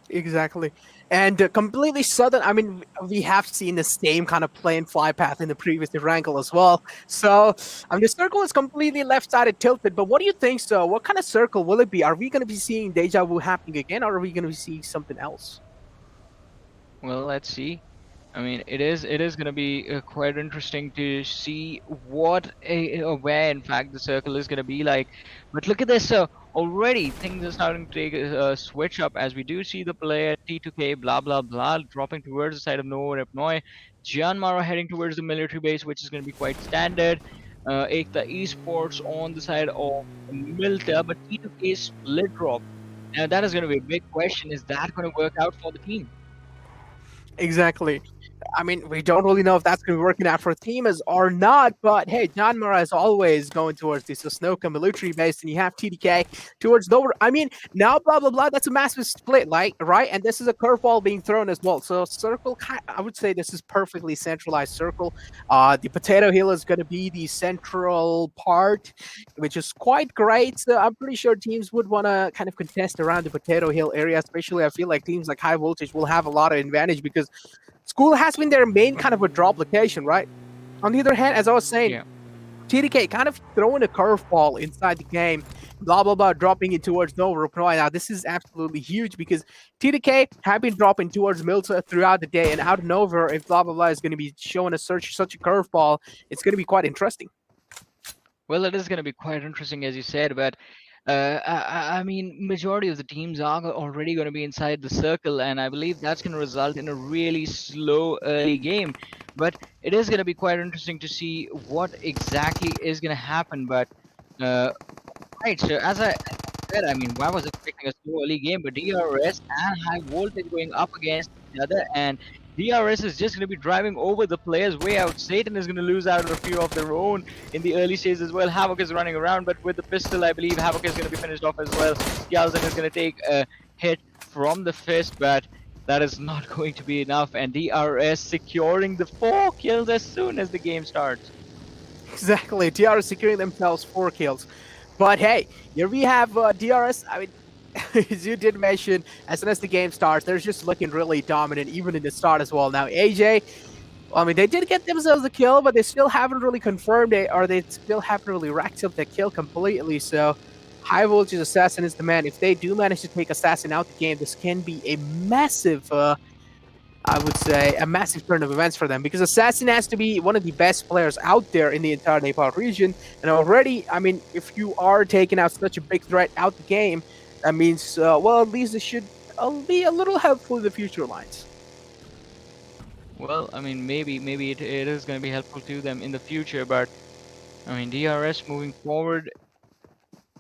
Exactly. And completely southern, I mean, we have seen the same kind of plane fly path in the previous Erangel as well. So, I mean, the circle is completely left-sided tilted, but what do you think, so? What kind of circle will it be? Are we going to be seeing Deja Vu happening again, or are we going to be seeing something else? Well, let's see. I mean, it is going to be quite interesting to see where in fact the circle is going to be like. But look at this, already things are starting to take a switch up, as we do see the player T2K blah blah blah dropping towards the side of Novo Repnoy. JyanMaara heading towards the military base, which is going to be quite standard. EKTA Esports on the side of Milta, but T2K split drop. Now that is going to be a big question. Is that going to work out for the team? Exactly. I mean, we don't really know if that's going to be working out for teams or not, but hey, JyanMaara is always going towards the Sosnoka military base, and you have TDK towards Dover. I mean, now, blah, blah, blah, that's a massive split, like, right? And this is a curveball being thrown as well. So, circle, I would say this is perfectly centralized circle. The Potato Hill is going to be the central part, which is quite great. So, I'm pretty sure teams would want to kind of contest around the Potato Hill area, especially I feel like teams like High Voltage will have a lot of advantage because School has been their main kind of a drop location, right? On the other hand, as I was saying, Yeah. TDK kind of throwing a curveball inside the game, blah blah blah, dropping it towards Nova Reply. Now this is absolutely huge because TDK have been dropping towards Milta throughout the day, and out of nowhere, if blah blah blah is going to be showing us such a curveball, it's going to be quite interesting. Well, it is going to be quite interesting, as you said, but I mean, majority of the teams are already going to be inside the circle, and I believe that's going to result in a really slow early game. But it is going to be quite interesting to see what exactly is going to happen. But right, so as I said, I mean, why was expecting a slow early game? But DRS and High Voltage going up against each other, and DRS is just going to be driving over the players. Wayout SATAN is going to lose out on a few of their own in the early stages as well. Havok is running around, but with the pistol, I believe Havok is going to be finished off as well. Skjalzen is going to take a hit from the fist, but that is not going to be enough. And DRS securing the 4 kills as soon as the game starts. Exactly, DRS securing themselves 4 kills. But hey, here we have DRS. I mean, as you did mention, as soon as the game starts, they're just looking really dominant, even in the start as well. Now, AJ, I mean, they did get themselves a kill, but they still haven't really confirmed it, or they still haven't really racked up the kill completely. So, High Voltage Assassin is the man. If they do manage to take Assassin out the game, this can be a massive, I would say, a massive turn of events for them, because Assassin has to be one of the best players out there in the entire Nepal region. And already, I mean, if you are taking out such a big threat out the game, that means, well, at least it should be a little helpful in the future lines. Well, I mean, maybe it is going to be helpful to them in the future, but I mean, DRS moving forward,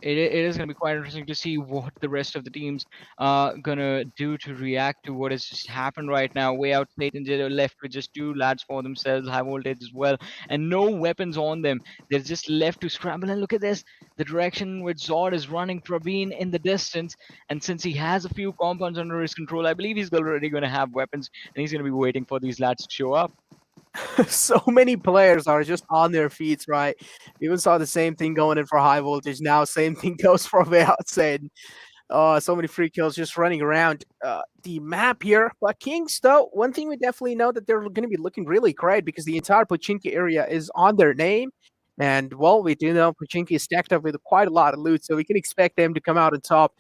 it is going to be quite interesting to see what the rest of the teams are going to do to react to what has just happened right now. Wayout SATAN are left with just 2 lads for themselves, High Voltage as well, and no weapons on them. They're just left to scramble. And look at this, the direction which Zord is running, Praveen in the distance, and since he has a few compounds under his control, I believe he's already going to have weapons, and he's going to be waiting for these lads to show up. So many players are just on their feet, right? Even saw the same thing going in for High Voltage. Now, same thing goes for Wayout SATAN. So many free kills just running around the map here. But Kings, though, one thing we definitely know that they're going to be looking really great, because the entire Pochinki area is on their name. And, well, we do know Pochinki is stacked up with quite a lot of loot, so we can expect them to come out on top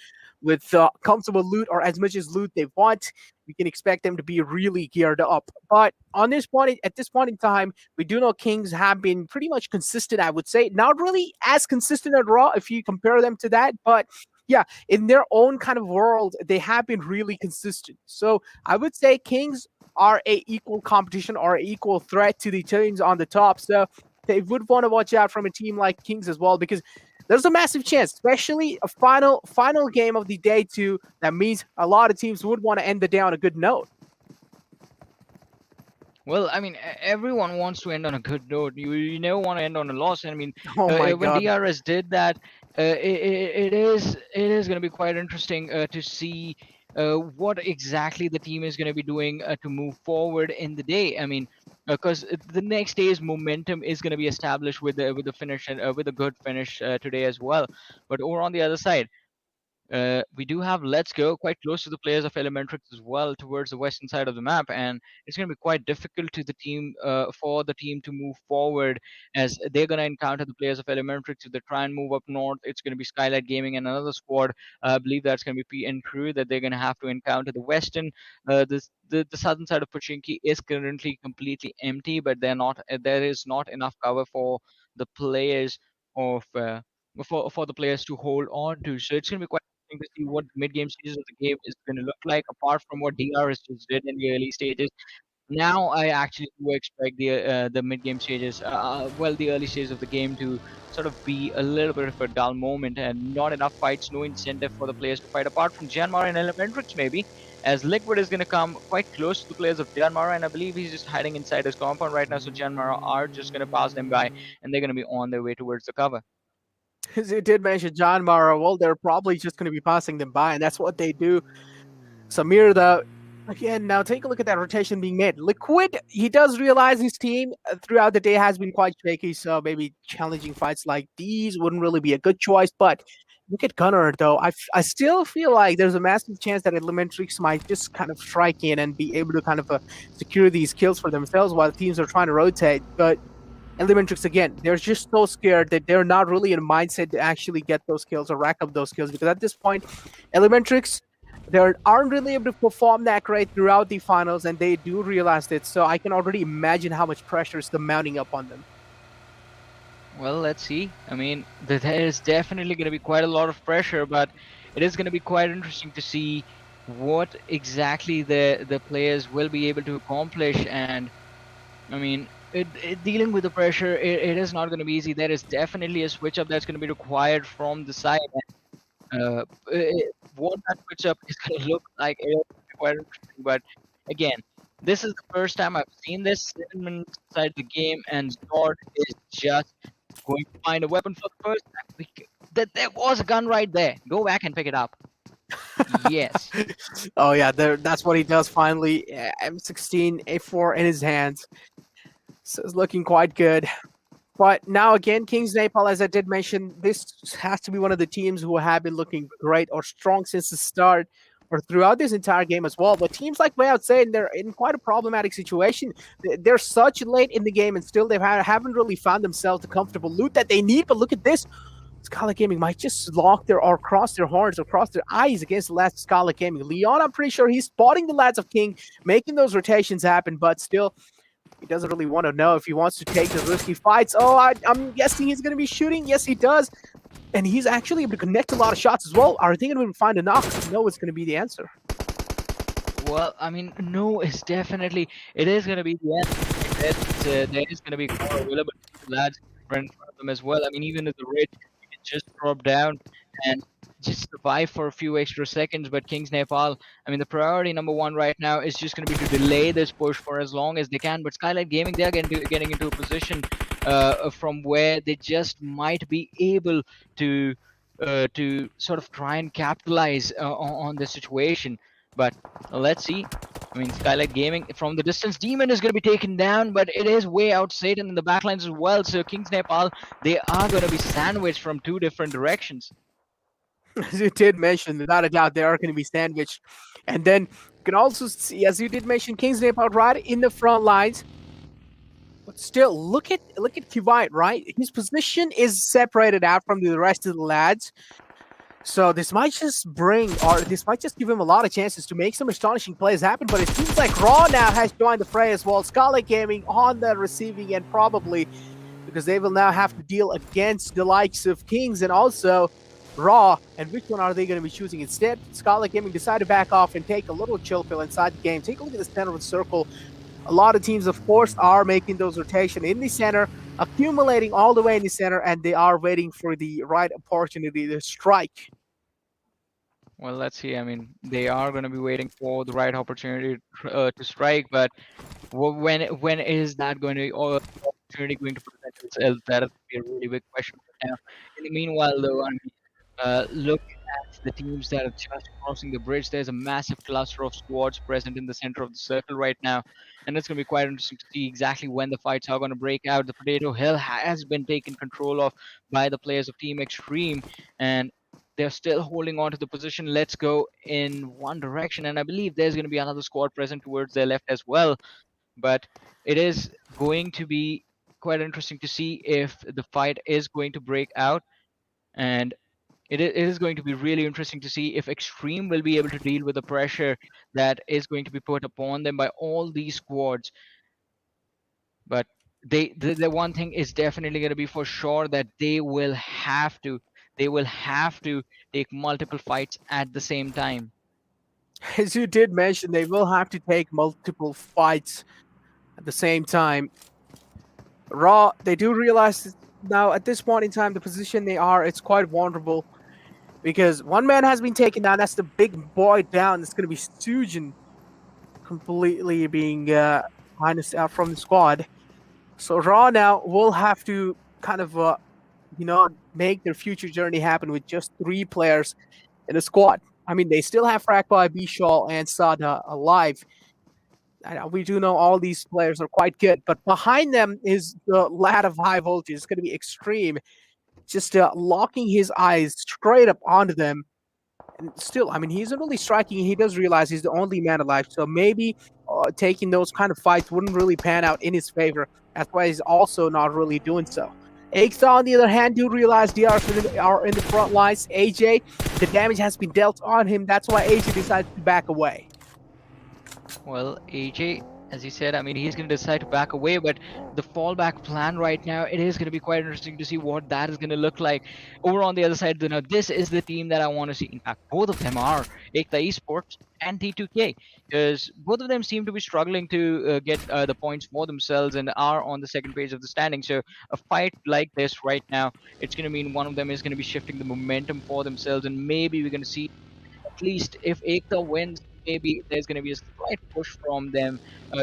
with comfortable loot, or as much as loot they want. We can expect them to be really geared up. But at this point in time, we do know Kings have been pretty much consistent, I would say. Not really as consistent at Raw if you compare them to that, but yeah, in their own kind of world, they have been really consistent. So I would say Kings are a equal competition, or an equal threat to the teams on the top. So they would want to watch out from a team like Kings as well, because there's a massive chance, especially a final game of the day too. That means a lot of teams would want to end the day on a good note. Well, I mean, everyone wants to end on a good note. You never want to end on a loss. I mean, Oh my when god. DRS did that, it is going to be quite interesting to see what exactly the team is going to be doing to move forward in the day. I mean, because the next day's momentum is going to be established with the finish, and with a good finish today as well. But over on the other side, we do have Let's Go quite close to the players of Elementrix as well, towards the western side of the map, and it's going to be quite difficult to the team for the team to move forward, as they're going to encounter the players of Elementrix. If they try and move up north, it's going to be Skylightz Gaming and another squad. I believe that's going to be PN Crew that they're going to have to encounter. The western, the southern side of Pochinki is currently completely empty, but there is not enough cover for the players of for the players to hold on to. So it's going to be quite to see what the mid-game stages of the game is going to look like, apart from what DRS just did in the early stages. Now I actually do expect the mid-game stages, well, the early stages of the game to sort of be a little bit of a dull moment, and not enough fights, no incentive for the players to fight, apart from JyanMaara and Elementrix maybe, as Liquid is going to come quite close to the players of JyanMaara, and I believe he's just hiding inside his compound right now, so JyanMaara are just going to pass them by, and they're going to be on their way towards the cover. As you did mention JyanMaara, well, they're probably just going to be passing them by, and that's what they do. Samir, though, again, now take a look at that rotation being made. Liquid, he does realize his team throughout the day has been quite shaky, so maybe challenging fights like these wouldn't really be a good choice. But Look at Gunnar, though. I still feel like there's a massive chance that Elementrix might just kind of strike in and be able to kind of secure these kills for themselves while teams are trying to rotate. But Elementrix, again, they're just so scared that they're not really in a mindset to actually get those kills or rack up those kills. Because at this point, Elementrix, they aren't really able to perform that great throughout the finals, and they do realize it. So I can already imagine how much pressure is mounting up on them. Well, let's see. I mean, there is definitely going to be quite a lot of pressure, but it is going to be quite interesting to see what exactly the players will be able to accomplish. And I mean, dealing with the pressure, it is not going to be easy. There is definitely a switch up that's going to be required from the side. What that switch up is going to look like, it is quite interesting. But again, this is the first time I've seen this inside the game, and Zord is just going to find a weapon for the first time. There was a gun right there. Go back and pick it up. Yes. Oh yeah, that's what he does finally. M16 A4 in his hands. So it's looking quite good. But now again, KINGsNepal, as I did mention, this has to be one of the teams who have been looking great or strong since the start or throughout this entire game as well. But teams like Wayout SATAN, they're in quite a problematic situation. They're such late in the game and still they haven't really found themselves the comfortable loot that they need. But look at this. Skylightz Gaming might just lock their or cross their horns or cross their eyes against the lads of Skylightz Gaming. Leon, I'm pretty sure he's spotting the lads of King, making those rotations happen, but still, he doesn't really want to know if he wants to take the risky fights. Oh, I'm guessing he's going to be shooting. Yes, he does. And he's actually able to connect a lot of shots as well. Are they going to find a knock? No, it's going to be the answer. Well, I mean, no, it is going to be the answer. There is going to be more available to the lads in front of them as well. I mean, even if the red can just drop down and just survive for a few extra seconds. But KINGsNepal, I mean, the priority number one right now is just going to be to delay this push for as long as they can. But Skylightz Gaming, they're getting into a position from where they just might be able to sort of try and capitalize on the situation. But let's see. I mean, Skylightz Gaming from the distance, Demon is going to be taken down, but it is Wayout SATAN in the backlines as well. So KINGsNepal, they are going to be sandwiched from two different directions. As you did mention, without a doubt, they are going to be sandwiched. And then you can also see, as you did mention, KINGsNepal right in the front lines. But still, look at Kivite, right? His position is separated out from the rest of the lads. So this might just give him a lot of chances to make some astonishing plays happen. But it seems like Raw now has joined the fray as well. Skylightz Gaming on the receiving end probably, because they will now have to deal against the likes of Kings and also Raw. And which one are they going to be choosing instead? Skylightz Gaming decided to back off and take a little chill pill inside the game. Take a look at the center of the circle. A lot of teams, of course, are making those rotations in the center, accumulating all the way in the center, and they are waiting for the right opportunity to strike. Well, let's see. I mean, they are going to be waiting for the right opportunity to strike, but when is that going to opportunity going to present itself? That is going to be a really big question right now. In the meanwhile, though, I mean, look at the teams that are just crossing the bridge. There's a massive cluster of squads present in the center of the circle right now, and it's going to be quite interesting to see exactly when the fights are going to break out. The Potato Hill has been taken control of by the players of Team XTREME, and they're still holding on to the position. Let's go in one direction, and I believe there's going to be another squad present towards their left as well. But it is going to be quite interesting to see if the fight is going to break out, and it is going to be really interesting to see if XTREME will be able to deal with the pressure that is going to be put upon them by all these squads. But the one thing is definitely going to be for sure that they will have to take multiple fights at the same time. As you did mention, they will have to take multiple fights at the same time. Raw, they do realize now at this point in time, the position they are, it's quite vulnerable because one man has been taken down. That's the big boy down. It's going to be Sujin completely being minus out from the squad. So Raw now will have to kind of, make their future journey happen with just 3 players in the squad. I mean, they still have Frakboy, Bishal, and Sada alive. We do know all these players are quite good, but behind them is the lad of high voltage. It's going to be XTREME. just locking his eyes straight up onto them. And still, I mean, he isn't really striking. He does realize he's the only man alive. So maybe taking those kind of fights wouldn't really pan out in his favor. That's why he's also not really doing so. XTREME, on the other hand, do realize they are in the front lines. AJ, the damage has been dealt on him. That's why AJ decides to back away. Well, AJ, as you said, I mean, he's going to decide to back away, but the fallback plan right now, it is going to be quite interesting to see what that is going to look like. Over on the other side, this is the team that I want to see. In fact, both of them are EKTA Esports and T2K, because both of them seem to be struggling to get the points for themselves and are on the second page of the standing. So a fight like this right now, it's going to mean one of them is going to be shifting the momentum for themselves, and maybe we're going to see, at least if EKTA wins, maybe there's going to be a slight push from them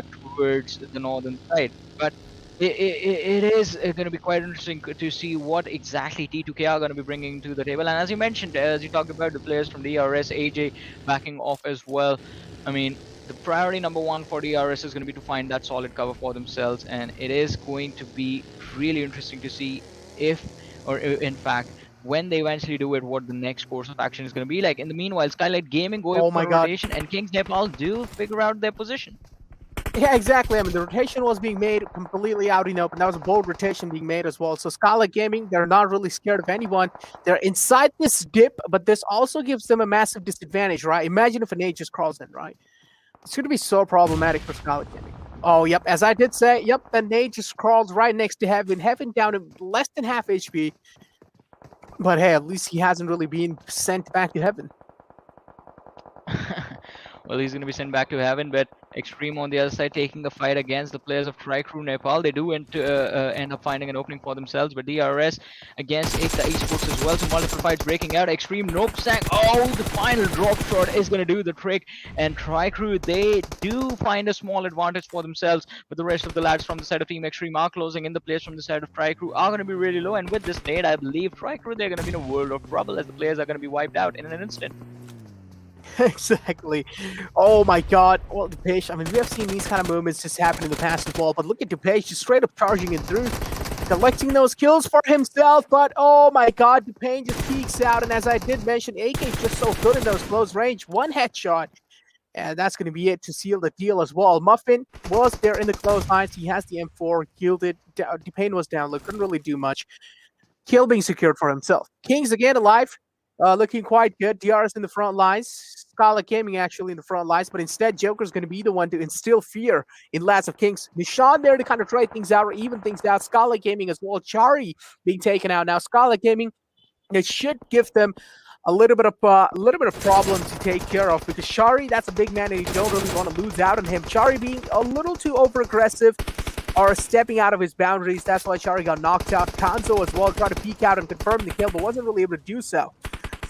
towards the northern side. But it is going to be quite interesting to see what exactly T2K are going to be bringing to the table. And as you mentioned, as you talked about the players from DRS, AJ backing off as well. I mean, the priority number one for DRS is going to be to find that solid cover for themselves. And it is going to be really interesting to see if, or in fact, when they eventually do it, what the next course of action is going to be like. In the meanwhile, Skylightz Gaming going for rotation, and KINGsNepal do figure out their position. Yeah, exactly. I mean, the rotation was being made completely out in open. That was a bold rotation being made as well. So Skylightz Gaming, they're not really scared of anyone. They're inside this dip, but this also gives them a massive disadvantage, right? Imagine if a nade just crawls in, right? It's going to be so problematic for Skylightz Gaming. Oh, yep. As I did say, yep, the nade just crawls right next to Heaven. Heaven down to less than half HP. But hey, at least he hasn't really been sent back to Heaven. Well, he's going to be sent back to Heaven, but XTREME on the other side taking the fight against the players of KINGsNepal. They do end up finding an opening for themselves, but DRS against EKTA Esports as well. So multiple fights breaking out. XTREME nope sang. Oh, the final drop shot is going to do the trick. And TriCrew, they do find a small advantage for themselves, but the rest of the lads from the side of Team XTREME are closing in. The players from the side of TriCrew are going to be really low. And with this nade, I believe TriCrew, they're going to be in a world of trouble as the players are going to be wiped out in an instant. Exactly. Oh my god. Well, DePage, I mean, we have seen these kind of movements just happen in the past as well, but look at DePage just straight up charging it through, collecting those kills for himself, but oh my god, DePage just peeks out, and as I did mention, AK is just so good in those close range. One headshot, and that's going to be it to seal the deal as well. Muffin was there in the close lines. He has the M4, killed it. DePage was down, look, couldn't really do much. Kill being secured for himself. Kings again alive. Looking quite good. DRS in the front lines. Skylightz Gaming actually in the front lines, but instead Joker's going to be the one to instill fear in lads of Kings. Nishan there to kind of trade things out or even things out. Skylightz Gaming as well. Chari being taken out now. Skylightz Gaming, it should give them a little bit of problem to take care of, because Chari, that's a big man and you don't really want to lose out on him. Chari being a little too over aggressive or stepping out of his boundaries. That's why Chari got knocked out. Kanzo as well tried to peek out and confirm the kill, but wasn't really able to do so.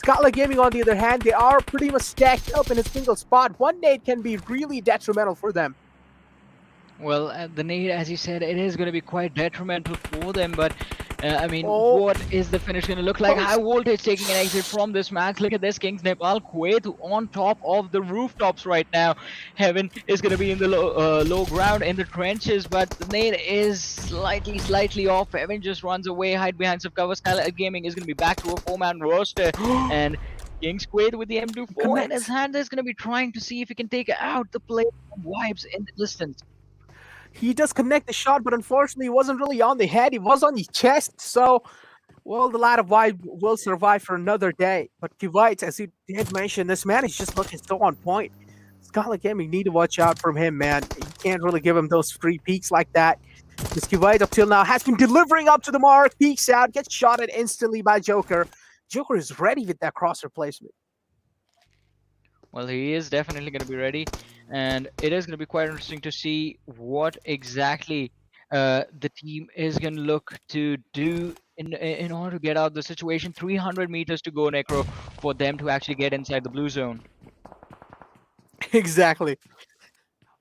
Skylightz Gaming, on the other hand, they are pretty much stacked up in a single spot. One nade can be really detrimental for them. Well, the nade, as you said, it is going to be quite detrimental for them, but I mean, what is the finish going to look like? High voltage taking an exit from this match. Look at this, KINGsNepal, Kuwait on top of the rooftops right now. Heaven is going to be in the low ground, in the trenches, but the nade is slightly off. Heaven just runs away, hide behind some cover. Skylightz Gaming is going to be back to a 4-man roster, and Kings Kuwait with the M24 in his hand is going to be trying to see if he can take out the player from Vibes in the distance. He does connect the shot, but unfortunately it wasn't really on the head. It was on the chest. So, well, the lad of Vibe will survive for another day. But Kuwait, as you did mention, this man is just looking so on point. Skylightz Gaming need to watch out from him, man. You can't really give him those free peeks like that. Because Kuwait up till now has been delivering up to the mark, peeks out, gets shot at instantly by Joker. Joker is ready with that cross replacement. Well, he is definitely going to be ready, and it is going to be quite interesting to see what exactly the team is going to look to do in order to get out of the situation. 300 meters to go, Necro, for them to actually get inside the blue zone. Exactly.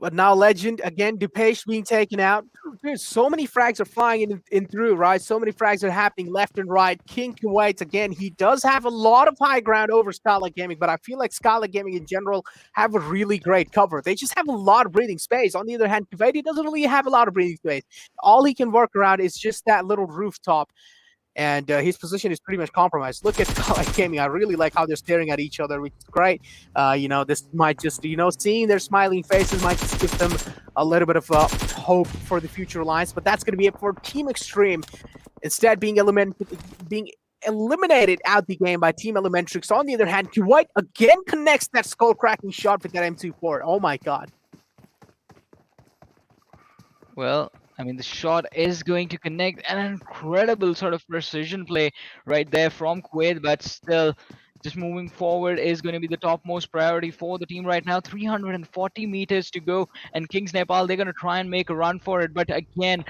But now Legend, again, DePage being taken out. There's so many frags are flying in through, right? So many frags are happening left and right. King Kuwait, again, he does have a lot of high ground over Skylightz Gaming, but I feel like Skylightz Gaming in general have a really great cover. They just have a lot of breathing space. On the other hand, Kuwait, he doesn't really have a lot of breathing space. All he can work around is just that little rooftop. and his position is pretty much compromised. Look at Skylightz Gaming. I really like how they're staring at each other, which is great. This might just, seeing their smiling faces might just give them a little bit of hope for the future alliance. But that's going to be it for Team XTREME. Instead, being eliminated out the game by Team Elementrix. On the other hand, Kuwait again connects that skull-cracking shot with that M24. Oh my god. Well, I mean, the shot is going to connect. An incredible sort of precision play right there from Kuwait, but still, just moving forward is going to be the topmost priority for the team right now. 340 meters to go, and KINGsNepal, they're going to try and make a run for it, but again,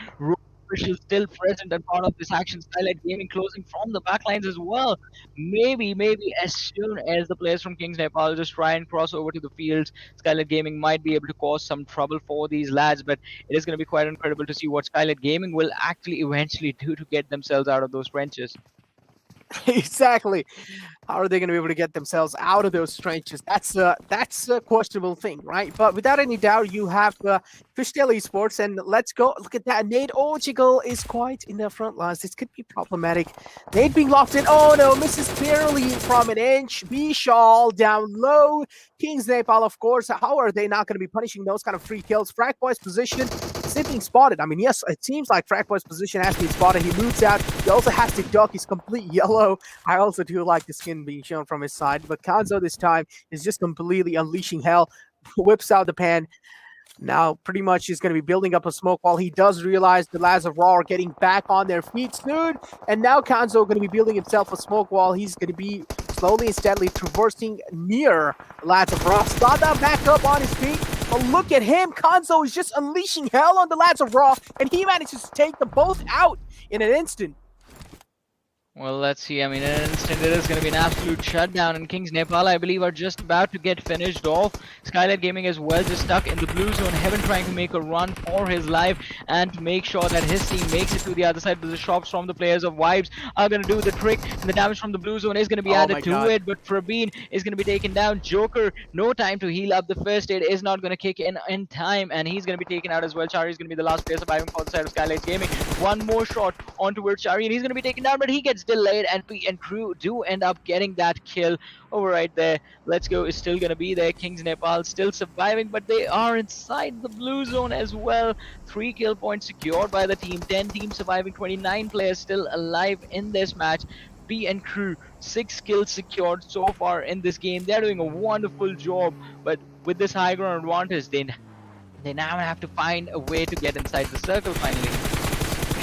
officials still present and part of this action. Skylightz Gaming closing from the backlines as well. Maybe as soon as the players from KINGsNepal just try and cross over to the fields, Skylightz Gaming might be able to cause some trouble for these lads. But it is going to be quite incredible to see what Skylightz Gaming will actually eventually do to get themselves out of those trenches. Exactly. How are they going to be able to get themselves out of those trenches? That's a questionable thing, right? But without any doubt, you have Fishtail Esports, and let's go look at that. Nate Ojigal is quite in the front lines. This could be problematic. Nate being locked in. Oh no, misses barely from an inch. Bishal down low. KINGsNepal, of course. How are they not going to be punishing those kind of free kills? Fragboy's position is being spotted. I mean, yes, it seems like Fragboy's position has been spotted. He moves out. He also has to duck. He's complete yellow. I also do like the skin being shown from his side, but Kanzo this time is just completely unleashing hell. Whips out the pan. Now pretty much he's going to be building up a smoke wall. He does realize the lads of Raw are getting back on their feet soon, and now Kanzo going to be building himself a smoke wall. He's going to be slowly and steadily traversing near lads of Raw. Stada back up on his feet, but look at him. Kanzo is just unleashing hell on the lads of Raw, and he manages to take them both out in an instant. Well, let's see. I mean, in an instant, it is going to be an absolute shutdown. And KINGsNepal, I believe, are just about to get finished off. Skylightz Gaming as well, just stuck in the blue zone. Heaven trying to make a run for his life and to make sure that his team makes it to the other side. But the shots from the players of Vibes are going to do the trick. And the damage from the blue zone is going to be added to it. But Praveen is going to be taken down. Joker, no time to heal up. The first aid is not going to kick in time. And he's going to be taken out as well. Chari is going to be the last player surviving for the side of Skylightz Gaming. One more shot on towards Chari, and he's going to be taken down. But he gets delayed, and crew do end up getting that kill over right there. Let's Go is still gonna be there. KINGsNepal still surviving, but they are inside the blue zone as well. 3 kill points secured by the team. 10 teams surviving, 29 players still alive in this match. P and crew, 6 kills secured so far in this game. They're doing a wonderful job, but with this high ground advantage, they now have to find a way to get inside the circle finally.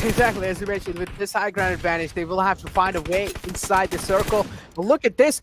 Exactly, as you mentioned, with this high ground advantage, they will have to find a way inside the circle. But look at this.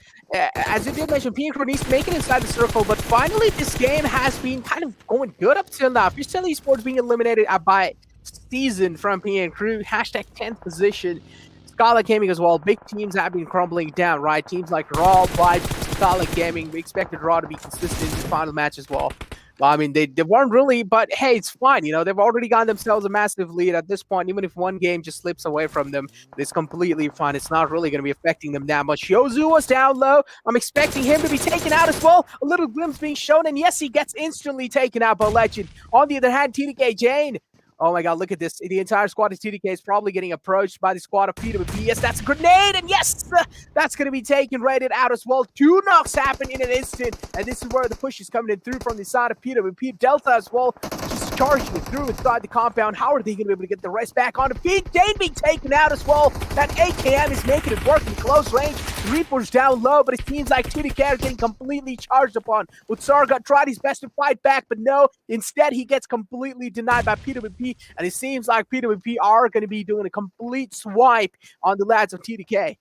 As you did mention, PMNC needs to make it inside the circle, but finally this game has been kind of going good up till now. Fishtail Esports being eliminated by season from PMNC, hashtag 10th position. Skylightz Gaming as well. Big teams have been crumbling down, right? Teams like Raw, Vibes, Skylightz Gaming. We expected Raw to be consistent in the final match as well. Well, I mean, they weren't really, but hey, it's fine. They've already gotten themselves a massive lead at this point. Even if one game just slips away from them, it's completely fine. It's not really going to be affecting them that much. Yozu was down low. I'm expecting him to be taken out as well. A little glimpse being shown, and yes, he gets instantly taken out by Legend. On the other hand, TDK Jane. Oh my god, look at this. The entire squad of TDK is probably getting approached by the squad of PWP. Yes, that's a grenade, and yes, that's going to be taken, rated out as well. 2 knocks happen in an instant, and this is where the push is coming in through from the side of PWP. Delta as well, just charging it through inside the compound. How are they going to be able to get the rest back on the feet? Dane being taken out as well. That AKM is making it work in close range. Reaper's down low, but it seems like TDK are getting completely charged upon. Utsarga tried his best to fight back, but no. Instead, he gets completely denied by PWP, and it seems like PWP are going to be doing a complete swipe on the lads of TDK.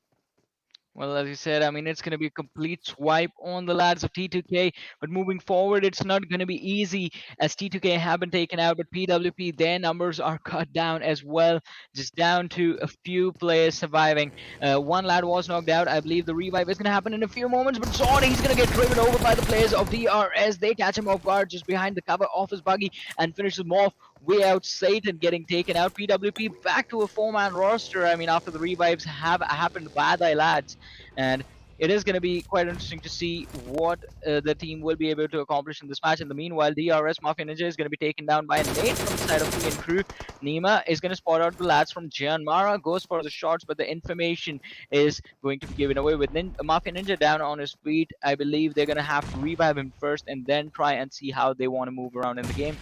Well, as you said, I mean, it's going to be a complete swipe on the lads of T2K, but moving forward, it's not going to be easy as T2K have been taken out, but PWP, their numbers are cut down as well, just down to a few players surviving. One lad was knocked out. I believe the revive is going to happen in a few moments, but Zord, he's going to get driven over by the players of DRS. They catch him off guard just behind the cover of his buggy and finish him off. Wayout SATAN getting taken out. PWP back to a 4-man roster. I mean, after the revives have happened by the lads. And it is going to be quite interesting to see what the team will be able to accomplish in this match. In the meanwhile, DRS Mafia Ninja is going to be taken down by a nade from the side of P and Crew. Nima is going to spot out the lads from JyanMaara, goes for the shots, but the information is going to be given away with Mafia Ninja down on his feet. I believe they're going to have to revive him first and then try and see how they want to move around in the game.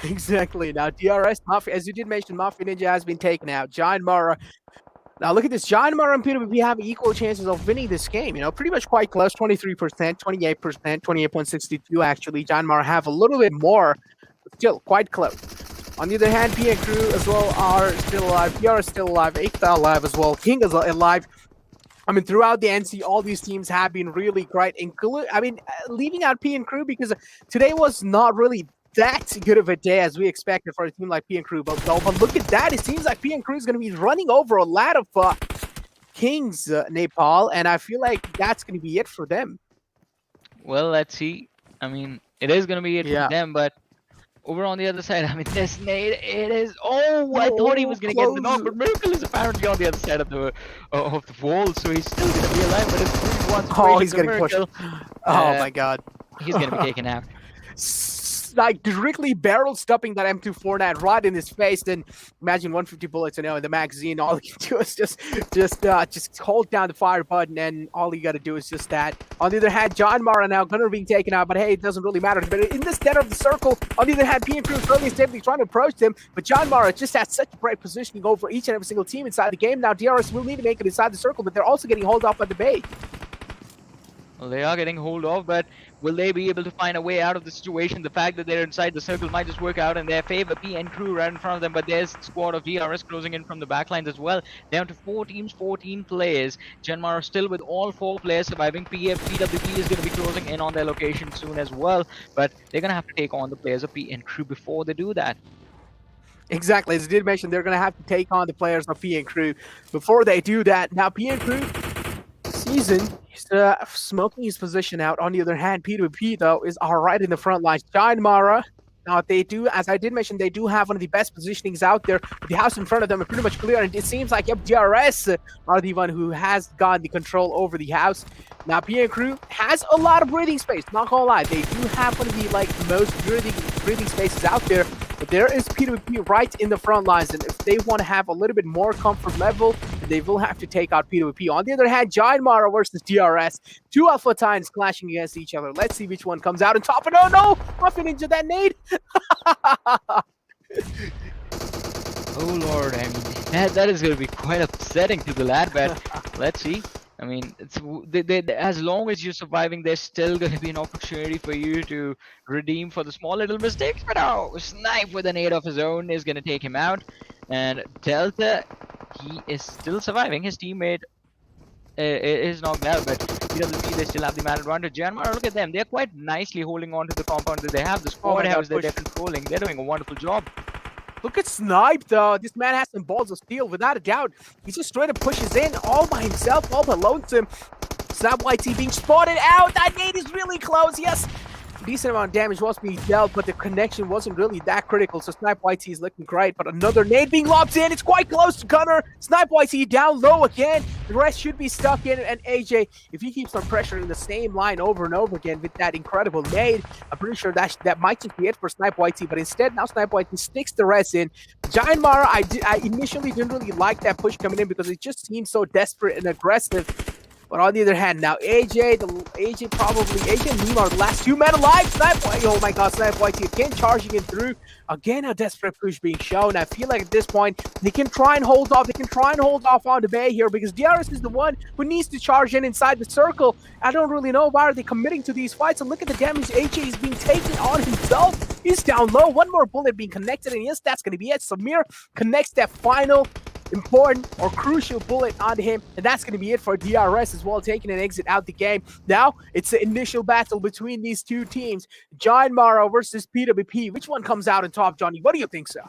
Exactly. Now, DRS Mafia, as you did mention, Mafia Ninja has been taken out. JyanMaara. Now, look at this. JyanMaara and PWP have equal chances of winning this game. Pretty much quite close. 23%, 28%, 28.62 actually. JyanMaara have a little bit more, but still quite close. On the other hand, P and Crew as well are still alive. PR is still alive. EKTA alive as well. King is alive. I mean, throughout the NC, all these teams have been really great. Leaving out P and Crew because today was not really that good of a day as we expected for a team like P and Crew. But look at that. It seems like P and Crew is going to be running over a lot of KINGsNepal, and I feel like that's going to be it for them. Well, let's see. I mean, it is going to be it for them, but over on the other side, I mean, this nade, it is. Oh, I thought he was going to get the knock, but Miracle is apparently on the other side of the wall, so he's still going to be alive. But it's 3-1 situation. He's getting pushed. Oh my God, he's going to be taken out. Like directly barrel stopping that M249 right in his face. Then imagine 150 bullets in the magazine. All you can do is just hold down the fire button, and all you got to do is just that. On the other hand, JyanMaara now Gunner being taken out, but hey, it doesn't really matter. But in the center of the circle, on the other hand, P and Crew slowly and steadily trying to approach them, but JyanMaara just has such great positioning over each and every single team inside the game. Now DRS will need to make it inside the circle, but they're also getting hauled off at the base. Well, they are getting hold of, but will they be able to find a way out of the situation? The fact that they're inside the circle might just work out in their favor. P and Crew right in front of them, but there's a squad of DRS closing in from the backlines as well. Down to 4 teams, 14 players. JyanMaara still with all 4 players surviving. PWP is going to be closing in on their location soon as well, but they're going to have to take on the players of P and Crew before they do that. Exactly, as I did mention, they're going to have to take on the players of P and Crew before they do that. Now, P and Crew season, he's smoking his position out. On the other hand, PWP though is all right in the front lines. JyanMaara, now they do, as I did mention, they do have one of the best positionings out there. The house in front of them is pretty much clear, and it seems like DRS are the one who has got the control over the house. Now P and Crew has a lot of breathing space, not gonna lie. They do have one of the most breathing spaces out there. But there is PWP right in the front lines, and if they want to have a little bit more comfort level, they will have to take out PWP. On the other hand, JyanMaara versus DRS, 2 Alpha Titans clashing against each other. Let's see which one comes out on top. And oh no, Muffin into that nade. Oh Lord, I mean, that is going to be quite upsetting to the lad, but let's see. I mean, as long as you're surviving, there's still going to be an opportunity for you to redeem for the small little mistakes. But oh, Snipe with an 8 of his own is going to take him out. And Delta, he is still surviving. His teammate is knocked out, but PWP, they still have the man advantage. JyanMaara, look at them. They're quite nicely holding on to the compound that they have. The squad house that they're controlling. They're doing a wonderful job. Look at Snipe, though. This man has some balls of steel, without a doubt. He just straight up pushes in all by himself, all by lonesome. SnapYT being spotted out. That nade is really close. Yes, decent amount of damage was being dealt, but the connection wasn't really that critical, so SnapYT is looking great. But another nade being lobbed in. It's quite close to Gunner. SnapYT down low again. The rest should be stuck in, and AJ, if he keeps on pressuring the same line over and over again with that incredible nade, I'm pretty sure that might just be it for SnapYT. But instead, now SnapYT sticks the rest in. JyanMaara, I initially didn't really like that push coming in because it just seemed so desperate and aggressive. But on the other hand, now AJ and Nima are the last 2 men alive. SnapYT, oh my god, SnapYT again charging it through. Again, a desperate push being shown. I feel like at this point, they can try and hold off. They can try and hold off on the bay here because DRS is the one who needs to charge in inside the circle. I don't really know why are they committing to these fights. And look at the damage AJ is being taken on himself. He's down low. One more bullet being connected. And yes, that's going to be it. Samir connects that final important or crucial bullet onto him, and that's going to be it for DRS as well, taking an exit out the game. Now it's the initial battle between these 2 teams, JyanMaara versus PWP. Which one comes out on top, Johnny? What do you think, sir?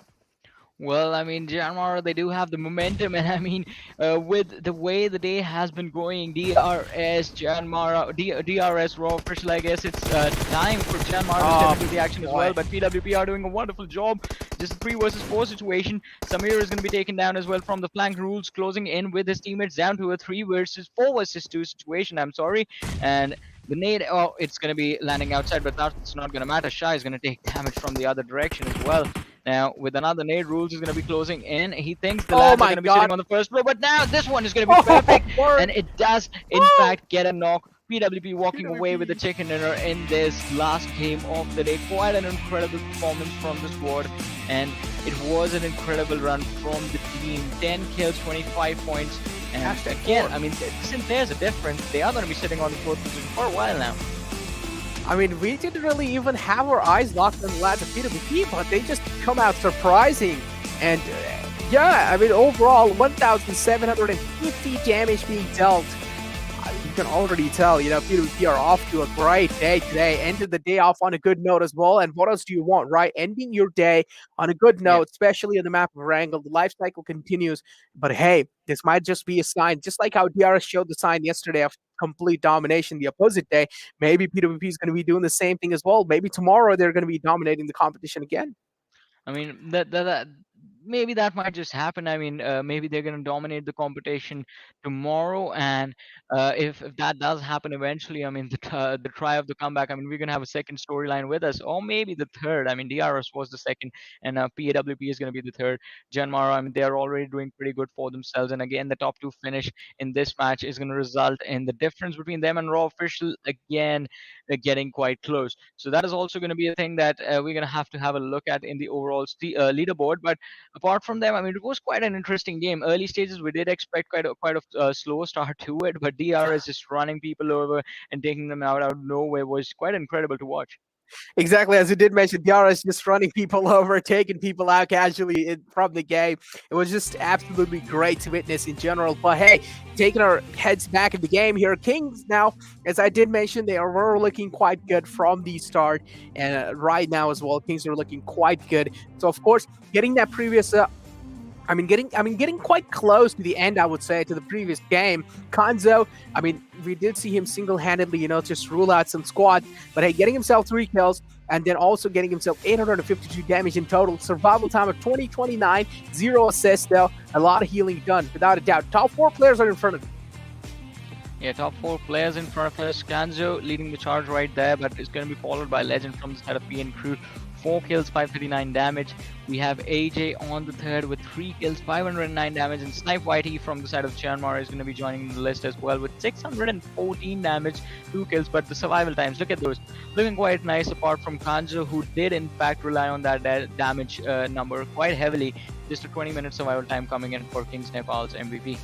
Well, I mean, JyanMaara, they do have the momentum, and I mean, with the way the day has been going, DRS, JyanMaara, DRS Raw official, I guess it's time for JyanMaara to step into the action as well. But PWP are doing a wonderful job. Just a 3 versus 4 situation. Samir is going to be taken down as well from the flank. Rules closing in with his teammates down to a 3 versus 4 versus 2 situation. I'm sorry, and the nade, oh, it's going to be landing outside, but that's not going to matter. Shai is going to take damage from the other direction as well. Now, with another nade, Rules is going to be closing in. He thinks the lads are going to be sitting on the first row, but now this one is going to be perfect, and it does, in fact, get a knock. PWP walking away with the chicken dinner in this last game of the day. Quite an incredible performance from the squad, and it was an incredible run from the team. 10 kills, 25 points, and again, I mean, since there's a difference, they are going to be sitting on the fourth position for a while now. I mean, we didn't really even have our eyes locked on the lads of PWP, but they just come out surprising. And yeah, I mean, overall, 1,750 damage being dealt. You can already tell, you know, PWP are off to a great day today. Ended the day off on a good note as well. And what else do you want, right? Ending your day on a good note, especially on the map of Erangel. The life cycle continues. But hey, this might just be a sign, just like how DRS showed the sign yesterday of complete domination the opposite day. Maybe PWP is going to be doing the same thing as well. Maybe tomorrow they're going to be dominating the competition again. I mean, that maybe that might just happen. I mean, maybe they're going to dominate the competition tomorrow, and if that does happen eventually, I mean, the try of the comeback. I mean, we're going to have a second storyline with us, or maybe the third. I mean, DRS was the second, and PWP is going to be the third. JyanMaara, I mean, they are already doing pretty good for themselves, and again, the top 2 finish in this match is going to result in the difference between them and Raw Official again getting quite close. So that is also going to be a thing that we're going to have a look at in the overall leaderboard. But apart from them, I mean, it was quite an interesting game. Early stages, we did expect quite a slow start to it, but DRS just running people over and taking them out of nowhere was quite incredible to watch. Exactly, as you did mention, DRS just running people over, taking people out casually from the game. It was just absolutely great to witness in general. But hey, taking our heads back in the game here, Kings now, as I did mention, they were looking quite good from the start, and right now as well, Kings are looking quite good. So of course, getting that previous getting quite close to the end, I would say, to the previous game. Kanzo, I mean, we did see him single-handedly, you know, just rule out some squads. But hey, getting himself 3 kills and then also getting himself 852 damage in total. Survival time of 2029, 0 assists though. A lot of healing done, without a doubt. Top 4 players are in front of him. Yeah, top 4 players in front of us. Kanzo leading the charge right there, but it's going to be followed by Legend from the side of PN Crew. 4 kills, 539 damage. We have AJ on the third with 3 kills, 509 damage, and Snipe YT from the side of JyanMaara is going to be joining the list as well with 614 damage, 2 kills. But the survival times, look at those, looking quite nice. Apart from Kanjo, who did in fact rely on that damage number quite heavily. Just a 20-minute survival time coming in for KINGsNepal's MVP.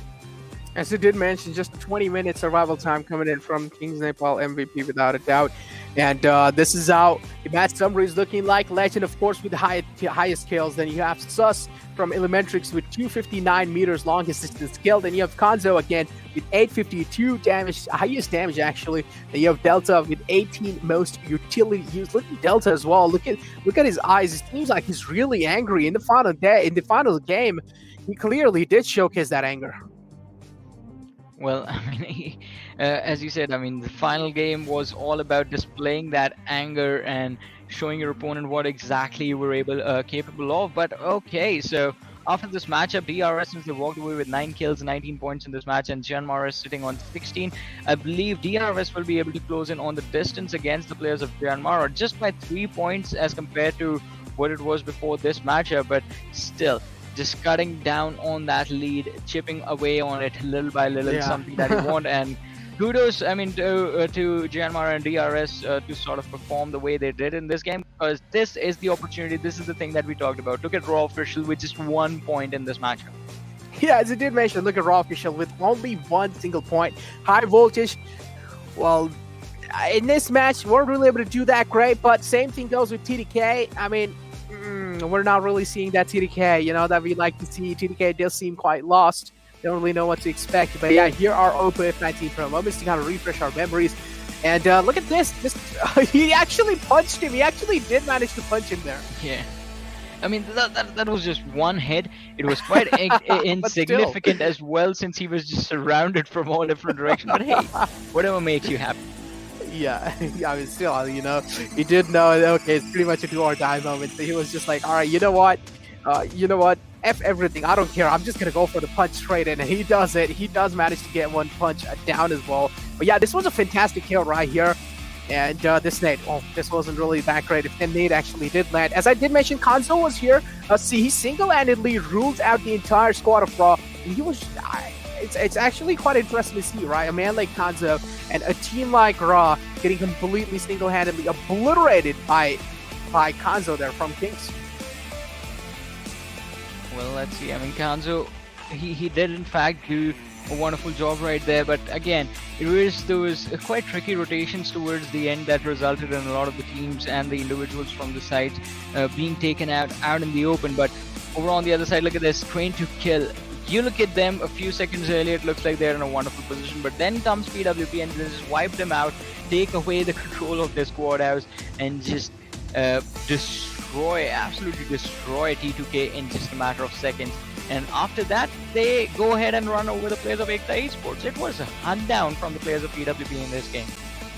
As you did mention, just a 20-minute survival time coming in from KINGsNepal MVP without a doubt. And this is how the match summary is looking like. Legend, of course, with the highest kills. Then you have Sus from Elementrix with 259 meters longest distance kill. Then you have Kanzo again with 852 damage, highest damage actually. Then you have Delta with 18 most utility use. Look at Delta as well. Look at his eyes. It seems like he's really angry in the final game. He clearly did showcase that anger. Well, I mean, as you said, I mean, the final game was all about displaying that anger and showing your opponent what exactly you were capable of. But okay, so after this matchup, DRS, since they walked away with 9 kills, 19 points in this match, and JyanMaara is sitting on 16, I believe DRS will be able to close in on the distance against the players of JyanMaara just by 3 points as compared to what it was before this matchup, but still, just cutting down on that lead, chipping away on it little by little, something that you want. And kudos, I mean, to JyanMaara and DRS to sort of perform the way they did in this game, because this is the opportunity, this is the thing that we talked about. Look at Raw Official with just 1 point in this matchup. Yeah, as I did mention, look at Raw Official with only 1 single point. High voltage, well, in this match, weren't really able to do that great, but same thing goes with TDK. I mean, we're not really seeing that TDK, you know, that we like to see. TDK does seem quite lost. Don't really know what to expect. But yeah, here are Oppo F19 Pro moments to kind of refresh our memories. And look at this. He actually punched him. He actually did manage to punch him there. Yeah. I mean, that was just one hit. It was quite But insignificant as well, since he was just surrounded from all different directions. But hey, whatever makes you happy. Yeah, I mean, still, he did know, okay, it's pretty much a do or die moment. So he was just like, all right, you know what? F everything. I don't care. I'm just going to go for the punch straight in. And he does it. He does manage to get one punch down as well. But yeah, this was a fantastic kill right here. And this nade, this wasn't really that great. If the nade actually did land. As I did mention, Kanzo was here. See, he single-handedly ruled out the entire squad of Raw. And he was... It's actually quite interesting to see, right? A man like Kanzo and a team like Raw getting completely single-handedly obliterated by Kanzo there from Kings. Well, let's see. I mean, Kanzo, he did in fact do a wonderful job right there, but again, there was quite tricky rotations towards the end that resulted in a lot of the teams and the individuals from the side being taken out in the open. But over on the other side, look at this, train to kill. You look at them a few seconds earlier, it looks like they're in a wonderful position, but then comes PWP and just wipe them out, take away the control of their squad house, and just absolutely destroy T2K in just a matter of seconds. And after that, they go ahead and run over the players of XTREME Esports. It was a hunt down from the players of PWP in this game.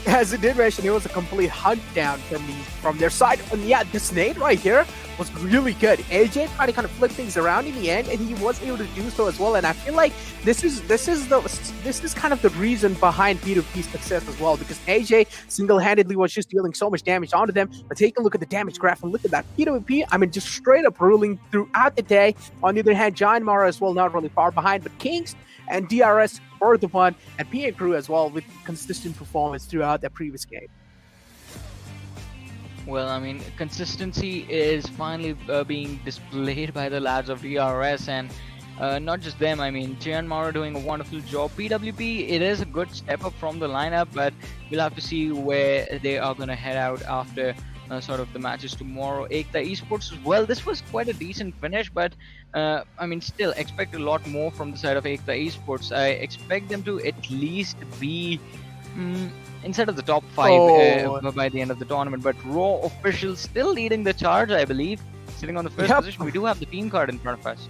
As it did mention, it was a complete hunt down from their side. And yeah, this nade right here was really good. AJ tried to kind of flip things around in the end, and he was able to do so as well. And I feel like this is kind of the reason behind P2P's success as well, because AJ single-handedly was just dealing so much damage onto them. But take a look at the damage graph and look at that. P2P, I mean, just straight up ruling throughout the day. On the other hand, JyanMaara as well, not really far behind, but Kings and DRS were the one, and PA Crew as well, with consistent performance throughout that previous game. Well, I mean, consistency is finally being displayed by the lads of DRS, and not just them. I mean, JyanMaara doing a wonderful job. PWP, it is a good step up from the lineup, but we'll have to see where they are going to head out after sort of the matches tomorrow. EKTA Esports as well, this was quite a decent finish, but I mean, still expect a lot more from the side of EKTA Esports. I expect them to at least be inside of the top 5 by the end of the tournament, but Raw officials still leading the charge, I believe, sitting on the first position. We do have the team card in front of us.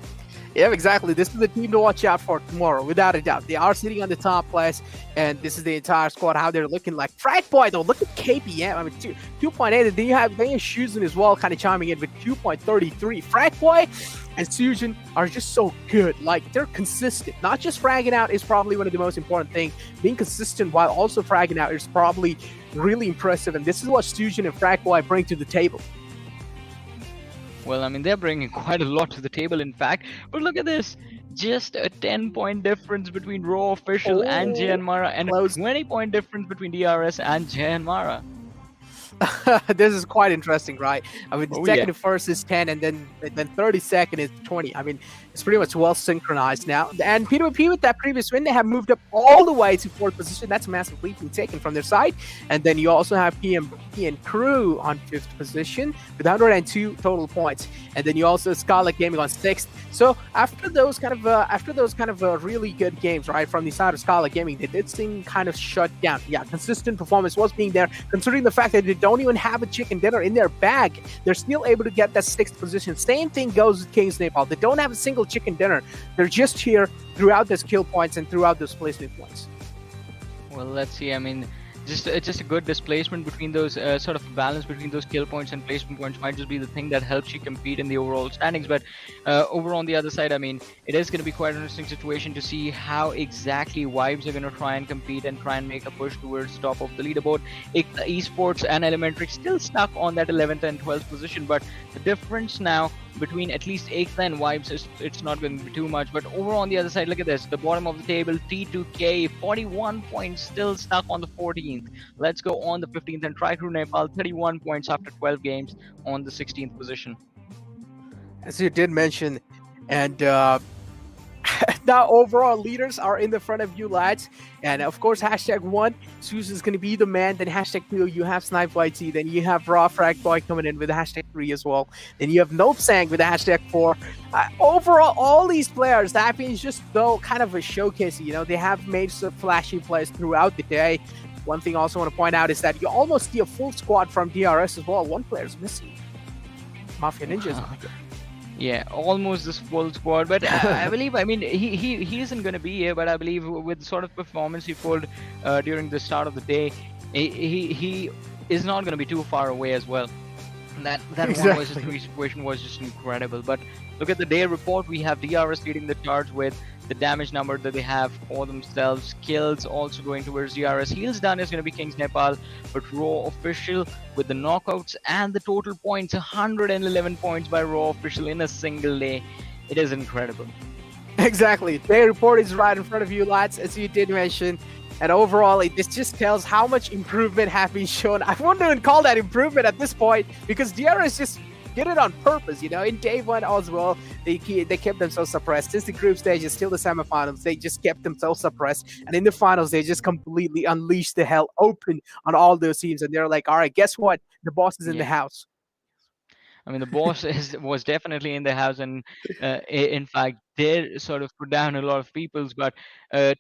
Yeah, exactly. This is the team to watch out for tomorrow, without a doubt. They are sitting on the top place, and this is the entire squad, how they're looking like. Frag Boy, though, look at KPM. I mean, 2.8, and then you have Shuzin as well, kind of chiming in with 2.33. Frag Boy and Sujin are just so good. Like, they're consistent. Not just fragging out is probably one of the most important things. Being consistent while also fragging out is probably really impressive, and this is what Sujin and Frag Boy bring to the table. Well, I mean, they're bringing quite a lot to the table, in fact. But look at this. Just a 10-point difference between Raw Official and JyanMaara, and a 20-point difference between DRS and JyanMaara. This is quite interesting, right? I mean, the second to first is 10, and then 32nd is 20. I mean, it's pretty much well synchronized now. And PWP, with that previous win, they have moved up all the way to 4th position. That's a massive leap being taken from their side. And then you also have PMPL Crew on 5th position with 102 total points. And then you also have Skylightz Gaming on 6th. So after those kind of really good games, right, from the side of Skylightz Gaming, they did seem kind of shut down. Yeah, consistent performance was being there, considering the fact that they don't even have a chicken dinner in their bag. They're still able to get that 6th position. Same thing goes with KINGsNepal. They don't have a single chicken dinner. They're just here throughout the skill points and throughout those placement points. Well, let's see. I mean, just a good displacement between those sort of balance between those kill points and placement points might just be the thing that helps you compete in the overall standings. But over on the other side, I mean, it is going to be quite an interesting situation to see how exactly Vibes are going to try and compete and try and make a push towards the top of the leaderboard. Esports and Elementrix still stuck on that 11th and 12th position, but the difference now between at least EKTA and Vibes, it's not going to be too much. But over on the other side, look at this, the bottom of the table, T2K, 41 points, still stuck on the 14th. Let's go on the 15th, and TriCrew Nepal, 31 points after 12 games on the 16th position. As you did mention, and now overall leaders are in the front of you, lads. And of course, #1, Susan's going to be the man. Then #2, you have SnipeYT. Then you have Raw Frag Boy coming in with #3 as well. Then you have Nopesang with #4. Overall, all these players, that means just though kind of a showcase. You know, they have made some flashy plays throughout the day. One thing I also want to point out is that you almost see a full squad from DRS as well. One player is missing. Mafia Ninjas. Yeah, almost this full squad, but I believe, I mean, he isn't going to be here, but I believe with the sort of performance he pulled during the start of the day, he is not going to be too far away as well. That one versus Exactly. three situation was just incredible. But look at the day report. We have DRS leading the charge with the damage number that they have for themselves. Kills also going towards DRS. Heals done is going to be KINGsNepal, but Raw Official with the knockouts and the total points, 111 points by Raw Official in a single day. It is incredible. Exactly. Their report is right in front of you, lads, as you did mention. And overall, this just tells how much improvement have been shown. I wouldn't even call that improvement at this point because DRS just did it on purpose. In day one as well, they kept themselves suppressed. Since the group stage is still the semifinals, they just kept themselves suppressed. And in the finals, they just completely unleashed the hell open on all those teams. And they're like, all right, guess what? The boss is in the Yeah. house. I mean, the boss was definitely in the house, and in fact, did sort of put down a lot of people's. But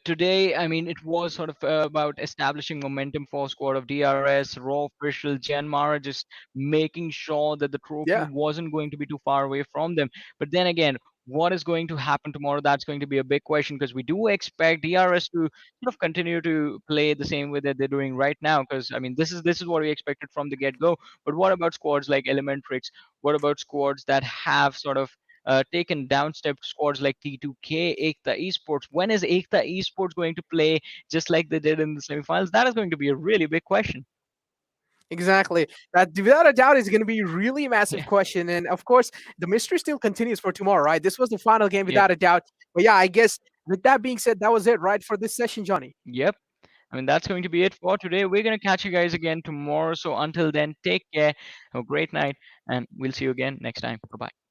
today, I mean, it was sort of about establishing momentum for squad of DRS, Raw Official, JyanMaara, just making sure that the trophy Yeah. wasn't going to be too far away from them. But then again, what is going to happen tomorrow? That's going to be a big question because we do expect DRS to sort of continue to play the same way that they're doing right now. Because I mean, this is what we expected from the get go. But what about squads like Elementrix? What about squads that have sort of taken downstep squads like T2K, EKTA Esports? When is EKTA Esports going to play just like they did in the semifinals? That is going to be a really big question. Exactly. That without a doubt is going to be really massive Yeah. question. And of course, the mystery still continues for tomorrow, right? This was the final game Yep. without a doubt. But yeah, I guess with that being said, that was it, right, for this session, Johnny. Yep. I mean, that's going to be it for today. We're going to catch you guys again tomorrow. So until then, take care. Have a great night, and we'll see you again next time. Bye bye.